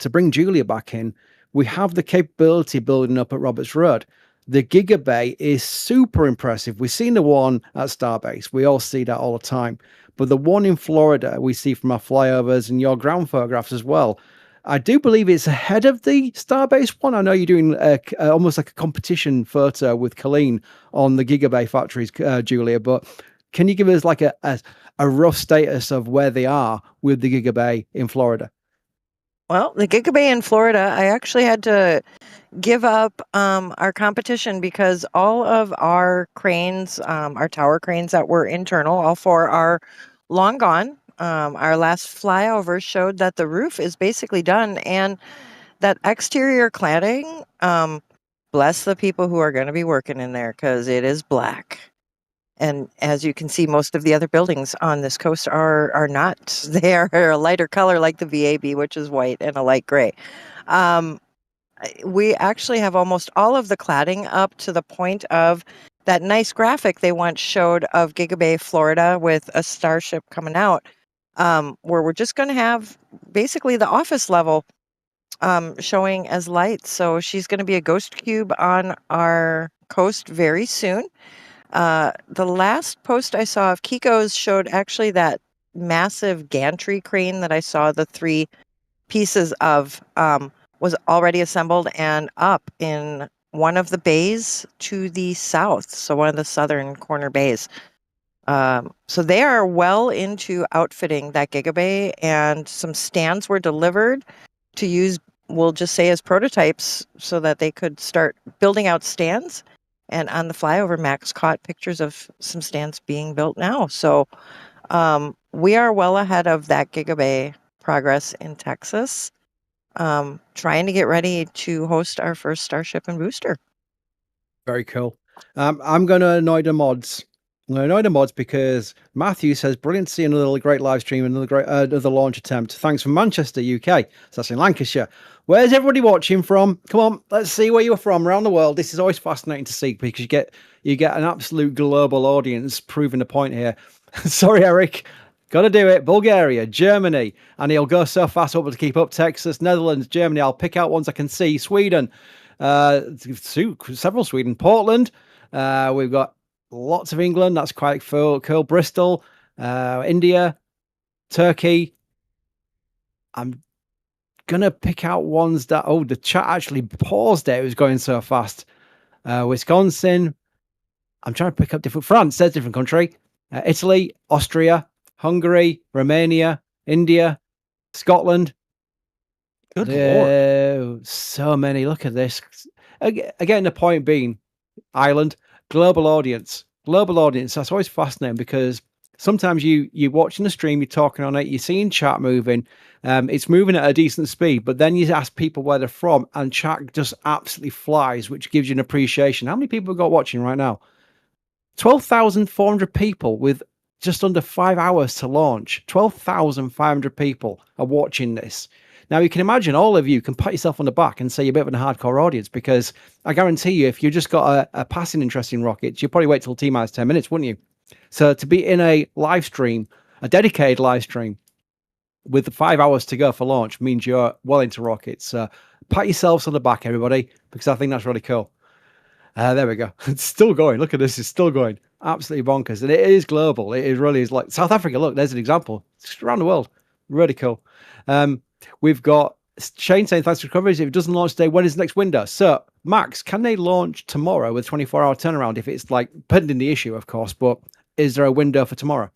to bring Julia back in, we have the capability building up at Roberts Road. The Gigabay is super impressive. We've seen the one at Starbase. We all see that all the time. But the one in Florida, we see from our flyovers and your ground photographs as well. I do believe it's ahead of the Starbase one. I know you're doing almost like a competition photo with Colleen on the Gigabay factories, Julia. But can you give us like a rough status of where they are with the Gigabay in Florida? Well, the Gigabay in Florida, I actually had to give up our competition because all of our cranes, our tower cranes that were internal, all four are long gone. Our last flyover showed that the roof is basically done, and that exterior cladding, bless the people who are going to be working in there because it is black. And as you can see, most of the other buildings on this coast are not. They are a lighter color like the VAB, which is white, and a light gray. We actually have almost all of the cladding up to the point of that nice graphic they once showed of Gigabay, Florida, with a starship coming out, where we're just going to have basically the office level showing as lights. So she's going to be a ghost cube on our coast very soon. The last post I saw of Kiko's showed actually that massive gantry crane that I saw the 3 pieces of was already assembled and up in one of the bays to the south, so one of the southern corner bays. So they are well into outfitting that Gigabay, and some stands were delivered to use, we'll just say, as prototypes so that they could start building out stands. And on the flyover, Max caught pictures of some stands being built now. So we are well ahead of that Gigabay progress in Texas, trying to get ready to host our first Starship and booster. Very cool. I'm going to annoy the mods. I'm going to annoy the mods because Matthew says, brilliant to see another great live stream, another great another launch attempt. Thanks from Manchester, UK. So that's in Lancashire. Where's everybody watching from? Come on, let's see where you're from around the world. This is always fascinating to see because you get an absolute global audience proving the point here. Sorry, Eric. Got to do it. Bulgaria, Germany, and he'll go so fast up to keep up. Texas, Netherlands, Germany. I'll pick out ones I can see. Sweden, several Sweden. Portland. We've got lots of England. That's quite cool. Bristol, India, Turkey. I'm gonna pick out ones that the chat actually paused there. It was going so fast. Wisconsin. I'm trying to pick up different. France, there's a different country. Italy, Austria, Hungary, Romania, India, Scotland. Good Lord. So many. Look at this. Again, the point being, Ireland, global audience. That's always fascinating because sometimes you're watching the stream, you're talking on it, you're seeing chat moving. It's moving at a decent speed, but then you ask people where they're from, and chat just absolutely flies, which gives you an appreciation. How many people have got watching right now? 12,400 people with just under 5 hours to launch. 12,500 people are watching this. Now, you can imagine all of you can pat yourself on the back and say you're a bit of a hardcore audience, because I guarantee you, if you just got a passing interest in rockets, you'd probably wait till T-minus 10 minutes, wouldn't you? So to be in a live stream, a dedicated live stream, with 5 hours to go for launch means you're well into rockets. Pat yourselves on the back, everybody, because I think that's really cool. There we go. It's still going. Look at this. It's still going. Absolutely bonkers. And it is global. It really is like South Africa. Look, there's an example. It's around the world. Really cool. We've got Shane saying, thanks for coverage. If it doesn't launch today, when is the next window? So, Max, can they launch tomorrow with 24-hour turnaround if it's like pending the issue, of course, but is there a window for tomorrow?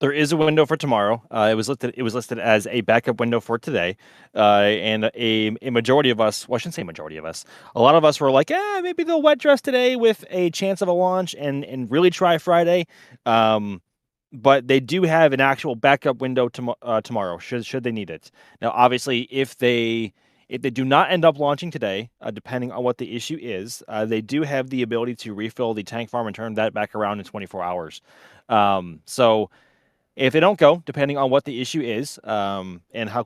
There is a window for tomorrow. It was listed as a backup window for today, and a majority of us. Well, I shouldn't say majority of us. A lot of us were like, maybe they'll wet dress today with a chance of a launch and really try Friday. But they do have an actual backup window tomorrow should they need it. Now, obviously, if they do not end up launching today, depending on what the issue is, they do have the ability to refill the tank farm and turn that back around in 24 hours. So if they don't go, depending on what the issue is, and how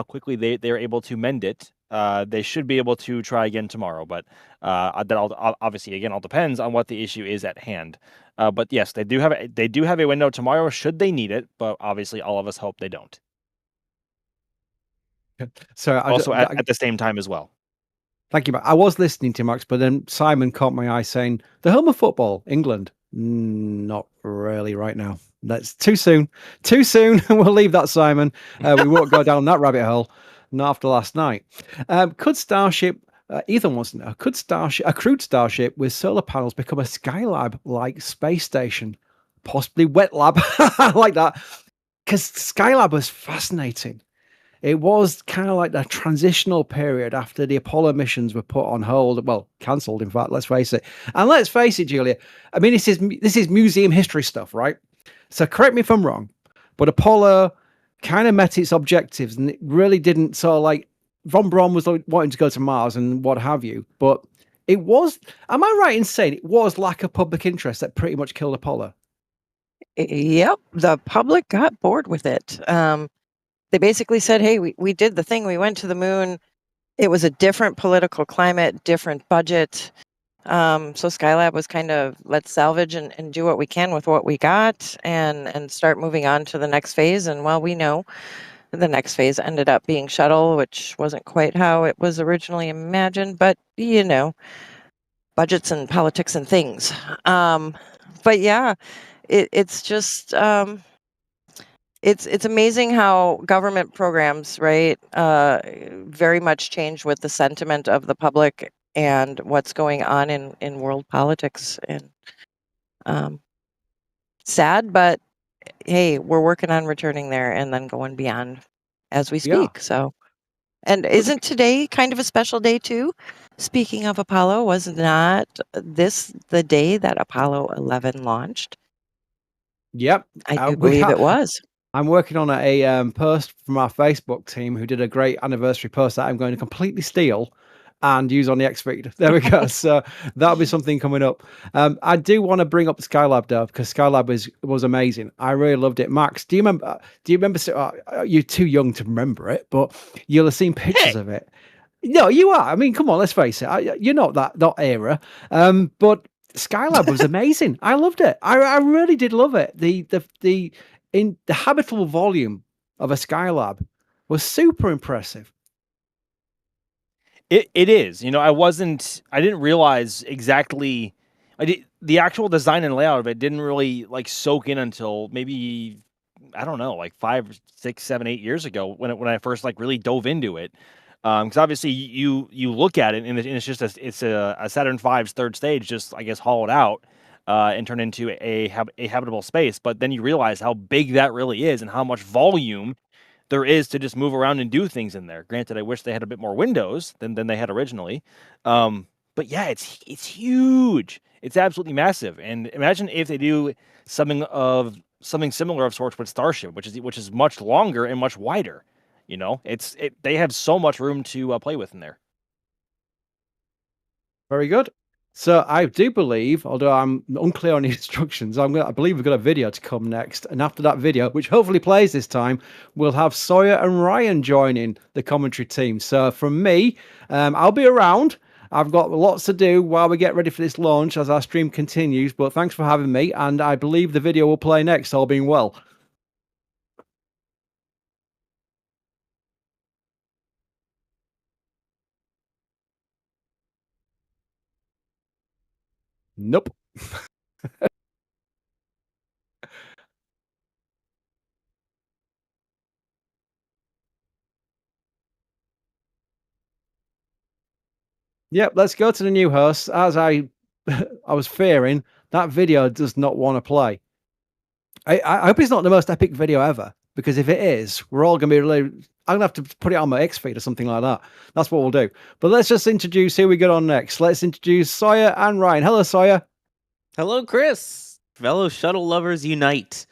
quickly they're able to mend it, they should be able to try again tomorrow. But that obviously again all depends on what the issue is at hand. But yes, they do have a window tomorrow should they need it. But obviously, all of us hope they don't. So also at the same time as well. Thank you, Max. I was listening to Max, but then Simon caught my eye saying the home of football, England. Not really right now. That's too soon. Too soon. We'll leave that, Simon. We won't go down that rabbit hole. Not after last night. Could Starship, Ethan wants to know, could a crewed Starship with solar panels become a Skylab-like space station? Possibly wet lab. I like that. Because Skylab was fascinating. It was kind of like the transitional period after the Apollo missions were put on hold. Well, cancelled, in fact, let's face it. And let's face it, Julia, I mean, this is museum history stuff, right? So correct me if I'm wrong, but Apollo kind of met its objectives and it really didn't. So like Von Braun was wanting to go to Mars and what have you, but it was, am I right in saying it was lack of public interest that pretty much killed Apollo? Yep. The public got bored with it. They basically said, hey, we did the thing. We went to the moon. It was a different political climate, different budget. So Skylab was kind of, let's salvage and do what we can with what we got and start moving on to the next phase. And well, we know the next phase ended up being shuttle, which wasn't quite how it was originally imagined, but you know, budgets and politics and things. But yeah, it's just, it's amazing how government programs, right, very much change with the sentiment of the public and what's going on in world politics. And sad, but hey, we're working on returning there and then going beyond as we speak. Yeah. So, and isn't today kind of a special day too? Speaking of Apollo, was not this the day that Apollo 11 launched? Yep. I do believe it was. I'm working on a post from our Facebook team who did a great anniversary post that I'm going to completely steal and use on the X feed. There we go. So that'll be something coming up. I do want to bring up Skylab though, because Skylab was amazing. I really loved it. Max, do you remember? You're too young to remember it, but you'll have seen pictures of it. No, you are. I mean, come on, let's face it. You're not that era. But Skylab was amazing. I loved it. I really did love it. The habitable volume of a Skylab was super impressive. It is. You know, I didn't realize exactly. The actual design and layout of it didn't really like soak in until maybe, I don't know, like 5, 6, 7, 8 years ago when I first like really dove into it. Because obviously you look at it and it's just a Saturn V's third stage, just I guess hollowed out and turned into a habitable space. But then you realize how big that really is and how much volume there is to just move around and do things in there. Granted, I wish they had a bit more windows than they had originally. But yeah, it's huge. It's absolutely massive. And imagine if they do something similar of sorts with Starship, which is much longer and much wider. You know, they have so much room to play with in there. Very good. So I do believe, although I'm unclear on the instructions, I believe we've got a video to come next. And after that video, which hopefully plays this time, we'll have Sawyer and Ryan joining the commentary team. So from me, I'll be around. I've got lots to do while we get ready for this launch as our stream continues. But thanks for having me. And I believe the video will play next, all being well. Nope. Yep, let's go to the new host. As I was fearing, that video does not want to play. I hope it's not the most epic video ever, because if it is, we're all going to be really... I'm going to have to put it on my X feed or something like that. That's what we'll do. But let's just introduce who we got on next. Let's introduce Sawyer and Ryan. Hello, Sawyer. Hello, Chris. Fellow shuttle lovers unite.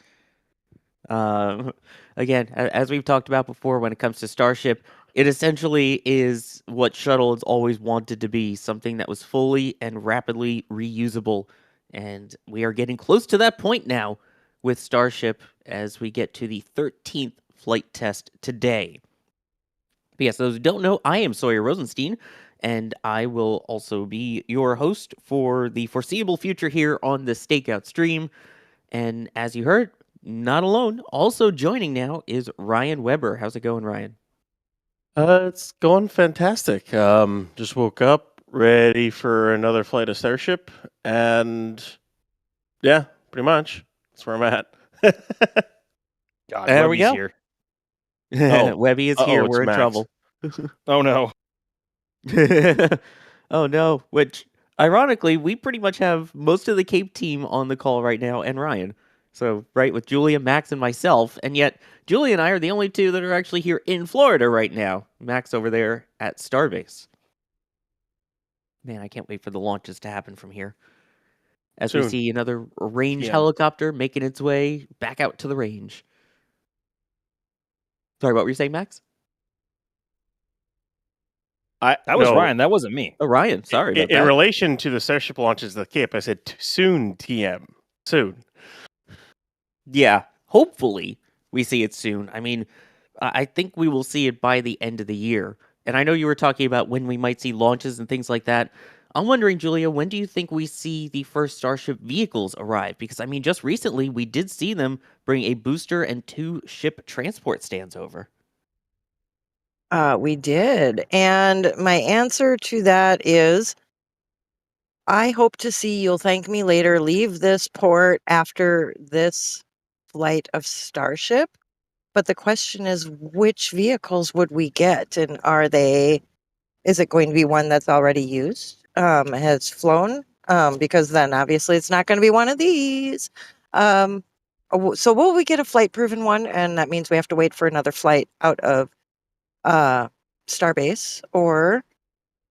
Again, as we've talked about before, when it comes to Starship, it essentially is what shuttle has always wanted to be, something that was fully and rapidly reusable. And we are getting close to that point now with Starship as we get to the 13th flight test today. But yes, those who don't know, I am Sawyer Rosenstein, and I will also be your host for the foreseeable future here on the Stakeout stream. And as you heard, not alone. Also joining now is Ryan Weber. How's it going, Ryan? It's going fantastic. Just woke up, ready for another flight of Starship, and yeah, pretty much that's where I'm at. God, There we Webby's go. here. Oh, Webby is here. it's We're in Max. trouble. Oh no. Oh no. Which, ironically, we pretty much have most of the Cape team on the call right now, and Ryan. So, right, with Julia, Max, and myself. And yet, Julia and I are the only two that are actually here in Florida right now. Max over there at Starbase. Man, I can't wait for the launches to happen from here. As we Soon. see another range Yeah. helicopter making its way back out to the range. Sorry, what were you saying, Max? That was no, Ryan. That wasn't me. Oh, Ryan. Sorry about in that. relation to the Starship launches of the Cape, I said soon, TM. Soon. Yeah, hopefully we see it soon. I mean, I think we will see it by the end of the year. And I know you were talking about when we might see launches and things like that. I'm wondering, Julia, when do you think we see the first Starship vehicles arrive? Because, I mean, just recently we did see them bring a booster and 2 ship transport stands over. We did. And my answer to that is I hope to see You'll Thank Me Later leave this port after this flight of Starship. But the question is, which vehicles would we get? And is it going to be one that's already used, has flown? Because then obviously it's not going to be one of these. So will we get a flight proven one? And that means we have to wait for another flight out of Starbase, or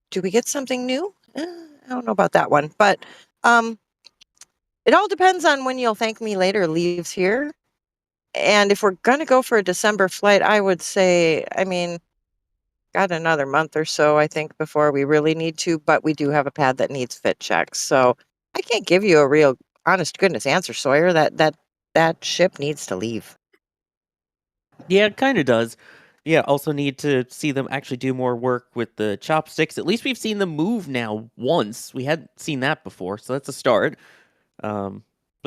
do we get something new? I don't know about that one, but it all depends on when You'll Thank Me Later leaves here. And if we're going to go for a December flight, I would say, I mean, got another month or so, I think, before we really need to, but we do have a pad that needs fit checks. So I can't give you a real honest goodness answer, Sawyer. That ship needs to leave. Yeah, it kind of does. Yeah, also need to see them actually do more work with the chopsticks. At least we've seen them move now once. We hadn't seen that before, so that's a start. But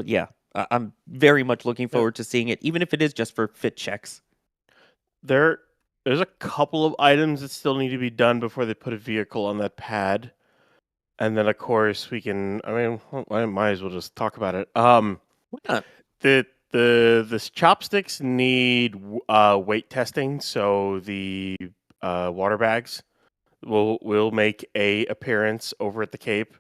yeah, I'm very much looking forward to seeing it, even if it is just for fit checks. There's a couple of items that still need to be done before they put a vehicle on that pad. And then, of course, we can... I mean, I might as well just talk about it. Why not? The chopsticks need weight testing, so the water bags will make a appearance over at the Cape.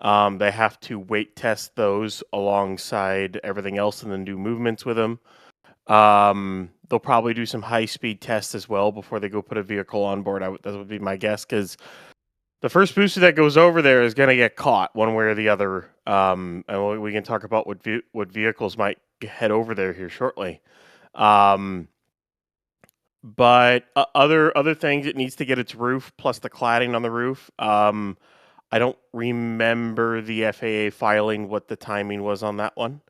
They have to weight test those alongside everything else and then do movements with them. They'll probably do some high-speed tests as well before they go put a vehicle on board. That would be my guess, because the first booster that goes over there is going to get caught one way or the other. And we can talk about what vehicles might head over there here shortly. But other things, it needs to get its roof plus the cladding on the roof. I don't remember the FAA filing what the timing was on that one.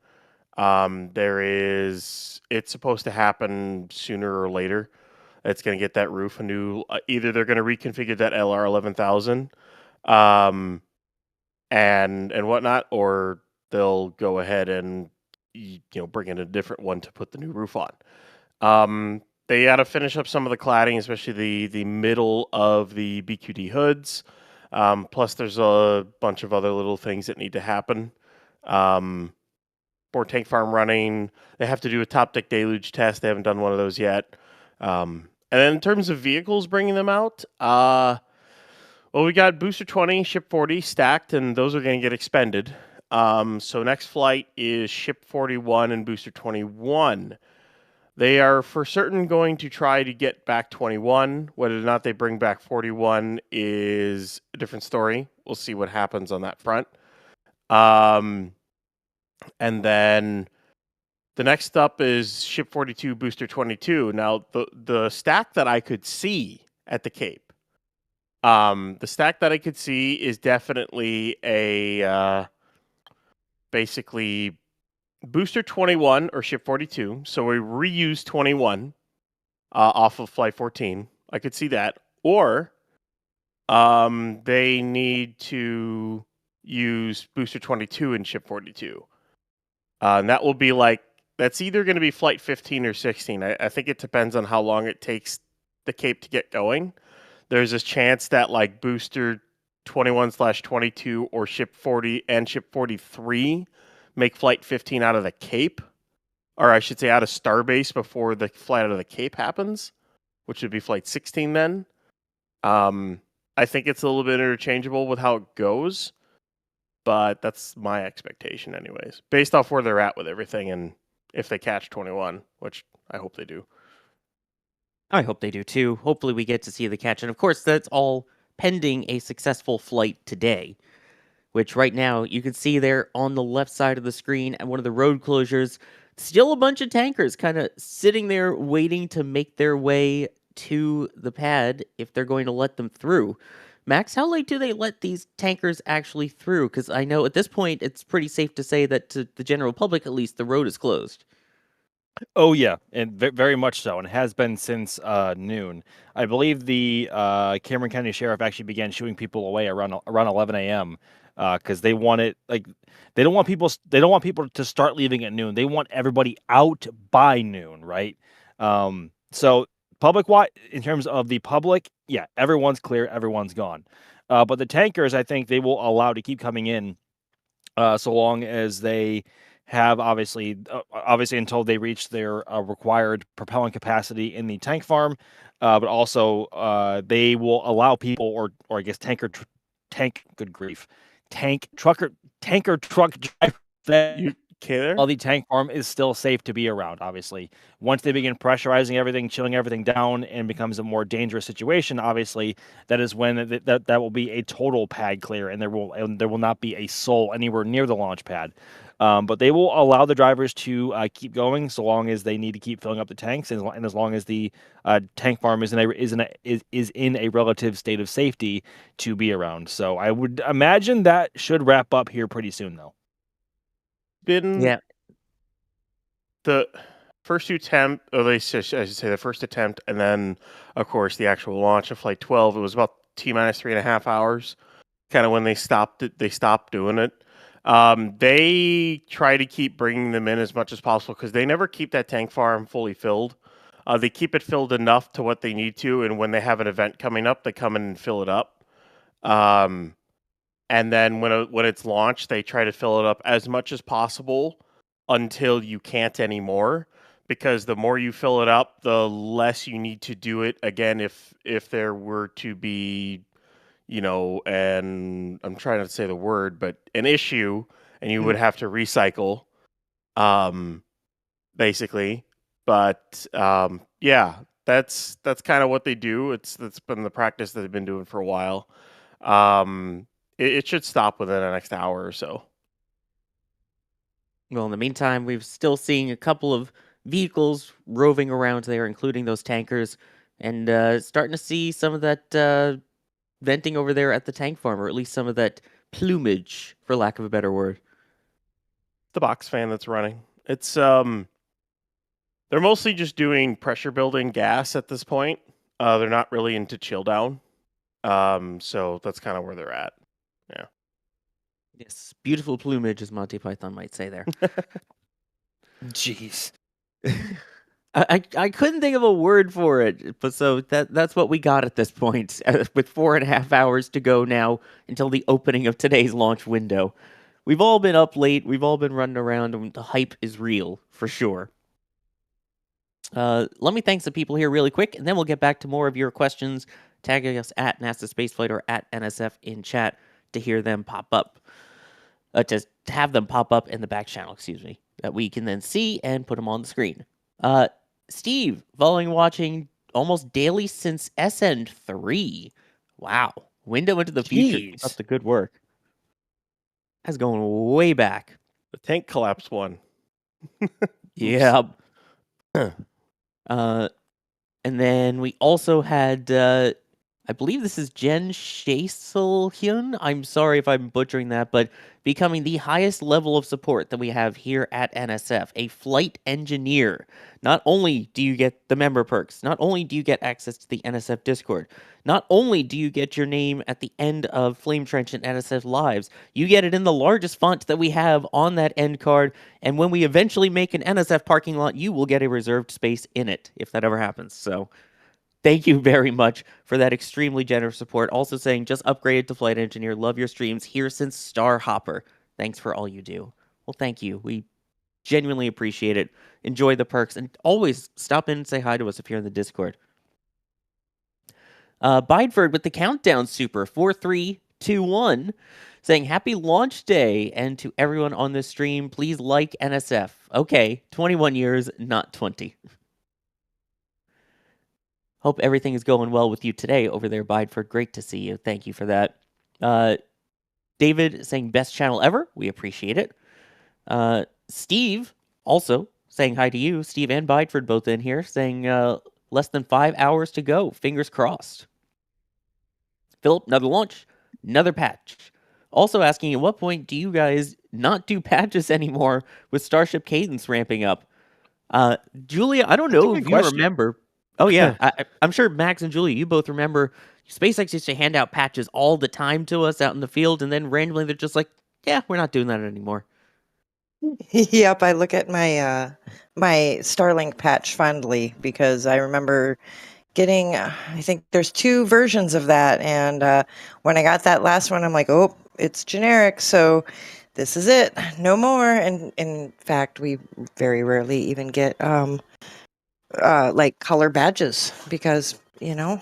It's supposed to happen sooner or later. It's going to get that roof a new. Either they're going to reconfigure that LR 11,000, and whatnot, or they'll go ahead and bring in a different one to put the new roof on. They got to finish up some of the cladding, especially the middle of the BQD hoods. Plus, there's a bunch of other little things that need to happen. More tank farm running. They have to do a top deck deluge test. They haven't done one of those yet. And then in terms of vehicles bringing them out, well, we got Booster 20, Ship 40 stacked, and those are going to get expended. So next flight is Ship 41 and Booster 21. They are for certain going to try to get back 21. Whether or not they bring back 41 is a different story. We'll see what happens on that front. And then the next up is Ship 42, Booster 22. Now, the stack that I could see at the Cape, the stack that I could see is definitely a basically Booster 21 or Ship 42. So we reuse 21 off of Flight 14. I could see that. Or they need to use Booster 22 and Ship 42. And that will be that's either going to be Flight 15 or 16. I think it depends on how long it takes the Cape to get going. There's a chance that Booster 21/22 or Ship 40 and Ship 43 make Flight 15 out of the Cape, or I should say out of Starbase before the flight out of the Cape happens, which would be Flight 16 then. I think it's a little bit interchangeable with how it goes, but that's my expectation anyways, based off where they're at with everything and if they catch 21, which I hope they do. I hope they do too. Hopefully we get to see the catch. And of course, that's all pending a successful flight today, which right now you can see there on the left side of the screen at one of the road closures, still a bunch of tankers kind of sitting there waiting to make their way to the pad if they're going to let them through. Max, how late do they let these tankers actually through? Because I know at this point it's pretty safe to say that to the general public, at least, the road is closed. Oh yeah, and very much so, and it has been since noon. I believe the Cameron County Sheriff actually began shooing people away around 11 a.m. Because they want it they don't want people to start leaving at noon. They want everybody out by noon, right? So public-wise, in terms of the public, yeah, everyone's clear, everyone's gone. But the tankers, I think they will allow to keep coming in, so long as they have obviously until they reach their required propellant capacity in the tank farm, but also they will allow people or I guess tanker truck driver while the tank farm is still safe to be around. Obviously, once they begin pressurizing everything, chilling everything down, and becomes a more dangerous situation, obviously that is when that will be a total pad clear, and there will not be a soul anywhere near the launch pad. But they will allow the drivers to keep going so long as they need to keep filling up the tanks, and as long as the tank farm is in a relative state of safety to be around. So I would imagine that should wrap up here pretty soon, though. The first attempt, I should say the first attempt, and then of course the actual launch of Flight 12. It was about T-minus 3.5 hours, kind of when they stopped it. They stopped doing it. They try to keep bringing them in as much as possible because they never keep that tank farm fully filled. They keep it filled enough to what they need to, and when they have an event coming up, they come in and fill it up. And then when it's launched, they try to fill it up as much as possible until you can't anymore. Because the more you fill it up, the less you need to do it again. If there were to be, and I'm trying to say the word, but an issue, and you would have to recycle, basically. But yeah, that's kind of what they do. That's been the practice that they've been doing for a while. It should stop within the next hour or so. Well, in the meantime, we're still seeing a couple of vehicles roving around there, including those tankers, and starting to see some of that venting over there at the tank farm, or at least some of that plumage, for lack of a better word. The box fan that's running. It's they're mostly just doing pressure building gas at this point. They're not really into chill down. So that's kind of where they're at. Yeah. Yes, beautiful plumage, as Monty Python might say there. Jeez. I couldn't think of a word for it, but so that's what we got at this point, with 4.5 hours to go now until the opening of today's launch window. We've all been up late, we've all been running around, and the hype is real, for sure. Let me thank some people here really quick, and then we'll get back to more of your questions, tagging us at NASA Spaceflight or at NSF in chat to hear them pop up. To have them pop up in the back channel, excuse me, that we can then see and put them on the screen. Steve, following watching almost daily since SN3. Wow. Window into the future. Keep up the good work. That's going way back. The tank collapse one. Yeah. And then we also had, I believe this is Jen Shaselhyun. I'm sorry if I'm butchering that, but becoming the highest level of support that we have here at NSF, a flight engineer. Not only do you get the member perks, not only do you get access to the NSF Discord, not only do you get your name at the end of Flame Trench and NSF Lives, you get it in the largest font that we have on that end card, and when we eventually make an NSF parking lot, you will get a reserved space in it, if that ever happens. So thank you very much for that extremely generous support. Also saying, just upgraded to Flight Engineer. Love your streams. Here since Star Hopper. Thanks for all you do. Well, thank you. We genuinely appreciate it. Enjoy the perks. And always stop in and say hi to us if you're in the Discord. Bideford with the countdown super 4321 saying happy launch day. And to everyone on this stream, please like NSF. Okay, 21 years, not 20. Hope everything is going well with you today over there, Bideford. Great to see you. Thank you for that. David saying best channel ever. We appreciate it. Steve also saying hi to you. Steve and Bideford both in here saying less than 5 hours to go. Fingers crossed. Philip, another launch, another patch. Also asking, at what point do you guys not do patches anymore with Starship Cadence ramping up? Julia, I don't know if you remember. Oh, yeah. I'm sure Max and Julia, you both remember SpaceX used to hand out patches all the time to us out in the field, and then randomly they're just like, yeah, we're not doing that anymore. Yep, I look at my my Starlink patch fondly because I remember getting, I think there's 2 versions of that, and when I got that last one, I'm like, oh, it's generic, so this is it, no more. And in fact, we very rarely even get like color badges because, you know,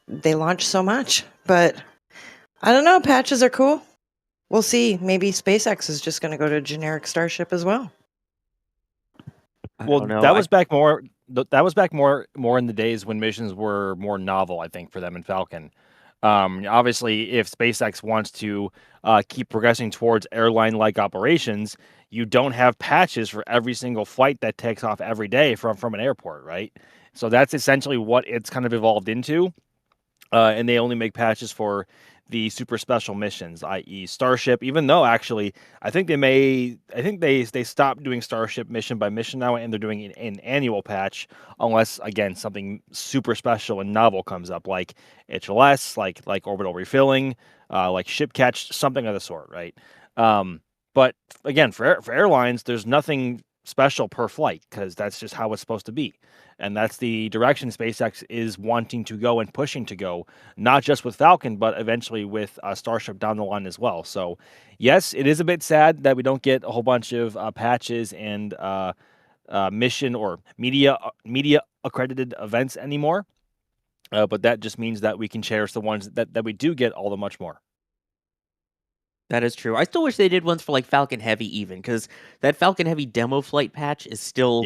they launch so much. But I don't know, patches are cool. We'll see. Maybe SpaceX is just going to go to generic Starship as well. Well, that was back more. That was back more in the days when missions were more novel, I think, for them in Falcon. Obviously, if SpaceX wants to keep progressing towards airline-like operations, you don't have patches for every single flight that takes off every day from an airport, right? So that's essentially what it's kind of evolved into. And they only make patches for the super special missions, i.e. Starship, even though actually I think they stopped doing Starship mission by mission now, and they're doing an annual patch unless, again, something super special and novel comes up, like HLS, like orbital refilling, like ship catch, something of the sort, right? But again, for airlines, there's nothing special per flight because that's just how it's supposed to be. And that's the direction SpaceX is wanting to go and pushing to go, not just with Falcon, but eventually with Starship down the line as well. So, yes, it is a bit sad that we don't get a whole bunch of patches and mission or media accredited events anymore. But that just means that we can cherish the ones that we do get all the much more. That is true. I still wish they did ones for like Falcon Heavy even, because that Falcon Heavy demo flight patch is still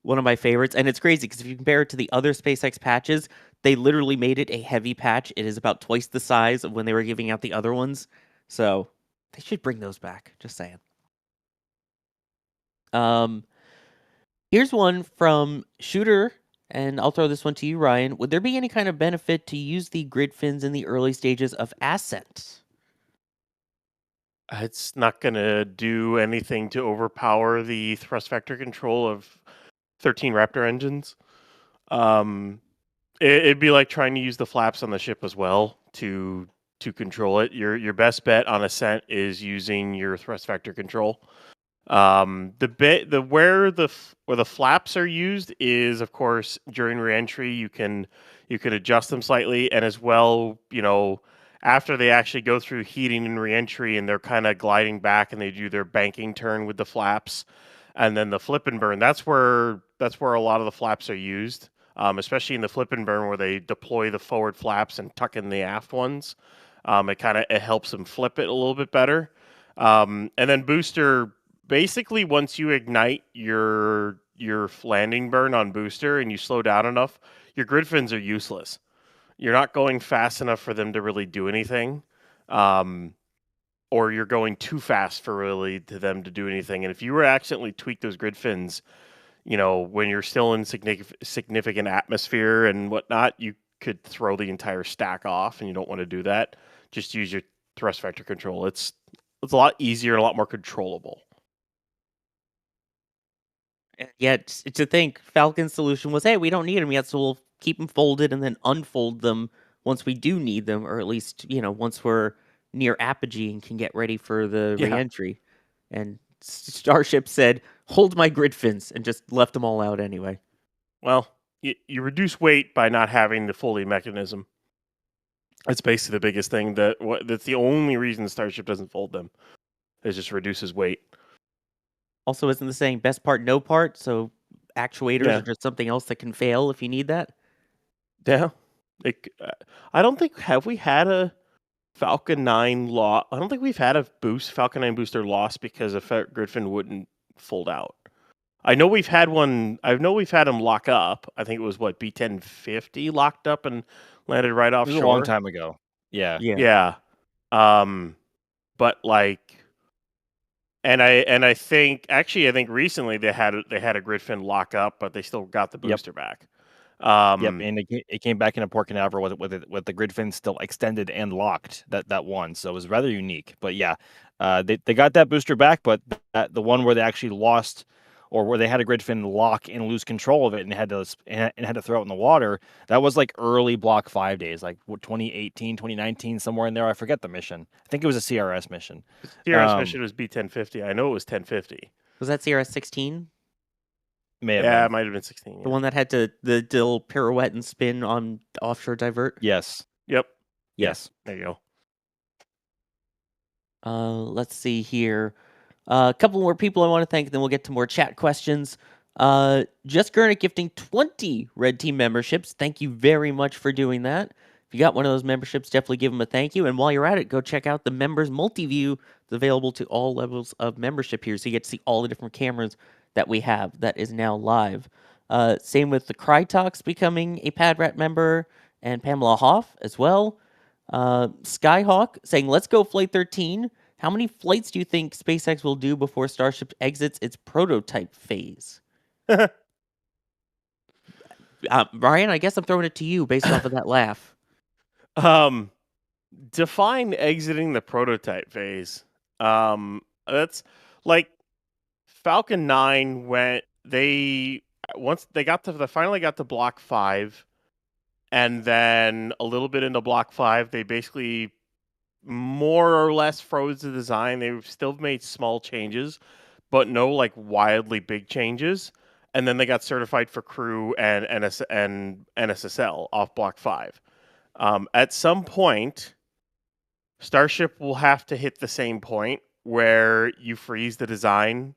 one of my favorites. And it's crazy because if you compare it to the other SpaceX patches, they literally made it a heavy patch. It is about twice the size of when they were giving out the other ones. So they should bring those back. Just saying. Here's one from Shooter, and I'll throw this one to you, Ryan. Would there be any kind of benefit to use the grid fins in the early stages of Ascent? It's not going to do anything to overpower the thrust vector control of 13 Raptor engines. It'd be like trying to use the flaps on the ship as well to control it. Your best bet on Ascent is using your thrust vector control. Where the flaps are used is, of course, during reentry. You can adjust them slightly, and as well, after they actually go through heating and reentry, and they're kind of gliding back, and they do their banking turn with the flaps, and then the flip and burn. That's where a lot of the flaps are used, especially in the flip and burn where they deploy the forward flaps and tuck in the aft ones. It helps them flip it a little bit better. And then booster, basically, once you ignite your landing burn on booster and you slow down enough, your grid fins are useless. You're not going fast enough for them to really do anything, or you're going too fast for them to do anything. And if you were to accidentally tweak those grid fins, when you're still in significant atmosphere and whatnot, you could throw the entire stack off, and you don't want to do that. Just use your thrust vector control. It's a lot easier and a lot more controllable. Yet to think Falcon's solution was, hey, we don't need them yet, so we'll keep them folded and then unfold them once we do need them, or at least once we're near apogee and can get ready for the reentry. And Starship said, hold my grid fins, and just left them all out anyway. Well, you reduce weight by not having the folding mechanism. That's basically the biggest thing. That's the only reason Starship doesn't fold them. It just reduces weight. Also, isn't the saying best part, no part? So actuators are just something else that can fail if you need that? Yeah. I don't think, have we had a Falcon 9 loss? I don't think we've had a Falcon 9 booster lost because a grid fin wouldn't fold out. I know we've had one. I know we've had them lock up. I think it was B1050 locked up and landed right offshore. It was a long time ago. Yeah. Yeah. But and I think recently they had a grid fin lock up, but they still got the booster back. And it came back in a Port Canaveral with the grid fins still extended and locked that one. So it was rather unique. But yeah, they got that booster back, but the one where they actually lost, or where they had a grid fin lock and lose control of it and had to throw it in the water, that was like early Block 5 days, like 2018, 2019, somewhere in there. I forget the mission. I think it was a CRS mission. CRS mission was B1050. I know it was 1050. Was that CRS 16? It might have been 16. Yeah. The one that had the little pirouette and spin on offshore divert? Yes. Yep. Yes. There you go. Let's see here. A couple more people I want to thank, and then we'll get to more chat questions. Just Gurnick gifting 20 Red Team memberships. Thank you very much for doing that. If you got one of those memberships, definitely give them a thank you. And while you're at it, go check out the members multi-view. It's available to all levels of membership here, so you get to see all the different cameras that we have that is now live. Same with the Crytox becoming a PadRat member, and Pamela Hoff as well. Skyhawk saying, let's go Flight 13. How many flights do you think SpaceX will do before Starship exits its prototype phase? Brian, I guess I'm throwing it to you based off of that laugh. Define exiting the prototype phase. That's like Falcon 9 finally got to Block 5, and then a little bit into Block 5, they basically more or less froze the design. They've still made small changes, but no wildly big changes. And then they got certified for crew and NSSL off Block 5. At some point, Starship will have to hit the same point where you freeze the design,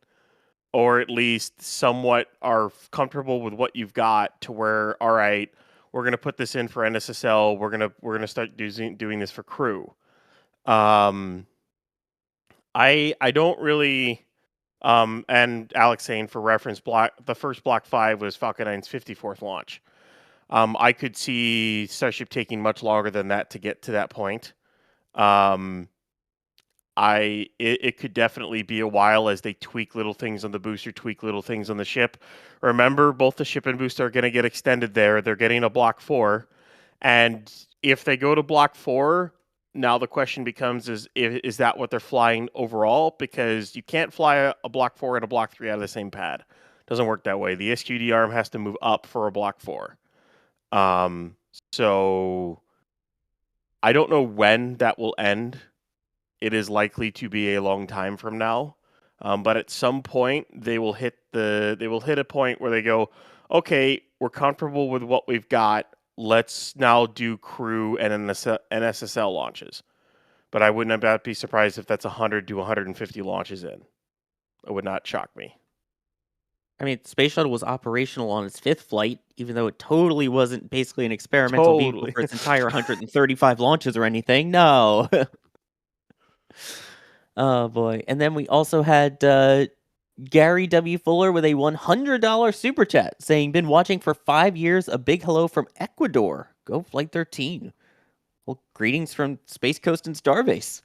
or at least somewhat are comfortable with what you've got, to where, all right, we're going to put this in for NSSL. We're going to start doing this for crew. I don't really, and Alex saying for reference, the first Block 5 was Falcon 9's 54th launch. I could see Starship taking much longer than that to get to that point. It could definitely be a while as they tweak little things on the booster, tweak little things on the ship. Remember, both the ship and booster are going to get extended there. They're getting a Block 4. And if they go to Block 4, now the question becomes, is that what they're flying overall? Because you can't fly a Block 4 and a Block 3 out of the same pad. It doesn't work that way. The SQD arm has to move up for a Block 4. So I don't know when that will end. It is likely to be a long time from now. But at some point, they will hit a point where they go, okay, we're comfortable with what we've got. Let's now do crew and NSSL launches. But I wouldn't be surprised if that's 100 to 150 launches in. It would not shock me. I mean, Space Shuttle was operational on its 5th flight, even though it totally wasn't basically an experimental vehicle for its entire 135 launches or anything. No. Oh, boy. And then we also had Gary W. Fuller with a $100 super chat saying, been watching for 5 years. A big hello from Ecuador. Go Flight 13. Well, greetings from Space Coast and Starbase.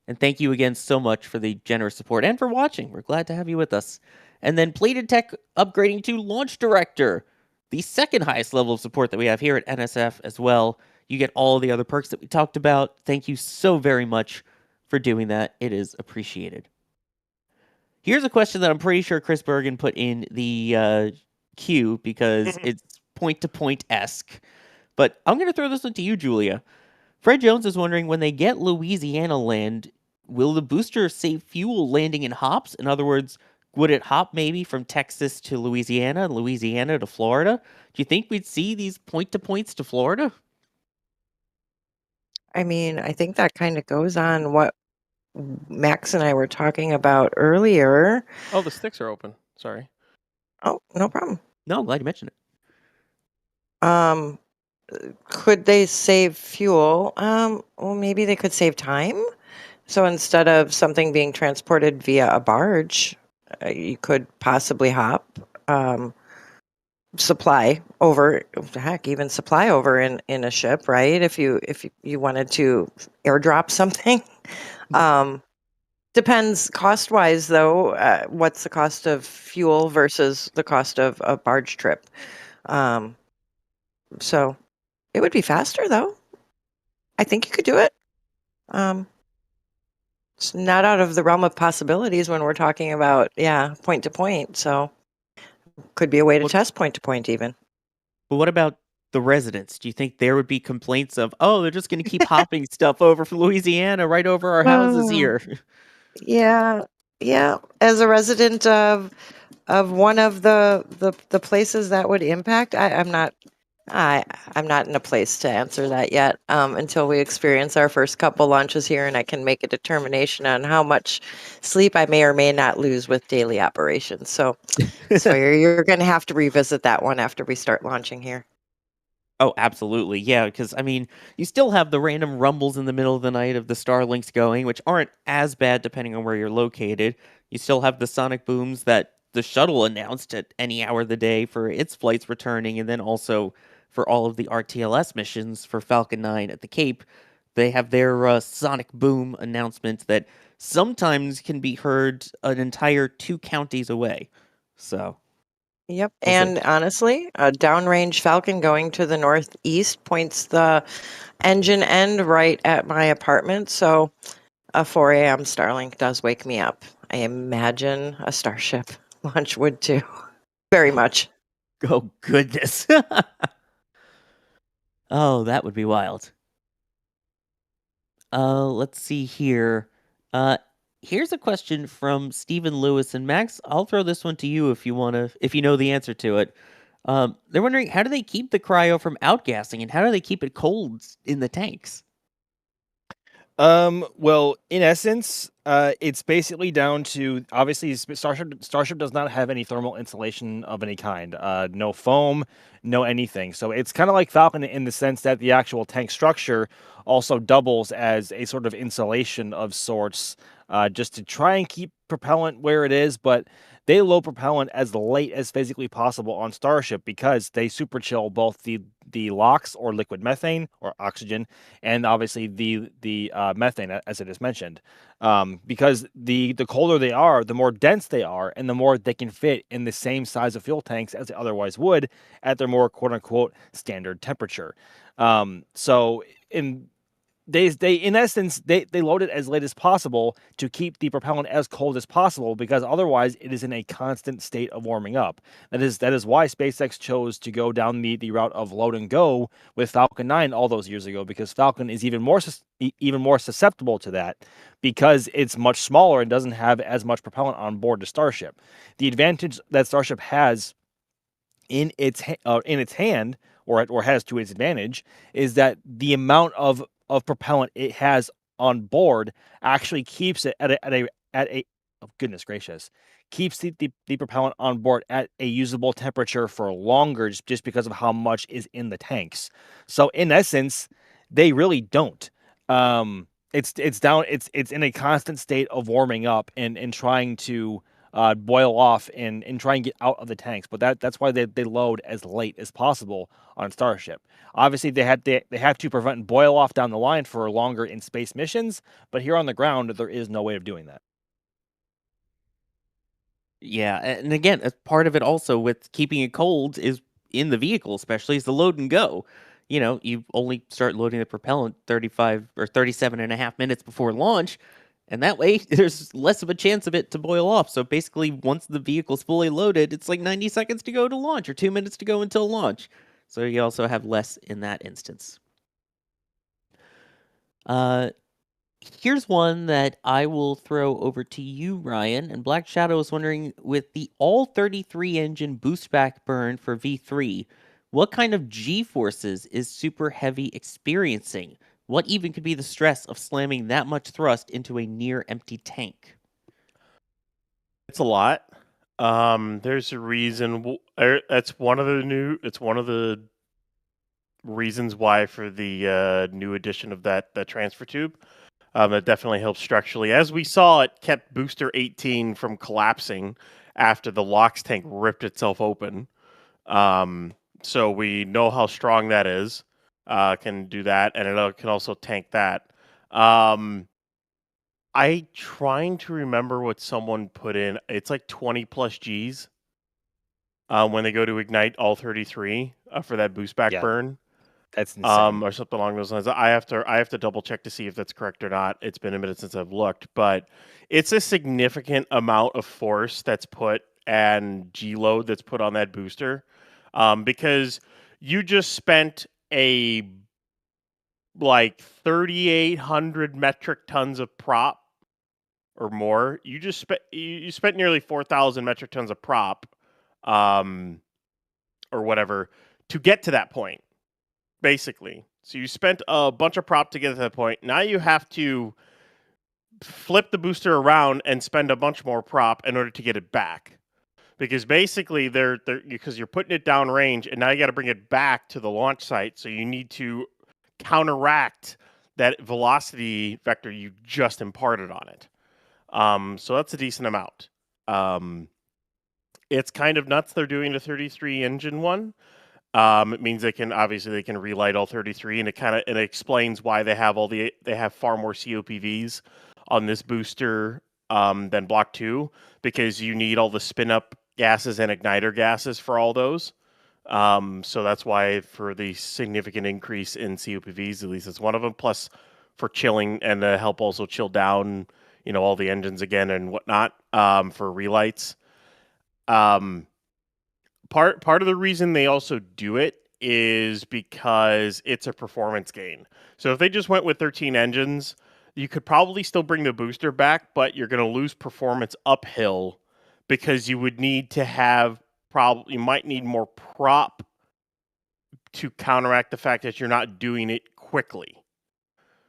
And thank you again so much for the generous support and for watching. We're glad to have you with us. And then Plated Tech upgrading to Launch Director, the second highest level of support that we have here at NSF as well. You get all the other perks that we talked about. Thank you so very much for doing that. It is appreciated. Here's a question that I'm pretty sure Chris Bergen put in the queue because it's point-to-point-esque. But I'm going to throw this one to you, Julia. Fred Jones is wondering, when they get Louisiana land, will the booster save fuel landing in hops? In other words, would it hop maybe from Texas to Louisiana, Louisiana to Florida? Do you think we'd see these point-to-points to Florida? I mean, I think that kind of goes on what Max and I were talking about earlier. Oh, the sticks are open. Sorry. Oh, no problem. No, I'm glad you mentioned it. Could they save fuel? Well, maybe they could save time. So instead of something being transported via a barge, you could possibly hop, supply over, even supply over in a ship, right? If you wanted to airdrop something. Depends cost-wise, though. What's the cost of fuel versus the cost of a barge trip? So it would be faster, though. I think you could do it. It's not out of the realm of possibilities when we're talking about, point to point. So could be a way to test point to point even. But what about the residents? Do you think there would be complaints of, oh, they're just going to keep hopping stuff over from Louisiana right over our houses here? Yeah. As a resident of one of the places that would impact, I'm not in a place to answer that yet until we experience our first couple launches here, and I can make a determination on how much sleep I may or may not lose with daily operations. So you're going to have to revisit that one after we start launching here. Oh, absolutely. Yeah, because, I mean, you still have the random rumbles in the middle of the night of the Starlinks going, which aren't as bad depending on where you're located. You still have the sonic booms that the shuttle announced at any hour of the day for its flights returning, and then also for all of the RTLS missions for Falcon 9 at the Cape. They have their sonic boom announcement that sometimes can be heard an entire 2 counties away. So... Yep. And honestly, a downrange Falcon going to the northeast points the engine end right at my apartment. So a 4 a.m. Starlink does wake me up. I imagine a Starship launch would too. Very much. Oh, goodness. Oh, that would be wild. Let's see here. Here's a question from Stephen Lewis, and Max, I'll throw this one to you if you know the answer to it. They're wondering, how do they keep the cryo from outgassing, and how do they keep it cold in the tanks? Well, in essence, it's basically down to, obviously, Starship does not have any thermal insulation of any kind. No foam, no anything. So it's kind of like Falcon in the sense that the actual tank structure also doubles as a sort of insulation of sorts, just to try and keep propellant where it is, but they low propellant as late as physically possible on Starship because they super chill both the LOX or liquid methane or oxygen, and obviously the methane, as it is mentioned, because the colder they are, the more dense they are, and the more they can fit in the same size of fuel tanks as they otherwise would at their more quote unquote standard temperature. So they in essence they load it as late as possible to keep the propellant as cold as possible, because otherwise it is in a constant state of warming up. That is why SpaceX chose to go down the route of load and go with Falcon 9 all those years ago, because Falcon is even more susceptible to that, because it's much smaller and doesn't have as much propellant on board the Starship. The advantage that Starship has in its hand, or has to its advantage, is that the amount of propellant it has on board actually keeps it at a oh, goodness gracious, keeps the propellant on board at a usable temperature for longer, just because of how much is in the tanks. So in essence, they really don't. It's in a constant state of warming up and trying to boil off and try and get out of the tanks. But that's why they load as late as possible on Starship. Obviously, they have to prevent boil off down the line for longer in space missions, but here on the ground, there is no way of doing that. Yeah, and again, a part of it also with keeping it cold is in the vehicle, especially, is the load and go. You know, you only start loading the propellant 35 or 37 and a half minutes before launch, and that way there's less of a chance of it to boil off. So basically, once the vehicle's fully loaded, it's like 90 seconds to go to launch or 2 minutes to go until launch. So you also have less in that instance. Here's one that I will throw over to you, Ryan. And Black Shadow is wondering, with the all-33 engine boost back burn for V3, what kind of G-forces is Super Heavy experiencing? What even could be the stress of slamming that much thrust into a near-empty tank? It's a lot. There's a reason. It's one of the reasons why for the new addition of that transfer tube. That definitely helps structurally. As we saw, it kept booster 18 from collapsing after the LOX tank ripped itself open. So we know how strong that is. Can do that, and it can also tank that. I trying to remember what someone put in. It's like 20 plus Gs when they go to ignite all 33 for that boost back burn. That's insane. Or something along those lines. I have to double check to see if that's correct or not. It's been a minute since I've looked, but it's a significant amount of force that's put and G load that's put on that booster, because you just spent a like 3,800 metric tons of prop or more. You spent nearly 4,000 metric tons of prop, or whatever, to get to that point. Basically. So you spent a bunch of prop to get to that point. Now you have to flip the booster around and spend a bunch more prop in order to get it back. Because basically because you're putting it down range and now you got to bring it back to the launch site. So you need to counteract that velocity vector you just imparted on it. So that's a decent amount. It's kind of nuts they're doing the 33 engine one. It means they can relight all 33, and it explains why they have far more COPVs on this booster than Block 2, because you need all the spin up gases and igniter gases for all those. So that's why for the significant increase in COPVs, at least it's one of them. Plus for chilling and to help also chill down, all the engines again and whatnot for relights. Part of the reason they also do it is because it's a performance gain. So if they just went with 13 engines, you could probably still bring the booster back, but you're going to lose performance uphill because you would need to have you might need more prop to counteract the fact that you're not doing it quickly.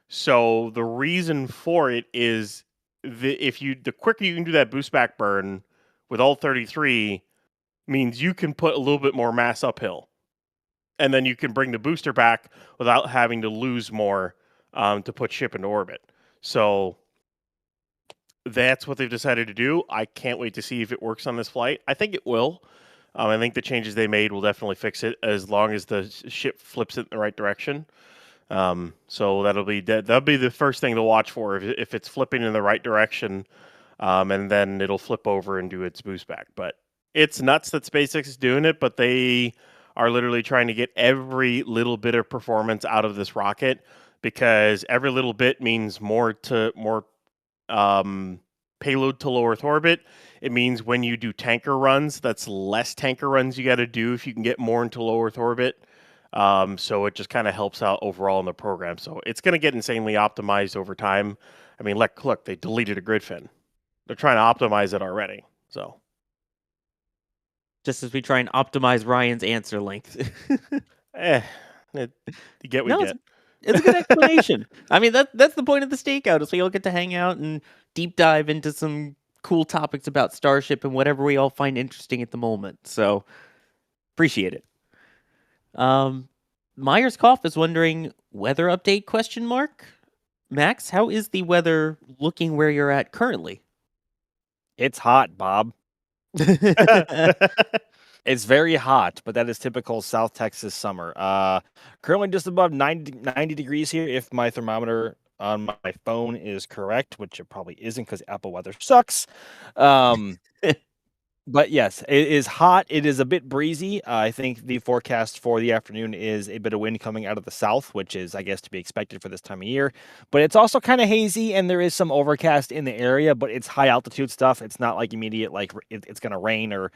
So the reason for it is the quicker you can do that boost back burn with all 33 means you can put a little bit more mass uphill. And then you can bring the booster back without having to lose more to put ship into orbit. So that's what they've decided to do. I can't wait to see if it works on this flight. I think it will. I think the changes they made will definitely fix it as long as the ship flips it in the right direction. So that'll be the first thing to watch for if it's flipping in the right direction, and then it'll flip over and do its boost back. But it's nuts that SpaceX is doing it, but they are literally trying to get every little bit of performance out of this rocket because every little bit means more payload to low Earth orbit. It means when you do tanker runs, that's less tanker runs you got to do if you can get more into low Earth orbit. So it just kind of helps out overall in the program. So it's going to get insanely optimized over time. I mean, look, they deleted a grid fin. They're trying to optimize it already. So just as we try and optimize Ryan's answer length. you get what you get. It's a good explanation. I mean, that's the point of the Stakeout, is we all get to hang out and deep dive into some cool topics about Starship and whatever we all find interesting at the moment. So appreciate it. Myers Cough is wondering, weather update question mark? Max, how is the weather looking where you're at currently? It's hot, Bob. It's very hot, but that is typical South Texas summer. Currently just above 90 degrees here if my thermometer on my phone is correct, which it probably isn't because Apple weather sucks. But yes, it is hot. It is a bit breezy. I think the forecast for the afternoon is a bit of wind coming out of the south, which is, I guess, to be expected for this time of year. But it's also kind of hazy, and there is some overcast in the area, but it's high altitude stuff. It's not like immediate, like it's going to rain or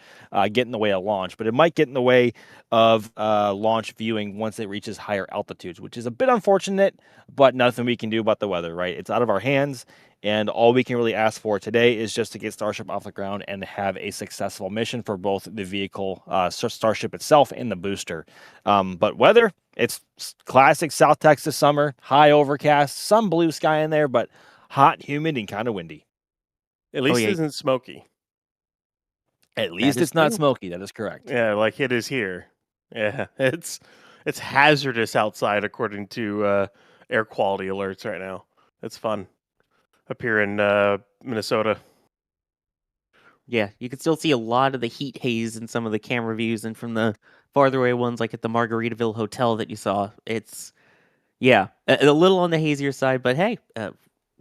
get in the way of launch, but it might get in the way of launch viewing once it reaches higher altitudes, which is a bit unfortunate, but nothing we can do about the weather, right? It's out of our hands. And all we can really ask for today is just to get Starship off the ground and have a successful mission for both the vehicle, Starship itself, and the booster. But weather, it's classic South Texas summer, high overcast, some blue sky in there, but hot, humid, and kind of windy. At least it isn't smoky. At least it's not smoky. That is correct. Yeah, like it is here. Yeah, it's hazardous outside according to air quality alerts right now. It's fun. Up here in Minnesota. Yeah, you can still see a lot of the heat haze in some of the camera views, and from the farther away ones, like at the Margaritaville Hotel that you saw, it's, yeah, a little on the hazier side, but hey,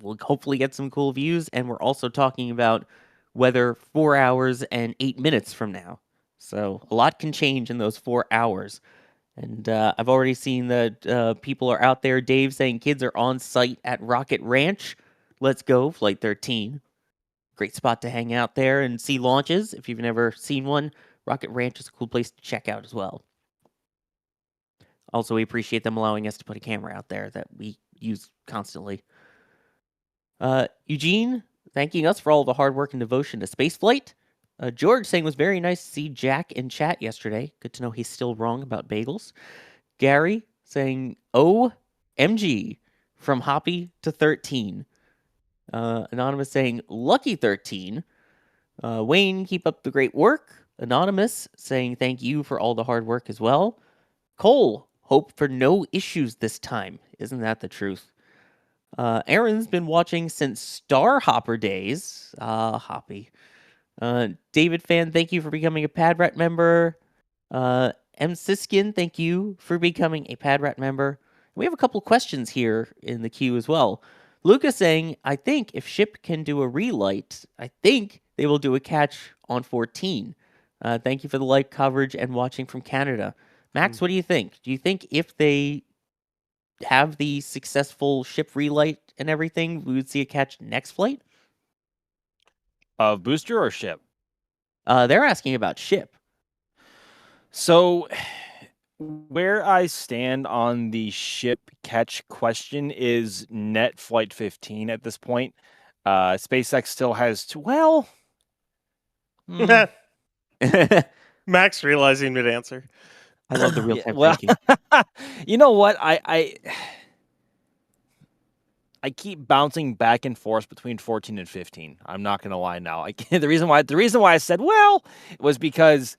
we'll hopefully get some cool views, and we're also talking about weather 4 hours and 8 minutes from now. So a lot can change in those 4 hours. And I've already seen that people are out there. Dave saying kids are on site at Rocket Ranch. Let's go, Flight 13. Great spot to hang out there and see launches. If you've never seen one, Rocket Ranch is a cool place to check out as well. Also, we appreciate them allowing us to put a camera out there that we use constantly. Eugene, thanking us for all the hard work and devotion to spaceflight. George saying it was very nice to see Jack in chat yesterday. Good to know he's still wrong about bagels. Gary saying, OMG, from Hoppy to 13. Anonymous saying, lucky 13. Wayne, keep up the great work. Anonymous saying, thank you for all the hard work as well. Cole, hope for no issues this time. Isn't that the truth? Aaron's been watching since Star Hopper days. Hoppy. David Fan, thank you for becoming a PadRat member. M. Siskin, thank you for becoming a PadRat member. We have a couple questions here in the queue as well. Lucas saying, I think if Ship can do a relight, I think they will do a catch on 14. Thank you for the live coverage and watching from Canada. Max, what do you think? Do you think if they have the successful Ship relight and everything, we would see a catch next flight? Of booster or Ship? They're asking about Ship. So where I stand on the Ship catch question is net Flight 15 at this point. SpaceX still has Max realizing mid-answer. I love the real-time thinking. You know what? I keep bouncing back and forth between 14 and 15. I'm not going to lie now. The reason why I said was because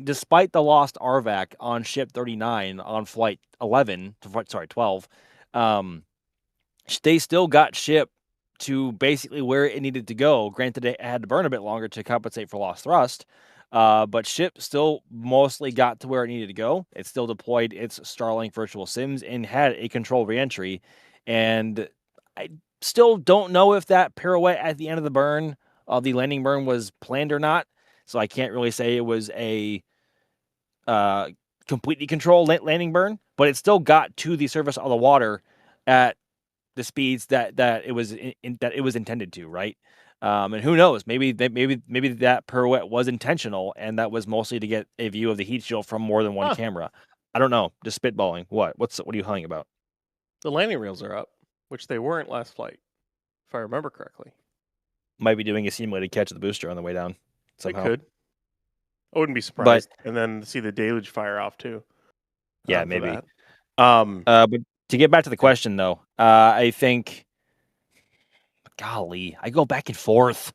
despite the lost RVAC on Ship 39 on Flight 12, they still got Ship to basically where it needed to go. Granted, it had to burn a bit longer to compensate for lost thrust, but Ship still mostly got to where it needed to go. It still deployed its Starlink virtual sims and had a controlled reentry. And I still don't know if that pirouette at the end of the burn, the landing burn, was planned or not. So I can't really say it was a completely controlled landing burn, but it still got to the surface of the water at the speeds that it was intended to, right? And who knows? Maybe that pirouette was intentional, and that was mostly to get a view of the heat shield from more than one camera. I don't know. Just spitballing. What are you hunting about? The landing rails are up, which they weren't last flight, if I remember correctly. Might be doing a simulated catch of the booster on the way down. They Somehow. could. I wouldn't be surprised. And then see the deluge fire off too. Yeah, for maybe. that. But to get back to the question, though, I think, golly, I go back and forth.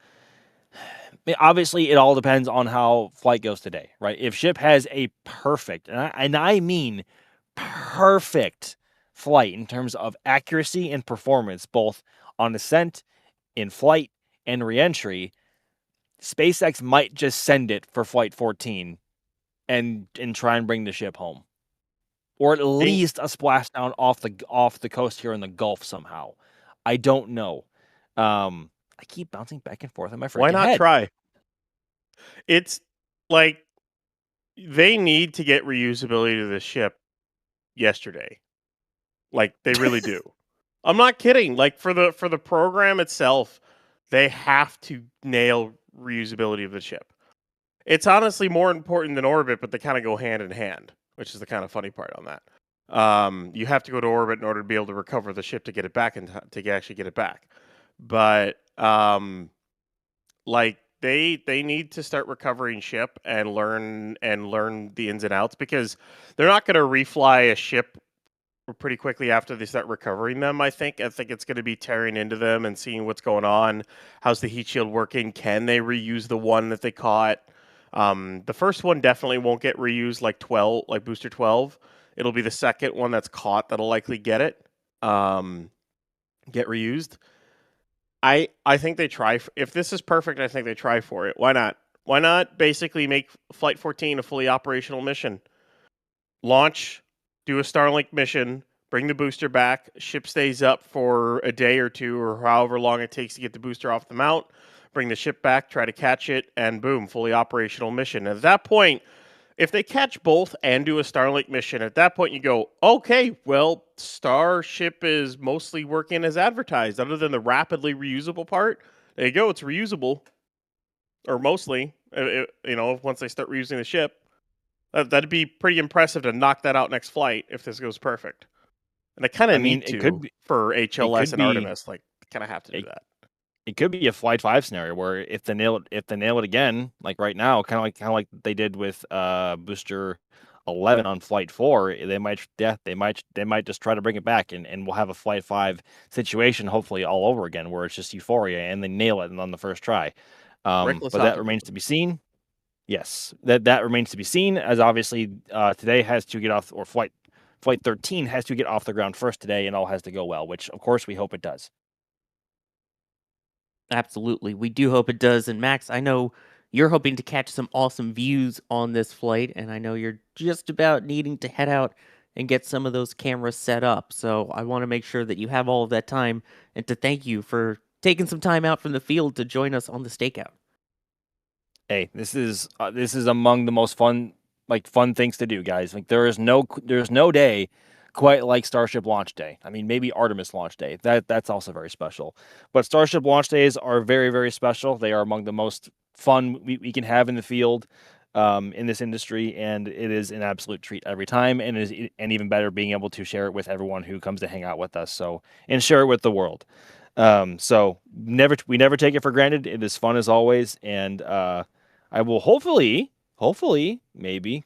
Obviously, it all depends on how flight goes today, right? If ship has a perfect, and I mean perfect flight in terms of accuracy and performance, both on ascent, in flight, and reentry, SpaceX might just send it for Flight 14 and try and bring the ship home. Or at least a splashdown off the coast here in the Gulf somehow. I don't know. I keep bouncing back and forth on my freaking Why not head. try? It's like they need to get reusability to the ship yesterday. Like they really do. I'm not kidding. Like for the program itself, they have to nail reusability of the ship. It's honestly more important than orbit, but they kind of go hand in hand, which is the kind of funny part on that. You have to go to orbit in order to be able to recover the ship to get it back and to actually get it back. But like they need to start recovering ship and learn the ins and outs, because they're not going to refly a ship pretty quickly after they start recovering them. I think it's going to be tearing into them and seeing what's going on. How's the heat shield working? Can they reuse the one that they caught? The first one definitely won't get reused like booster 12. It'll be the second one that's caught that'll likely get it, get reused. I think they try. If this is perfect, I think they try for it. Why not? Why not basically make Flight 14 a fully operational mission? Launch, do a Starlink mission, bring the booster back, ship stays up for a day or two or however long it takes to get the booster off the mount, bring the ship back, try to catch it, and boom, fully operational mission. At that point, if they catch both and do a Starlink mission, at that point you go, okay, well, Starship is mostly working as advertised, other than the rapidly reusable part. There you go, it's reusable. Or mostly, once they start reusing the ship. That'd be pretty impressive to knock that out next flight if this goes perfect. And they kind of need to for HLS and Artemis. Like, kind of have to do that. It could be a Flight 5 scenario where if they nail it again, like right now, kind of like they did with Booster 11 on Flight 4, they might just try to bring it back, and we'll have a Flight 5 situation hopefully all over again where it's just euphoria and they nail it on the first try. But that remains to be seen. Yes, that remains to be seen, as obviously today has to get off, or Flight 13 has to get off the ground first today, and all has to go well, which of course we hope it does. Absolutely. We do hope it does. And Max, I know you're hoping to catch some awesome views on this flight, and I know you're just about needing to head out and get some of those cameras set up. So I want to make sure that you have all of that time, and to thank you for taking some time out from the field to join us on the Stakeout. Hey, this is among the most fun things to do, guys. Like there's no day quite like Starship launch day. I mean, maybe Artemis launch day. That's also very special. But Starship launch days are very, very special. They are among the most fun we can have in the field, in this industry, and it is an absolute treat every time. And even better being able to share it with everyone who comes to hang out with us. And share it with the world. So we never take it for granted. It is fun as always, and I will hopefully, maybe,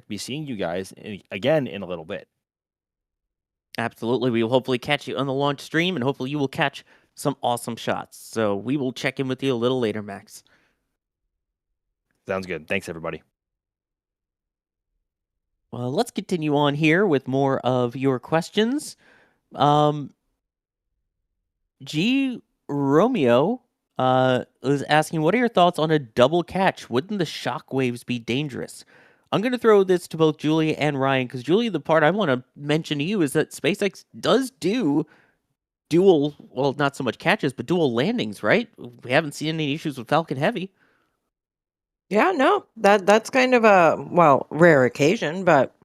be seeing you guys again in a little bit. Absolutely. We will hopefully catch you on the launch stream, and hopefully you will catch some awesome shots. So we will check in with you a little later, Max. Sounds good. Thanks, everybody. Well, let's continue on here with more of your questions. G. Romeo is asking, what are your thoughts on a double catch? Wouldn't the shockwaves be dangerous? I'm going to throw this to both Julie and Ryan, because Julie, the part I want to mention to you is that SpaceX does do dual, well, not so much catches, but dual landings, right? We haven't seen any issues with Falcon Heavy. Yeah, no, that's kind of a, rare occasion, but,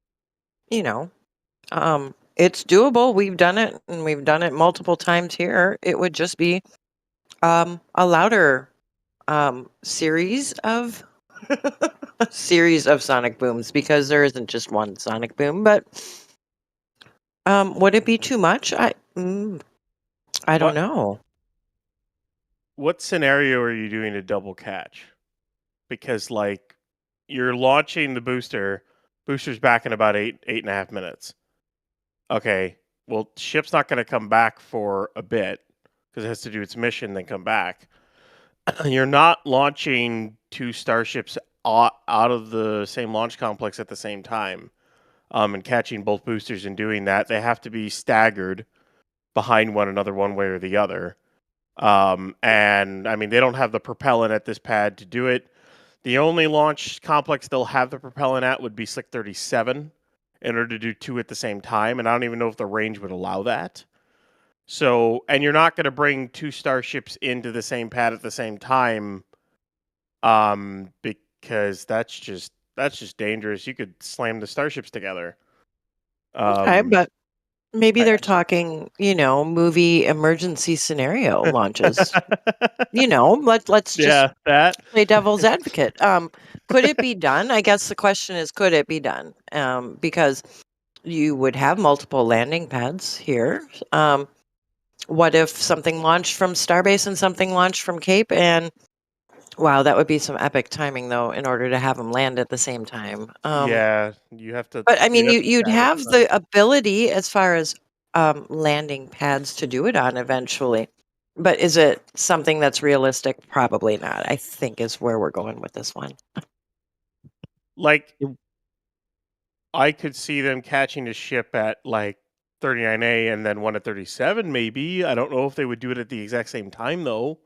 It's doable. We've done it, and we've done it multiple times here. It would just be a louder series of series of sonic booms, because there isn't just one sonic boom. But would it be too much? I don't What know. what scenario are you doing a double catch? Because like you're launching the booster's back in about eight and a half minutes. Okay, well, ship's not going to come back for a bit because it has to do its mission, then come back. You're not launching two starships out of the same launch complex at the same time, and catching both boosters and doing that. They have to be staggered behind one another one way or the other. And I mean, they don't have the propellant at this pad to do it. The only launch complex they'll have the propellant at would be Slick 37 in order to do two at the same time. And I don't even know if the range would allow that. So, and you're not going to bring two starships into the same pad at the same time, because that's just dangerous. You could slam the starships together. Okay, but maybe they're talking, movie emergency scenario launches. Let's just play devil's advocate. Could it be done? I guess the question is, could it be done? Because you would have multiple landing pads here. What if something launched from Starbase and something launched from Cape? And wow, that would be some epic timing, though, in order to have them land at the same time. Yeah, you have to. But I mean, you'd have the ability as far as landing pads to do it on eventually. But is it something that's realistic? Probably not, I think, is where we're going with this one. Like, I could see them catching a ship at like 39A and then one at 37, maybe. I don't know if they would do it at the exact same time, though.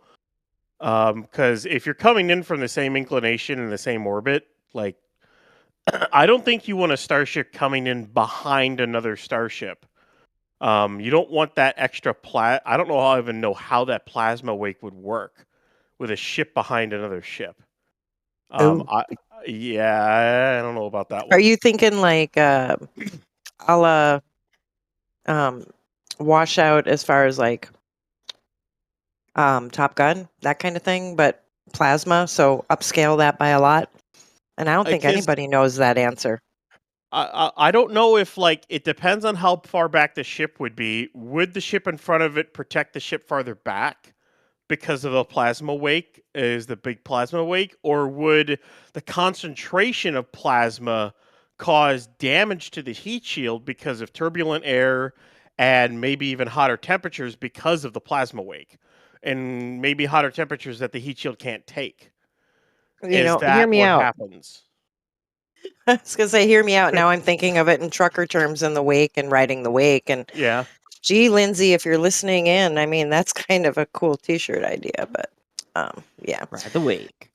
Because if you're coming in from the same inclination and the same orbit, like, I don't think you want a starship coming in behind another starship. You don't want that extra I don't know how I even know how that plasma wake would work with a ship behind another ship. I don't know about that one. Are you thinking like a la washout as far as like Top Gun, that kind of thing, but plasma, so upscale that by a lot? And I don't think anybody knows that answer. I don't know if, like, it depends on how far back the ship would be. Would the ship in front of it protect the ship farther back because of the plasma wake, is the big plasma wake? Or would the concentration of plasma cause damage to the heat shield because of turbulent air and maybe even hotter temperatures because of the plasma wake? And maybe hotter temperatures that the heat shield can't take. Hear me out. Happens? I was gonna say, hear me out. Now I'm thinking of it in trucker terms, in the wake and riding the wake. And gee, Lindsay, if you're listening in, I mean, that's kind of a cool T-shirt idea. But ride the wake.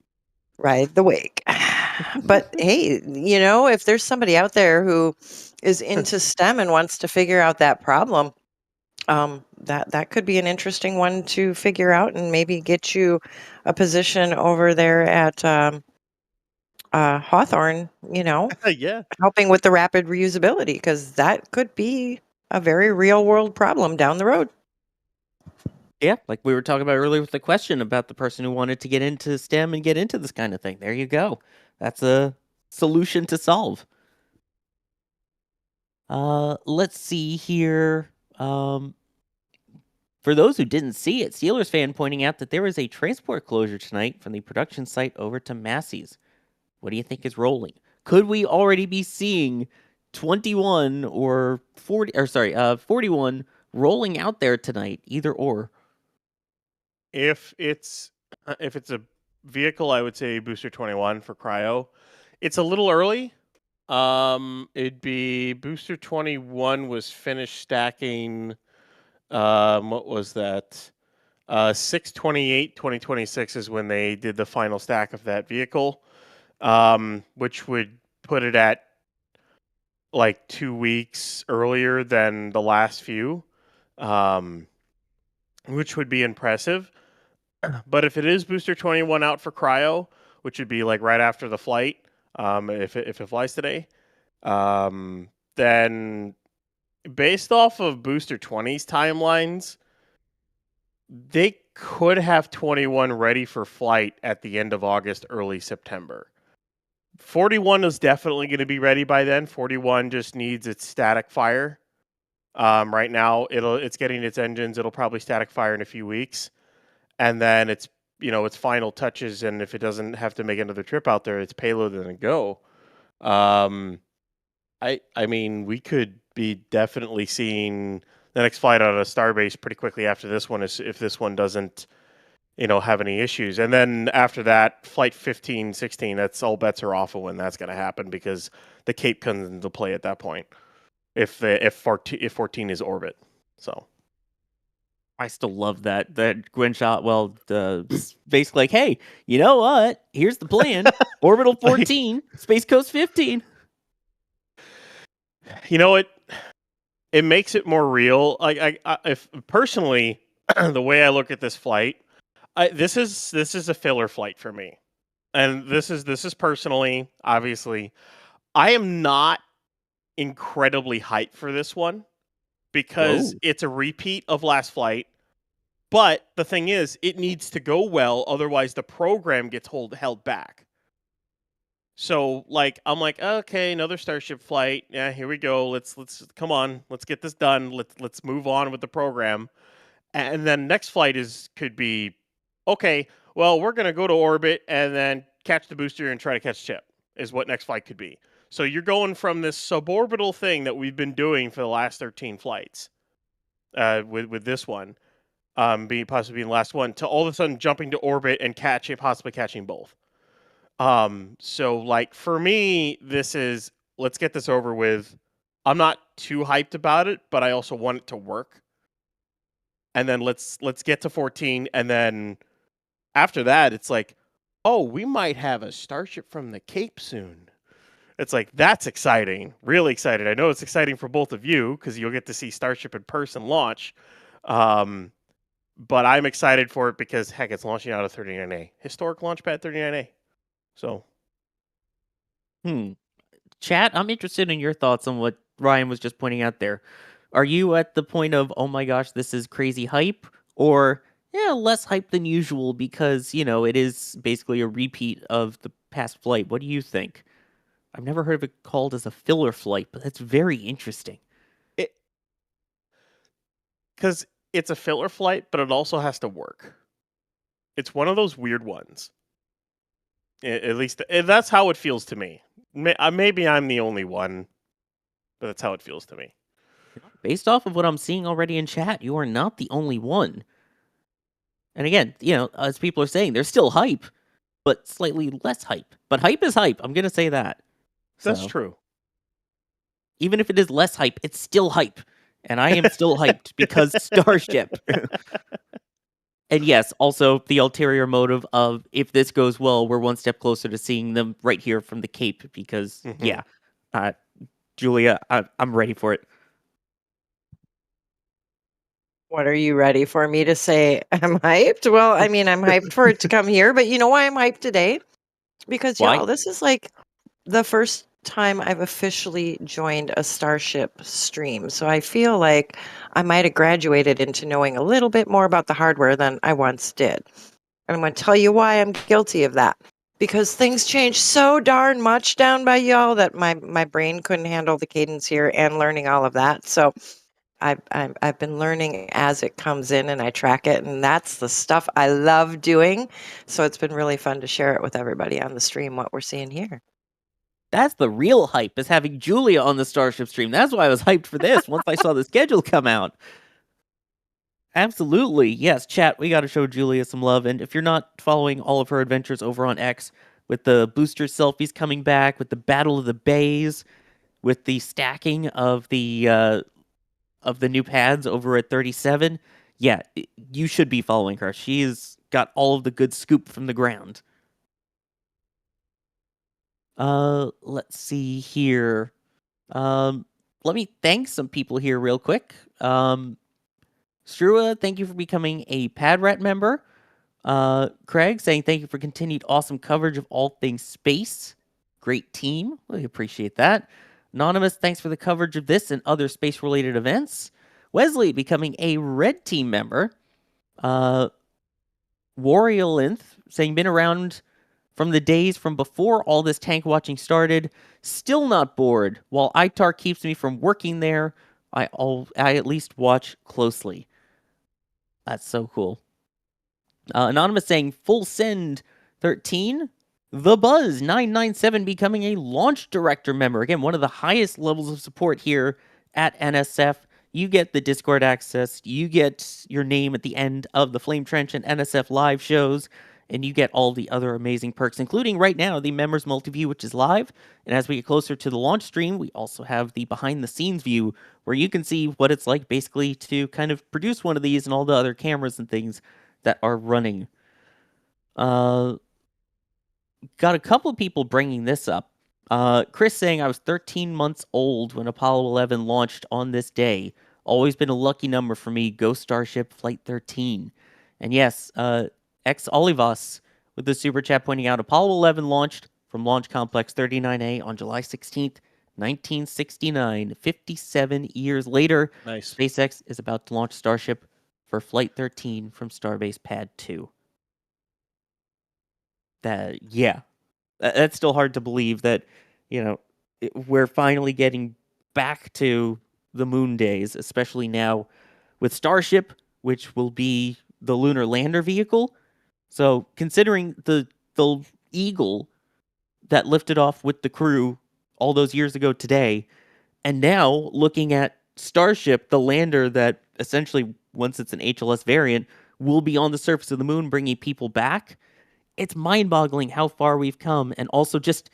Ride the wake. But hey, if there's somebody out there who is into STEM and wants to figure out that problem, that could be an interesting one to figure out, and maybe get you a position over there at Hawthorne, helping with the rapid reusability, because that could be a very real world problem down the road. Yeah, like we were talking about earlier with the question about the person who wanted to get into STEM and get into this kind of thing. There you go. That's a solution to solve. Let's see here. For those who didn't see it, Steelers fan pointing out that there was a transport closure tonight from the production site over to Massey's. What do you think is rolling? Could we already be seeing 21 or 41 rolling out there tonight? Either or. If it's a vehicle, I would say Booster 21 for cryo. It's a little early. It'd be Booster 21 was finished stacking. What was that? 6/28/2026 is when they did the final stack of that vehicle, which would put it at like 2 weeks earlier than the last few, which would be impressive. But if it is Booster 21 out for cryo, which would be like right after the flight, if it flies today, then based off of Booster 20's timelines, they could have 21 ready for flight at the end of August, early September. 41 is definitely going to be ready by then. 41 just needs its static fire. Right now, it's getting its engines. It'll probably static fire in a few weeks, and then it's its final touches. And if it doesn't have to make another trip out there, it's payload and go. I mean, we could be definitely seeing the next flight out of Starbase pretty quickly after this one, if this one doesn't, have any issues. And then after that, flight 15, 16, that's all bets are off of when that's going to happen, because the Cape comes into play at that point. If 14 is orbit, so. I still love that Gwen shot. Well, basically like, hey, you know what? Here's the plan: orbital 14, Space Coast 15. You know what? It makes it more real. If personally, the way I look at this flight, this is a filler flight for me, and this is personally, obviously, I am not incredibly hyped for this one because it's a repeat of last flight. But the thing is, it needs to go well, otherwise the program gets held back. So I'm like, okay, another Starship flight. Yeah, here we go. Let's come on. Let's get this done. Let's move on with the program. And then next flight could be, okay, well, we're going to go to orbit and then catch the booster and try to catch Chip, is what next flight could be. So you're going from this suborbital thing that we've been doing for the last 13 flights, with this one, possibly being the last one, to all of a sudden jumping to orbit and possibly catching both. So for me, this is, let's get this over with. I'm not too hyped about it, but I also want it to work. And then let's get to 14, and then after that, it's like, oh, we might have a Starship from the Cape soon. It's like, that's exciting, really excited. I know it's exciting for both of you because you'll get to see Starship in person launch. But I'm excited for it because, heck, it's launching out of 39A. Historic launch pad 39A. So. Chat, I'm interested in your thoughts on what Ryan was just pointing out there. Are you at the point of, oh my gosh, this is crazy hype? Or, yeah, less hype than usual because, it is basically a repeat of the past flight? What do you think? I've never heard of it called as a filler flight, but that's very interesting. Because it's a filler flight, but it also has to work. It's one of those weird ones. At least that's how it feels to me. Maybe I'm the only one, but that's how it feels to me. Based off of what I'm seeing already in chat, you are not the only one. And again, as people are saying, there's still hype, but slightly less hype. But hype is hype. I'm going to say that. That's true. Even if it is less hype, it's still hype. And I am still hyped because Starship. And yes, also the ulterior motive of, if this goes well, we're one step closer to seeing them right here from the Cape because, Julia, I'm ready for it. What are you ready for me to say? I'm hyped? Well, I mean, I'm hyped for it to come here, but you know why I'm hyped today? Because, y'all, this is the first time I've officially joined a Starship stream. So I feel like I might have graduated into knowing a little bit more about the hardware than I once did. And I'm going to tell you why I'm guilty of that. Because things change so darn much down by y'all that my brain couldn't handle the cadence here and learning all of that. So I've been learning as it comes in, and I track it, and that's the stuff I love doing. So it's been really fun to share it with everybody on the stream, what we're seeing here. That's the real hype, is having Julia on the Starship stream. That's why I was hyped for this once I saw the schedule come out. Absolutely. Yes, chat, we got to show Julia some love. And if you're not following all of her adventures over on X, with the booster selfies coming back, with the Battle of the Bays, with the stacking of the new pads over at 37, yeah, you should be following her. She's got all of the good scoop from the ground. Let's see here. Let me thank some people here real quick. Strua, thank you for becoming a Pad Rat member. Craig saying thank you for continued awesome coverage of all things space. Great team. Really appreciate that. Anonymous, thanks for the coverage of this and other space-related events. Wesley becoming a Red Team member. Wariolinth saying been around from the days from before all this tank watching started. Still not bored. While ITAR keeps me from working there, I at least watch closely. That's so cool. Anonymous saying full send 13. The Buzz 997 becoming a launch director member. Again, one of the highest levels of support here at NSF. You get the Discord access. You get your name at the end of the Flame Trench and NSF live shows. And you get all the other amazing perks, including right now the Members Multiview, which is live. And as we get closer to the launch stream, we also have the behind-the-scenes view, where you can see what it's like basically to kind of produce one of these and all the other cameras and things that are running. Got a couple of people bringing this up. Chris saying, I was 13 months old when Apollo 11 launched on this day. Always been a lucky number for me. Go Starship Flight 13. And yes, X Olivas with the super chat pointing out Apollo 11 launched from Launch Complex 39A on July 16th, 1969. 57 years later, Nice. SpaceX is about to launch Starship for Flight 13 from Starbase Pad 2. That's still hard to believe that, we're finally getting back to the moon days, especially now with Starship, which will be the lunar lander vehicle. So considering the Eagle that lifted off with the crew all those years ago today, and now looking at Starship, the lander that essentially, once it's an HLS variant, will be on the surface of the moon bringing people back. It's mind-boggling how far we've come, and also just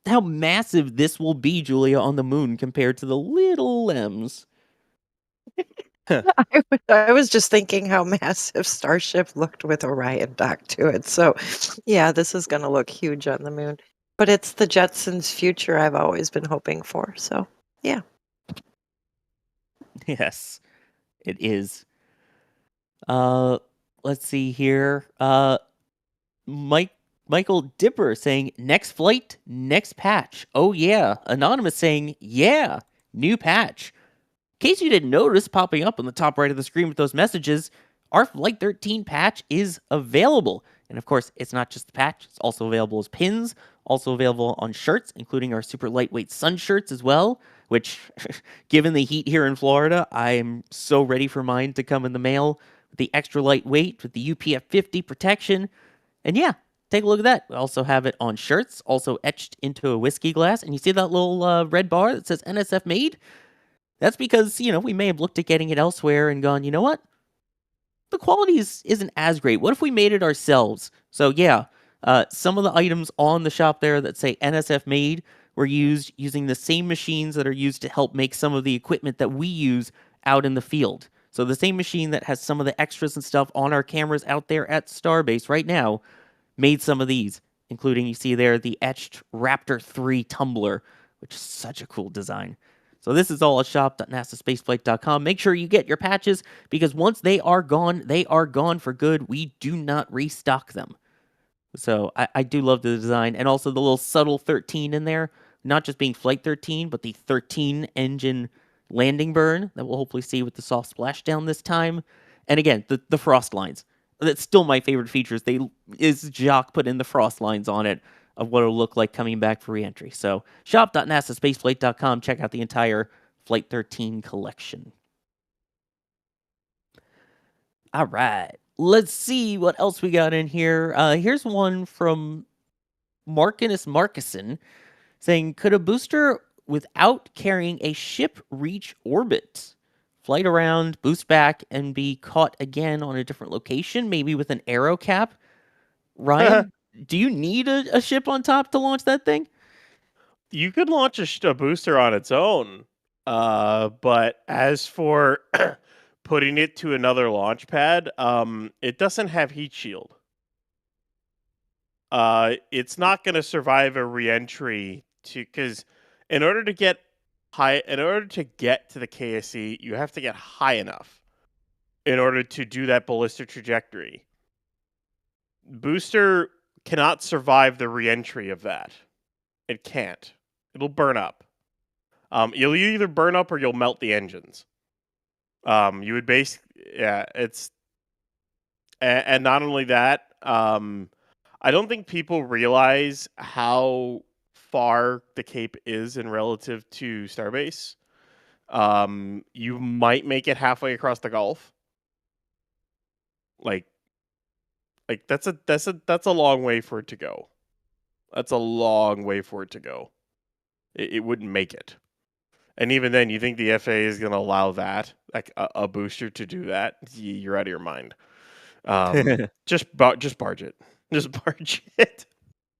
how massive this will be, Julia, on the moon compared to the little Lems. I was just thinking how massive Starship looked with Orion docked to it. So, yeah, this is going to look huge on the moon. But it's the Jetsons' future I've always been hoping for. So, yeah. Yes, it is. Let's see here. Michael Dipper saying, next flight, next patch. Oh, yeah. Anonymous saying, yeah, new patch. In case you didn't notice, popping up on the top right of the screen with those messages, our Flight 13 patch is available. And of course, it's not just the patch. It's also available as pins, also available on shirts, including our super lightweight sun shirts as well, which, given the heat here in Florida, I am so ready for mine to come in the mail with the extra lightweight, with the UPF 50 protection. And yeah, take a look at that. We also have it on shirts, also etched into a whiskey glass. And you see that little red bar that says NSF made? That's because, we may have looked at getting it elsewhere and gone, you know what? The quality isn't as great. What if we made it ourselves? So yeah, some of the items on the shop there that say NSF made were used using the same machines that are used to help make some of the equipment that we use out in the field. So the same machine that has some of the extras and stuff on our cameras out there at Starbase right now made some of these, including, you see there, the etched Raptor 3 tumbler, which is such a cool design. So this is all at shop.nasaspaceflight.com. Make sure you get your patches, because once they are gone for good. We do not restock them. So I do love the design, and also the little subtle 13 in there, not just being Flight 13, but the 13 engine landing burn that we'll hopefully see with the soft splashdown this time. And again, the frost lines. That's still my favorite features. Jock put in the frost lines on it of what it'll look like coming back for reentry. So shop.nasaspaceflight.com. Check out the entire Flight 13 collection. All right. Let's see what else we got in here. Here's one from Marcus Marcuson saying, could a booster without carrying a ship reach orbit? Flight around, boost back, and be caught again on a different location, maybe with an arrow cap? Ryan, do you need a ship on top to launch that thing? You could launch a booster on its own, but as for putting it to another launch pad, it doesn't have heat shield. It's not going to survive a reentry because in order to get to the KSC, you have to get high enough in order to do that ballistic trajectory. Booster cannot survive the reentry of that. It can't. It'll burn up. You'll either burn up or you'll melt the engines. You would it's and not only that, I don't think people realize how far the Cape is in relative to Starbase. You might make it halfway across the Gulf. Like that's a long way for it to go. That's a long way for it to go. It wouldn't make it. And even then, you think the FAA is going to allow that, like a booster to do that? You're out of your mind. Just barge it. Just barge it.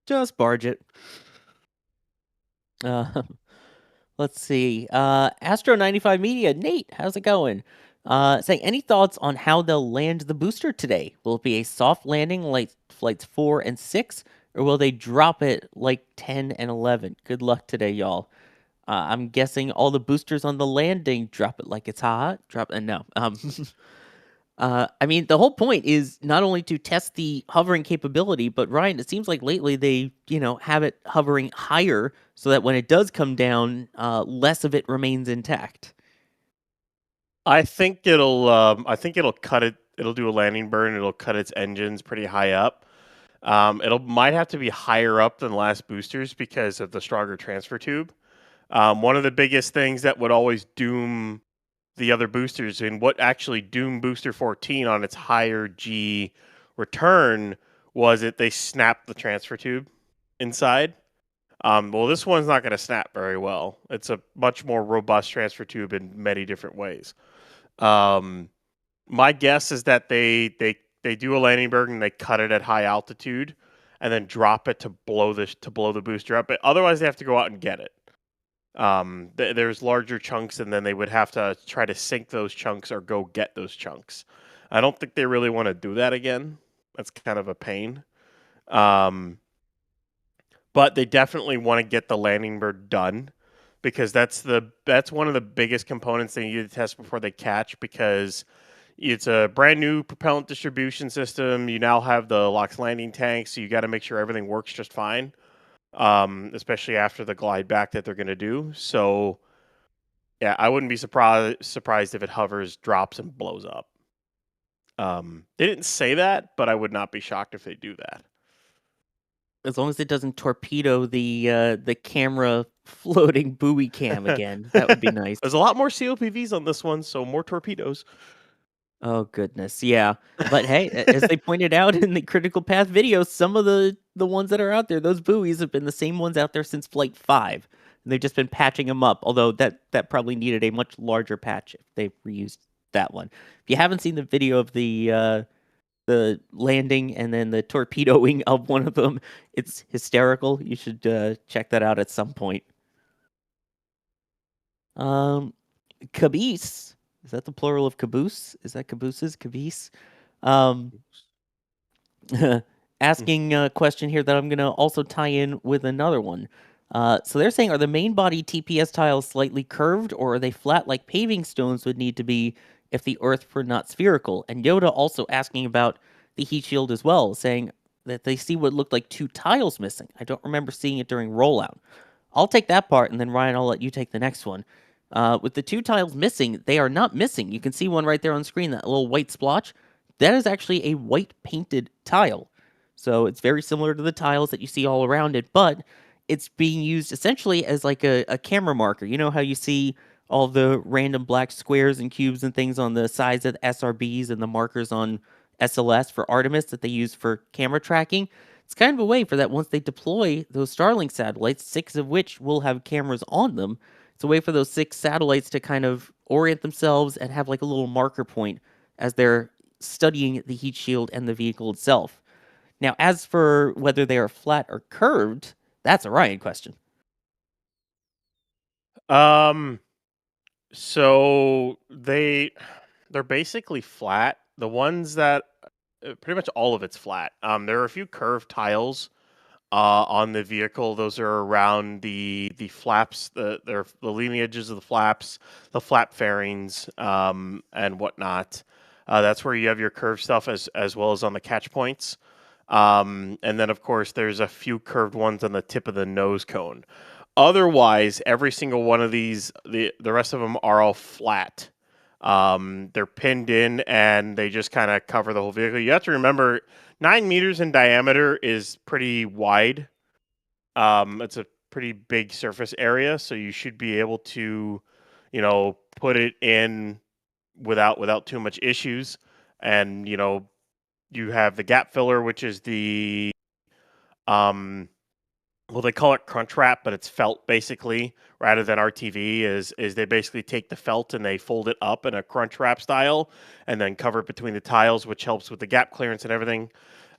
Just barge it. Let's see. Astro95 Media, Nate, how's it going? Saying, any thoughts on how they'll land the booster today? Will it be a soft landing like flights 4 and 6, or will they drop it like 10 and 11? Good luck today, y'all. I'm guessing all the boosters on the landing drop it like it's hot. No. I mean, the whole point is not only to test the hovering capability, but Ryan, it seems like lately they, have it hovering higher so that when it does come down, less of it remains intact. I think it'll cut it. It'll do a landing burn. It'll cut its engines pretty high up. Might have to be higher up than last boosters because of the stronger transfer tube. One of the biggest things that would always doom the other boosters, and what actually doomed Booster 14 on its higher G return, was they snapped the transfer tube inside. Well, this one's not going to snap very well. It's a much more robust transfer tube in many different ways. My guess is that they do a landing burn and they cut it at high altitude and then drop it to blow the booster up. But otherwise, they have to go out and get it. There's larger chunks, and then they would have to try to sink those chunks or go get those chunks. I don't think they really want to do that again. That's kind of a pain. But they definitely want to get the landing burn done, because that's one of the biggest components they need to test before they catch, because it's a brand new propellant distribution system. You now have the LOX landing tank, so you got to make sure everything works just fine. Especially after the glide back that they're going to do. So, yeah, I wouldn't be surprised if it hovers, drops, and blows up. They didn't say that, but I would not be shocked if they do that. As long as it doesn't torpedo the camera floating buoy cam again, that would be nice. There's a lot more COPVs on this one, so more torpedoes. Oh, goodness, yeah. But hey, as they pointed out in the Critical Path video, some of the ones that are out there, those buoys have been the same ones out there since Flight 5. And they've just been patching them up, although that probably needed a much larger patch if they reused that one. If you haven't seen the video of the landing and then the torpedoing of one of them, it's hysterical. You should check that out at some point. Caboose. Is that the plural of caboose? Is that cabooses? Caboose? Asking a question here that I'm going to also tie in with another one. So they're saying, are the main body TPS tiles slightly curved, or are they flat like paving stones would need to be if the Earth were not spherical? And Yoda also asking about the heat shield as well, saying that they see what looked like 2 tiles missing. I don't remember seeing it during rollout. I'll take that part, and then Ryan, I'll let you take the next one. With the 2 tiles missing, they are not missing. You can see one right there on screen, that little white splotch. That is actually a white painted tile. So it's very similar to the tiles that you see all around it, but it's being used essentially as like a camera marker. You know how you see all the random black squares and cubes and things on the sides of the SRBs and the markers on SLS for Artemis that they use for camera tracking? It's kind of a way for that once they deploy those Starlink satellites, 6 of which will have cameras on them. It's a way for those 6 satellites to kind of orient themselves and have like a little marker point as they're studying the heat shield and the vehicle itself. Now, as for whether they are flat or curved, that's a Ryan question. So they're basically flat. The ones that pretty much all of it's flat. There are a few curved tiles on the vehicle. Those are around the flaps, the leading edges of the flaps, the flap fairings, and whatnot. That's where you have your curved stuff as well as on the catch points. And then, of course, there's a few curved ones on the tip of the nose cone. Otherwise, every single one of these, the rest of them are all flat. They're pinned in and they just kind of cover the whole vehicle. You have to remember 9 meters in diameter is pretty wide. It's a pretty big surface area, so you should be able to, put it in without too much issues. And, you have the gap filler, which is the well, they call it crunch wrap, but it's felt basically rather than RTV. Is they basically take the felt and they fold it up in a crunch wrap style, and then cover it between the tiles, which helps with the gap clearance and everything.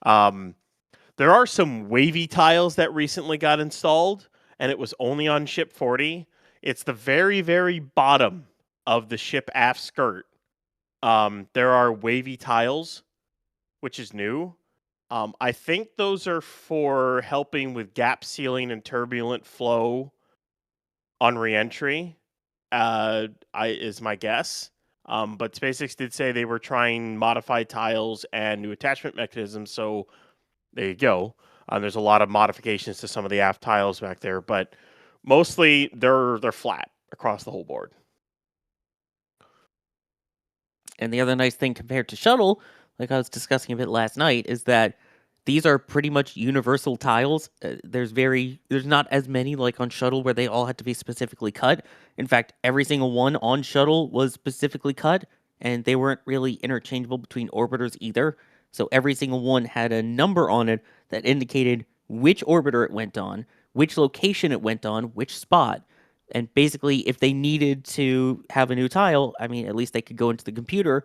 There are some wavy tiles that recently got installed, and it was only on ship 40. It's the very, very bottom of the ship aft skirt. There are wavy tiles, which is new. I think those are for helping with gap sealing and turbulent flow on reentry, is my guess. But SpaceX did say they were trying modified tiles and new attachment mechanisms, so there you go. There's a lot of modifications to some of the aft tiles back there, but mostly they're flat across the whole board. And the other nice thing compared to shuttle, like I was discussing a bit last night, is that these are pretty much universal tiles. There's not as many like on shuttle where they all had to be specifically cut. In fact, every single one on shuttle was specifically cut, and they weren't really interchangeable between orbiters either. So every single one had a number on it that indicated which orbiter it went on, which location it went on, which spot. And basically, if they needed to have a new tile, I mean, at least they could go into the computer,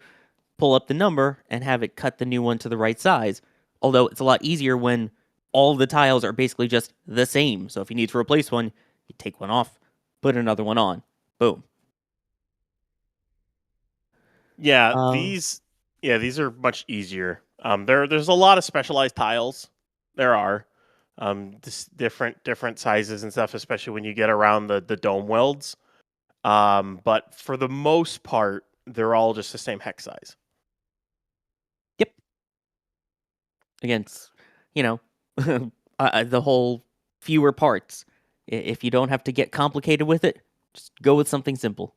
pull up the number, and have it cut the new one to the right size. Although it's a lot easier when all the tiles are basically just the same. So if you need to replace one, you take one off, put another one on. Boom. Yeah, these are much easier. There's a lot of specialized tiles. There are just different sizes and stuff, especially when you get around the dome welds. But for the most part, they're all just the same hex size. Again, the whole fewer parts. If you don't have to get complicated with it, just go with something simple.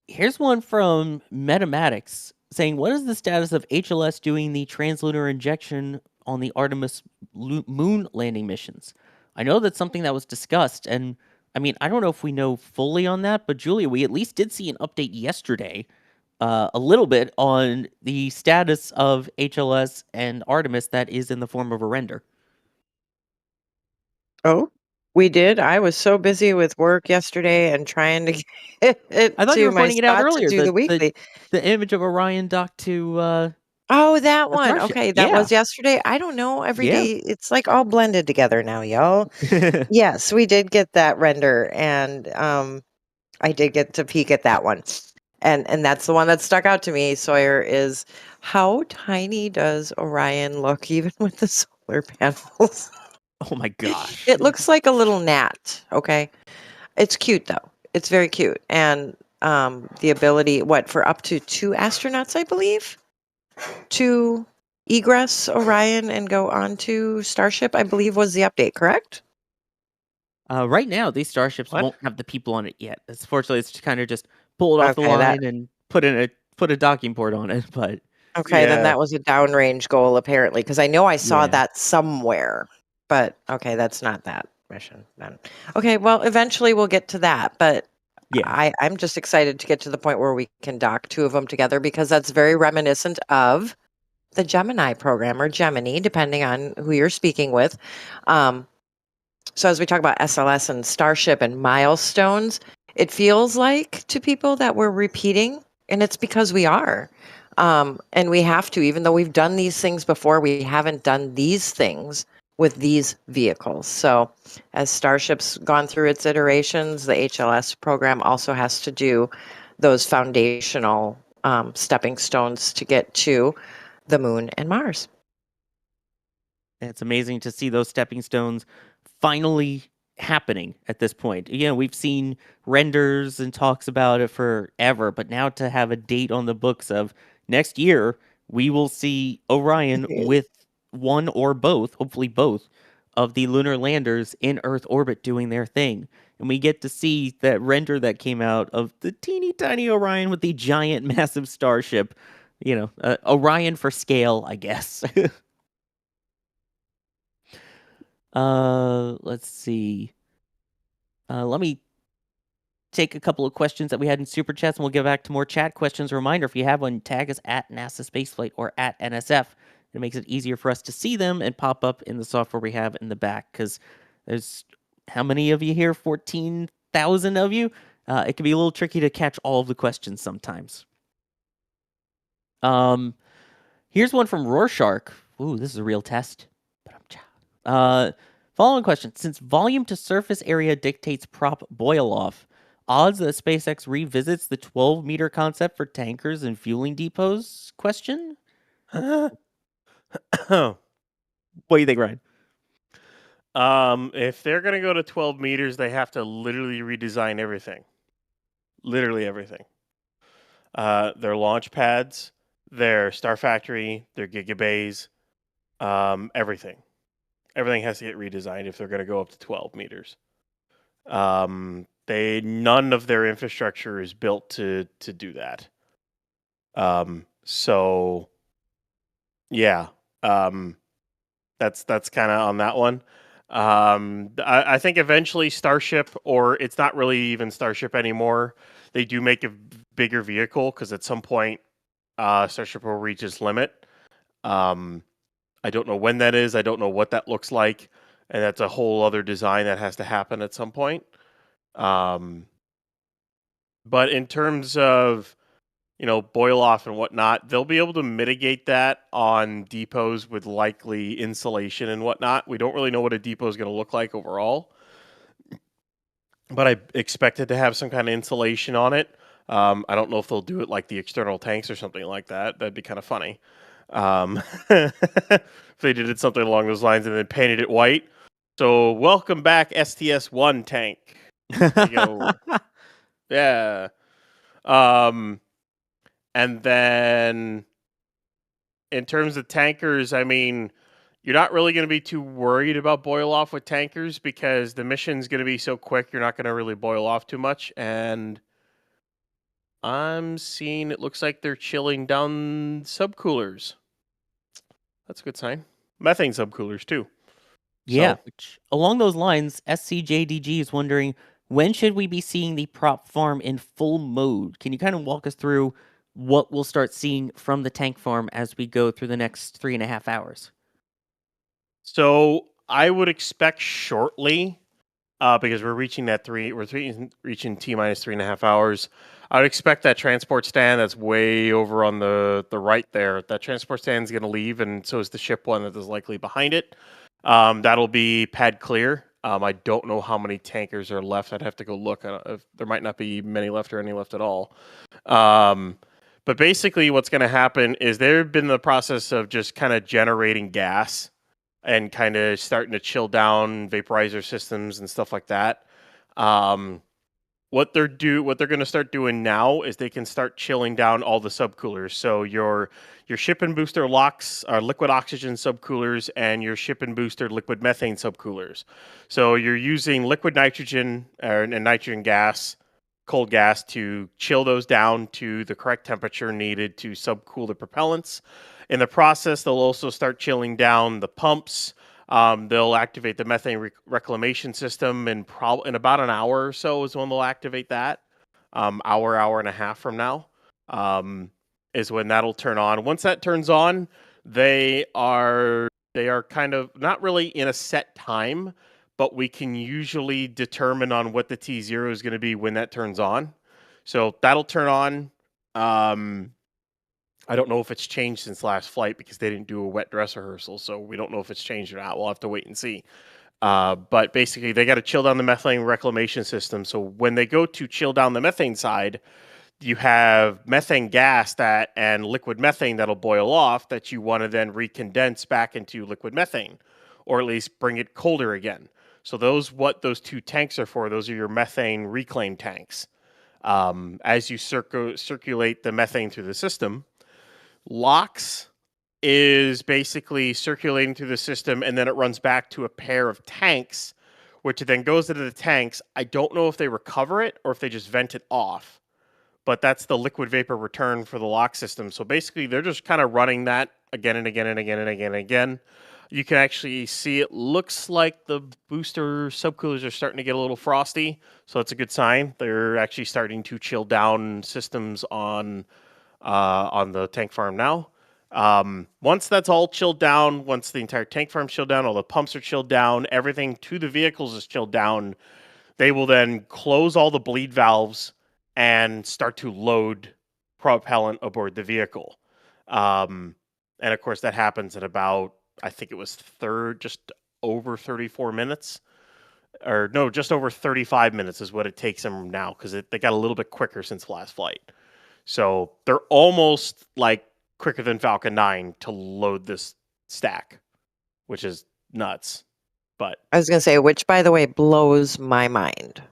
Here's one from Metamatics saying, what is the status of HLS doing the translunar injection on the Artemis moon landing missions? I know that's something that was discussed, and I mean, I don't know if we know fully on that, but Julia, we at least did see an update yesterday, a little bit on the status of HLS and Artemis that is in the form of a render. Oh, we did. I was so busy with work yesterday and trying to get it I thought you to were my pointing it out spot to earlier. do the weekly. The image of Orion docked to Oh, that the one. Starship. Okay, that Yeah. was yesterday. I don't know. Every Yeah. day, it's like all blended together now, y'all. Yes, we did get that render, and I did get to peek at that one. And that's the one that stuck out to me, Sawyer, is how tiny does Orion look even with the solar panels? Oh my gosh. It looks like a little gnat, okay? It's cute though. It's very cute. And the ability, for up to 2 astronauts, I believe, to egress Orion and go onto Starship, I believe was the update, correct? Right now, these starships won't have the people on it yet. Fortunately, it's kind of just pull it off the line and put a docking port on it. But okay, then that was a downrange goal apparently, because I know I saw that somewhere. But okay, that's not that mission then. Okay, well, eventually we'll get to that. But I'm just excited to get to the point where we can dock 2 of them together, because that's very reminiscent of the Gemini program, or Gemini, depending on who you're speaking with. So as we talk about SLS and Starship and milestones, it feels like to people that we're repeating, and it's because we are. And we have to, even though we've done these things before, we haven't done these things with these vehicles. So as Starship's gone through its iterations, the HLS program also has to do those foundational stepping stones to get to the moon and Mars. It's amazing to see those stepping stones finally happening at this point. We've seen renders and talks about it forever, but now to have a date on the books of next year, we will see Orion with one or both, hopefully both, of the lunar landers in Earth orbit doing their thing. And we get to see that render that came out of the teeny tiny Orion with the giant massive starship. Orion for scale, I guess. Let's see. Let me take a couple of questions that we had in Super Chats, and we'll get back to more chat questions. A reminder, if you have one, tag us at NASA Spaceflight or at NSF. It makes it easier for us to see them and pop up in the software we have in the back, because there's, how many of you here? 14,000 of you? It can be a little tricky to catch all of the questions sometimes. Here's one from Rorschach. Ooh, this is a real test. Following question. Since volume to surface area dictates prop boil-off, odds that SpaceX revisits the 12-meter concept for tankers and fueling depots? Question? What do you think, Ryan? If they're going to go to 12 meters, they have to literally redesign everything. Literally everything. Their launch pads, their Star Factory, their gigabays, everything. Everything has to get redesigned if they're going to go up to 12 meters. None of their infrastructure is built to do that. So yeah, that's kind of on that one. I think eventually Starship, or it's not really even Starship anymore, they do make a bigger vehicle, because at some point Starship will reach its limit. I don't know when that is. I don't know what that looks like. And that's a whole other design that has to happen at some point. But in terms of, boil off and whatnot, they'll be able to mitigate that on depots with likely insulation and whatnot. We don't really know what a depot is going to look like overall, but I expect it to have some kind of insulation on it. I don't know if they'll do it like the external tanks or something like that. That'd be kind of funny. If they did something along those lines and then painted it white. So welcome back, STS-1 tank. Yeah. And then in terms of tankers, I mean, you're not really going to be too worried about boil off with tankers, because the mission's going to be so quick, you're not going to really boil off too much. And I'm seeing it looks like they're chilling down subcoolers. That's a good sign. Methane subcoolers too. Yeah, which, along those lines, SCJDG is wondering, when should we be seeing the prop farm in full mode? Can you kind of walk us through what we'll start seeing from the tank farm as we go through the next 3.5 hours? So I would expect shortly, because we're reaching reaching T-minus 3.5 hours. I would expect that transport stand that's way over on the right there. That transport stand is going to leave, and so is the ship one that is likely behind it. That'll be pad clear. I don't know how many tankers are left. I'd have to go look. There might not be many left or any left at all. But basically what's going to happen is they've been in the process of just kind of generating gas and kind of starting to chill down vaporizer systems and stuff like that. What they're going to start doing now is they can start chilling down all the subcoolers. So your ship and booster LOX are liquid oxygen subcoolers, and your ship and booster liquid methane subcoolers. So you're using liquid nitrogen and nitrogen gas, cold gas, to chill those down to the correct temperature needed to subcool the propellants. In the process, they'll also start chilling down the pumps. They'll activate the methane reclamation system in about an hour or so is when they'll activate that. Hour and a half from now is when that'll turn on. Once that turns on, they are kind of not really in a set time, but we can usually determine on what the T0 is going to be when that turns on. So that'll turn on. I don't know if it's changed since last flight, because they didn't do a wet dress rehearsal, so we don't know if it's changed or not. We'll have to wait and see. But basically, they got to chill down the methane reclamation system. So when they go to chill down the methane side, you have methane gas and liquid methane that'll boil off that you want to then recondense back into liquid methane, or at least bring it colder again. So what those two tanks are for, those are your methane reclaim tanks. As you circulate the methane through the system, LOX is basically circulating through the system, and then it runs back to a pair of tanks, which then goes into the tanks. I don't know if they recover it or if they just vent it off, but that's the liquid vapor return for the lock system. So basically, they're just kind of running that again and again and again and again and again. You can actually see it looks like the booster subcoolers are starting to get a little frosty, so that's a good sign. They're actually starting to chill down systems on the tank farm now. Once that's all chilled down, once the entire tank farm's chilled down, all the pumps are chilled down, everything to the vehicles is chilled down, they will then close all the bleed valves and start to load propellant aboard the vehicle. And of course, that happens in about, I think it was just over 34 minutes. Or no, just over 35 minutes is what it takes them now, because they got a little bit quicker since the last flight. So they're almost like quicker than Falcon 9 to load this stack, which is nuts. But I was going to say, which, by the way, blows my mind.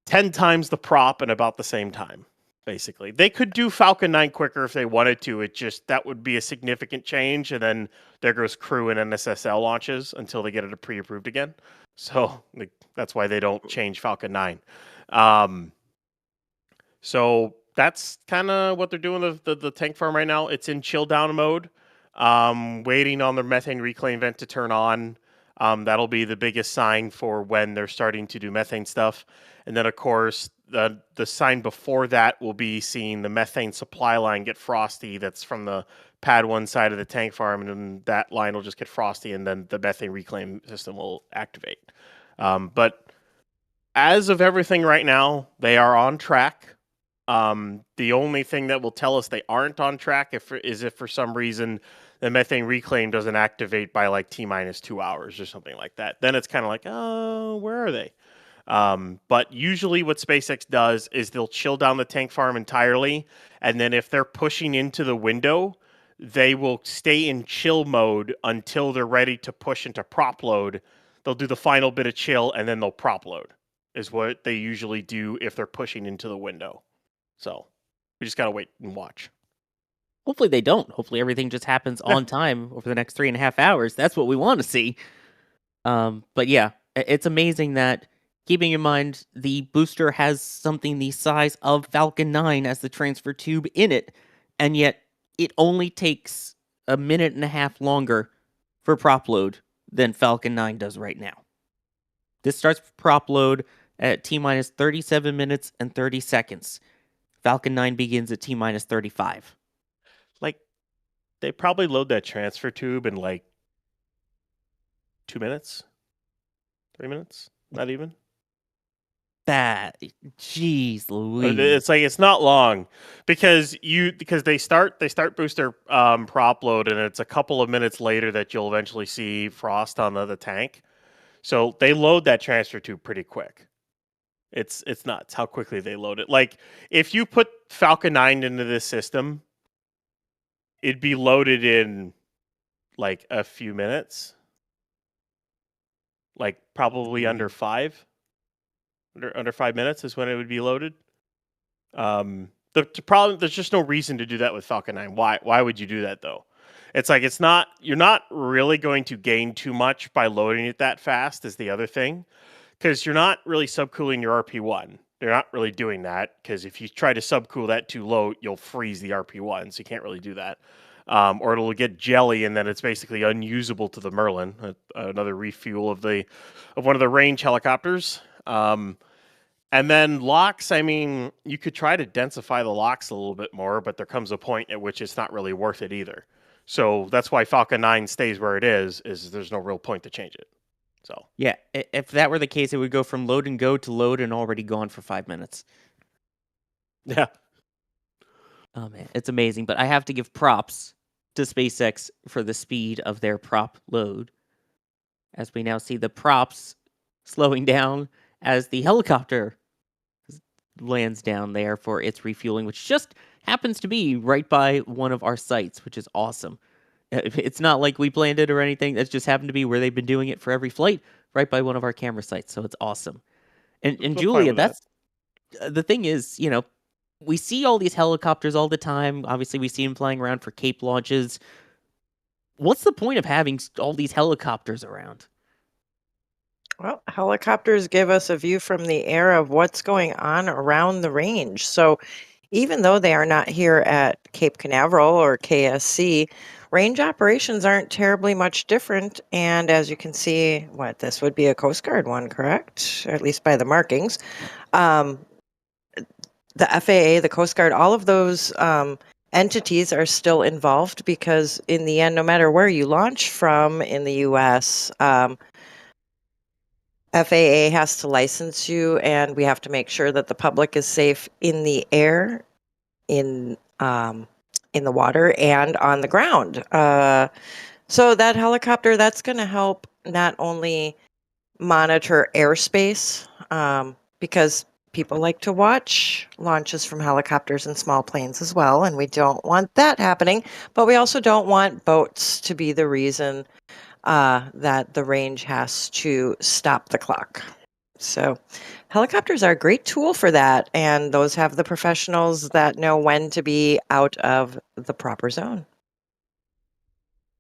10 times the prop in about the same time, basically. They could do Falcon 9 quicker if they wanted to. That would be a significant change, and then there goes crew and NSSL launches until they get it pre-approved again. So that's why they don't change Falcon 9. So that's kind of what they're doing with the tank farm right now. It's in chill down mode, waiting on the methane reclaim vent to turn on. That'll be the biggest sign for when they're starting to do methane stuff. And then, of course, the sign before that will be seeing the methane supply line get frosty. That's from the pad 1 side of the tank farm, and then that line will just get frosty, and then the methane reclaim system will activate. But as of everything right now, they are on track. The only thing that will tell us they aren't on track is if for some reason the methane reclaim doesn't activate by like T-minus 2 hours or something like that. Then it's kind of like, oh, where are they? But usually what SpaceX does is they'll chill down the tank farm entirely, and then if they're pushing into the window, they will stay in chill mode until they're ready to push into prop load. They'll do the final bit of chill, and then they'll prop load, is what they usually do if they're pushing into the window. So we just got to wait and watch. Hopefully they don't. Hopefully everything just happens on time over the next 3.5 hours. That's what we want to see. But yeah, it's amazing that, keeping in mind the booster has something the size of Falcon 9 as the transfer tube in it, and yet it only takes 1.5 minutes longer for prop load than Falcon 9 does right now. This starts prop load at T-minus 37 minutes and 30 seconds. Falcon 9 begins at T-minus 35. Like, they probably load that transfer tube in like 2 minutes? 3 minutes? Not even? Jeez Louise. It's like, it's not long because they start booster prop load, and it's a couple of minutes later that you'll eventually see frost on the tank. So they load that transfer tube pretty quick. It's nuts how quickly they load it. Like, if you put Falcon 9 into this system, it'd be loaded in like a few minutes. Like probably under 5. Under 5 minutes is when it would be loaded. The problem, there's just no reason to do that with Falcon 9. Why would you do that though? It's like, you're not really going to gain too much by loading it that fast is the other thing. Because you're not really subcooling your RP1. They're not really doing that, because if you try to subcool that too low, you'll freeze the RP1, so you can't really do that. Or it'll get jelly, and then it's basically unusable to the Merlin, another refuel of one of the range helicopters. And then locks, I mean, you could try to densify the locks a little bit more, but there comes a point at which it's not really worth it either. So that's why Falcon 9 stays where it is there's no real point to change it. So yeah, if that were the case, it would go from load and go to load and already gone for 5 minutes. Yeah. Oh man, it's amazing. But I have to give props to SpaceX for the speed of their prop load, as we now see the props slowing down as the helicopter lands down there for its refueling, which just happens to be right by one of our sites, which is awesome. It's not like we planned it or anything. That's just happened to be where they've been doing it for every flight, right by one of our camera sites. So it's awesome. And Julia, that's the thing is, we see all these helicopters all the time. Obviously, we see them flying around for Cape launches. What's the point of having all these helicopters around? Well, helicopters give us a view from the air of what's going on around the range. So even though they are not here at Cape Canaveral or KSC, range operations aren't terribly much different. And as you can see, this would be a Coast Guard one, correct? Or at least by the markings. The FAA, the Coast Guard, all of those entities are still involved because in the end, no matter where you launch from in the U.S., FAA has to license you, and we have to make sure that the public is safe in the air, in the water, and on the ground. So that helicopter, that's going to help not only monitor airspace, because people like to watch launches from helicopters and small planes as well, and we don't want that happening. But we also don't want boats to be the reason that the range has to stop the clock. So helicopters are a great tool for that, and those have the professionals that know when to be out of the proper zone.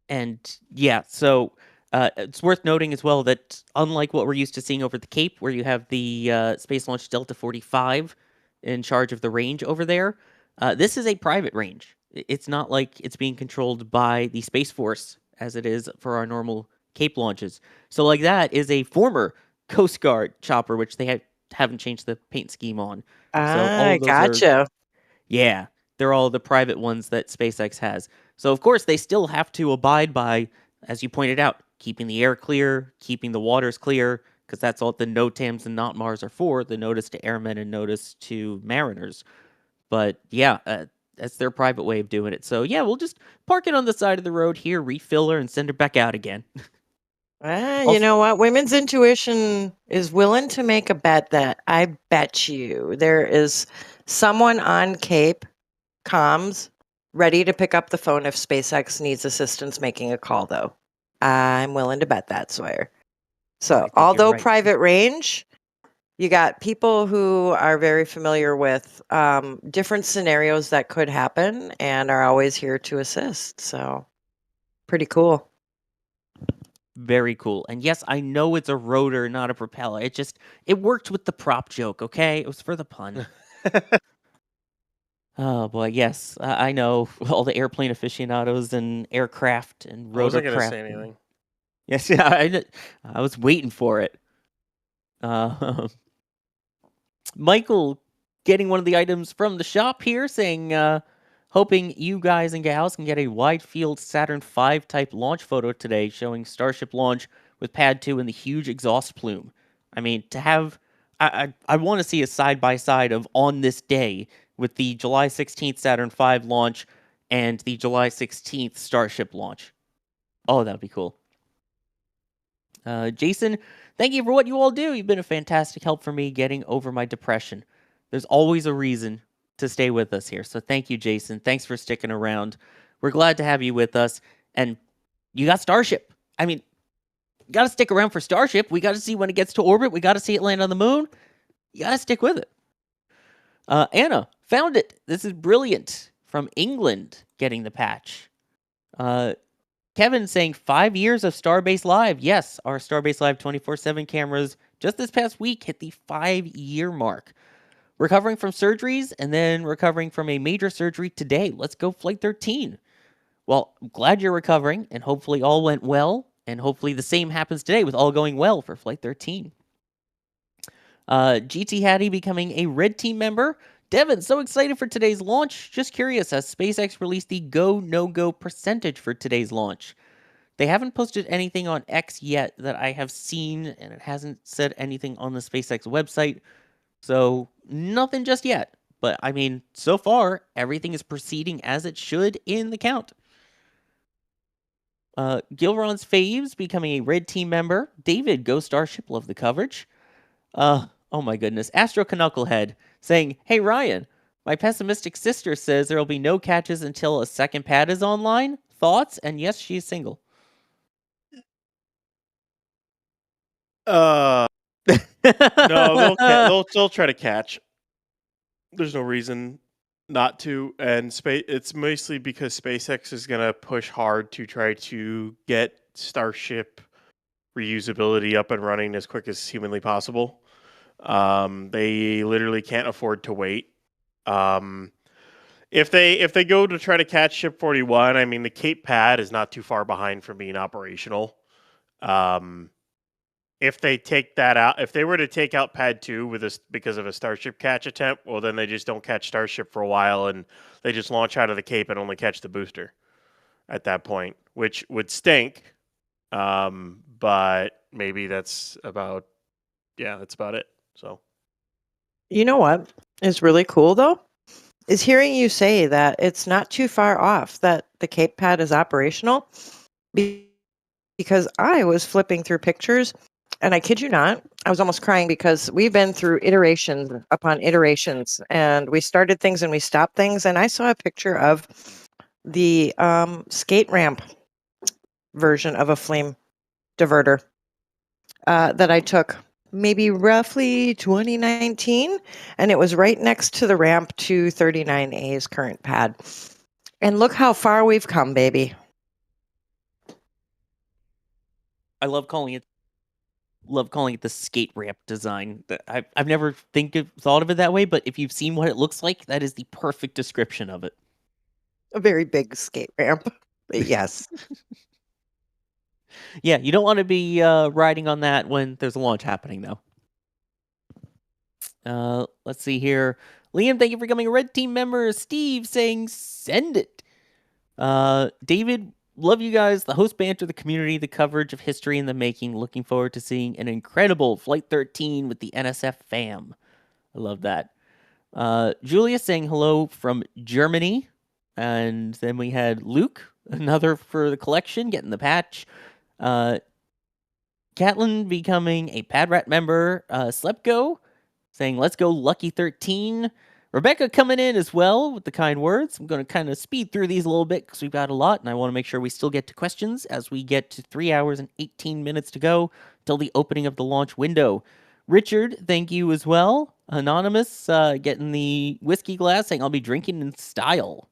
And yeah, so it's worth noting as well that unlike what we're used to seeing over the Cape, where you have the Space Launch Delta 45 in charge of the range over there, this is a private range. It's not like it's being controlled by the Space Force as it is for our normal Cape launches. So like that is a former Coast Guard chopper, which they haven't changed the paint scheme on. So all of those Gotcha. yeah, they're all the private ones that SpaceX has. So of course they still have to abide by, as you pointed out, keeping the air clear, keeping the waters clear, because that's all the NOTAMs and NOTMARs are for, the notice to airmen and notice to mariners. But yeah, that's their private way of doing it. So yeah, we'll just park it on the side of the road here, refill her, and send her back out again. You know what? Women's intuition is willing to make a bet that I bet you there is someone on Cape comms ready to pick up the phone if SpaceX needs assistance making a call, though. I'm willing to bet that, Sawyer. So, although right. private range, you got people who are very familiar with different scenarios that could happen and are always here to assist. So, pretty cool. Very cool. And yes, I know it's a rotor, not a propeller. It worked with the prop joke, okay? It was for the pun. Oh boy, yes, I know all the airplane aficionados and aircraft and I wasn't gonna rotorcraft. say anything. Yes, yeah, I was waiting for it. Michael getting one of the items from the shop here, saying, hoping you guys and gals can get a wide field Saturn V type launch photo today showing Starship launch with Pad 2 and the huge exhaust plume. I mean, to have, I want to see a side by side of on this day with the July 16th Saturn V launch and the July 16th Starship launch. Oh, that would be cool. Jason, thank you for what you all do. You've been a fantastic help for me getting over my depression. There's always a reason to stay with us here. So thank you, Jason. Thanks for sticking around. We're glad to have you with us. And you got Starship. I mean, you got to stick around for Starship. We got to see when it gets to orbit. We got to see it land on the moon. You got to stick with it. Anna, found it. This is brilliant. From England, getting the patch. Kevin saying 5 years of Starbase Live. Yes, our Starbase Live 24/7 cameras just this past week hit the 5-year mark. Recovering from surgeries and then recovering from a major surgery today. Let's go Flight 13. Well, I'm glad you're recovering and hopefully all went well. And hopefully the same happens today with all going well for Flight 13. GT Hattie becoming a Red Team member. Devin, so excited for today's launch. Just curious, has SpaceX released the go, no-go percentage for today's launch? They haven't posted anything on X yet that I have seen, and it hasn't said anything on the SpaceX website. So, nothing just yet. But, I mean, so far, everything is proceeding as it should in the count. Gilron's Faves becoming a Red Team member. David, go Starship, love the coverage. Oh my goodness. Astro Knucklehead saying, hey Ryan, my pessimistic sister says there will be no catches until a second pad is online. Thoughts? And yes, she's single. No, they'll try to catch. There's no reason not to, and it's mostly because SpaceX is going to push hard to try to get Starship reusability up and running as quick as humanly possible. They literally can't afford to wait. If they go to try to catch Ship 41, I mean, the Cape pad is not too far behind from being operational. If they take that out, if they were to take out pad 2 with this because of a Starship catch attempt, well, then they just don't catch Starship for a while, and they just launch out of the Cape and only catch the booster at that point, which would stink. But maybe that's about it. So, You know what is really cool though? Is hearing you say that it's not too far off that the Cape pad is operational, because I was flipping through pictures, and I kid you not, I was almost crying because we've been through iterations upon iterations, and we started things and we stopped things, and I saw a picture of the skate ramp version of a flame diverter that I took maybe roughly 2019, and it was right next to the ramp to 39A's current pad. And look how far we've come, baby. I love calling it the skate ramp design. I've never thought of it that way, but if you've seen what it looks like, that is the perfect description of it. A very big skate ramp. Yes. Yeah, you don't want to be riding on that when there's a launch happening, though. Let's see here. Liam, thank you for becoming a Red Team member. Steve saying, send it. David, love you guys. The host banter, the community, the coverage of history in the making. Looking forward to seeing an incredible Flight 13 with the NSF fam. I love that. Julia saying hello from Germany. And then we had Luke, another for the collection, getting the patch. Catlin becoming a Padrat member. Slepko saying, let's go Lucky 13. Rebecca coming in as well with the kind words. I'm going to kind of speed through these a little bit because we've got a lot, and I want to make sure we still get to questions as we get to 3 hours and 18 minutes to go till the opening of the launch window. Richard, thank you as well. Anonymous getting the whiskey glass, saying, I'll be drinking in style.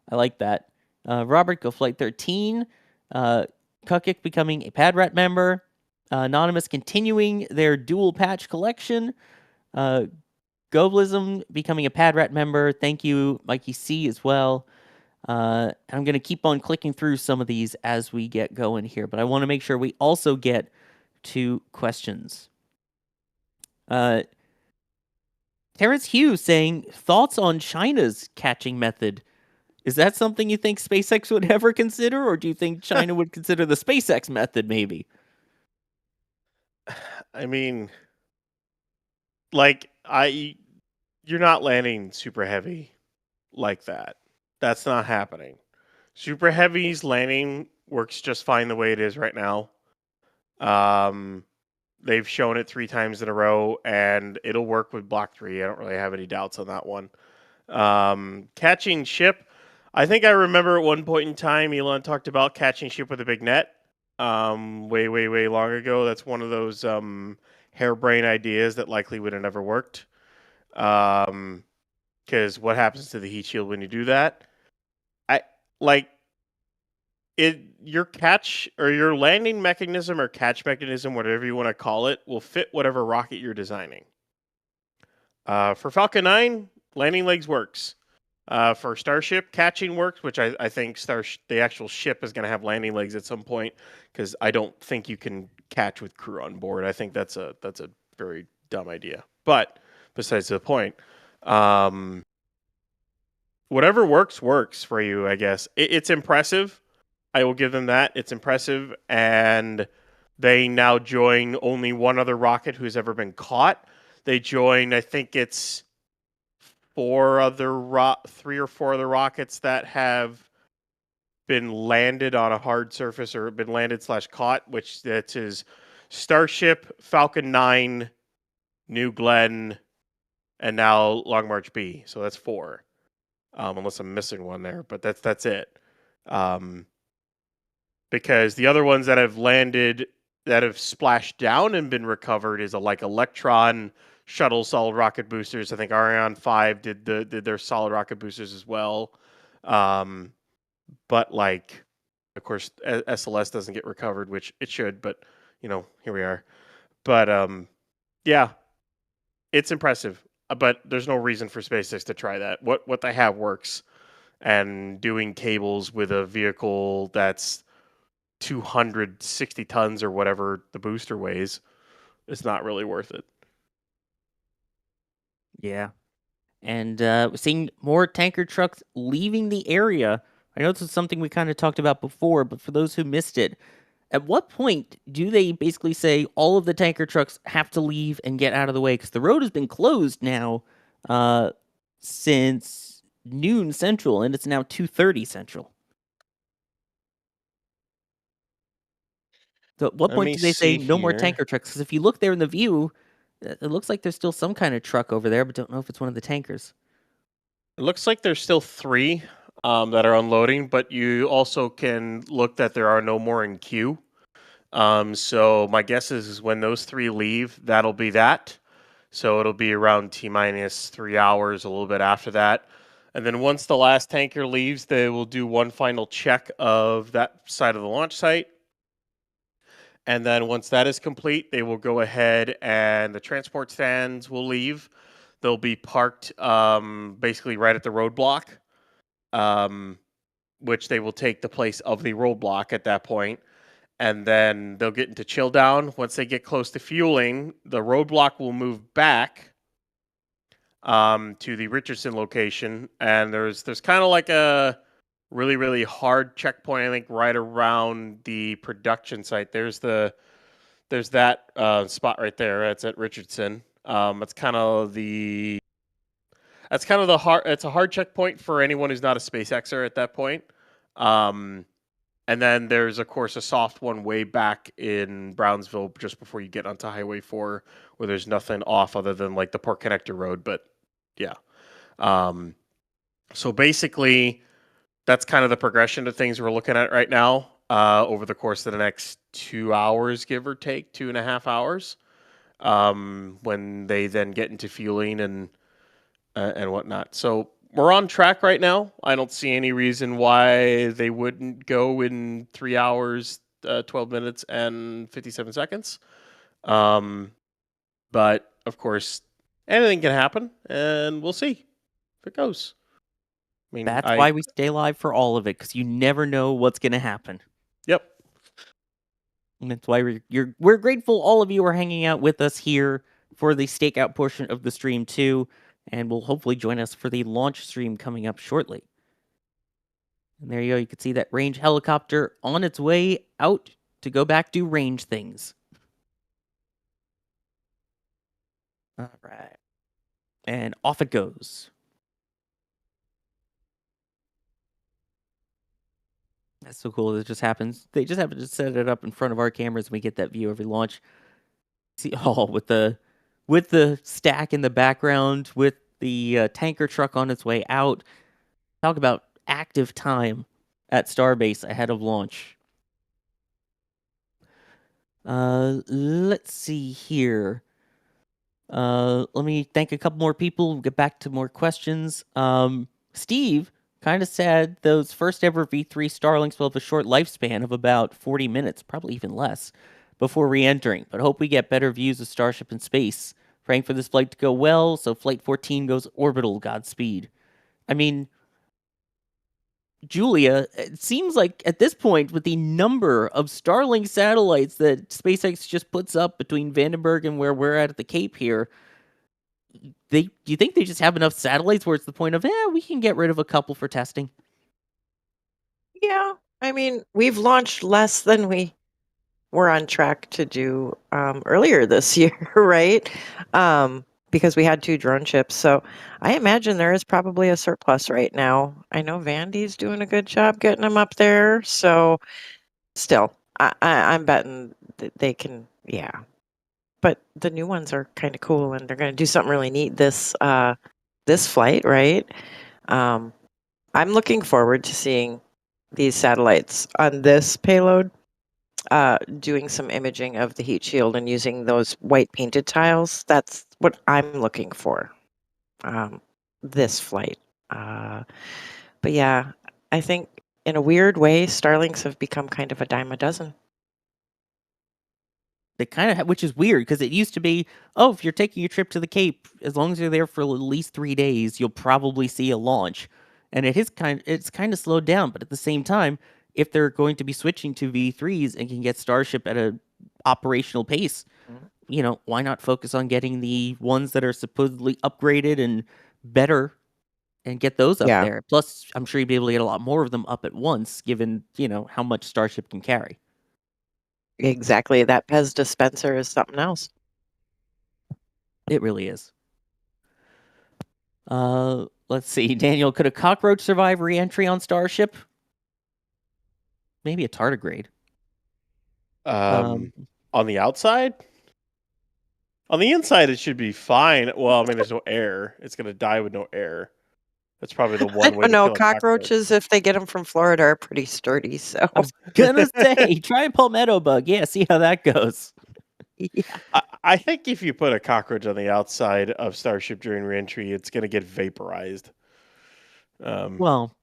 I like that. Robert, go Flight 13. Kukik becoming a Padrat member. Anonymous continuing their dual patch collection. Goblism becoming a Padrat member. Thank you, Mikey C, as well. I'm going to keep on clicking through some of these as we get going here, but I want to make sure we also get to questions. Terrence Hughes saying, thoughts on China's catching method? Is that something you think SpaceX would ever consider, or do you think China would consider the SpaceX method maybe? I mean, you're not landing Super Heavy like that. That's not happening. Super Heavy's landing works just fine the way it is right now. They've shown it 3 times in a row, and it'll work with Block 3. I don't really have any doubts on that one. Catching ship, I think I remember at one point in time, Elon talked about catching ship with a big net. Way long ago. That's one of those harebrained ideas that likely would have never worked. Because what happens to the heat shield when you do that? Your catch or your landing mechanism or catch mechanism, whatever you want to call it, will fit whatever rocket you're designing. For Falcon 9, landing legs works. For Starship, catching works, which I think the actual ship is going to have landing legs at some point, because I don't think you can catch with crew on board. I think that's a very dumb idea. But besides the point, whatever works for you, I guess. It's impressive. I will give them that. It's impressive, and they now join only one other rocket who's ever been caught. They join, I think it's 3 or 4 other rockets that have been landed on a hard surface or been landed / caught, which that is Starship, Falcon 9, New Glenn, and now Long March B. So that's 4, unless I'm missing one there, but that's it. Because the other ones that have landed, that have splashed down and been recovered is like Electron, shuttle solid rocket boosters. I think Ariane 5 did their solid rocket boosters as well. But like, of course, SLS doesn't get recovered, which it should. But here we are. But yeah, it's impressive. But there's no reason for SpaceX to try that. What they have works, and doing cables with a vehicle that's 260 tons or whatever the booster weighs, it's not really worth it. Yeah. And we're seeing more tanker trucks leaving the area. I know this is something we kind of talked about before, but for those who missed it, at what point do they basically say all of the tanker trucks have to leave and get out of the way? Because the road has been closed now since noon Central, and it's now 2:30 Central. So at what Let point me do they say see no more here. tanker trucks? Because if you look there in the view, it looks like there's still some kind of truck over there, but don't know if it's one of the tankers. It looks like there's still 3 that are unloading, but you also can look that there are no more in queue. So my guess is when those 3 leave, that'll be that. So it'll be around T-minus 3 hours, a little bit after that. And then once the last tanker leaves, they will do one final check of that side of the launch site. And then once that is complete, they will go ahead and the transport stands will leave. They'll be parked basically right at the roadblock, which they will take the place of the roadblock at that point. And then they'll get into chill down. Once they get close to fueling, the roadblock will move back to the Richardson location. And there's kind of like a really, really hard checkpoint, I think, right around the production site. There's that spot right there. It's at Richardson. It's a hard checkpoint for anyone who's not a SpaceXer at that point. And then there's, of course, a soft one way back in Brownsville just before you get onto Highway 4 where there's nothing off other than like the Port Connector Road. But yeah. So basically, that's kind of the progression of things we're looking at right now over the course of the next 2 hours, give or take, 2.5 hours, when they then get into fueling and whatnot. So we're on track right now. I don't see any reason why they wouldn't go in 3 hours, 12 minutes, and 57 seconds. But, of course, anything can happen, and we'll see if it goes. I mean, That's why we stay live for all of it, because you never know what's going to happen. Yep. And that's why we're grateful all of you are hanging out with us here for the Stakeout portion of the stream, too. And will hopefully join us for the launch stream coming up shortly. And there you go. You can see that range helicopter on its way out to go back do range things. All right. And off it goes. That's so cool. It just happens. They just happen to set it up in front of our cameras and we get that view every launch. See, with the stack in the background, with the tanker truck on its way out. Talk about active time at Starbase ahead of launch. Let's see here. Let me thank a couple more people. We'll get back to more questions. Steve, kind of sad those first ever V3 Starlinks will have a short lifespan of about 40 minutes, probably even less, before re-entering. But hope we get better views of Starship in space. Praying for this flight to go well, so Flight 14 goes orbital, Godspeed. I mean, Julia, it seems like at this point, with the number of Starlink satellites that SpaceX just puts up between Vandenberg and where we're at the Cape here, do you think they just have enough satellites where it's the point of, we can get rid of a couple for testing? Yeah, I mean, we've launched less than we were on track to do earlier this year, right? Because we had 2 drone ships. So I imagine there is probably a surplus right now. I know Vandy's doing a good job getting them up there. So still, I'm betting that they can, yeah. But the new ones are kind of cool, and they're going to do something really neat this flight, right? I'm looking forward to seeing these satellites on this payload. doing some imaging of the heat shield and using those white painted tiles. That's what I'm looking for. This flight. But yeah, I think in a weird way, Starlinks have become kind of a dime a dozen. They kind of, which is weird because it used to be, oh, if you're taking a trip to the Cape, as long as you're there for at least 3 days, you'll probably see a launch. And it's kind of slowed down, but at the same time, if they're going to be switching to V3s and can get Starship at a operational pace, why not focus on getting the ones that are supposedly upgraded and better and get those up there? Plus, I'm sure you'd be able to get a lot more of them up at once, given, how much Starship can carry. Exactly. That Pez dispenser is something else. It really is. Let's see. Daniel, could a cockroach survive re-entry on Starship? Maybe a tardigrade. On the outside? On the inside, it should be fine. Well, I mean, there's no air. It's going to die with no air. That's probably the one way to No, kill a cockroaches, if they get them from Florida, are pretty sturdy. So I was gonna say, try palmetto bug. Yeah, see how that goes. Yeah. I think if you put a cockroach on the outside of Starship during reentry, it's going to get vaporized. Well,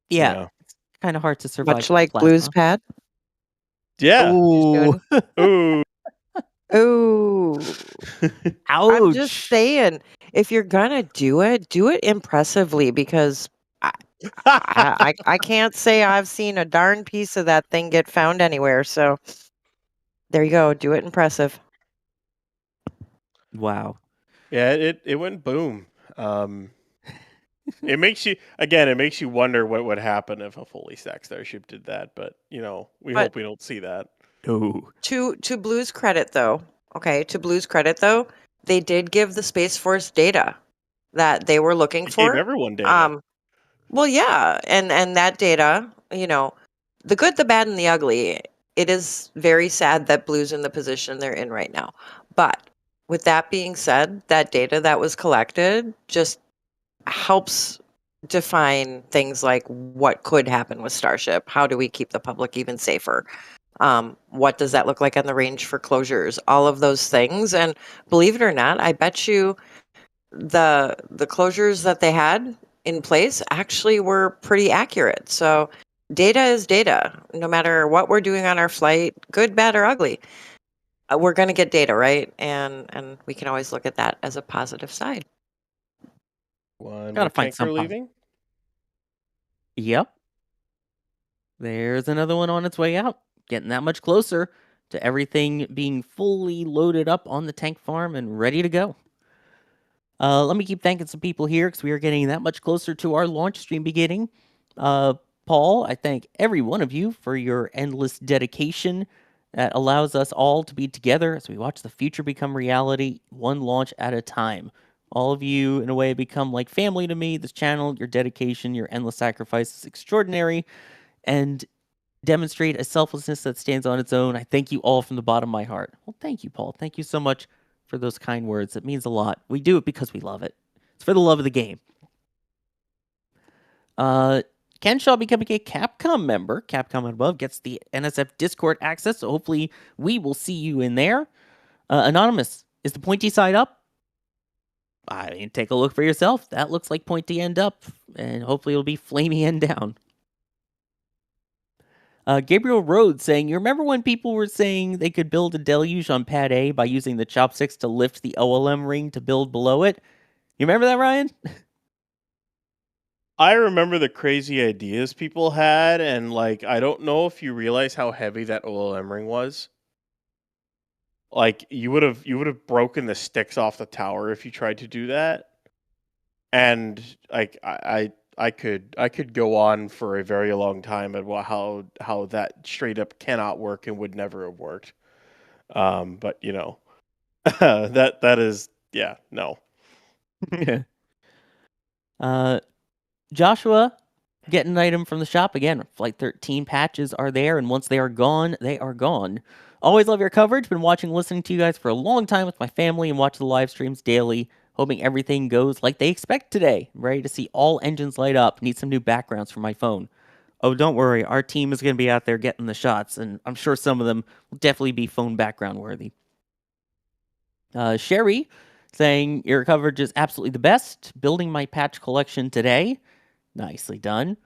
yeah, it's kind of hard to survive. Much like plasma. Blue's pad. Yeah. Ooh. Ooh. Ooh. Ouch. I'm just saying, if you're gonna do it impressively, because I can't say I've seen a darn piece of that thing get found anywhere. So there you go. Do it impressive. Wow. Yeah, it went boom. It makes you wonder what would happen if a fully stacked Starship did that. But we hope we don't see that. Ooh. To Blue's credit, though, they did give the Space Force data that they were looking for. Gave everyone data. Well, yeah, and that data, the good, the bad, and the ugly. It is very sad that Blue's in the position they're in right now. But with that being said, that data that was collected just helps define things like what could happen with Starship. How do we keep the public even safer? What does that look like on the range for closures? All of those things. And believe it or not, I bet you the closures that they had in place actually were pretty accurate. So data is data. No matter what we're doing on our flight, good, bad, or ugly, we're going to get data, right? And we can always look at that as a positive side. Gotta find some leaving. Yep. There's another one on its way out. Getting that much closer to everything being fully loaded up on the tank farm and ready to go. Let me keep thanking some people here because we are getting that much closer to our launch stream beginning. Paul, I thank every one of you for your endless dedication that allows us all to be together as we watch the future become reality, one launch at a time. All of you, in a way, become like family to me. This channel, your dedication, your endless sacrifice is extraordinary and demonstrate a selflessness that stands on its own. I thank you all from the bottom of my heart. Well, thank you, Paul. Thank you so much for those kind words. It means a lot. We do it because we love it. It's for the love of the game. Kenshaw becoming a Capcom member. Capcom above gets the NSF Discord access, so hopefully we will see you in there. Anonymous, is the pointy side up? I mean, take a look for yourself. That looks like pointy end up, and hopefully it'll be flamey end down. Gabriel Rhodes saying, you remember when people were saying they could build a deluge on pad A by using the chopsticks to lift the OLM ring to build below it? You remember that, Ryan? I remember the crazy ideas people had, and I don't know if you realize how heavy that OLM ring was. You would have broken the sticks off the tower if you tried to do that. And I could go on for a very long time about how that straight up cannot work and would never have worked. But that is no. Joshua, get an item from the shop again. Flight 13 patches are there, and once they are gone, they are gone. Always love your coverage. Been watching and listening to you guys for a long time with my family and watch the live streams daily. Hoping everything goes like they expect today. I'm ready to see all engines light up. Need some new backgrounds for my phone. Oh, don't worry. Our team is going to be out there getting the shots, and I'm sure some of them will definitely be phone background worthy. Sherry saying, your coverage is absolutely the best. Building my patch collection today. Nicely done.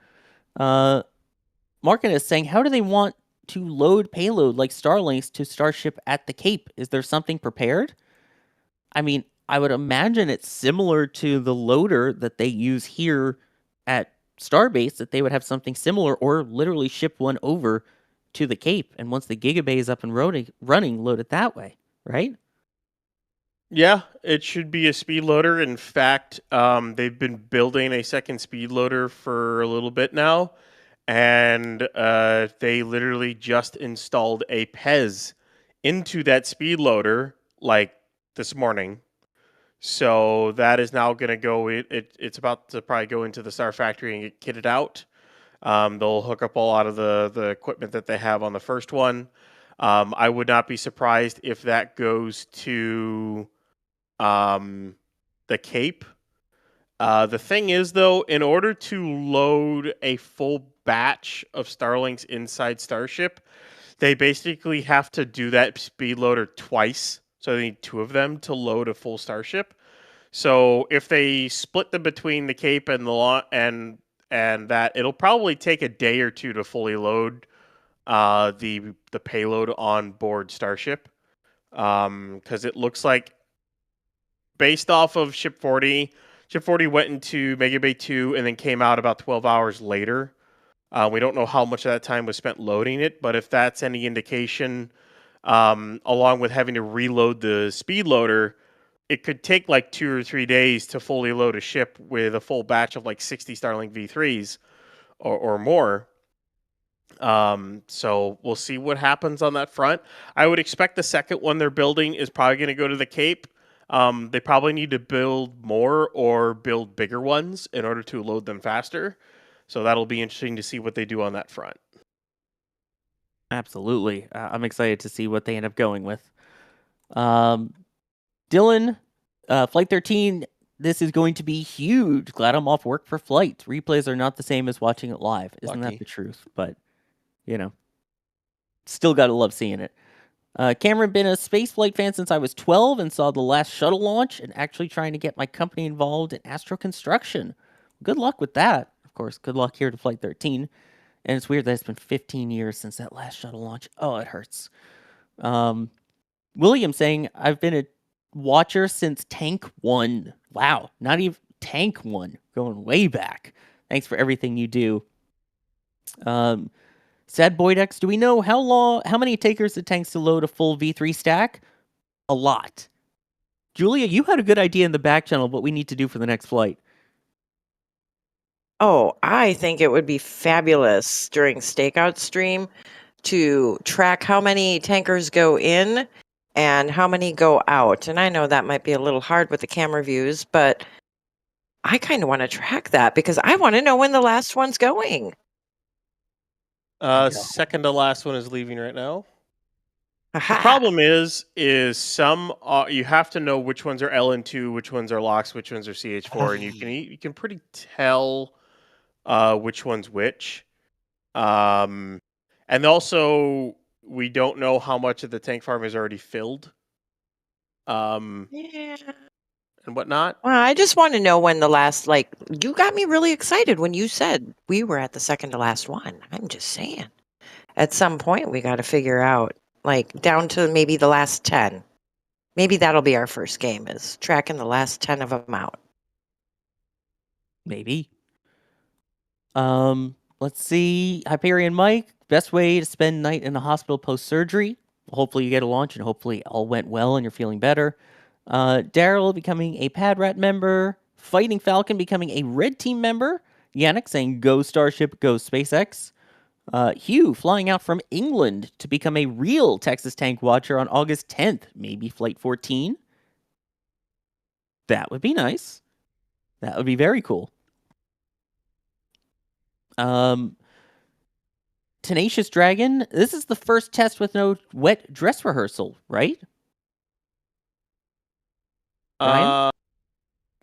Market is saying, how do they want to load payload like Starlinks to Starship at the Cape? Is there something prepared? I mean, I would imagine it's similar to the loader that they use here at Starbase, that they would have something similar or literally ship one over to the Cape. And once the Gigabay is up and running, load it that way, right? Yeah, it should be a speed loader. In fact, they've been building a second speed loader for a little bit now, and they literally just installed a PEZ into that speed loader like this morning. So that is now going to go. It's about to probably go into the Star Factory and get kitted out. They'll hook up a lot of the equipment that they have on the first one. I would not be surprised if that goes to the Cape. The thing is, though, in order to load a full batch of Starlinks inside Starship, they basically have to do that speed loader twice. So they need 2 of them to load a full Starship. So if they split them between the Cape and and that, it'll probably take a day or 2 to fully load the payload on board Starship. Because it looks like, based off of Ship 40 went into Mega Bay 2 and then came out about 12 hours later. We don't know how much of that time was spent loading it, but if that's any indication, along with having to reload the speed loader, it could take like 2 or 3 days to fully load a ship with a full batch of like 60 Starlink V3s or more. So we'll see what happens on that front. I would expect the second one they're building is probably going to go to the Cape. They probably need to build more or build bigger ones in order to load them faster. So that'll be interesting to see what they do on that front. Absolutely. I'm excited to see what they end up going with. Dylan, Flight 13, this is going to be huge. Glad I'm off work for flight. Replays are not the same as watching it live. Isn't that the truth? But, still got to love seeing it. Cameron, been a spaceflight fan since I was 12 and saw the last shuttle launch and actually trying to get my company involved in astro construction. Good luck with that. Of course, good luck here to Flight 13. And it's weird that it's been 15 years since that last shuttle launch. Oh, it hurts. William saying, I've been a watcher since Tank 1. Wow, not even Tank 1. Going way back. Thanks for everything you do. Sad Boydex, do we know how many takers it takes to load a full V3 stack? A lot. Julia, you had a good idea in the back channel of what we need to do for the next flight. Oh, I think it would be fabulous during Stakeout stream to track how many tankers go in and how many go out. And I know that might be a little hard with the camera views, but I kind of want to track that because I want to know when the last one's going. Second to last one is leaving right now. The problem is some you have to know which ones are LN2, which ones are LOX, which ones are CH4, and you can pretty tell which one's which. And also we don't know how much of the tank farm is already filled. Yeah. And whatnot. Well, I just want to know when the last, you got me really excited when you said we were at the second to last one. I'm just saying. At some point, we got to figure out, down to maybe the last 10. Maybe that'll be our first game, is tracking the last 10 of them out. Maybe. Let's see. Hyperion Mike, best way to spend night in the hospital post-surgery. Hopefully you get a launch and hopefully all went well and you're feeling better. Daryl becoming a Padrat member. Fighting Falcon becoming a Red Team member. Yannick saying go Starship, go SpaceX. Hugh flying out from England to become a real Texas Tank Watcher on August 10th. Maybe Flight 14. That would be nice. That would be very cool. Tenacious Dragon. This is the first test with no wet dress rehearsal, right?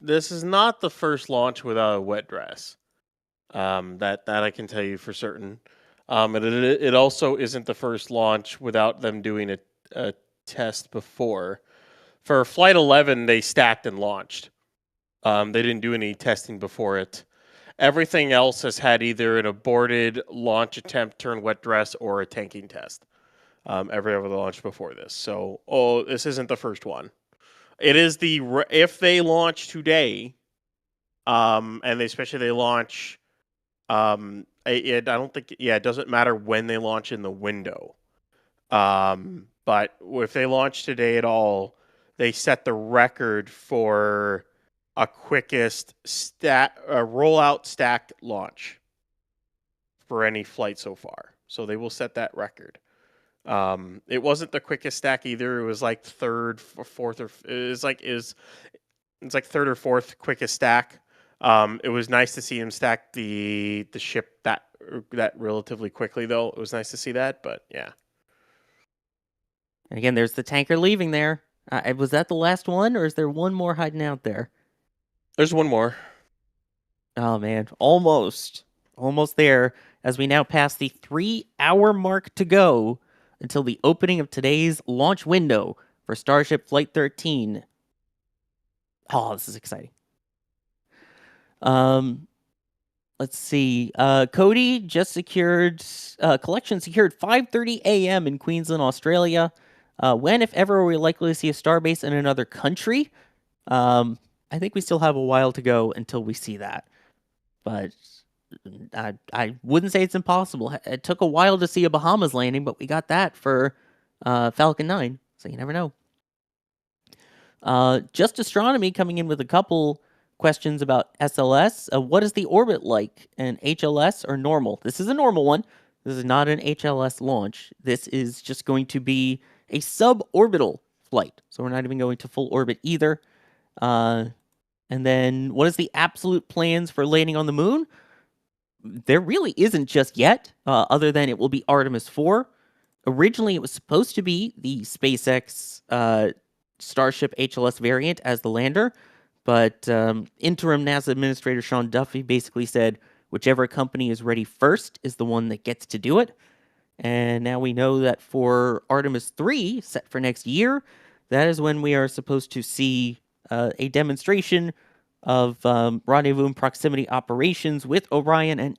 This is not the first launch without a wet dress. That I can tell you for certain. And it also isn't the first launch without them doing a test before. For Flight 11, they stacked and launched. They didn't do any testing before it. Everything else has had either an aborted launch attempt turn wet dress or a tanking test. Every other launch before this. So, this isn't the first one. It is if they launch today, and especially they launch, I don't think, it doesn't matter when they launch in the window. But if they launch today at all, they set the record for a quickest rollout stacked launch for any flight so far. So they will set that record. It wasn't the quickest stack either. It was like third, fourth, or it's like third or fourth quickest stack. It was nice to see him stack the ship that relatively quickly, though. It was nice to see that, but yeah. And again, there's the tanker leaving there. Was that the last one, or is there one more hiding out there? There's one more. Oh, man. Almost there, as we now pass the 3-hour mark to go until the opening of today's launch window for Starship Flight 13. Oh, this is exciting. Let's see. Cody just secured, collection secured 5:30 a.m. in Queensland, Australia. When, if ever, are we likely to see a Starbase in another country? I think we still have a while to go until we see that. But I wouldn't say it's impossible. It took a while to see a Bahamas landing, but we got that for Falcon 9, so you never know. Just Astronomy coming in with a couple questions about SLS. What is the orbit like? An HLS or normal? This is a normal one. This is not an HLS launch. This is just going to be a suborbital flight. So we're not even going to full orbit either. And then what is the absolute plans for landing on the moon? There really isn't just yet, other than it will be Artemis 4. Originally, it was supposed to be the SpaceX Starship HLS variant as the lander, but interim NASA Administrator Sean Duffy basically said whichever company is ready first is the one that gets to do it. And now we know that for Artemis 3, set for next year, that is when we are supposed to see a demonstration of rendezvous and proximity operations with Orion, and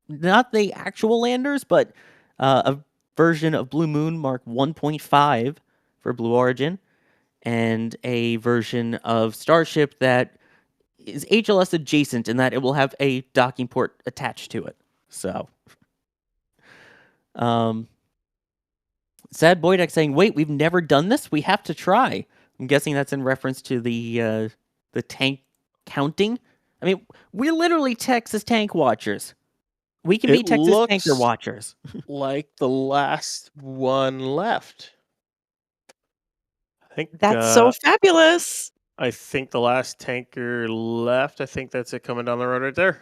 not the actual landers, but a version of Blue Moon Mark 1.5 for Blue Origin, and a version of Starship that is HLS adjacent in that it will have a docking port attached to it. So, Sad Boydek saying, "Wait, we've never done this. We have to try." I'm guessing that's in reference to the tank counting. I mean, we're literally Texas tank watchers. We can be Texas tanker watchers. Like the last one left. I think That's so fabulous. I think the last tanker left. I think that's it coming down the road right there.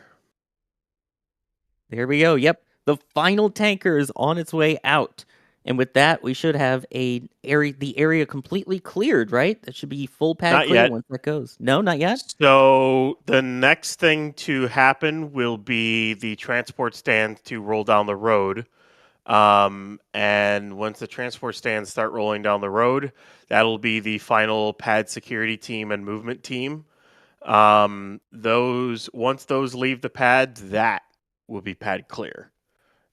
There we go. Yep. The final tanker is on its way out. And with that, we should have the area completely cleared, right? That should be full pad Not clear yet. once that goes. No, not yet? So the next thing to happen will be the transport stand to roll down the road. And once the transport stands start rolling down the road, that'll be the final pad security team and movement team. Once those leave the pad, that will be pad clear.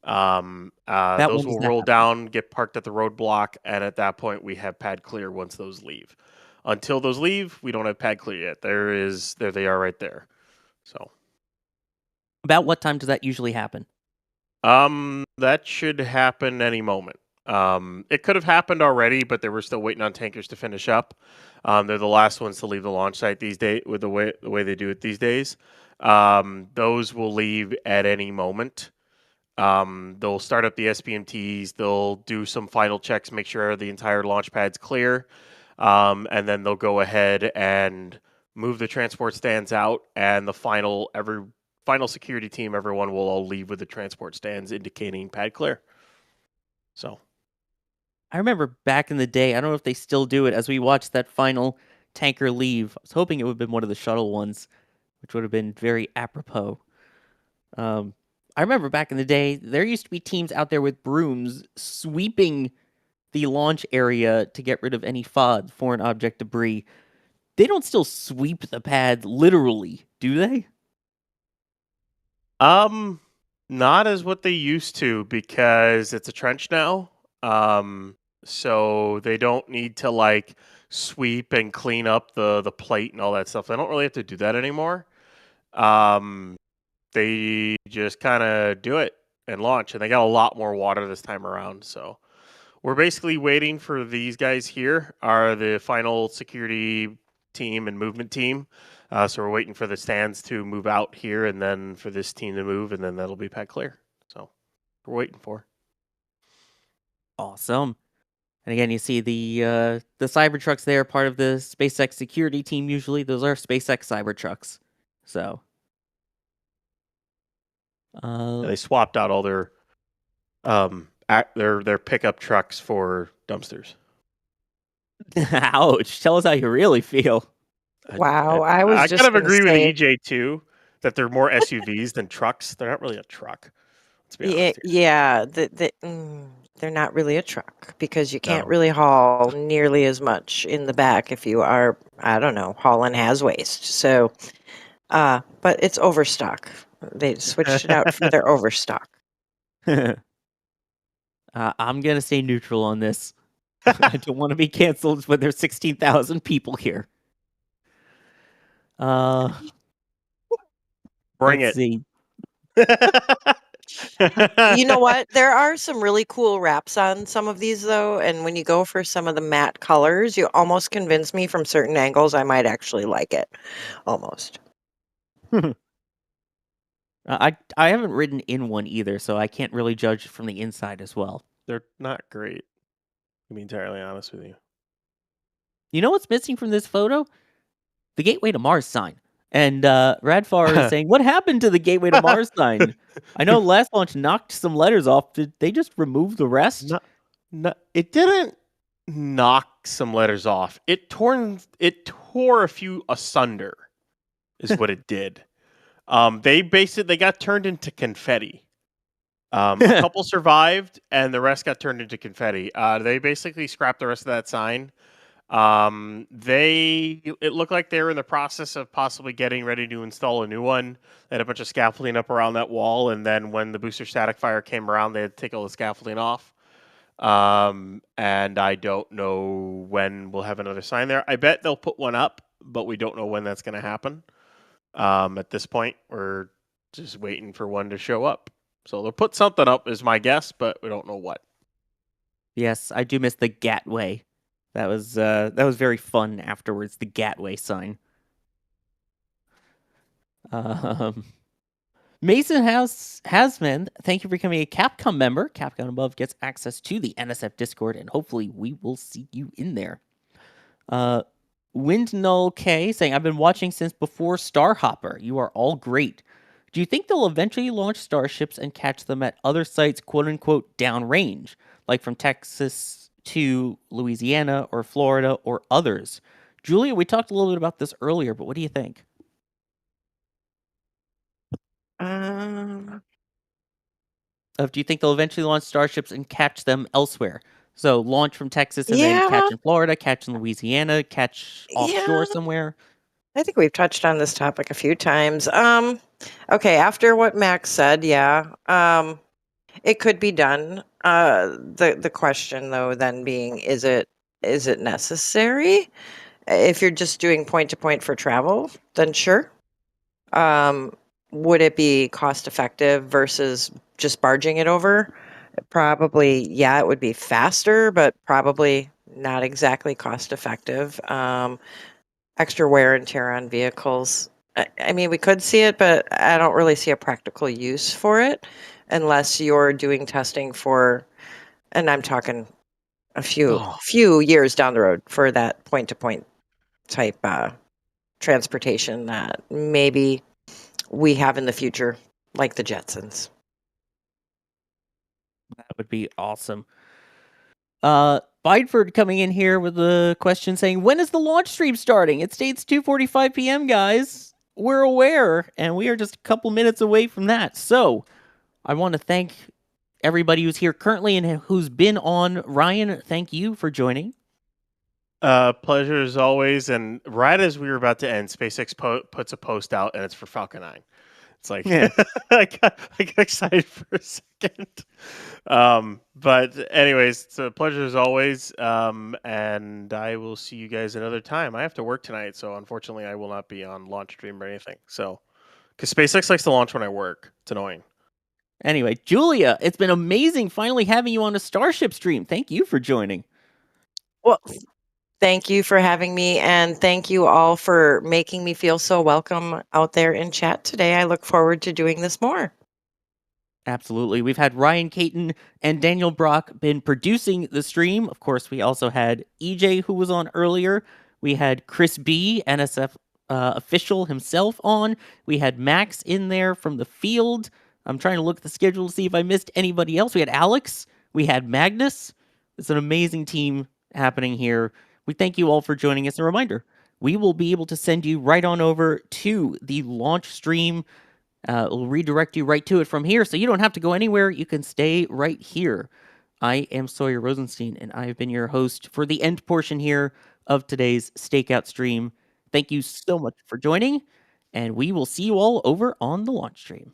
Those will roll down, get parked at the roadblock, and at that point we have pad clear once those leave. Until those leave, we don't have pad clear yet. There they are right there. So about what time does that usually happen? That should happen any moment. It could have happened already, but they were still waiting on tankers to finish up. They're the last ones to leave the launch site these days with the way they do it these days. Those will leave at any moment. They'll start up the SPMTs. They'll do some final checks, make sure the entire launch pad's clear. And then they'll go ahead and move the transport stands out, and the final security team, everyone will all leave with the transport stands indicating pad clear. So I remember back in the day, I don't know if they still do it, as we watched that final tanker leave. I was hoping it would have been one of the shuttle ones, which would have been very apropos. I remember back in the day, there used to be teams out there with brooms sweeping the launch area to get rid of any FOD, foreign object debris. They don't still sweep the pad literally, do they? Not as what they used to, because it's a trench now. So they don't need to like sweep and clean up the plate and all that stuff. They don't really have to do that anymore. They just kind of do it and launch, and they got a lot more water this time around. So we're basically waiting for these guys here, are the final security team and movement team. So we're waiting for the stands to move out here, and then for this team to move, and then that'll be pad clear. So we're waiting for. Awesome. And again, you see the Cybertrucks there, part of the SpaceX security team. Usually, those are SpaceX Cybertrucks. So They swapped out all their pickup trucks for dumpsters. ouch! Tell us how you really feel. Wow, I was I just kind of gonna agree say- with EJ too, that they're more SUVs than trucks. They're not really a truck. Let's be honest. Yeah, they're not really a truck because you can't No. really haul nearly as much in the back if you are, I don't know, hauling has waste. So, but it's overstock. They switched it out for their overstock. I'm gonna stay neutral on this. I don't want to be canceled when there's 16,000 people here. Bring let's it. see. You know what? There are some really cool wraps on some of these, though. And when you go for some of the matte colors, you almost convince me from certain angles I might actually like it. Almost. I haven't ridden in one either, so I can't really judge from the inside as well. They're not great, to be entirely honest with you. You know what's missing from this photo? The Gateway to Mars sign. And Radfar is saying, what happened to the Gateway to Mars sign? I know last launch knocked some letters off. Did they just remove the rest? No, it didn't knock some letters off. It tore a few asunder, is what it did. They got turned into confetti. A couple survived, and the rest got turned into confetti. They basically scrapped the rest of that sign. It looked like they were in the process of possibly getting ready to install a new one. They had a bunch of scaffolding up around that wall, and then when the booster static fire came around, they had to take all the scaffolding off. And I don't know when we'll have another sign there. I bet they'll put one up, but we don't know when that's going to happen. At this point, we're just waiting for one to show up. So they'll put something up, is my guess, but we don't know what. Yes, I do miss the Gateway. That was very fun afterwards, the Gateway sign. Mason Hasman, thank you for becoming a Capcom member. Capcom Above gets access to the NSF Discord, and hopefully we will see you in there. Windnull K saying, I've been watching since before Starhopper. You are all great. Do you think they'll eventually launch starships and catch them at other sites, quote-unquote, downrange, like from Texas to Louisiana or Florida or others? Julia, we talked a little bit about this earlier, but what do you think? Do you think they'll eventually launch starships and catch them elsewhere? So launch from Texas and then catch in Florida, catch in Louisiana, catch offshore somewhere? I think we've touched on this topic a few times. Okay, after what Max said, it could be done. The question, though, then being, is it necessary? If you're just doing point to point for travel, then sure. Would it be cost effective versus just barging it over? Probably, yeah, it would be faster, but probably not exactly cost effective. Extra wear and tear on vehicles. I mean, we could see it, but I don't really see a practical use for it unless you're doing testing for, and I'm talking a few years down the road for that point-to-point type transportation that maybe we have in the future, like the Jetsons. That would be awesome. Bideford coming in here with a question saying, when is the launch stream starting? It states 2:45 p.m., guys. we're aware, and we are just a couple minutes away from that. So I want to thank everybody who's here currently and who's been on. Ryan, thank you for joining. Pleasure as always. And right as we were about to end, SpaceX puts a post out, and it's for Falcon 9. It's like I got excited for a second. But anyways, it's a pleasure as always. And I will see you guys another time. I have to work tonight, so unfortunately I will not be on launch stream or anything. So, because SpaceX likes to launch when I work, it's annoying. Anyway, Julia, it's been amazing finally having you on a Starship stream. Thank you for joining. Well, thank you for having me, and thank you all for making me feel so welcome out there in chat today. I look forward to doing this more. Absolutely. We've had Ryan Caton and Daniel Brock been producing the stream. Of course, we also had EJ, who was on earlier. We had Chris B, NSF official himself, on. We had Max in there from the field. I'm trying to look at the schedule to see if I missed anybody else. We had Alex. We had Magnus. It's an amazing team happening here. We thank you all for joining us. A reminder, we will be able to send you right on over to the launch stream. We'll redirect you right to it from here, so you don't have to go anywhere. You can stay right here. I am Sawyer Rosenstein, and I have been your host for the end portion here of today's Stakeout stream. Thank you so much for joining, and we will see you all over on the launch stream.